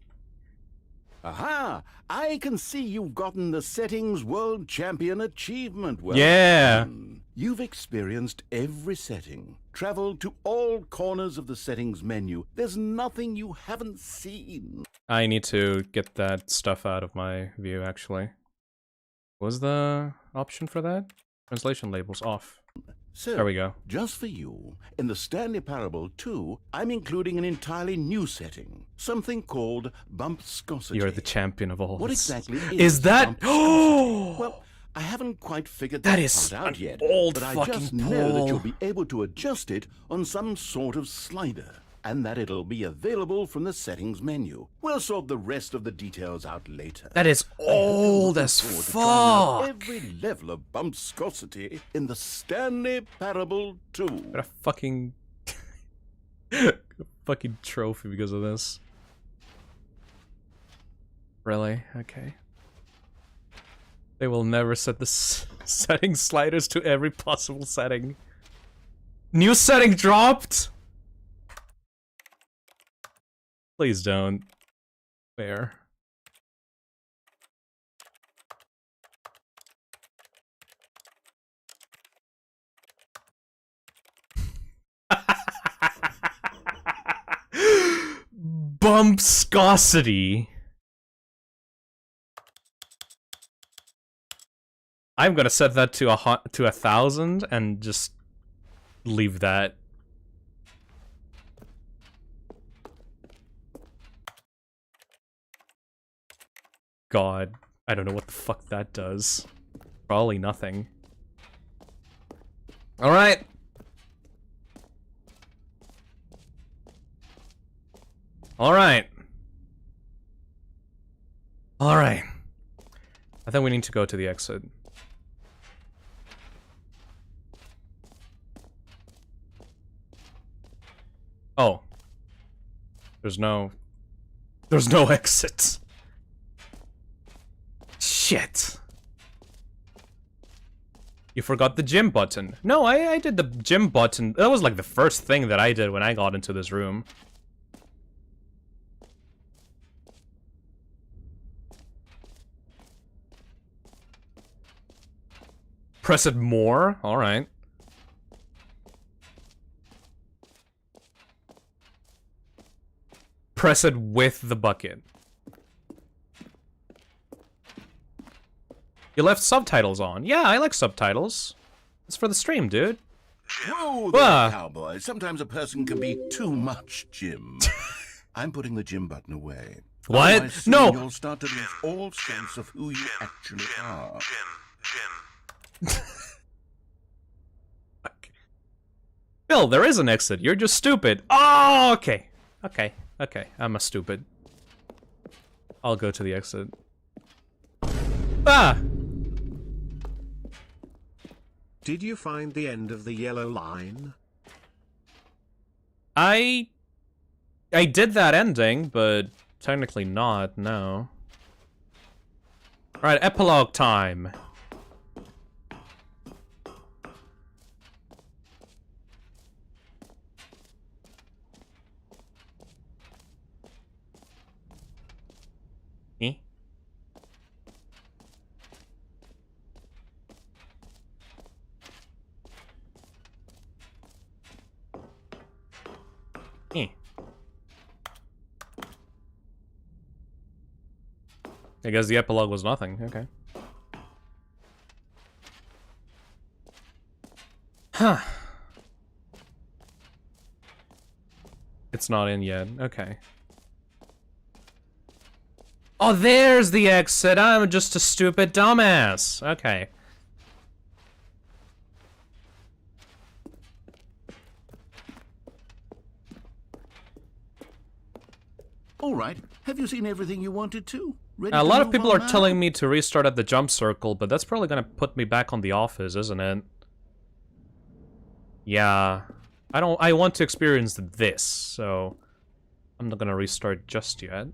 Aha! I can see you've gotten the Settings World Champion achievement. Well Yeah. done. You've experienced every setting, traveled to all corners of the settings menu. There's nothing you haven't seen. I need to get that stuff out of my view, actually. Was the option for that? Translation labels off. So, there we go. Just for you, in the Stanley Parable 2, I'm including an entirely new setting, something called bumpscosity. You're the champion of all. What exactly is that? Oh! Well, I haven't quite figured that is part out yet, old but I fucking just know that pull. you'll be able to adjust it on some sort of slider, and that it'll be available from the settings menu. We'll sort the rest of the details out later. That is old as Forward to trying out fuck. every level of bumpscosity in the Stanley Parable 2. Got a fucking fucking trophy because of this. Really? Okay. They will never set the setting sliders to every possible setting. New setting dropped? Please don't. Fair. Bumpscosity. I'm gonna set that to 1,000 and just leave that. God, I don't know what the fuck that does. Probably nothing. Alright. Alright. Alright. I think we need to go to the exit. Oh. There's no exit. Shit. You forgot the gym button. No, I did the gym button. That was like the first thing that I did when I got into this room. Press it more? Alright. Press it with the bucket. You left subtitles on. Yeah, I like subtitles. It's for the stream, dude. Whoa there, cowboy. Sometimes a person can be too much, Jim. I'm putting the Jim button away. What? Otherwise, soon No! You'll start to lose all sense of who you actually are. Bill, there is an exit. You're just stupid. Oh, okay. Okay. Okay. I'm a stupid. I'll go to the exit. Ah! Did you find the end of the yellow line? I did that ending, but technically not, no. Alright, epilogue time. Me? I guess the epilogue was nothing. Okay. Huh. It's not in yet. Okay. Oh, there's the exit. I'm just a stupid dumbass. Okay. All right. Have you seen everything you wanted to? A lot of people are telling me to restart at the jump circle, but that's probably gonna put me back on the office, isn't it? Yeah. I want to experience this, so I'm not gonna restart just yet.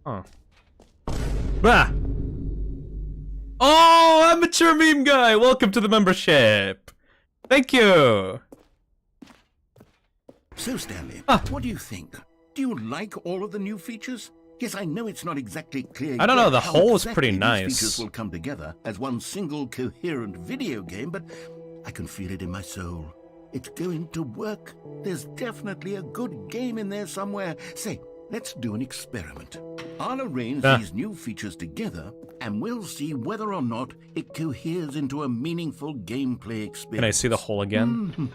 Huh. Ah! Oh, amateur meme guy! Welcome to the membership! Thank you! So, Stanley, what do you think? Do you like all of the new features? Yes, I know it's not exactly clear. I don't know, the how whole is exactly pretty these nice. features will come together as one single coherent video game, but I can feel it in my soul. It's going to work. There's definitely a good game in there somewhere. Say, let's do an experiment. I'll arrange these new features together, and we'll see whether or not it coheres into a meaningful gameplay experience. Can I see the hole again?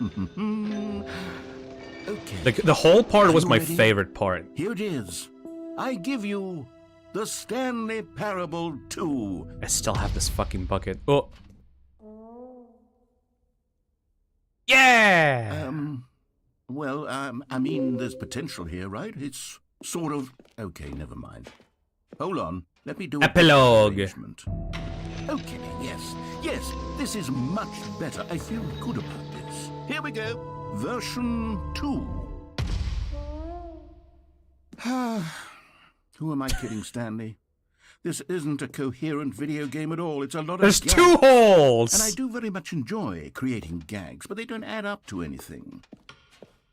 Okay. The whole part was my ready? favorite part. Here it is. I give you the Stanley Parable 2. I still have this fucking bucket. Oh. Yeah! Well, I mean, there's potential here, right? It's sort of... Okay, never mind. Hold on. Let me do epilogue. Okay, yes, this is much better. I feel good about this. Here we go. Version 2. Who am I kidding, Stanley? This isn't a coherent video game at all. It's a lot of There's gags. 2 holes! And I do very much enjoy creating gags, but they don't add up to anything.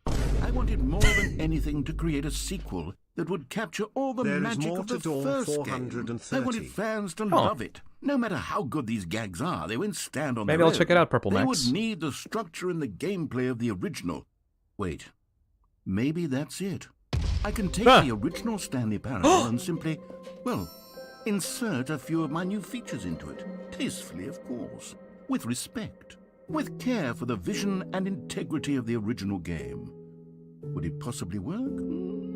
I wanted more than anything to create a sequel that would capture all the There is magic more of the to Dawn first 430. game. I wanted fans to love it. No matter how good these gags are, they won't stand on Maybe their I'll own. check it out, Purple They Max. would need the structure and the gameplay of the original. Wait, maybe that's it. I can take the original Stanley Parable and simply, well, insert a few of my new features into it. Tastefully, of course. With respect. With care for the vision and integrity of the original game. Would it possibly work?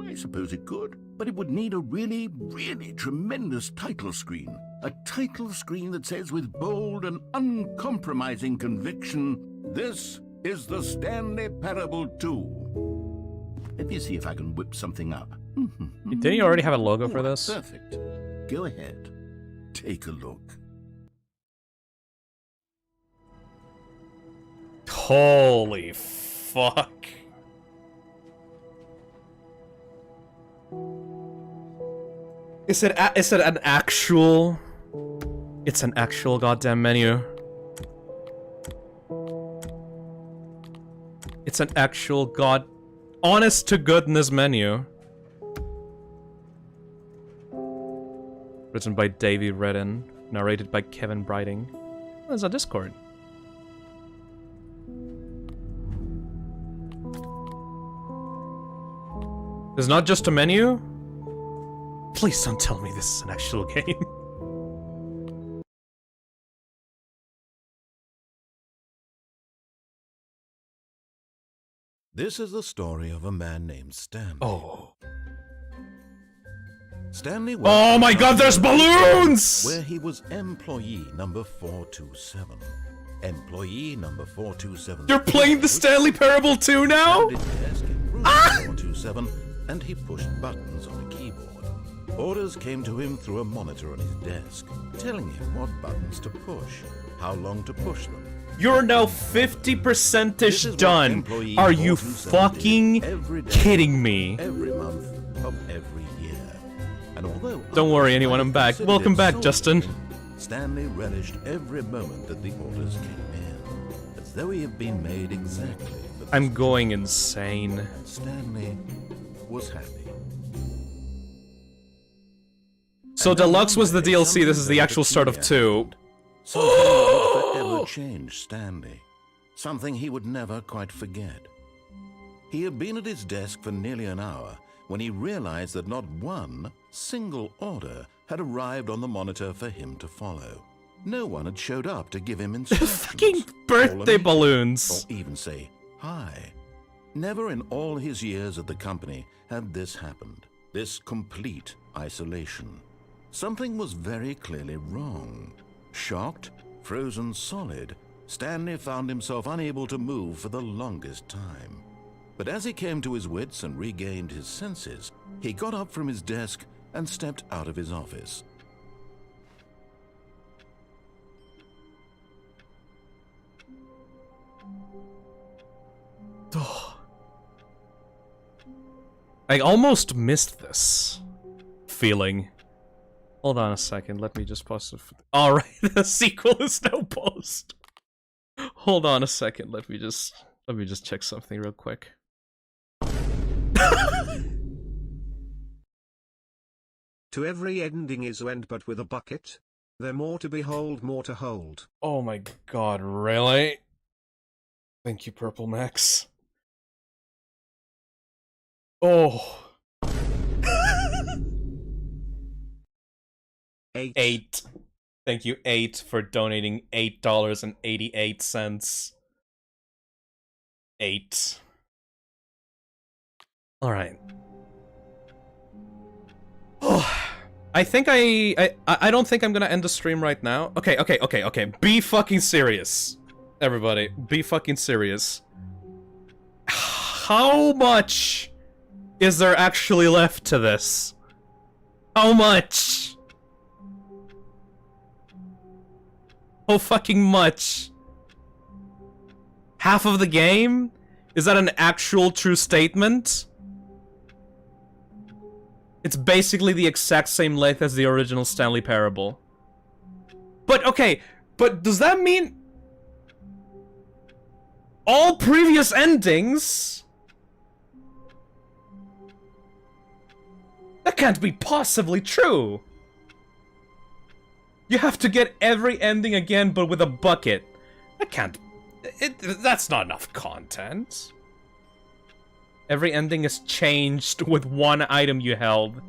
I suppose it could. But it would need a really, really tremendous title screen. A title screen that says with bold and uncompromising conviction, "This is the Stanley Parable 2. Let me see if I can whip something up. Didn't you already have a logo for this? Perfect. Go ahead. Take a look. Holy fuck. Is it an actual... It's an actual goddamn menu. It's an actual honest to goodness menu. Written by Davey Redden. Narrated by Kevin Brighting. Oh, there's a Discord. There's not just a menu? Please don't tell me this is an actual game. This is the story of a man named Stanley. Oh. Stanley Oh my god, there's balloons! Where he was employee number 427. Employee number 427. You're playing the Stanley Parable 2 now? Ah! 427, and he pushed buttons on a keyboard. Orders came to him through a monitor on his desk, telling him what buttons to push, how long to push them. You're now 50%ish done. Are you fucking kidding me? Every month of every year. And although don't worry, anyone, I'm back. Welcome back, Justin. Stanley relished every moment that the orders came in, as though he had been made exactly for this. I'm going insane. Stanley was happy. So Deluxe was the DLC, this is the actual start of 2. Something that would forever change Stanley. Something he would never quite forget. He had been at his desk for nearly an hour when he realized that not one single order had arrived on the monitor for him to follow. No one had showed up to give him instructions. Fucking birthday balloons! Or even say hi. Never in all his years at the company had this happened. This complete isolation. Something was very clearly wrong. Shocked, frozen solid, Stanley found himself unable to move for the longest time. But as he came to his wits and regained his senses, he got up from his desk and stepped out of his office. I almost missed this feeling. Hold on a second, let me just pause it. Alright, the sequel is now paused. Hold on a second, let me just check something real quick. To every ending is end but with a bucket. There more to behold, more to hold. Oh my god, really? Thank you, Purple Max. Oh. 8. Thank you, 8, for donating $8.88. 8. Alright. I think I don't think I'm gonna end the stream right now. Okay. Be fucking serious. Everybody, be fucking serious. How much is there actually left to this? How much? How fucking much? Half of the game? Is that an actual true statement? It's basically the exact same length as the original Stanley Parable. But okay, but does that mean all previous endings? That can't be possibly true. You have to get every ending again, but with a bucket. That can't... that's not enough content. Every ending is changed with one item you held.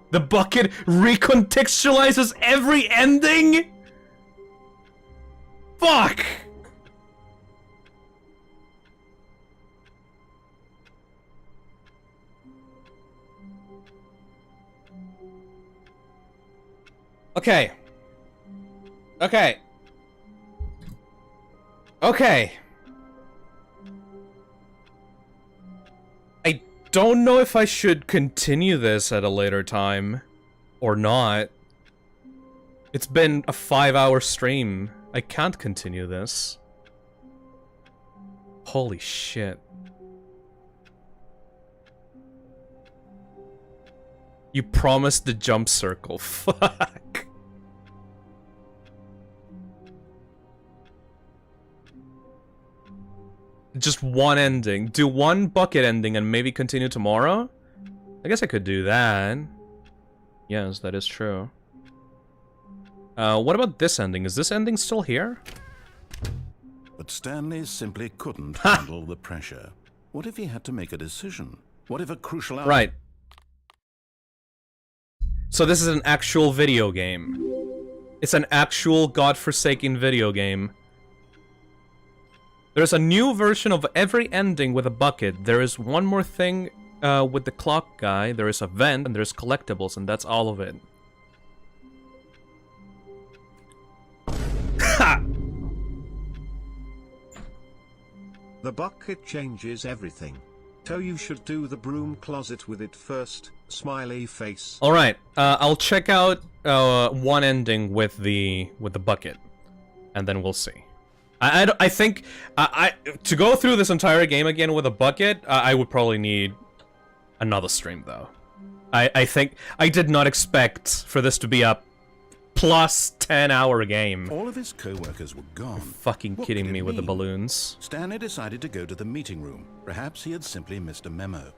The bucket recontextualizes every ending? Fuck! Okay. I don't know if I should continue this at a later time or not. It's been a 5-hour stream. I can't continue this. Holy shit. You promised the jump circle. Fuck. Just one ending. Do one bucket ending and maybe continue tomorrow? I guess I could do that. Yes, that is true. What about this ending? Is this ending still here? But Stanley simply couldn't handle the pressure. What if he had to make a decision? What if a crucial... Right. So this is an actual video game. It's an actual godforsaken video game. There's a new version of every ending with a bucket. There is one more thing with the clock guy. There is a vent, and there's collectibles, and that's all of it. Ha! The bucket changes everything. So you should do the broom closet with it first, smiley face. Alright, I'll check out one ending with the bucket. And then we'll see. I think to go through this entire game again with a bucket, I would probably need another stream though. I think I did not expect for this to be a plus 10-hour game. All of his co-workers were gone. You're fucking kidding me with the balloons. Stanley decided to go to the meeting room. Perhaps he had simply missed a memo.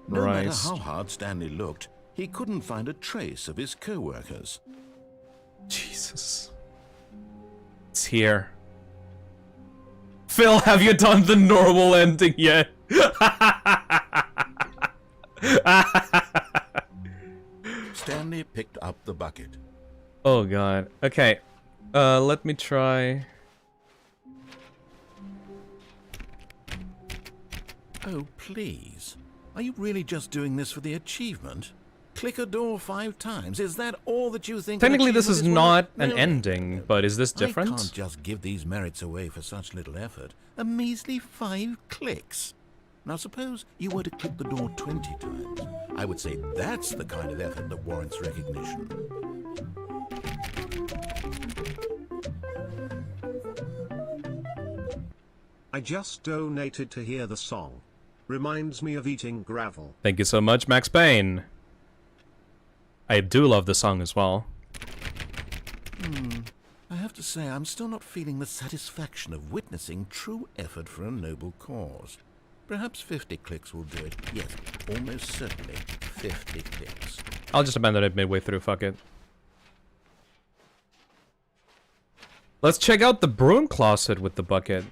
No matter how hard Stanley looked, he couldn't find a trace of his co-workers. Jesus. It's here. Phil, have you done the normal ending yet? Stanley picked up the bucket. Oh god. Okay. Let me try. Oh, please. Are you really just doing this for the achievement? Click a door 5 times. Is that all that you think? Technically, this is not an ending, but is this different? I can't just give these merits away for such little effort. A measly 5 clicks. Now, suppose you were to click the door 20 times. I would say that's the kind of effort that warrants recognition. I just donated to hear the song. Reminds me of eating gravel. Thank you so much, Max Payne. I do love the song as well. I have to say, I'm still not feeling the satisfaction of witnessing true effort for a noble cause. Perhaps 50 clicks will do it. Yes, almost certainly 50 clicks. I'll just abandon it midway through, fuck it. Let's check out the broom closet with the bucket.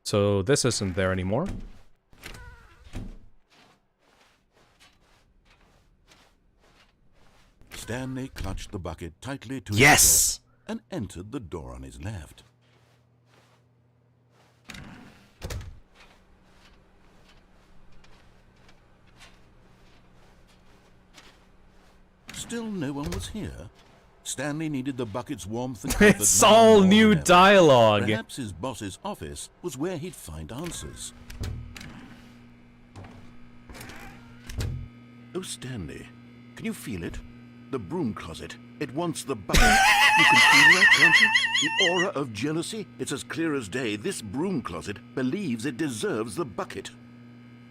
So this isn't there anymore. Stanley clutched the bucket tightly to his Yes! throat and entered the door on his left. Still no one was here. Stanley needed the bucket's warmth and comfort. It's all new dialogue. Perhaps his boss's office was where he'd find answers. Oh, Stanley, can you feel it? The broom closet. It wants the bucket. You can feel that, can't you? The aura of jealousy. It's as clear as day. This broom closet believes it deserves the bucket.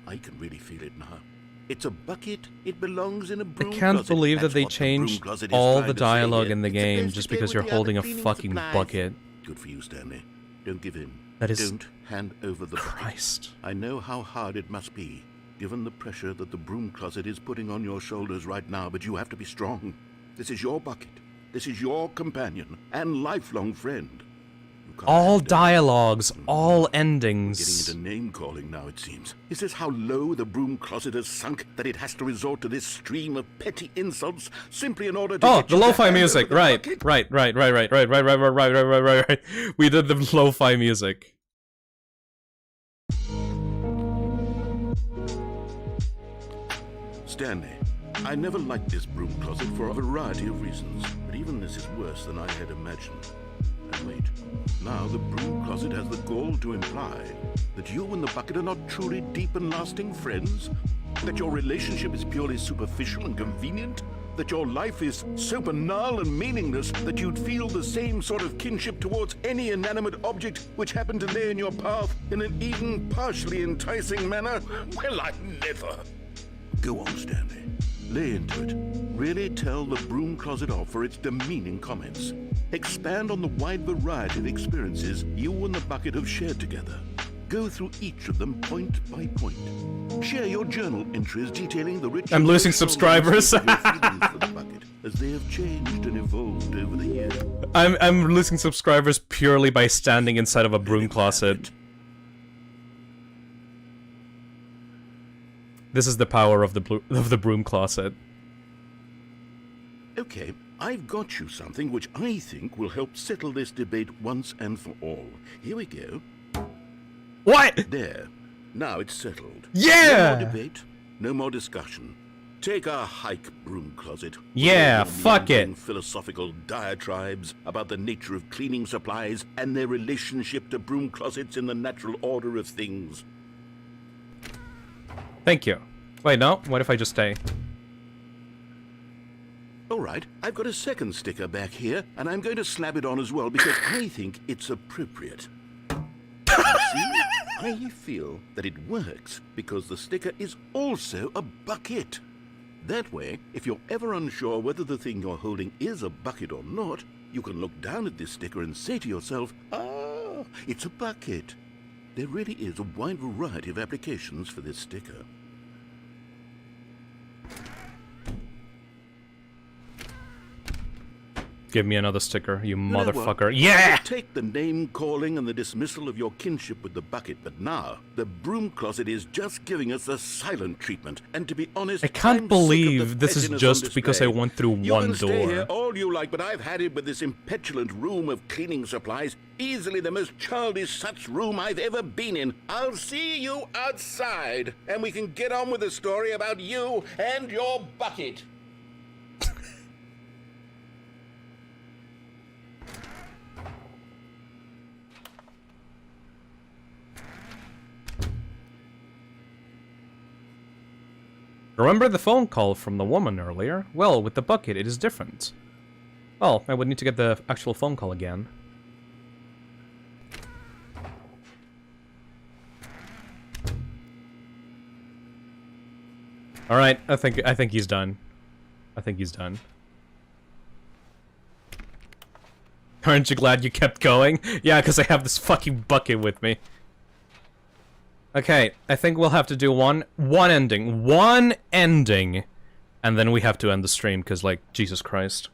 I can really feel it now. It's a bucket. It belongs in a broom closet. I can't believe that they changed all the dialogue in the game just because you're holding a fucking bucket. Good for you, Stanley. Don't give in. That is... Don't hand over the bucket. I know how hard it must be, given the pressure that the broom closet is putting on your shoulders right now, but you have to be strong. This is your bucket. This is your companion and lifelong friend. All dialogues, all endings. Getting into name-calling now, it seems. Is this how low the broom closet has sunk, that it has to resort to this stream of petty insults simply in order to... Oh, the lo-fi music, right. We did the lo-fi music. Stanley, I never liked this broom closet for a variety of reasons, but even this is worse than I had imagined. And wait, now the broom closet has the gall to imply that you and the bucket are not truly deep and lasting friends? That your relationship is purely superficial and convenient? That your life is so banal and meaningless that you'd feel the same sort of kinship towards any inanimate object which happened to lay in your path in an even partially enticing manner? Well, I never. Go on, Stanley. Lay into it. Really tell the broom closet off for its demeaning comments. Expand on the wide variety of experiences you and the bucket have shared together. Go through each of them point by point. Share your journal entries detailing the rich... I'm losing subscribers. of your feelings for the bucket, as they have changed and evolved over the years. I'm losing subscribers purely by standing inside of a broom closet. This is the power of the broom closet. Okay, I've got you something which I think will help settle this debate once and for all. Here we go. What? There. Now it's settled. Yeah! No more debate, no more discussion. Take a hike, broom closet. Yeah, All fuck it. Philosophical diatribes about the nature of cleaning supplies and their relationship to broom closets in the natural order of things. Thank you. Wait, no? What if I just stay? Alright, I've got a second sticker back here, and I'm going to slap it on as well because I think it's appropriate. See? I feel that it works because the sticker is also a bucket. That way, if you're ever unsure whether the thing you're holding is a bucket or not, you can look down at this sticker and say to yourself, ah, it's a bucket. There really is a wide variety of applications for this sticker. Give me another sticker, you know motherfucker. what? Yeah! Take the name calling and the dismissal of your kinship with the bucket, but now the broom closet is just giving us a silent treatment. And to be honest, I can't I'm believe sick of the this is pettiness just on because I display. went through You one can stay door. here all you like, but I've had it with this impetulant room of cleaning supplies. Easily the most childish such room I've ever been in. I'll see you outside, and we can get on with the story about you and your bucket. Remember the phone call from the woman earlier? Well, with the bucket, it is different. Well, I would need to get the actual phone call again. Alright, I think he's done. I think he's done. Aren't you glad you kept going? Yeah, because I have this fucking bucket with me. Okay, I think we'll have to do one ending, and then we have to end the stream, because, like, Jesus Christ.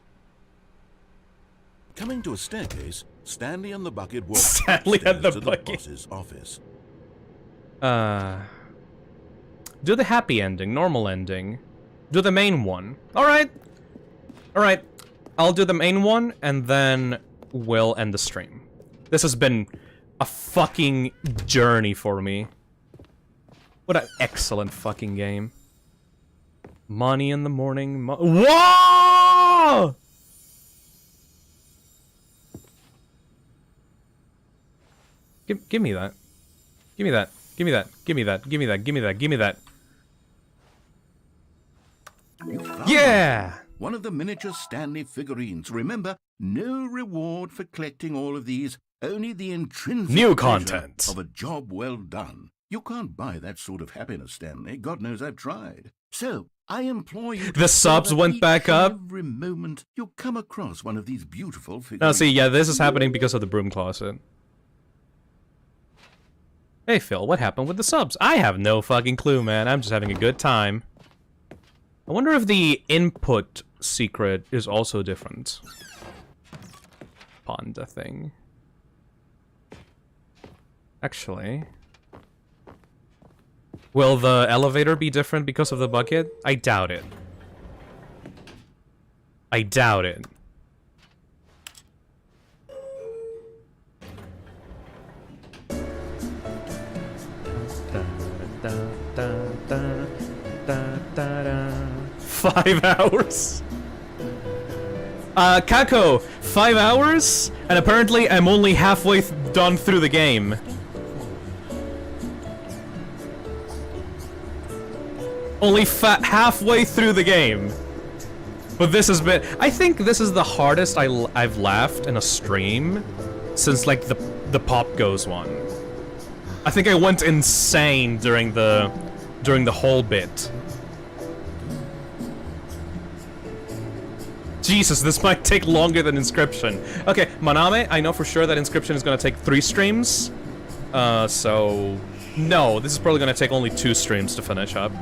Coming to a staircase, Stanley and the bucket walked Stanley and the to bucket. the boss's office. Do the happy ending, normal ending. Do the main one. Alright. Alright. I'll do the main one, and then we'll end the stream. This has been a fucking journey for me. What an excellent fucking game. Money in the morning. Whoa! Give me that. Give me that. Give me that. Give me that. Give me that. Give me that. Give me that. Yeah! One of the miniature Stanley figurines. Remember, no reward for collecting all of these. Only the intrinsic new pleasure content of a job well done. You can't buy that sort of happiness, Stanley. God knows I've tried. So, I implore you to the subs went back up. Every moment you come across one of these beautiful figurines. Now see, yeah, this is happening because of the broom closet. Hey Phil, what happened with the subs? I have no fucking clue, man. I'm just having a good time. I wonder if the input secret is also different. Panda thing. Actually... will the elevator be different because of the bucket? I doubt it. I doubt it. Da, da, da, da, da, da. 5 hours? Kako, 5 hours? And apparently I'm only halfway done through the game. Only halfway through the game. But this has been... I think this is the hardest I've laughed in a stream since, like, the Pop Goes one. I think I went insane during the whole bit. Jesus, this might take longer than Inscription. Okay, Maname, I know for sure that Inscription is gonna take 3 streams. So no, this is probably gonna take only 2 streams to finish up.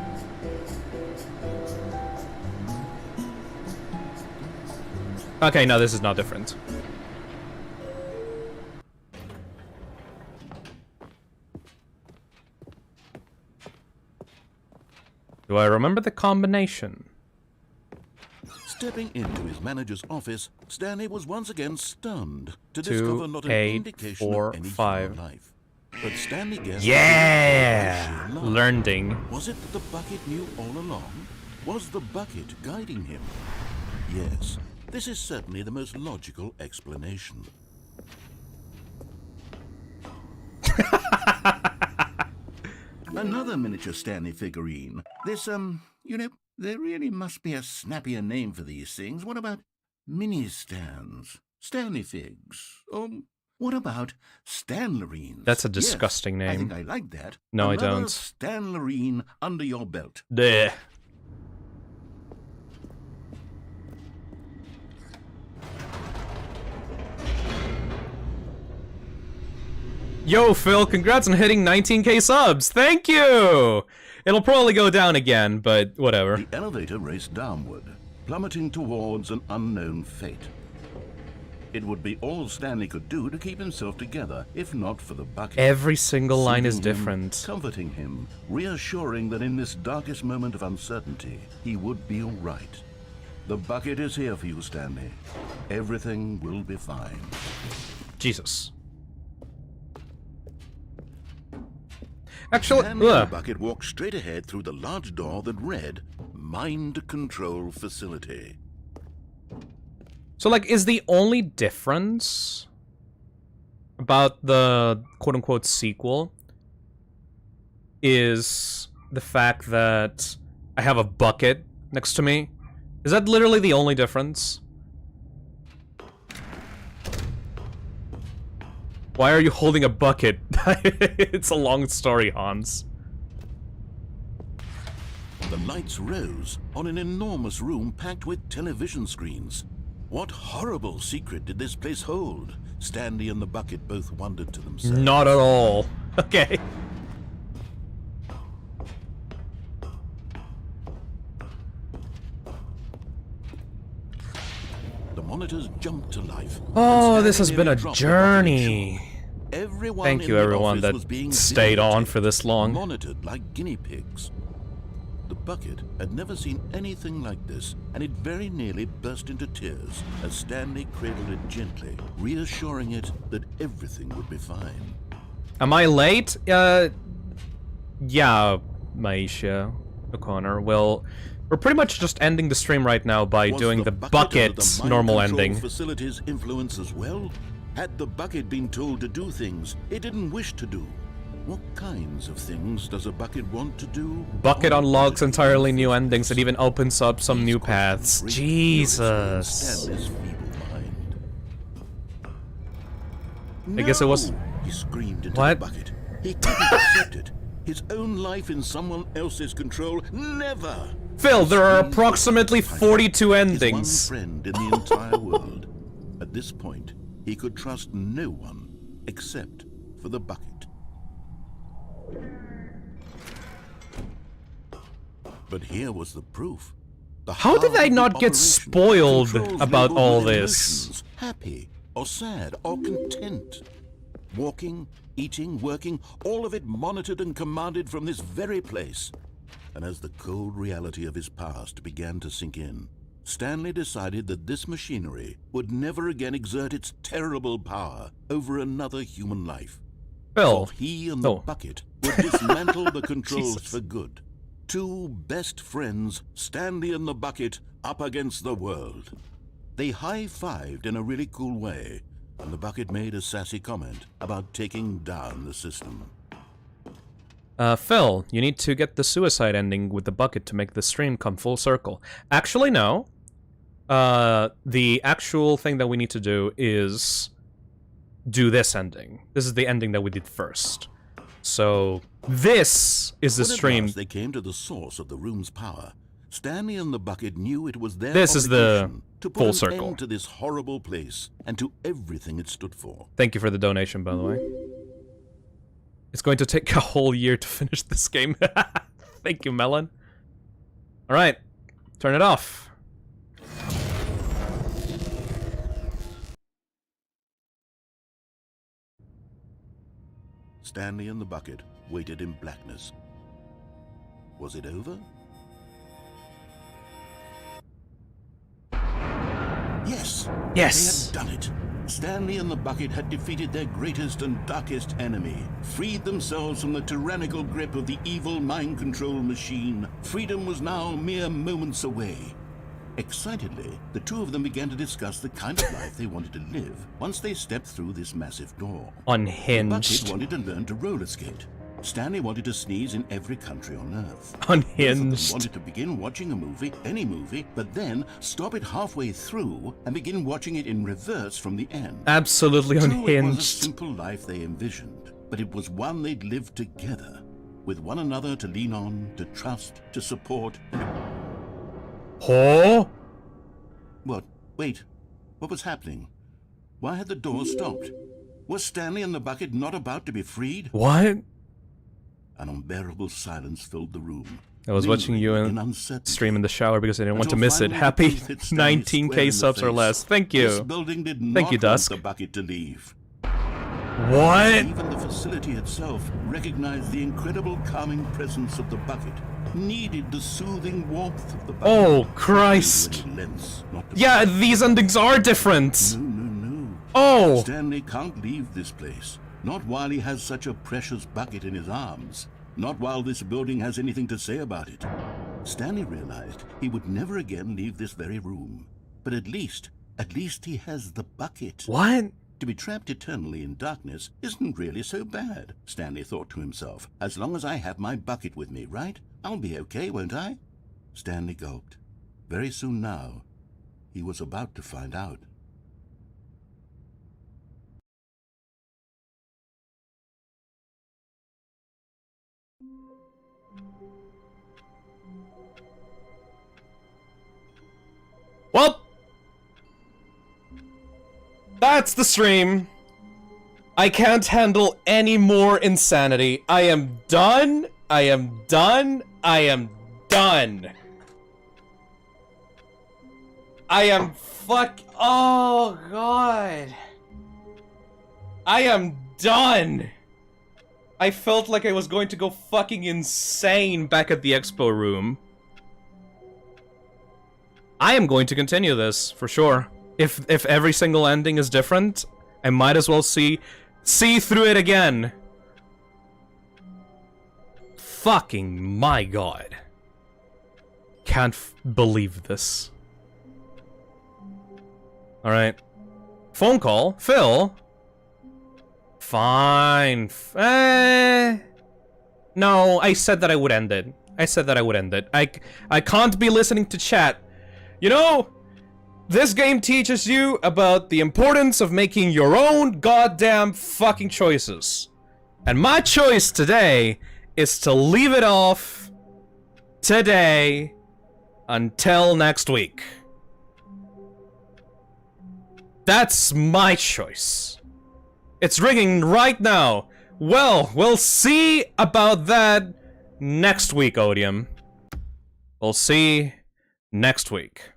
Okay, no, this is not different. Do I remember the combination? Stepping into his manager's office, Stanley was once again stunned to discover not an 8, indication 4, of any 5. human life. But Stanley guessed... Yeah! Learning. Was it that the bucket knew all along? Was the bucket guiding him? Yes, this is certainly the most logical explanation. Another miniature Stanley figurine. This, you know, there really must be a snappier name for these things. What about mini-stands? Stanley figs? Or what about Stanlerines? That's a disgusting yes, name. I think I like that. No, Another I don't. Stanlerine under your belt. Bleh. Yo, Phil, congrats on hitting 19k subs! Thank you! It'll probably go down again, but whatever. The elevator raced downward, plummeting towards an unknown fate. It would be all Stanley could do to keep himself together, if not for the bucket. Every single line is Soothing him, different. comforting him, reassuring that in this darkest moment of uncertainty, he would be all right. The bucket is here for you, Stanley. Everything will be fine. Jesus. Actually, Stanley and the bucket walked straight ahead through the large door that read, Mind Control Facility. So, like, is the only difference about the quote-unquote sequel is the fact that I have a bucket next to me? Is that literally the only difference? Why are you holding a bucket? It's a long story, Hans. The lights rose on an enormous room packed with television screens. What horrible secret did this place hold? Stanley and the bucket both wondered to themselves. Not at all. Okay. The monitors jumped to life. Oh, this has been a journey. Thank you, everyone that stayed on for this long. Monitored like guinea pigs. The bucket had never seen anything like this, and it very nearly burst into tears as Stanley cradled it gently, reassuring it that everything would be fine. Am I late? Yeah, Maisha O'Connor. Well, we're pretty much just ending the stream right now by doing the bucket's normal ending. Facility's influence as well? Had the bucket been told to do things it didn't wish to do? What kinds of things does a bucket want to do? Bucket unlocks entirely new endings. It even opens up some new paths. Jesus. I guess it was... He screamed into What? the bucket. He couldn't accept it. His own life in someone else's control. Never! Phil, there are approximately 42 endings. His one friend in the entire world. At this point, he could trust no one except for the bucket. But here was the proof. How did I not get spoiled about all this? Emotions, happy or sad or content. Walking, eating, working, all of it monitored and commanded from this very place. And as the cold reality of his past began to sink in, Stanley decided that this machinery would never again exert its terrible power over another human life. Phil. For he and the bucket would dismantle the controls Jesus. for good. Two best friends, Stanley and the bucket, up against the world. They high-fived in a really cool way, and the bucket made a sassy comment about taking down the system. Phil, you need to get the suicide ending with the bucket to make the stream come full circle. Actually, no. The actual thing that we need to do is do this ending. This is the ending that we did first. So, this is the When at stream. last they came to the source of the room's power, Stanley and the bucket knew it was their This is the obligation to put full an circle. end to this horrible place and to everything it stood for. Thank you for the donation, by the way. It's going to take a whole year to finish this game. Thank you, Melon. Alright, turn it off. Stanley and the bucket waited in blackness. Was it over? Yes! Yes! They had done it. Stanley and the bucket had defeated their greatest and darkest enemy, freed themselves from the tyrannical grip of the evil mind control machine. Freedom was now mere moments away. Excitedly, the two of them began to discuss the kind of life they wanted to live once they stepped through this massive door. Unhinged. The bucket wanted to learn to roller skate. Stanley wanted to sneeze in every country on Earth. Unhinged. Both of them wanted to begin watching a movie, any movie, but then stop it halfway through and begin watching it in reverse from the end. Absolutely unhinged. It was a simple life they envisioned, but it was one they'd lived together, with one another to lean on, to trust, to support, and... Huh? What? Wait. What was happening? Why had the door stopped? Was Stanley and the bucket not about to be freed? What? An unbearable silence filled the room. I was watching you in stream in the shower because I didn't want to miss it. Happy 19k subs or less. Thank you. This building did Thank you, not Dusk. want the bucket to leave. What? Even the facility itself recognized the incredible calming presence of the bucket, needed the soothing warmth of the bucket. Oh, Christ. Yeah, these endings are different. No. Oh. Stanley can't leave this place. Not while he has such a precious bucket in his arms. Not while this building has anything to say about it. Stanley realized he would never again leave this very room. But at least he has the bucket. What? To be trapped eternally in darkness isn't really so bad, Stanley thought to himself. As long as I have my bucket with me, right? I'll be okay, won't I? Stanley gulped. Very soon now, he was about to find out. Well, that's the stream. I can't handle any more insanity. I am done. I am done. I am done. I am oh god. I am done. I felt like I was going to go fucking insane back at the expo room. I am going to continue this, for sure. If every single ending is different, I might as well see through it again. Fucking my god. Can't believe this. Alright. Phone call? Phil? Fine. No, I said that I would end it. I said that I would end it. I can't be listening to chat. You know, this game teaches you about the importance of making your own goddamn fucking choices. And my choice today is to leave it off today until next week. That's my choice. It's ringing right now. Well, we'll see about that next week, Odium. We'll see next week.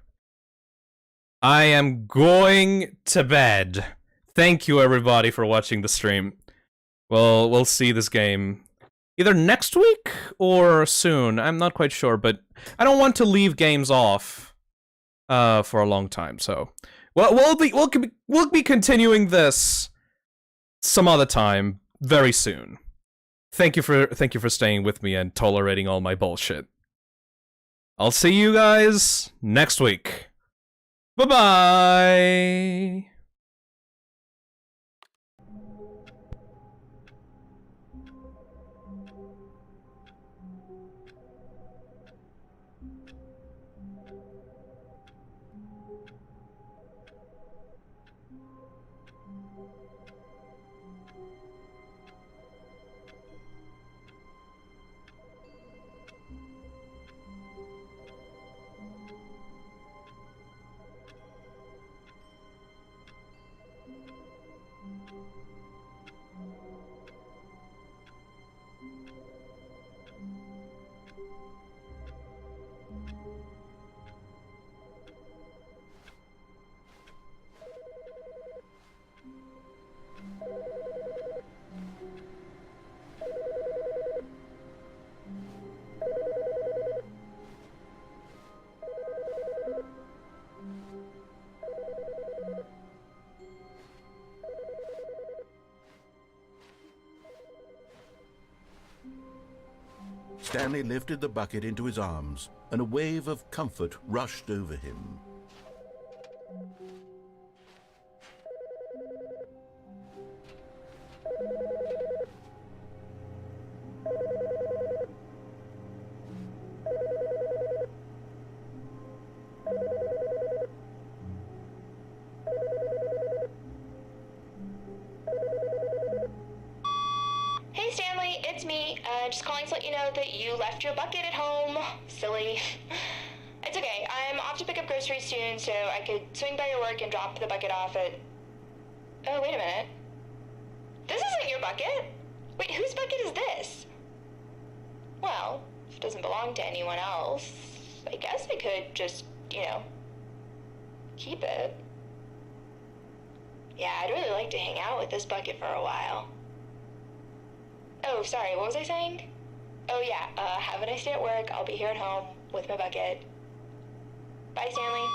I am going to bed. Thank you, everybody, for watching the stream. Well, we'll see this game either next week or soon. I'm not quite sure, but I don't want to leave games off for a long time. So, well, we'll be continuing this some other time very soon. Thank you for staying with me and tolerating all my bullshit. I'll see you guys next week. Bye-bye! Stanley lifted the bucket into his arms, and a wave of comfort rushed over him. Hey Stanley, it's me. Just calling to let you know that you left your bucket at home. Silly. It's okay. I'm off to pick up groceries soon, so I could swing by your work and drop the bucket off at... Oh, wait a minute. This isn't your bucket. Wait, whose bucket is this? Well, if it doesn't belong to anyone else, I guess I could just, keep it. Yeah, I'd really like to hang out with this bucket for a while. Oh, sorry, what was I saying? Oh yeah, have a nice day at work. I'll be here at home with my bucket. Bye, Stanley.